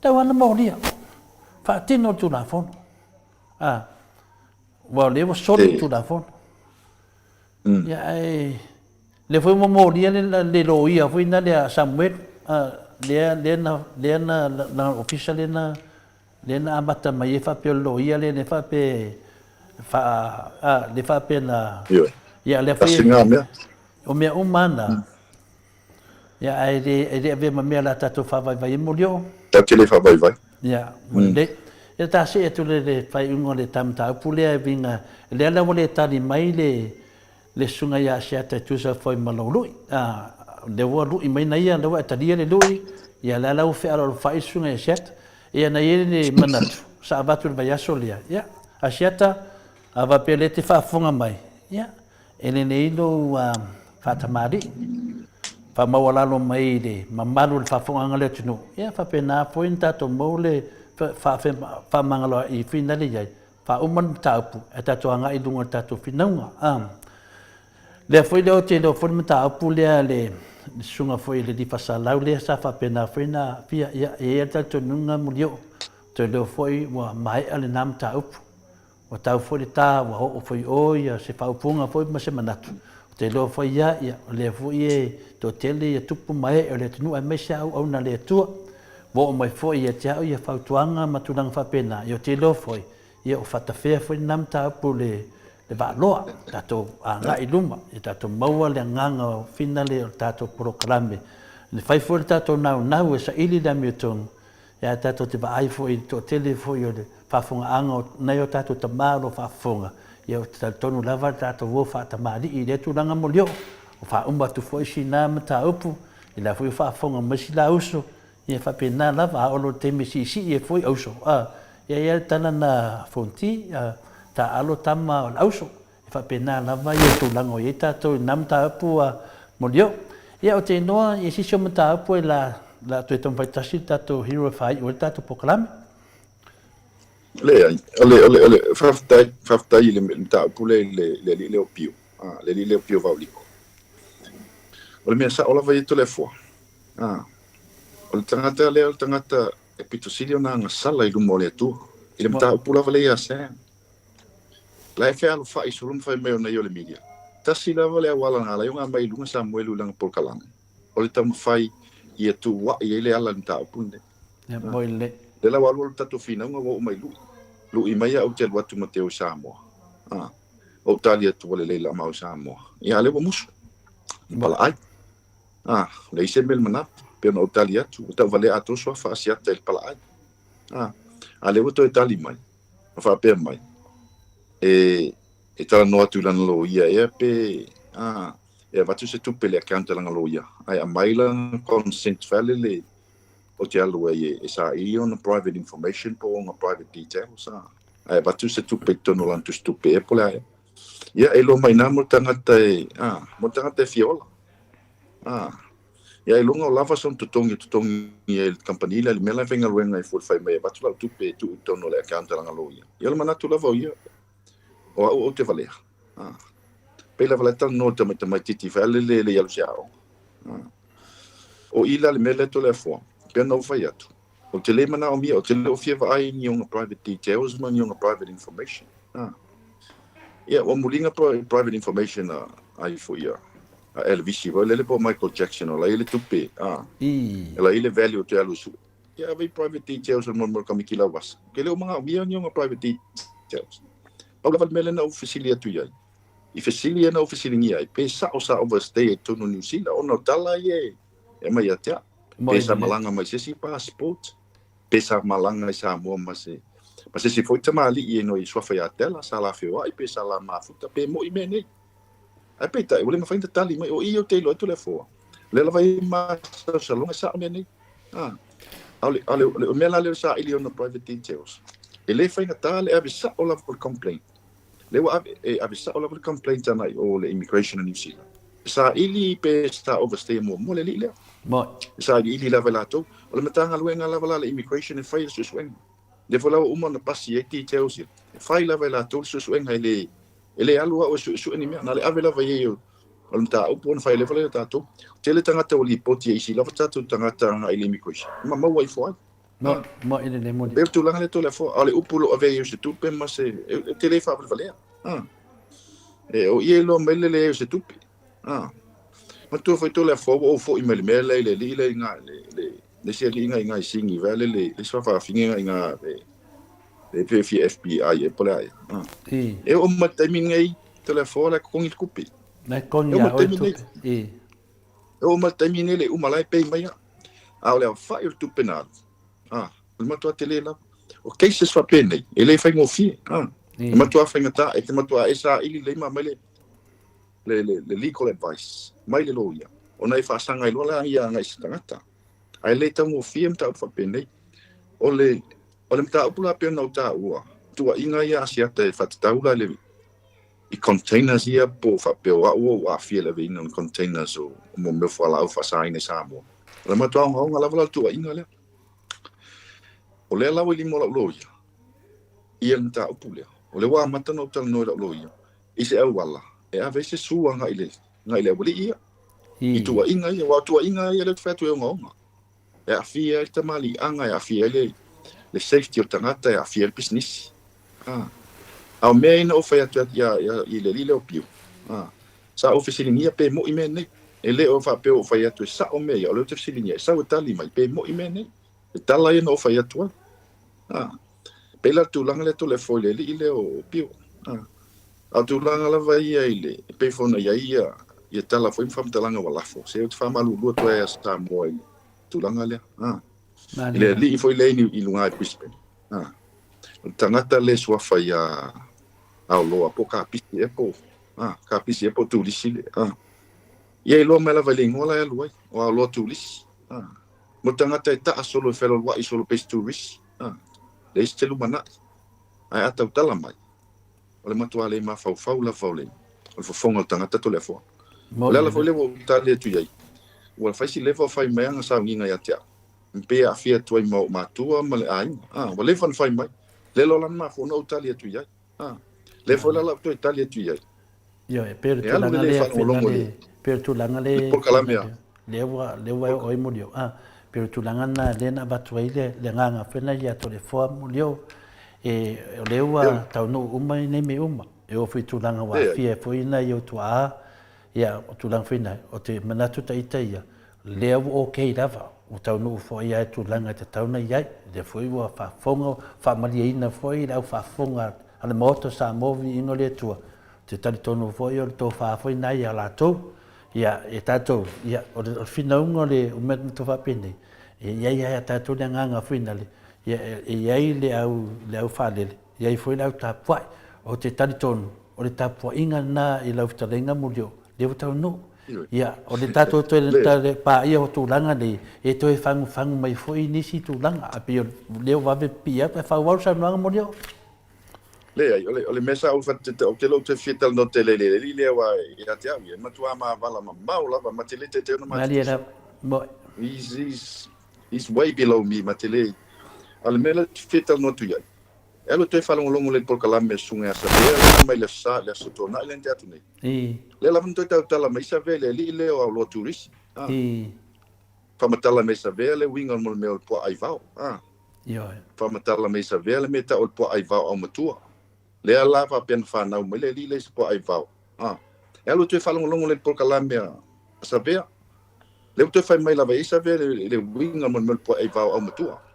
ta wa na moria fa tino tu la fono wa le wa soli tu la fono ya le foi mo moria le lo ia foi na le Samuel na official lena amata mai fa pe lo ia le fa pe le fa pe na ia le fa o me umana ia ai ave me la tato fa vai molio ta tele fa vai ia le e ta se tu le fai un le tamta pule vinga le la vole tali mai le sunga ia se ta tu sa foi malului le wa lu i mai na ia le wa tali le lui ia la fe alo fai sunga set ia na ia ni manatu sa batu vai asolia ia a seta ava pele te fa fonga mai ia ele nei lo fa tamari fa mawalalo mai le mamalu fa fonga ngale tunu ia fa pena pointa to mole fa mangalo i finale ia fa uman tapu eta to anga i dunga tatu finanga le foi le te do foi mata apulia le sunga foi le di fasalau le sa fa pena fina pia ia tatu nunga mulio te le foi wa mai ale nam tapu o tau foi ta wa o foi o ia se fa upunga foi ma se manatu te lo foi ia le foi to tele ia tupu mai le tunu ai me sa au na le tua wo mai foi ia tia ia fa tuanga matunang fa pena yo te lo foi ia o fata fe foi nam tapu le va loa tato anga iluma tato maua le nganga finale tato programe le fai foi tato now e sa ili da miton ya tato te va ai foi to tele foi le fa fonga anga na yo tato tamaro fa fonga ia tato no lava tato wo fa tamari i le tu langa molio o fa umba tu foi sina mata upu ila foi fa fonga masila uso ia fa pena lava o lo te misi e foi uso ia tana na fonti ta alo tama lauso fa pena lava ia tu lango ia tato nam tapu molio ia o te noa i si sio tapu la tu tom vai tasi tato hero fai o tato proclam le faftai le tapu le opio le opio vauliko o le mea sa ola vai to le fo o le tangata e pitosilio na ngasala i lumo le tu ile tapu lava le ia se la fe alu fa isulum fa me na yo le media tasi lava le wala ngala yo nga mai lunga Samuel ulang polkalang o le tam fai ia tu wa ia le ala nta punde ya boile de la walu tatu fina nga wo mai lu i mai au tel watu Mateo Samoa o talia tu le la mau Samoa ia le wo musu bala ai le ise mel mana pe no talia tu ta vale ato so fa sia tel pala ai ale wo to itali mai fa pe mai e tala noa tu lana lo ia e pe e vatu se tupe le account lana lo ia ai a maila consent file le o te alu e sa i on private information po on private details ai vatu se tupe tono lan tu stupe e pole ai ia e lo mai na mo tangata e fiola ia e lunga o lava son tutongi e company le mela venga luenga e full fai mai vatu la tupe tu tono le account lana lo ia ia le manatu lava ia o te valea pela valeta no te mai titi vale le yalu siao o ila le mele to le fo pe no fai atu o te le mana o mia o te le ofia vai ni un private details man un private information ia o mulinga private information ai fo ia Elvis o le po Michael Jackson o la ile tupe la ile value te alu su ia vai private details mo kamikila was ke le mga mia ni un private details Paula val mele na ofisilia tu ia. I fisilia na ofisilia ia. Pe sa overstay to no New Zealand ono tala ye. E mai atea. Pe sa malanga mai se si passport. Pe sa malanga sa mo mase. Mas se foi tamali i no i swafa ia tela sa la fio ai pe sa la mafuta pe mo i mene. Ai pe tai ole ma fainta tali mai o i o te lo to le fo. Le la vai ma sa longa sa mene. Ale mela le sa ili on private details. Ele fai ngata le avisa o la complaint. Le wa avisa o la complaint ana o le immigration in New Zealand. Sa ili pe sta overstay mo le le. Mo. Sa ili la velato o le matanga luenga la vala immigration in fai su swing. Le vola uma na pasi e details. Fai la velato su swing ele alua o su ni na le avela vai o o mta upon fai le vola tato. Tele tangata o li poti isi la tato tangata nga immigration. Ma wai foi. Mo ile le mo. Pe tu langa le to le fo ale upulo ave yo se tupe ma se telefa per valea. O ielo mele le se tupe. Ma tu foi to le fo o fo email mele le nga le se li inga singi vale le so fa finga inga le FBI e pole ai e o matami ngai telefone con il kupi na con ya o tu o matami le umalai pe mai a le fa il tu penal le matua tele la o cases fa pene e le fa ngofi le matua fa ngata e te matua esa ili le ma mele le legal advice mai le loia ona fa sanga lo la ia ngai stangata ai le tango fiem ta fa pene o le mta pula pe no ta ua tua inga ia sia te fa taula le i containers ia po fa pe wa fiele ve in containers o mo me fa la fa sa ina sa mo le matua nga la tua inga le o le la wili mo la loia ia mta pula o le wa mata no tal no la loia i se wala e a vese sua nga ile wili ia i tua inga ia wa tua inga ia le fa tu nga e a fia te mali anga e a fia le safety o tangata e a fia business au mea ina o fai atu ia i le lile o piu sa o fesilingia pe mo i mea nei e le o fa pe o fai atu e sa o mea o leo te fesilingia e sa o tali mai pe mo i mea nei e tala ina o fai atu pe la tūlanga le to le foi le lile o piu a tūlanga la vai ia i le pe fona ia tala foi mfamtalanga walafo se o te whamalu lua tu e a sa moa i tūlanga lea le li foi le i lunga e Brisbane tangata le suafa ia au loa po ka pisi e po tulisi le ia i loa mela vai le ngola e luai o au loa tulisi mo tangata e taa solo e whelo lua i solo pesi tulisi le isi telu mana ai atau tala mai o le matua le ma fau la fau le o le fofonga tangata to le foa o le ala foi le wo tale tu iai o le faisi le fai mai anga sa nginga ia tea mpe a fia tuai mau matua ma le ai o le fan fai mai le lo lan ma fo no Italia tu iai le fo la to Italia tu iai yo e per tu langa le per tu langa le le wa o i mulio per tu langa na le na batwai le nganga fena ia to le fo mulio e le wa tau no uma nei me uma e o fi tu langa wa fia fo ina yo tu ia tu langa fena o te manatu taita ia le o okay lava o tau no fo ia tu langa te tau na ia de foi wa fa fonga fa mariina foi la fa fonga ale moto sa movi ino le tua te tali tono foi o to fa foi na ia la to ia e tato ia o fina ungo le o met to fa pende ia tato le nganga finale ia le au fa le ia foi la ta poi o te tali tono o le ta poi inga na i la utalenga mulio le tau no ia o le tato to le pa ia o tulanga le e to e fangu mai foi nisi tulanga a pe le va ve pia pa fa wa sa no mo dio le ole mesa o fat o te lo te fitel no te le wa ia te avia ma tua ma vala ma maula ma te le te no ma he's way below me ma te le ale mela fitel no tu ia elo te fala un longo le por kala me sunga sa le mai le sa le so to na le te atu nei le la vanto tala mai sa vele li le o lo turis fa matala mai sa vele winga mo me o po ai vao fa matala mai sa vele me ta o po ai vao o matua le ala fa pen fa na mo le li le po ai vao elo te fala un longo le por kala me sa vele le te fa mai la vai sa vele le winga mo me po ai vao o matua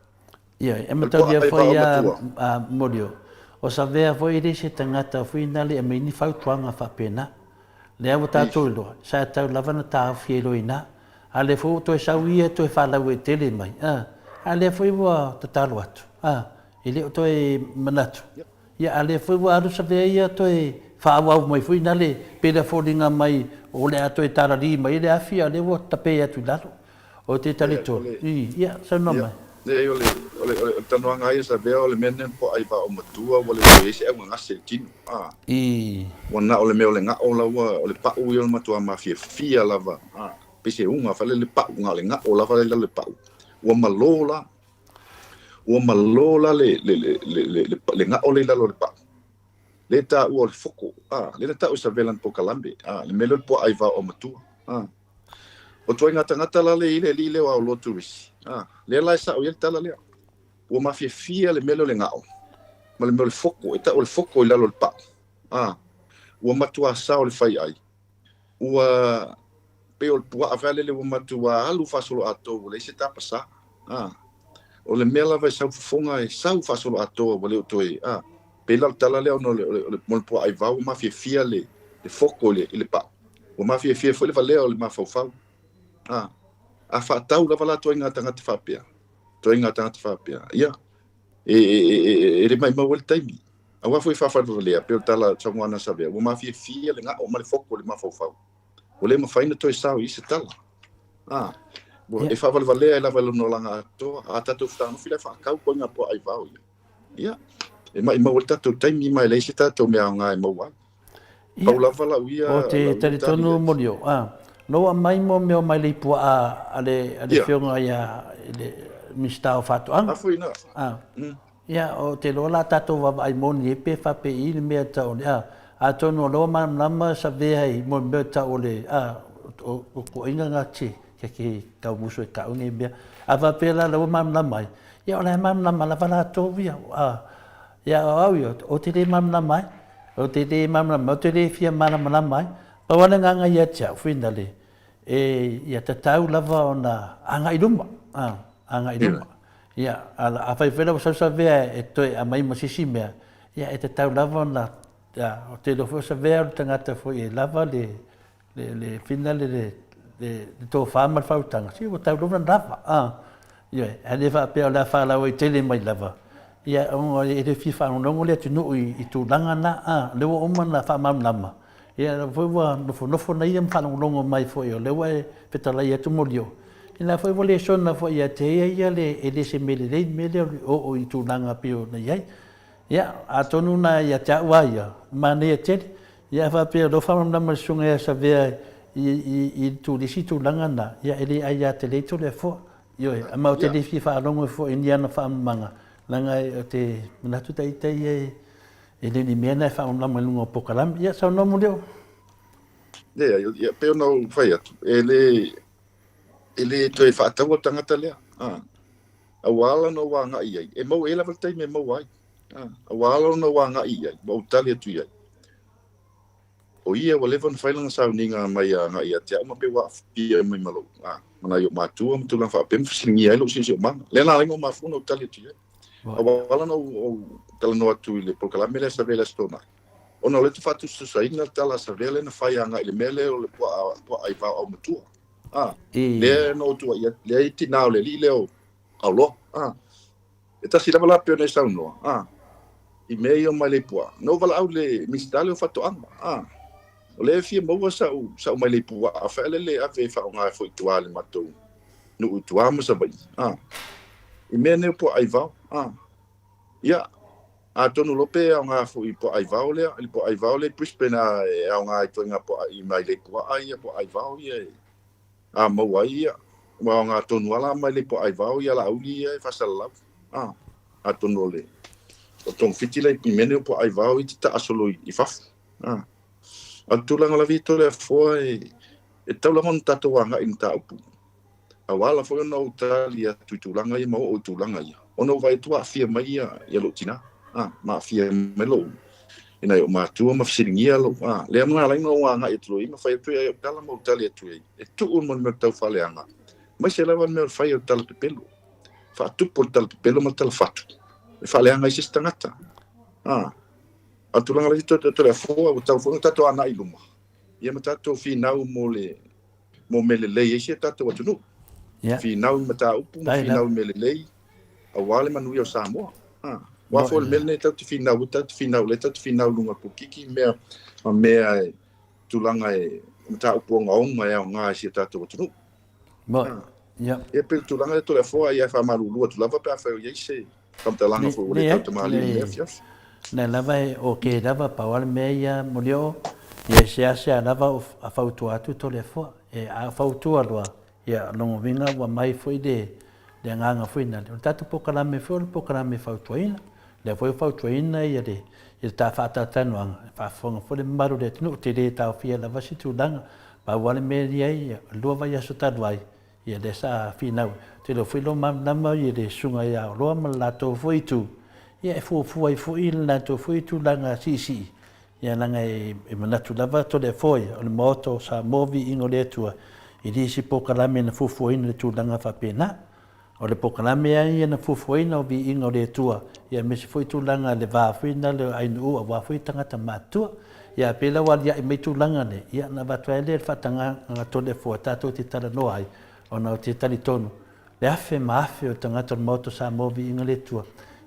ia e matau ia foi a morio o sa vea foi ire se tangata foi nale e mini fau tuanga fa pena le au tatu lo sa tau lavana ta fielo ina ale fo to sa wi to fa la we tele mai ale foi wa tatalu atu ile to e manatu ia ale foi wa aru sa vea ia to e fa wa mai foi nale pe da fodinga mai o le ato e tarari mai le afia le wo tape atu lalo o te talito ia sa no mai le ole tano nga ia sa vea ole menen po ai va o matua ole ese e nga se tin wana ole me ole nga ola ole pa u yo matua mafia fia lava pese unga fale le pa nga le nga ola fale le pa o malola le nga ole la le pa le ta u ole foko le ta u sa velan po kalambe le melo po ai va o matua o toi ngata la le ile wa lo turis le la sa o yelta la le o mafia fia le melo le ngao ma le melo foko eta o foko ila lo pa o matua sa o le fai ai o pe o tua avale le o matua alu fa solo ato le se ta pasa O le mea lava sau fofonga e sau fasolo atoa wale o toi. Pela tala leo no le molpo ai vau ma fia le foko le pa. O ma fia fo le valeo le ma fau. A fa tau lava la toi ngata ngata fapia. Toi ngata ngata fapia. Ia. E le mai mawal taimi. Awa foi fa le pe tala tsamwana sabe. O ma fia le nga o ma le foko le ma fau. O le ma faina toi sau i se tala. E fa valea la valo no langa to ata to sta no fila fa kau ko nga po ai vau. Ia. E mai mawal tato taimi mai le se tato me nga e mawal. Paula vala uia. O te tonu molio. No mai mo me mai le pu ale fionga ia le mista o fatu ang. Afuina. Ia o te lola tato wa ai mon ye pe fa pe i me ta o a tonu lo ma nama sa ve ai mo me ta o le o ko inga ngati ke ka muso ka unge be ava pela lo ma nama ia o le ma nama la vala to via ia o te le ma nama o te le ma nama o te le fia ma nama pa wana nga ia cha finally ia te tau lava ona anga iduma anga iduma ia a fai fela sa vea e toi a mai masisi mea ia e te tau lava ona o te lo sa vea o tangata foi e lava le finale le to fama fautanga si o tau lava lava ia ane fa pe la fa la o tele mai lava ia o e le fifa no le tunu i tu langa na le o mana fa mam lama ia foi wa no fo na ia fa longo mai foi o le wa petala ia tu molio ina foi vole sona foi ia te ia le se mele o i tu langa pio na ia ia a tonu na ia ta wa ia mane ia te ia fa pe do fa mam lama sunga ia sa vea i tu le situ langa na ia ele ia te le to le fo io a ma te le fifa longo fo indiana fa manga langa te manatu tai e le mena fa un lama lungo pokalam ia sa no molio ia pe no fai atu ele to e fa tau tangata le a wala no wanga ia e mo ela voltai me mo wai a wala no wanga ia mo tali tu ia o ia wale van failanga sa ninga mai nga ia te ma pe wa pia mai malo mana yo matu am tu la fa pem singi ai lo si ma le na ngo ma fu no tali tu ia wala no tala no atu le pokalam le sa vela stona ona le fatu sa inga tala sa vela na fai anga ile mele o le po ai va au matu le no tu ia le ti na le li leo alo e ta sila bala pe ne sa no i meio mai le po no vala au le mistale o fatu anga o le fia mo sa mai le po a fa le a ve fa nga foi tu ale matu no tu amo sa bai i mene po ai va ia a tonu lope a nga foi po ai va le Brisbane a nga to nga po i mai le po ai po ai va ia a mo ia wa nga tonu ala mai le po ai va ia la uli e fa sala a tonu le o tong fitile i mene po ai va i ta asolo i fa a tulanga la vito le fo e tau la monta to nga in ta upu a wala fo no talia tutulanga i mo o tulanga ia ono vai tua fia mai ia lo tina ma fia melo ina yo ma tu ma fisingia lo le ma la no nga i tlo i ma fai tu e tala mo talia tu e tu un mon me tau fale anga ma se la van me fai o tal pelo fa tu por tal pelo ma tal fatu e fale anga i sistangata a tulanga la vito to le fo o tau fo tato ana i luma ia ma tato fi nau mo mele le e se tato wa tu no fi nau ma ta upu fi nau mele le a wale manui o Samoa wa fo mele ne tatu fi nau lunga po kiki mea tulanga e ma ta upu nga onga e nga se tato wa tu no e pe tulanga to le fo ia fa malu tu lava pa fa ye se kam ta langa fo le tato mali le fiaf na lava o ke lava pa wal meia molio ia se lava a fautu atu to le fo e a fautu alwa ia longo vinga wa mai foi de nganga foi na o tatu pokala me fautu ina le foi fautu ina ia de ta fata tanu fa fonga fo le maru de no te de ta fia lava situ danga pa wal meia ia lo va ia sota dwai ia de sa finau te lo foi lo mam nama ia de sunga ia lo ma la to foi tu ia fu il na to foi tu langa si ia langa e manatu lava to le foi o moto sa movi ingo le tua i disi pokala me na fu in le tu langa fa pena o le pokalame ai na fufuina o vi inga o le tua ia me se foi tulanga le vafuina le ainu a wafui tangata matua ia pela wali ia me tulanga ne ia na vatwaele fatanga nga tole fo tato te tala no ai ona o te tali tonu le afe maafe o tangata moto sa movi inga le tua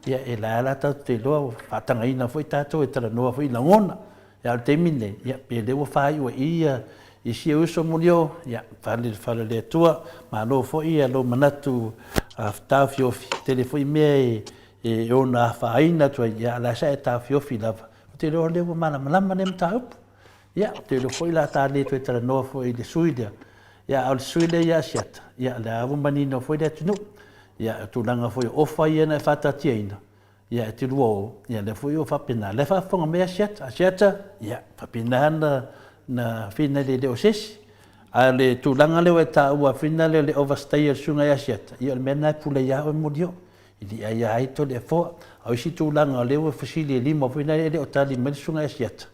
ia e la ala tau te loa fatanga ina foi tato e tala noa foi langona ia te mine ia pele o fai o ia i si uso mulio ia fale le tua ma lo fo ia lo manatu afta fiofi telefoi me e ona faina tu ia la sa ta fiofi lava te lo le mana mana nem ta up ia te lo foi la ta le tu tra no foi de suida ia al suida ia siat ia la avo manino foi de tu ia tu langa foi o fai na fata tiena ia te lo ia le foi o fa pena le fa fonga me siat ia fa pena na fina le oses ale tu langa le ta ua fina le overstay sunga ia siat ia mena pula ia o modio ili ia ai to le fo au si tu langa le o fasili limo fina le o tali me sunga ia siat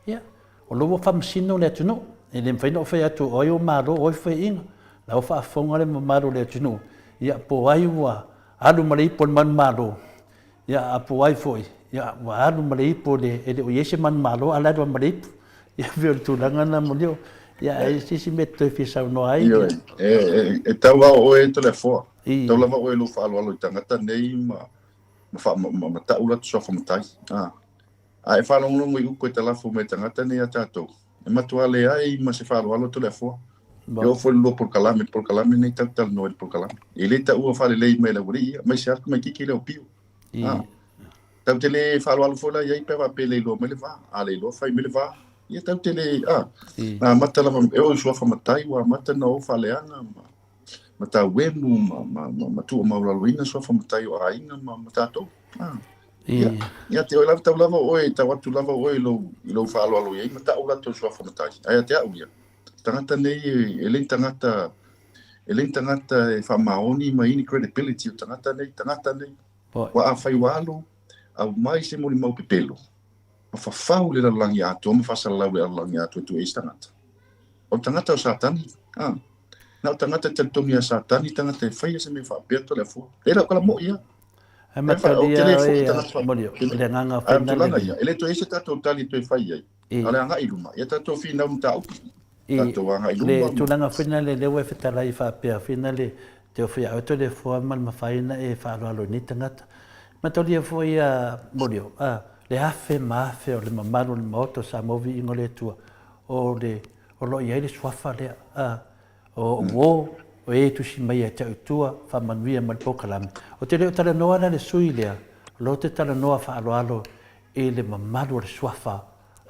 ia o lo fa msino le tu no ele fai no fai atu o malo o fai inga la fa fonga le malo le tu no ia po ai wa alu mali pon man malo ia po ai foi ia wa alu mali po le o yese man malo ala do mali ia veo tu langa na modio ia e si metto fi sa no ai e tau o e telefo tau lava o e lu fa alu tangata nei ma ta ula so fa matai ai fa long long i ko tala fo me tangata nei atato e matua le ai ma se fa alu telefo eu foi lo por calame nei tal no por calame ele ta u fa le me la uri ma se arco me ki le o pio tau tele fa alu fo la ia pe va pele lo me le va ale lo fa me le va ia tau tele na mata lava eu so fa matai wa mata no fa leanga mata wemu ma tu ma luina so fa matai o ainga ma tato ia te ola tau lava oi tau atu lava oi lo fa alo ia mata ola to so fa matai ai te au ia tangata nei ele tangata e fa maoni ma ini credibility tangata nei wa a fai walo au mai se mo mau pepelo fa fau le langi atu ma fa sala le langi atu tu e tangata o tangata o satani na tangata te tomi a satani tangata fai se me fa aperto le fo era kala mo ia ai mata dia modio le nganga fa na ele to ese tato tali to fai ai ala nga iluma ia tato fina un tau tato nga iluma le tu langa fina le we fetala i fa pe fina le te fai auto le fo mal ma fai na e fa lo ni tangata mata dia fo ia modio le afe maafe o le mamaru le maoto sa movi ingo le tua o lo ia le swafa le o e tu si mai te tua fa manuia mal pokalame o te leo tala noa na le sui lea lo te tala noa fa alo e le mamaru le swafa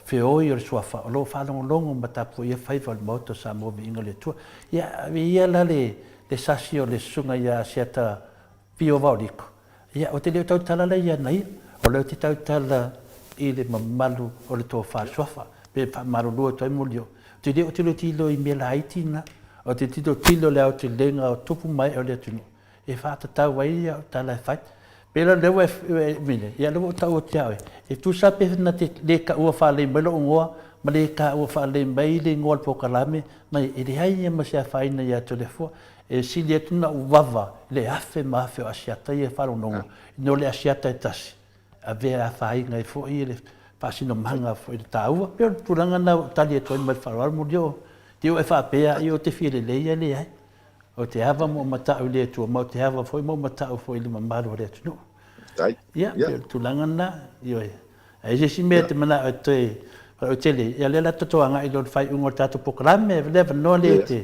feoi o le swafa o lo fa longo matapu ia faiva le maoto sa movi ingo le tua ia la le sasi o le sunga ia siata pio vauriko ia o te leo tau tala le ia nei o leo te tau tala i le mamalu o le tō whāsoafa, pe marulua toi mulio. Te leo te lo tilo i mea haitina, o te tilo leo te lenga o tupu mai o le tunu. E whāta tau wai o tala e whai. Pela leo e mine, ia leo tau o te aue. E tu sa pe na te leka ua whālei mai lo ngoa, ma leka ua whālei mai le ngoa le pokalame, mai e le hai ma se a whaina ia to le fua. E sili e tuna uwawa, le afe maafe o asiata i e whalonongo, no le asiata e tasi. A vea a whainga e fo i le whasino manga fo i le tāua. Peo puranga na tali e toi mai wharoar mo dio. Te o e whapea i o te while leia le ai. O te hawa mo matau le tua, mo te hawa fo i mo matau fo i le mamaru le tunu. Tai. Ia, peo tulanga na i oe. E jesi mea te mana o toi, o te le, ia le la totoanga i lo whai ungo tātou pokalame, le no le te.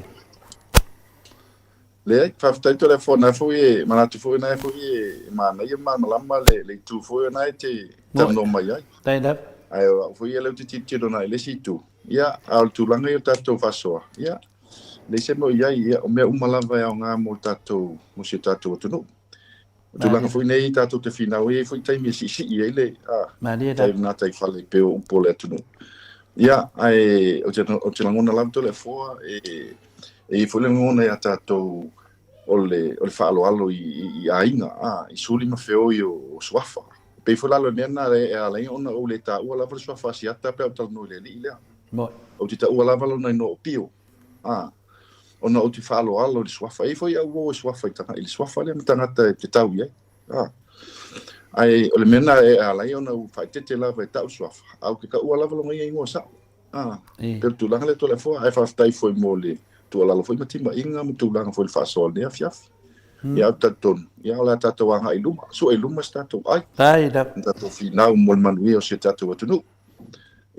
Le faftai to le fona fo e manatu fo na fo e mana ia mana lama le tu fo na te tano mai ai tai da ai fo ia le titi dona le situ ia al tu langa ia tato fasoa ia le se mo ia o me umalava ia nga mo tato mo se tato tu tu langa fo nei tato te fina we fo tai mi si ia le maria da na tai fale pe un po le tu ia ai o te langona lam to le fo e fo le ngona ia tato o le whaaloalo i ainga, i suli ma feo i o swafa. Pei whalalo nena e alai ona o le ta ua lava le swafa si ata pe au tala no le li lea. O te ta ua lava lo nai no o pio. ona o te whaaloalo le swafa. E foi au o swafa i tanga. I le swafa le tangata te tau ia. Ai, o le mena e alai ona u whaitete lava e tau swafa. Au ke ka ua lava longa ia ingoa sa. Pero tūlanga le tole fua. Ai whaftai foi mo le tualalo foi matima inga mo tūlanga foi le whasoa nea fiafi. Ia au tatonu. Ia o la tatou anga i luma. So e luma si tatou ai. Tatou finau mo le manuia o se tatou atunu.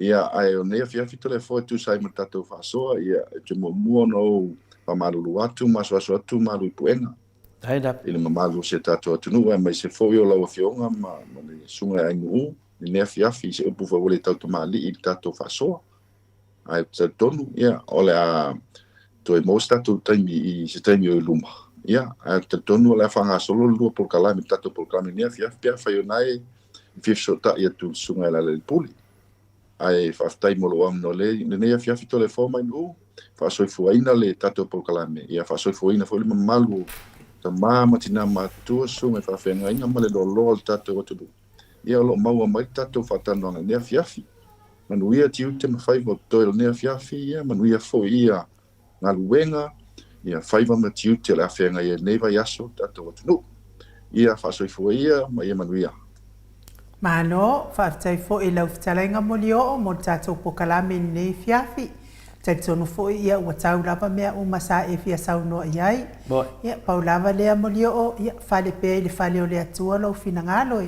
Ia ai o nea fiafi tole fua tu sai mo tatou whasoa. Ia te mo mua no pamalulu atu, maso atu, malu i puenga. Ele mamalu se tatou atunu, mai se foi o lau fionga, ma le sunga ai nuu, le nea fiafi se upu wawole tau tamali i tatou whasoa. Ai tatonu, ia, ole a toi mos tatou taimi i se taimi o luma. Ia, ai tatonu ole a whanga solo lua por kalami, tatou por kalami nea fiafi, pia whaionai, fifsota ia tu sunga e la le puli. Ai whaftai molo am no le nea fiafi tole foma i nuu, whasoifuaina le tatou por kalami, ia whasoifuaina foi le mamalu, ta mama tina matua sunga e whawhenga inga male lo lo tatou atunu. Ia lo maua mai tatou whatanoanga nea fiafi. Manuia tiu te mawhai mo toil nea fiafi ia, manuia fo ia ngā luenga, ia whaiva ma tiu te le awhenga ia neiva yaso tatou atunu. Ia whasoifua ia, ma ia manuia. Mano, whaftai fo i lau whatalenga moli o mo tatou pokalame nei fiafi. Tai tonu fo ia ua tau lava mea umasa e fia saunoa iai. Ia pau lava lea moli o ia whale pea i le whale o lea tua lau fina ngalo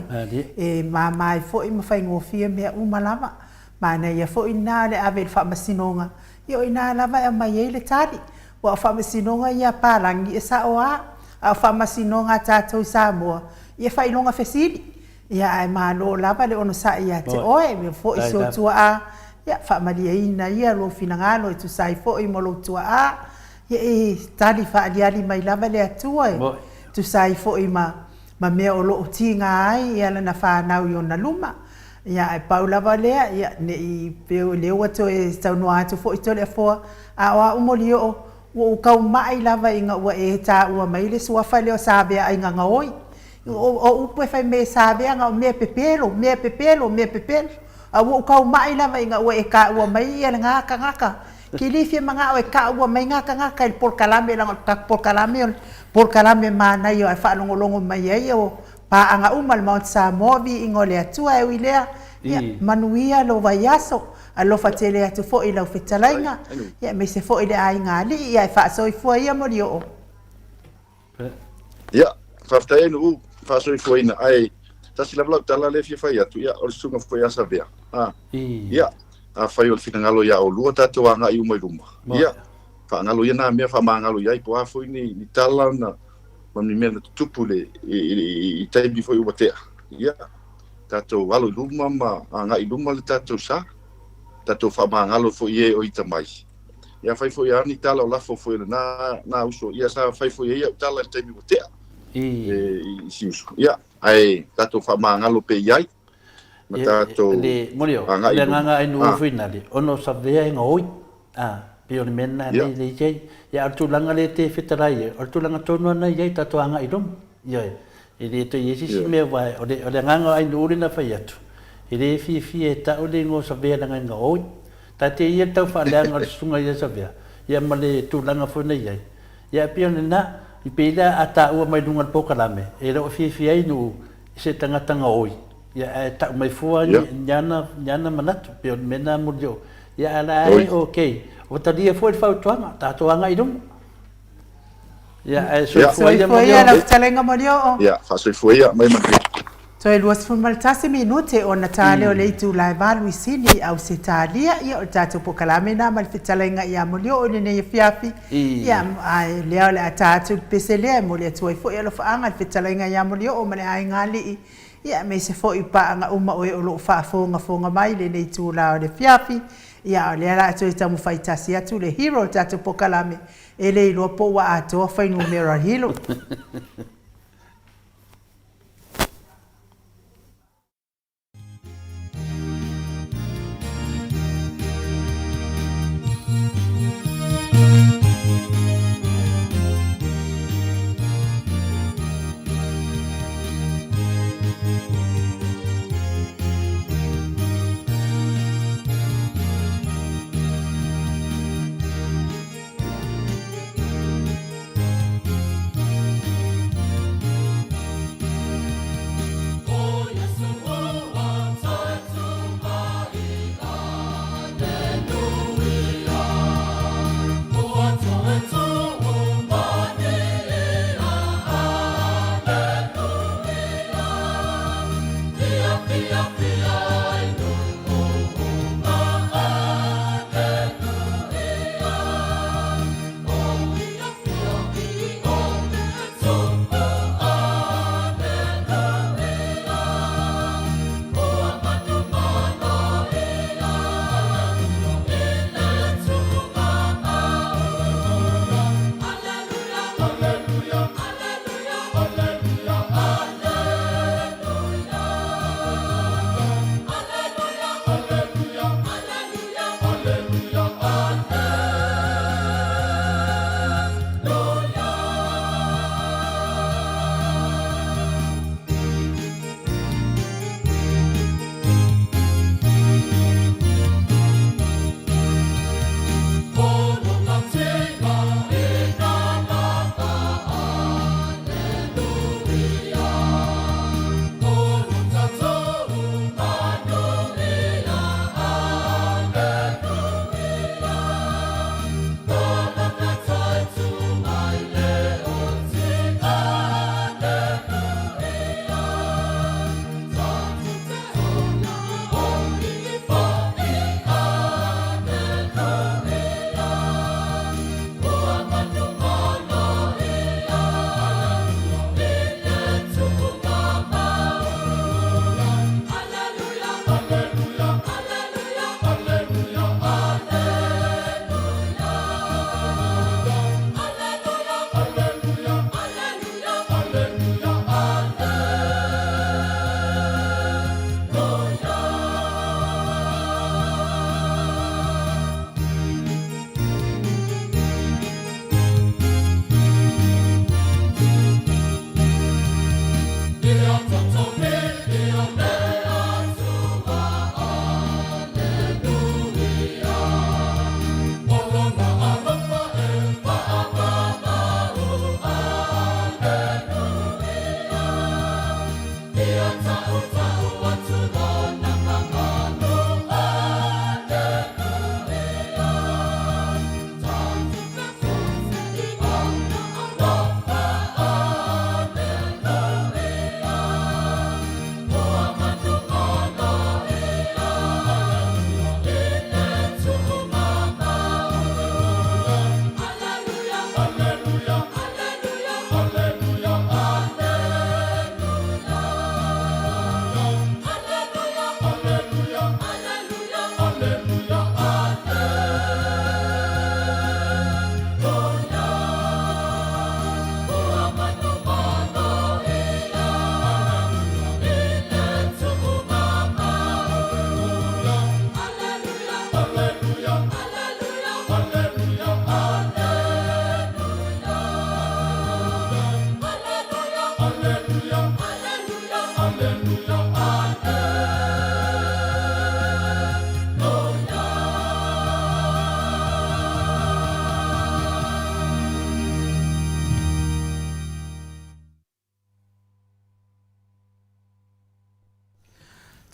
e mamai fo i mawhai ngofia mea umalama. Mana ia fo i nā le ave le whamasinonga. Ia o i nā lava e mai e le tari. Wa whamasinonga ia pālangi e sa o a. A whamasinonga tātou Samoa. Ia whailonga fesiri. Ia ai malo lava le ono sa ia te oe. Me fo i so tua a. Ia whaamalia ina ia lo fina ngalo e tu sai fo i molo tua a. Ia e tari whaaliali mai lava le atua e. Tu sai fo i ma mea o loo tinga ai. Ia lana whanau i ona luma. Ia e pau lava lea. Ia ne i peo leo ato e taunua atu fo i tole a foa. A oa umoli o. Ua ukau mai lava inga ua e ta ua mai le suafa leo sabea ai nganga oi. O upu e whai me sabea nga o mea pepelo. Mea pepelo. A ua ukau mai lava inga ua e ka ua mai ia le ngaka. Ki lifia mga o e ka ua mai ngaka il porkalame lang porkalame manai o e whaalongolongo mai ai o pa anga umal Mount Samoa vi ingo le atua e uilea. Manuia lo vaiaso. A lo fatele atu fo i lau whetalainga. Ia me se fo i le ai ngali. Ia e whaasoi fua ia mori o. Ia, whaftai enu whaasoi fua ina. Ai, tasi lavlau tala le fia whai atu. Ia, ori sunga fua asa vea. Ia, a whai o le whina ngalo ia o lua tatou anga i umai luma. Ia, wha ngalo ia nā mea wha maa ngalo ia i po hafo ni tala na mamni mea na tutupu le i taimi fo i umatea. Ia, tatou alo i luma ma anga i luma le tatou sa. Tatou whamangalo fo ie o ita mai. Ia whai fo ia ni tala o lafo fo ia na uso. Ia sa whai fo ia o tala taimi o tea. Si uso. Ia, ai tatou whamangalo pe iai. Ma tatou... Le morio, le nganga ai nua whina le. Ono sa vea inga oi. Pio ni mena le iei. Ia artulanga le te whitarai. Artulanga tonua na iei tatou anga i rom. Ia, i le to iesi si mea wai. O le nganga ai nua na whai atu. I re fi e tau le ngō sa vea nanga inga oi. Ta te ia tau whaaleanga le sunga ia sa vea. Ia ma le tūlanga whuna iai. Ia pia ni nā, i peila a tā ua mai lunga pokalame. E rao fi ai nu i se tangatanga oi. Ia e tau mai fua nyana manatu. Pia ni mena murio. Ia ala ai okei. O ta lia fua i whau tuanga. Tātou anga i runga. Ia e soifua ia murio. Soifua ia la whatalenga murio. Ia, whasoifua ia mai maki. So e luas fulmaltasi minute o na tale o leitu lai valu i sini au se talia ia o tātou pokalame nā mal whitalenga ia molio o nene i fiafi. Ia ai leo le a tātou pese lea mo le atua i fo i alo whaanga i whitalenga ia molio o mane ai ngā li i. Ia me se fo i paanga uma o e o lo whaafonga mai le leitu la o le fiafi. Ia o lea la ato i tamu whaitasi atu le hero tātou pokalame. E le ilo po wa atoa whainu mera hilo.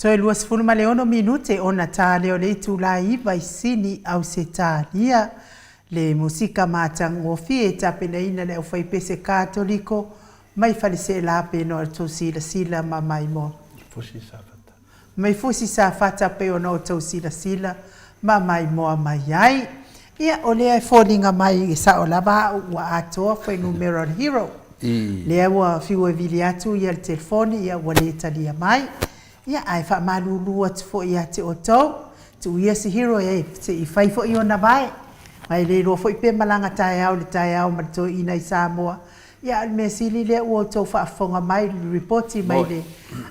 Toi luas fulu ma leono minute ona tā leo le tu la iwa I sini au se tālia le musika mātango fie tapena ina le ufai pese katoliko mai falise la peno to sila ma mai mo. Fusi sa fata. Mai fusi sa fata pe ona to sila ma mai mo mai ai. Ia ole ai folinga mai sa ola ba wa ato foi numero hero. Le wa fiwa viliatu ia el telefoni ia wale talia mai. Ia ai fa malulu at fo ia te oto tu ia si hero e te I fai fo io na vai mai le ro fo pe malanga tai au le tai au ma to ina I Samoa ia al mesili le o to fa fonga mai reporti mai le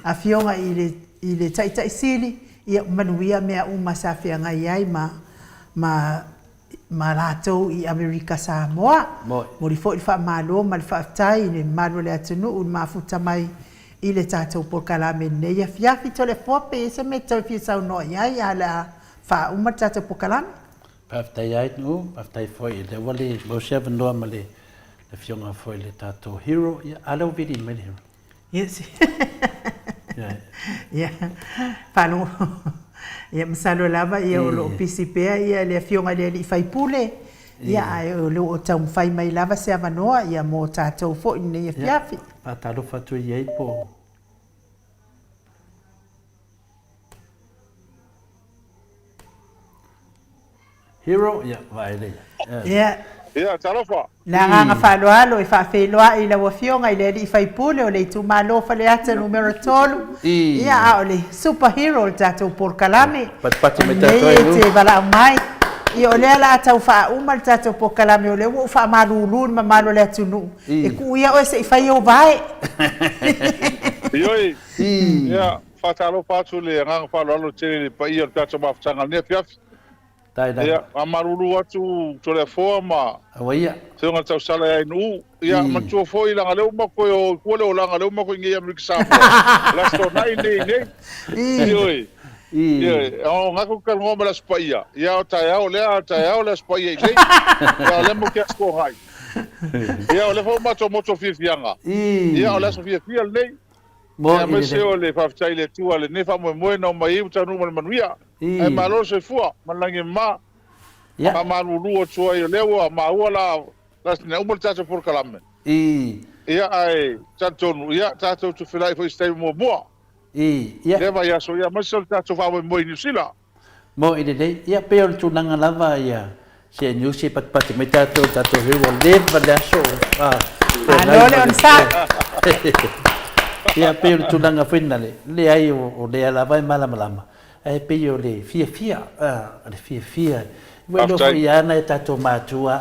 a fionga I le tai sili ia manuia mea uma sa fianga ai ma lato I America Samoa mo li fo I fa malo ma fa tai le malo le atunu un ma futa mai I le tātou por kalame ne ia fiafi tole fope se me tau fi sau no ia ia la fa uma tātou por kalame Paftai ai nu, paftai foi le wale mo seven no male le fionga foi le tātou hero ia alo vidi me hero. Yes. Yeah. Palo. Ia msalo lava ia o lo pisipea ia le fionga le I fai pule. Ia ai o lo o tau fai mai lava se avanoa ia mo tātou fo ne ia fiafi. Patalo fatu ia po. Hero ia vai le. Ia talofa. La nga faloalo I fa feloa I la wafionga I le fai pule o le tu malo fa le ata numero tolu. Ia o le superhero tātou por kalame. Pati me tātou e te vala mai. Ia o lea la atau wha umal tātou po kalame o lea ua wha marulun ma malo lea tunu. E ku ia o se I whai o vai. Ioi, ia, whatalo pātu le ngang whalalo tere le pa ia tātou mawhtanga nea piafi. Ia, a marulu atu to le foa ma. Awa ia. Te unga tau sala ai nu. Ia, matua foi langa leo mako o kuole o langa leo mako inge Amerika Samoa. Lasto nai nei. Ioi. Ia, o ngako ka ngoma la spaia. Ia o tai au le spaia ile. Ia le mo kia sko hai. Ia o le fo moto fianga. Ia o le so fia nei. Ia me se o le faftai le tua le nefa mo na mai uta no manuia. Ai malo se fua, malangi ma. Ma malulu o tua i lewa ma ua las na umol tata por kalame. Ia ai tatonu ia tato tu filai fo stai mo. Ia. Leva ia so ia masol tato fa mo New Zealand. Mo ide dei ia pe o tu nanga lava ia. Se New se pat me tato hero leva da so. Alole on sa. Ia pe o tu nanga finale. Le ai o le lava malama. Ai pe o le fia le fia. Bueno ia na tato matua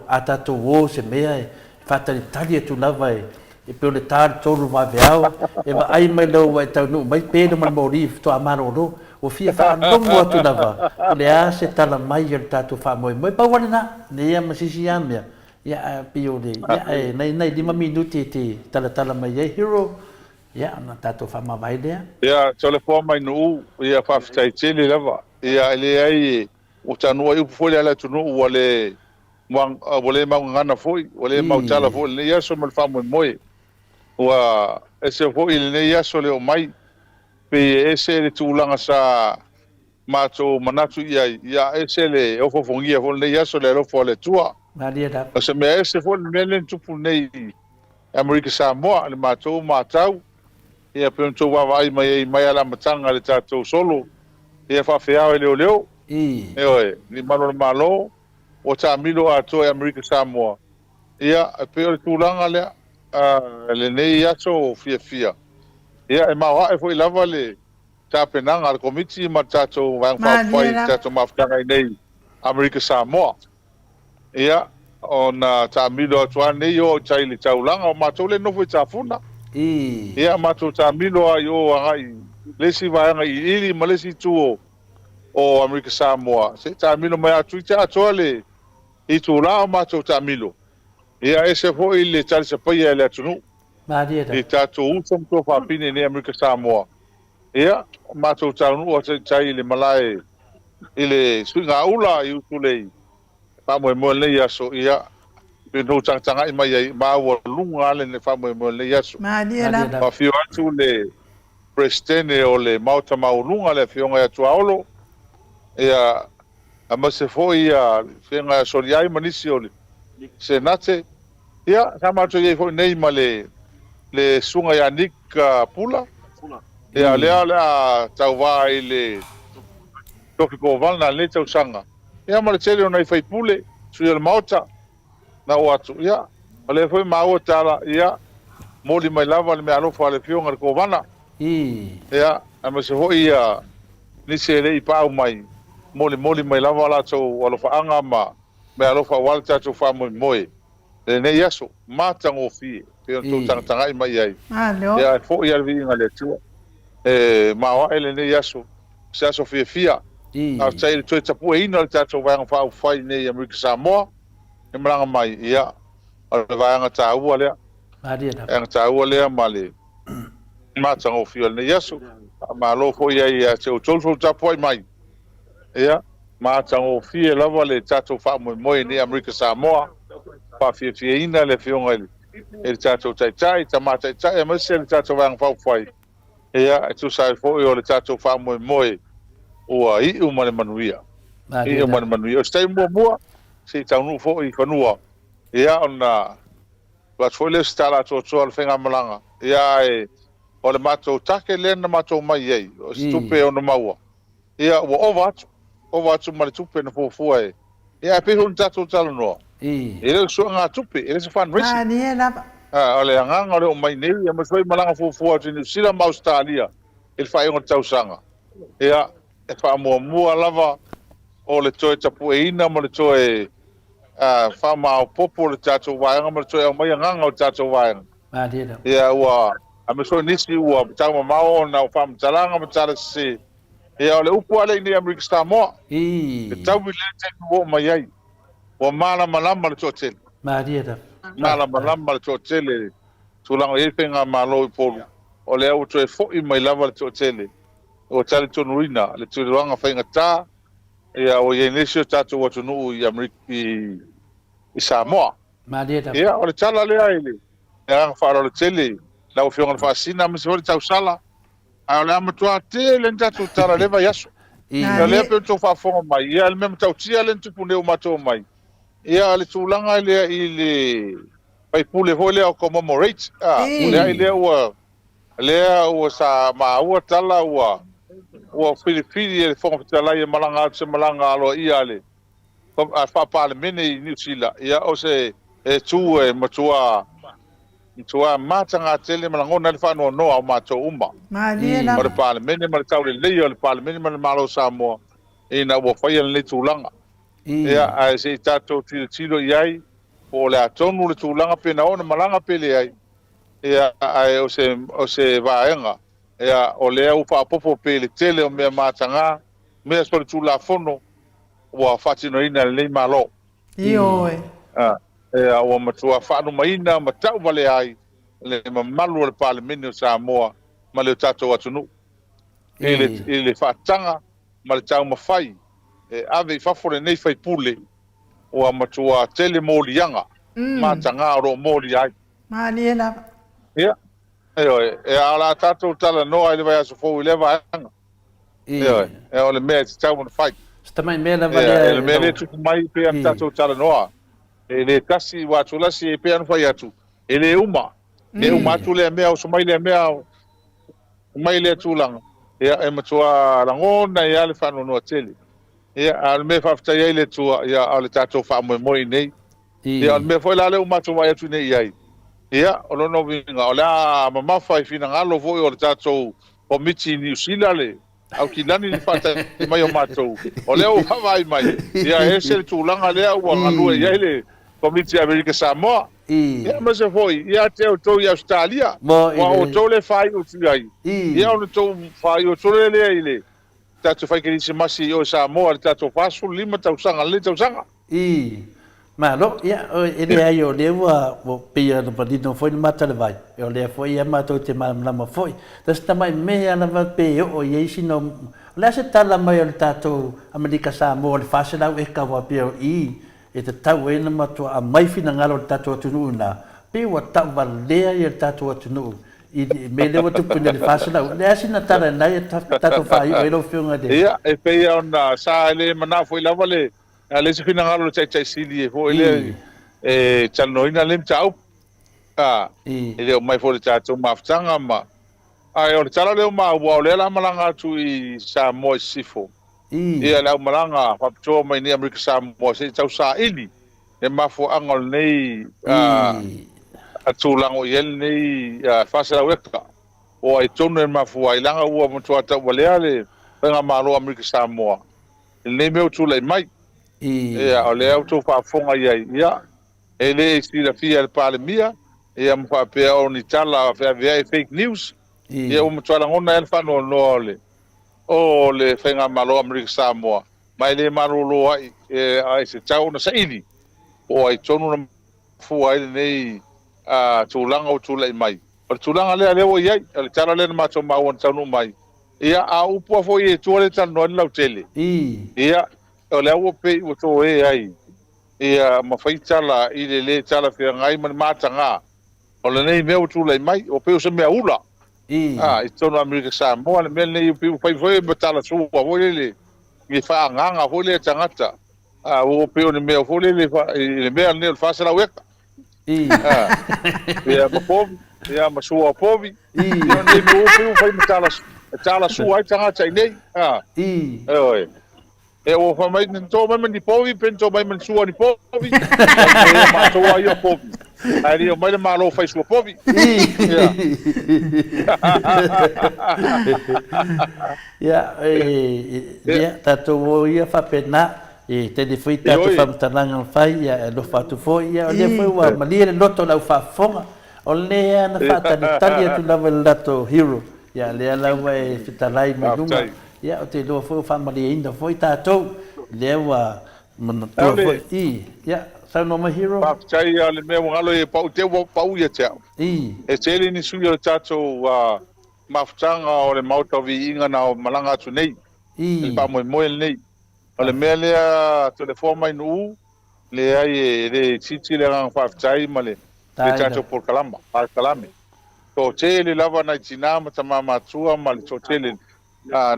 a tato wo se mea fata Italia tu lava e pe o le tar tolu va veao e va ai mai lo vai tau no mai pe no mori to amaro no o fia fa no mo tu lava o le a se tala mai el tato fa moi pa wana ne ia masisi amia ia pe o le ia nei 5 minuti te tala mai hero ia na tato fa ma vai dea ia so le fo mai no ia fa ftai tele lava ia le ai o tanu ai foi ala tu no wale wale ma ngana foi wale ma tala foi le ia so mal fa moi wa ese foi le ia so le o mai pe ese le tulanga sa mato manatu ia ese le o fofongia fo le ia so le lo fo le tua maria da ese me ese fo le le tupu nei Amerika Samoa le mato matau ia pe to wa mai ala matanga le tato solo ia fa fea le leo oi ni malo o ta milo a to Amerika Samoa ia pe o tulanga le nei ia so fia ia e ma foi lava le ta penanga al komiti ma tato wa fa tato mafutanga nei Amerika Samoa ia ona ta milo to nei o chaile taulanga o ma to le no foi tafuna ia ma to ta milo ayo ai lesi va nga ili malesi tu o Amerika Samoa se ta milo mai atu ta tole I tu la ma to ta milo ia ese foi le tal se paia le tunu maria da I tato usom to fa pine ne Amerika Samoa ia ma to ta nu o tai le malai ile swinga ula I utulei pa mo le ia so ia pe no tanga I mai ma wa lunga le ne fa mo le ia so maria da pa fio atu le presidente o le mauta maulunga le fionga ia tuaolo ia a mase foi ia fionga soliai manisi o le senate ia sama to ia foi nei male le sunga ia nika pula ia le tau vai le toki ko valna le tau sanga ia male tele ona fai pule su ia mauta na watu ia ale foi mau tala ia moli mai lava le me alofa le fionga ko vana ia a mase foi ia ni se le pa mai moli mai lava la tau alofa anga ma me alofa walta tau fa moi le ne yaso matango fi pe to tanga i mai ai ya fo ia vi nga le tu ma wa ele ne yaso sa so fia a tsai to tapu e ina ta to va fa fai ne America Samoa e mranga mai ia al va nga ta u ale nga ta u ale male matango fi le yaso ma lo fo ia se o tol tapu mai ia matango fi la vale ta to fa moi ne America Samoa pa fia le fionga ele tatou tai tamata tai ma se le tatou vang fau fai ia tu sai fo o le tatou fa moi o i o mane manuia i o mane manuia stai mo se tau no fo i fanua ia ona wat foi le stala to al fenga malanga ia o le matou take le na matou mai ai o stupe ona maua ia o vat male tupe na fo ia pe hon tatou tala no ele so nga tupe ele se fan racing ni na ole anga ole o mai nei e mo foi malanga fo atu sila ma Australia ele fai on tau sanga ia e fa mo lava o le toe tapu e ina mo le toe fa ma popo le tatu wa mo le toe mai anga o tatu wa ia wa a me so nisi wa tau ma o na fa mtalanga mtala se ia ole upu ale ni America Samoa e tau le te mai ai o malama le totele malama le totele tulango e penga malo i polu o le au toe fo i mai lava le totele o tale tonuina le tuanga fainga ta ia o ye nesio tatu watu nu i Amerika i Samoa ia o le tala le aile ia faro le tele la o fionga fasina me se tau sala a le amatua tele tatu tala leva yaso ia le pe to fa fo mai ia le mem tau tia le tupu ne o mato mai ia le tulanga le pai pule hole o commemorate le o sa ma o tala o filifili le fo tala ia malanga se malanga lo ia le a fa parliament i New Zealand ia o se tu matua matanga tele malanga le fa no au mato uma ma le parliament ma tau le parliament ma malo Samoa ina o fa ia le tulanga ia ai se tato tilo iai o le atonu le tulanga pena ona malanga pele ai ia ai o se vaenga ia o le au fa popo pele tele o me matanga me so le tula fono o fatino ina le malo io ia o matua fa no maina matau vale ai le malu le parlamento Samoa ma le tato atunu ele fatanga ma le tau mafai ave fafore nei fai pule o amatua tele molianga matanga ro moli ai maliela ia ala tato tala no ai vai aso fo leva anga ia ole me tau mo fai sta mai me vale ele me tu mai pe am tato tala no ele kasi wa tula si pe an fai atu ele uma tu le me o so mai le me mai le tulang ia e matua rangona ia le fano no tele ia al me fa fta ile tua ia al tato fa moi nei ia al me foi la le uma tu vai tu nei ai ia o no vinga ola mama fa fina ngalo vo o tato o miti New Zealand le au kilani ni fata mai o mato o le o vai mai ia ese tu langa le o ngalo ia le o miti America Samoa ia ma se foi ia te o to ia Australia o to le fai o tu ai ia o to fai o to le ile tato fai que se masi o Samoa tato fasu lima tau sanga le tau sanga ma lo ia ele ai o le wa o pia no padino foi mata le vai o le foi ia mato te ma foi sta mai me ana va pe o ye sino la se tala mai o tato America Samoa le fase la e ka wa pe e te tau e na mato a mai fina ngalo tato atunu na pe wa tau va le ia tato atunu me le watu puna le fasala le asina tara nai tato fai o lo fiunga de ia e pe ona sa le mana foi lava le le se fina ngalo chai sili e foi le e chanoina lem chau ele o mai foi le chato maftanga ma ai o chala le ma wa le la malanga tu I sa mo sifo ia la malanga papto mai ni Amerika sa mo se chau sa ili e mafo angol nei atulango yel nei fasala weka o ai tonu e mafo ai langa ua motu ata waleale nga malo Amerika Samoa le meu tu le mai o le auto fa fonga ia ele si la fia pa le mia e am fa pe on itala fa fake news ia o motu ala ngona el fa no o le fenga malo Amerika Samoa mai le marolo ai ai se tau na saini o ai tonu na fu ai nei tulanga o tula mai o tulanga le o ia le tala le ma to ma won tanu mai ia a upo fo e tole tan no la tele ia o le o pe o to e ai ia ma fai tala I le tala fe ngai man matanga o le nei me o tula mai o pe o se me ula I tonu Amerika Samoa le me nei pe fai foi batala su o le mi fa nganga ho le tangata o pe o me o le me ne fa sala weka ia ma povi ia ma sua povi ia nei me o pe fai tala su ai tangata nei oi e o fa mai to mai ni povi pento mai man sua ni povi ma to ai o povi ai o mai ma lo fai sua povi ia tato ia fa pena te de foi tato fa mtananga fai ia lo fa tu foi ia le foi wa malia loto la fa fonga o le ana fa talia tu lava lato hero ia le la vai fitalai me lunga ia o te lo foi fa malia ainda foi tato le wa to foi ia sa no ma hero pa chai ale me ngalo e pau te pau ia tau e tele ni suyo tato maftanga o le mauta vi inga na o malanga tu nei il pa mo nei o le mele to le forma inu le ai le chichi le ngang fa chai male le tato por kalamba par kalame to tele lava na china mata mama tua male to tele na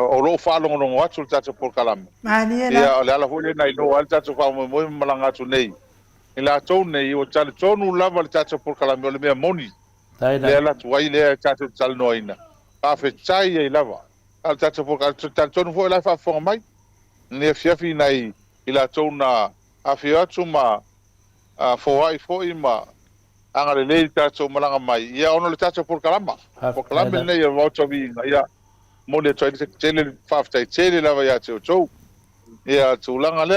o lo fa lo ngo atu tato por kalame ia le ala hole na ino al tato fa mo malanga tu nei ila to nei o tale tonu lava le tato por kalame o le me moni le ala tu ai le tato tal noina a fe chai e lava al tato por kalame tonu fo la fa fo mai ne fiafi nai ila tona a fiatu ma fo ai fo ima anga le tato malanga mai ia ono le tato por kalama nei o auto vi ia mo le trai tele faftai tele lava ia te o ia tulanga le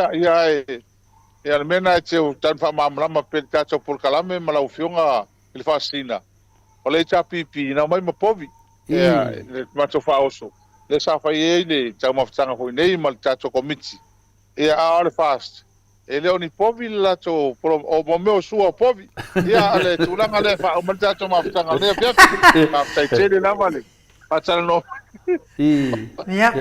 ia le mena te tan fa mamlama pe tato por kalame malau fionga il fasina o le pipi na mai ma povi ia le mato fa oso le sa fa ele tau maftanga foi nei mal tato komiti ia all fast ele oni povi la to o meu sua povi ia le tulanga le fa o mal tato maftanga le pia maftai tele la vale patal no ia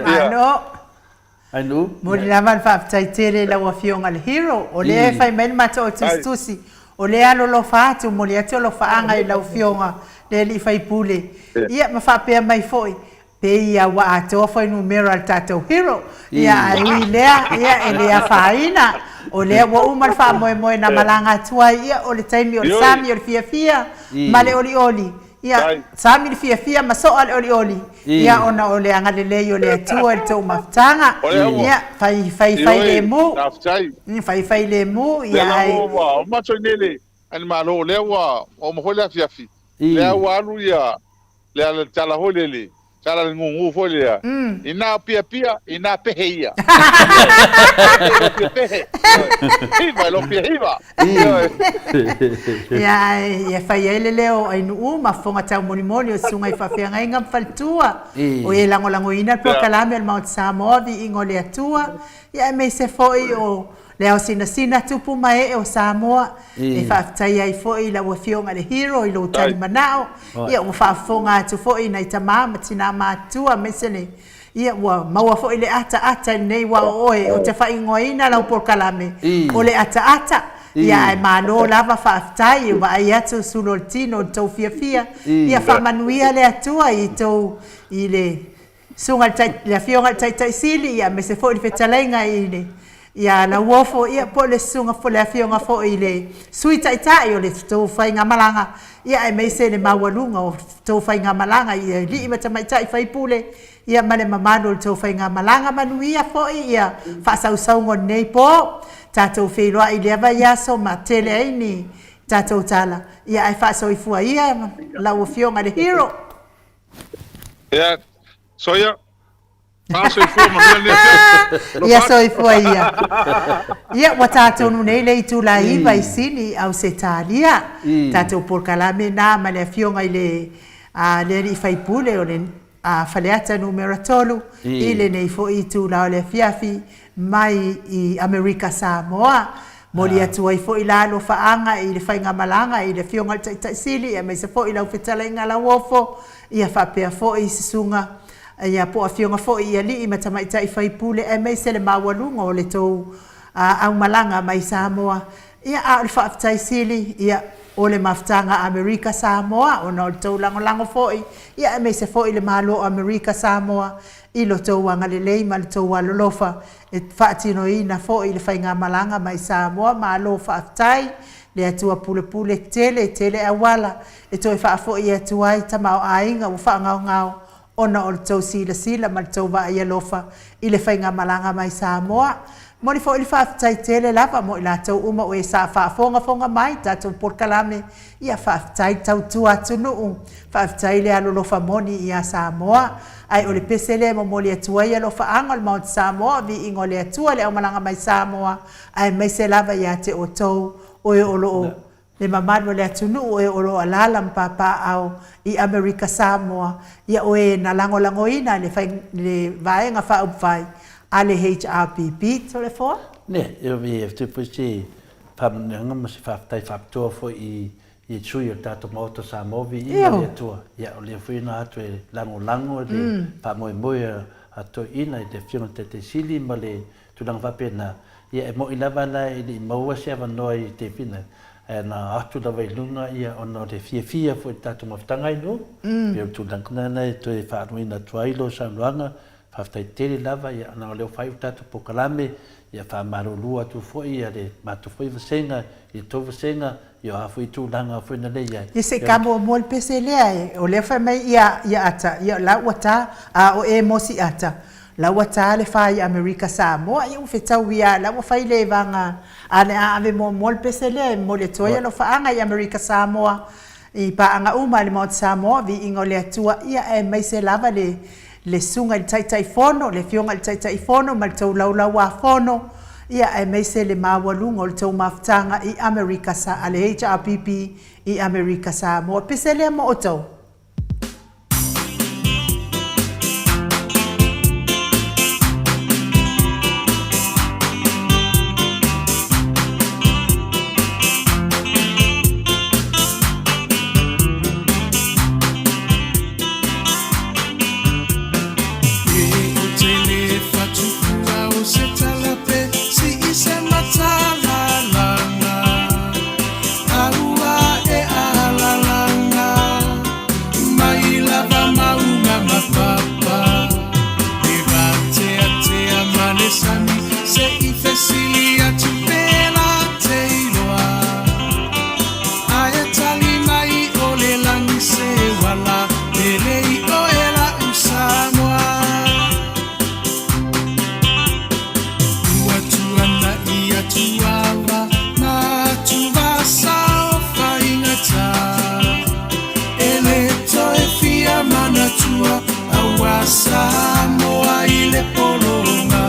alo mo la man fa tele la wa fionga le hero o le fa men mato tusi o le alo lo fa tu mo le lo fa anga I la fionga le li fa pule ia ma fa pe mai foi pe ia wa ato foi numero al tato hero ia ai lea ia ele faina o le wa umar fa mo na malanga tua ia o le taimi o sami o fia male oli ia sami fia ma so al oli ia ona o le anga le o le tua le to maftanga ia fai le mu ni fai le mu ia ai o ma so nele an malo le wa o mo hola fia le wa alu ia le tala holele Sala ngungu folia. Ina pia ina peheia. Hiva lo pia hiva. Ya fa ele leo ai nu ma fonga tau monimoni o sunga I fa fia ngai ngam faltua. O e lango ina po kalame al Mount Samoa vi ingole atua. Ya me se foi o leo sina tupu mai o Samoa e fa tai ai foi la fionga le hero I lo tali manao ia o fa fonga tu foi na itama matina matua mesene ia wa maua foi le ata nei wa oe o te fa ingoina la por kalame o le ata ia e malo lava whaaftai wa ai atu suloltino tau fia ia whamanuia le atua i tau i le sunga le fionga tai sili ia me se fo i whetalenga i le ia la wofo ia po le sunga fo le fionga fo i le sui tai o le tau whainga malanga ia e me se le mawalunga o tau whainga malanga ia li ima tamai tai whaipule ia male mamano tau whainga malanga manuia fo ia whasausaungo nei po tatou wheloa i lea vai aso ma tele aini tatou tala ia ai whaasoifua ia lau fionga le hero ia soia whaasoifua manuia ia soifua ia wa tatou nunei le itu la iwa i sini au se talia tatou porkalame na ma le fionga i le ri whaipule o le whaleata numera tolu i le nei fo i tu la o le fiafi mai i Amerika Samoa moli atua i fo i lalo whaanga i le whainga malanga i le fionga tai sili e mai se fo i lau whetala inga la wofo ia whapea fo i sisunga ia po a fionga fo i ali i matamai tai whaipule e mai se le mawalunga o le tau au malanga mai Samoa ia a le whaafitai sili ia o le maftanga Amerika Samoa o na o tau lango fo i ia e mai se fo i le malo Amerika Samoa i lo tau wanga le lei ma le tau alolofa e whaatino ina fo i le whainga malanga mai Samoa ma alo whaafitai le atua pule tele awala e toi whaafo i atua i tamao ainga o whaangao ona o le tau sila ma le tau wa i alofa i le whainga malanga mai Samoa mo li fo i le whaafitai tele lava mo i la tau uma o e sa whaafonga mai tatou porkalame ia whaafitai tau tua tunu whaafitai le alolofa moni i a Samoa ai o le pesele mo moli atua ia lo faanga le Mount Samoa vi ingo le atua le malanga mai Samoa ai mai se lava ia te o tou o e olo le mamano le atunu o e olo alala mpapa au i Amerika Samoa ia o e na lango ina le vaenga fa upfai ale HRPP to le fo ne eu vi te pusi pam nga ma se faftai fapto fo i tsui o tato moto Samoa vi i le atua ia o le fuina atu e lango le pa moi ato ina i te fiona te sili ma le tulang vapena ia e mo i lava la i maua se avanoa i te fina e na atu lava i lunga ia ono le fia fo i tato maftanga ino ia tulang nana i to e whaanuina tuailo sa luanga faftai tele lava ia ana o leo fai tato pokalame ia whaamarulua tu fo ia le matu fo i vasenga i to vasenga ia hafu i tūlanga fo ina le ia. I se kamo mo le pese lea e o leo whai mai ia ata ia la wata a o e mosi ata la wata le fai Amerika Samoa ia ufetau ia la wafai le vanga ane ave mo le pese lea mo le toia lo faanga i Amerika Samoa i pa anga uma le Mount Samoa vi ingo le atua ia e mai se lava le sunga i tai fono, le fionga i tai fono, ma le tau laulau a fono, ia e mai se le mawalunga o le tau maftanga i Amerika sa, ale HRPP i Amerika Samoa. Pese lea mo o tau. Samoa ile polonga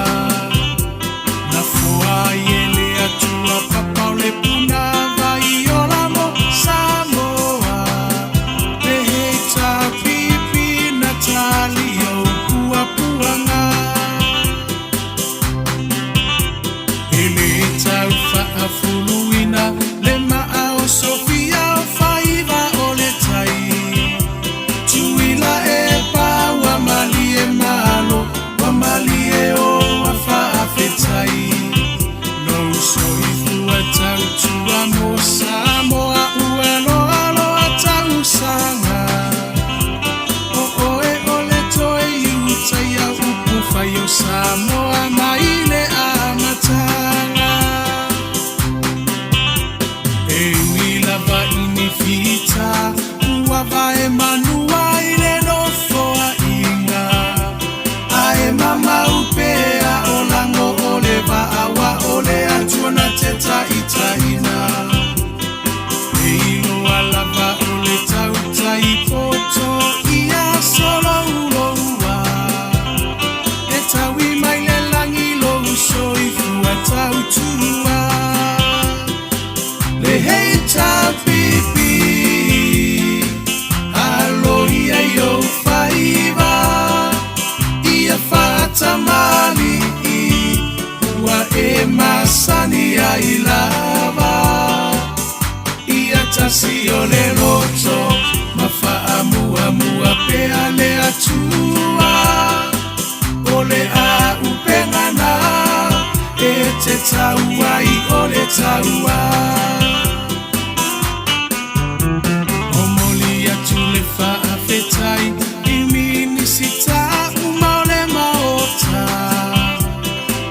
na fua ile atua papa le puna vai ola mo Samoa beheta pipi Natalia ukua puanga ile taufa afuluina lema au Sofia faiva oletai tuila epa wa malie malo wa malie o wa fa afetai no so ifu atautu atua ole a upengana e te taua I ole taua o moli atu le whaafetai I minisita umaole maota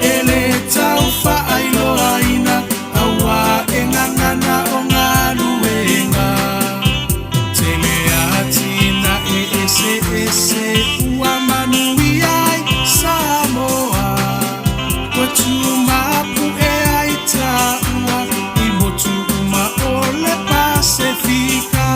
ele tau whaailo aina awa e ngangana o ngā luenga tele atina e ese ua manui ai Samoa kwa tumapu e ai taua I motu uma ole Pasifika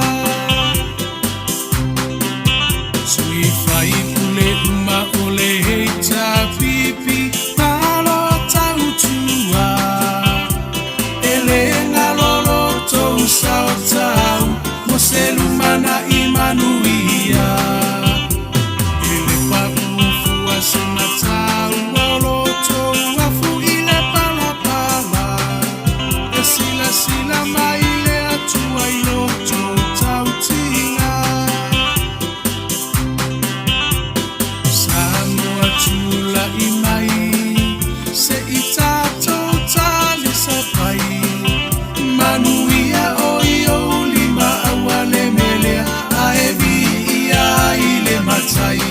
sui fai ule uma ole heita pipi malo tautua ele ngalolo tou sao tau moselumana imanuia ele paufua sena tau olo tou afu ile palapala e sila maile atua ilo tou tautinga Samoa tula imai se itato tali sapai manuia oio lima awale melea aevi ia ile matai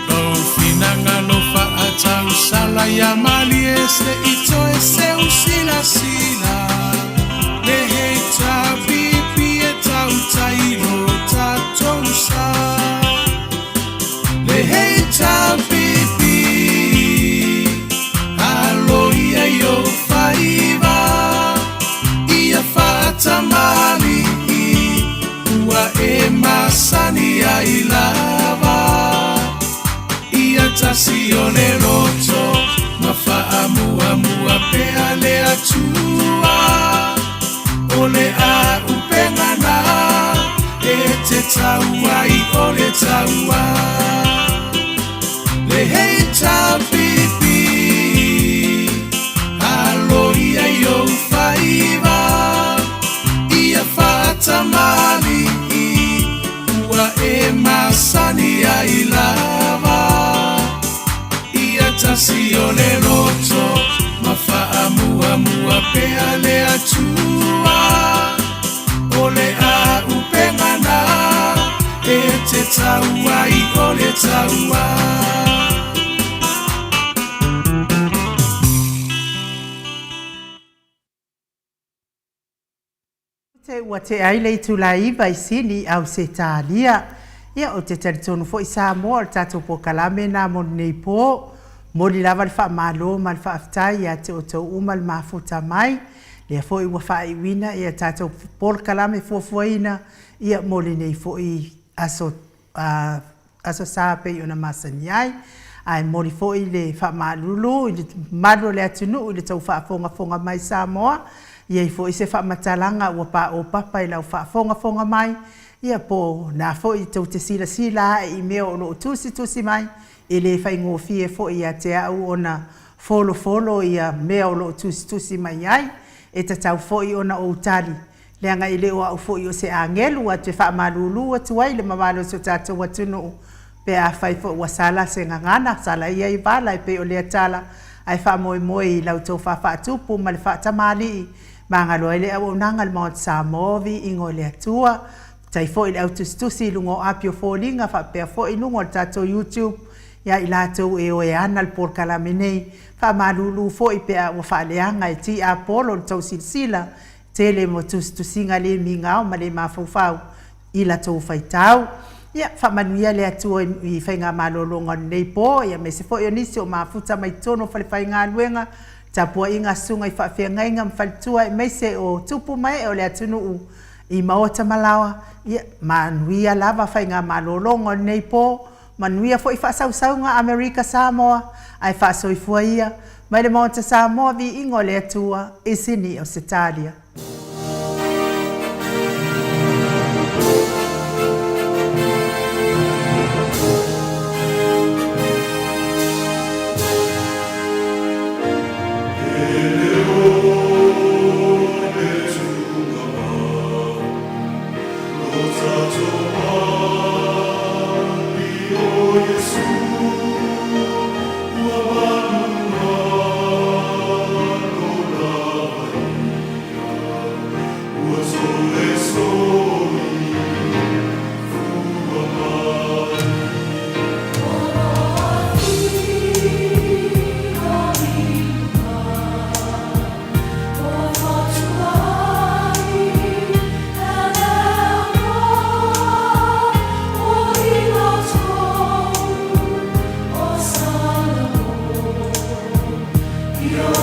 o finanga no fa atau sala ya mali ese ito ese usila le heita pipi e tau tairo tatosa le heita pipi aloia yo faiva ia fata mali ua e masani ai lava ia tasione loto mafaamuamua pea le atua ole a upengana e te taua I ole taua le heita pipi aloia yo faiva ia fata mali ua e masani ai lava ia tasione loto mafaamuamua pea le atua ole a upengana e te taua I ole taua Te ua te aile I tulaiva I sini au se tālia. Ia o te taritonu fo I Samoa o tātou po kalame nā moni nei pō. Moli lava le wha malo ma le wha aftai ia te o tau uma le mafuta mai. Lea fo I ua wha iwina ia tātou po kalame fuafuaina ia moli nei fo I aso sāpe I ona masani ai. Ai moli fo I le wha malulu, I le malo le atunu, I le tau wha fonga mai Samoa. Ia I fo I se whamatalanga ua pa o papa I lau whaafonga mai. Ia po nā fo I tau te sila I mea o loo tusi mai. I le whaingofie fo I a te au ona folo ia mea o loo tusi mai ai. E ta tau fo I ona o utari. Leanga I le o au fo I o se angelu a te whaamalulu atu ai le mamalo so tātou atunu. Pe a whai fo ua sala se ngangana, sala ia I wala I pe o lea tala. Ai wha I lau tau whaatupu ma le whaatamali Mangalo ele au nanga le Mount Samoa ingo le atua. Tai fo I au tustusi lungo apio fōlinga whapea fo I lungo tato YouTube. Ia I latou e o e ana le porkala menei. Whamalulu fo I pea ua whaaleanga e ti a polo le tau silsila. Tele mo tustusinga le mingao ma le mawhauwhau. I latou whaitau. Ia whamanuia le atua I whainga malolonga nei po. Ia me se fo I onisi o mafuta mai tono whale whainga luenga. Tapua inga sunga I whaafia inga mwhalitua I meise o tupu mai o le atunu I maota malawa. Ia manuia lava whainga malolonga nei po. Manuia fo I whaasaunga Amerika Samoa. Ai whaasoifua ia. Mai le maota Samoa vi ingo le atua I sini o Setalia. Oh Yo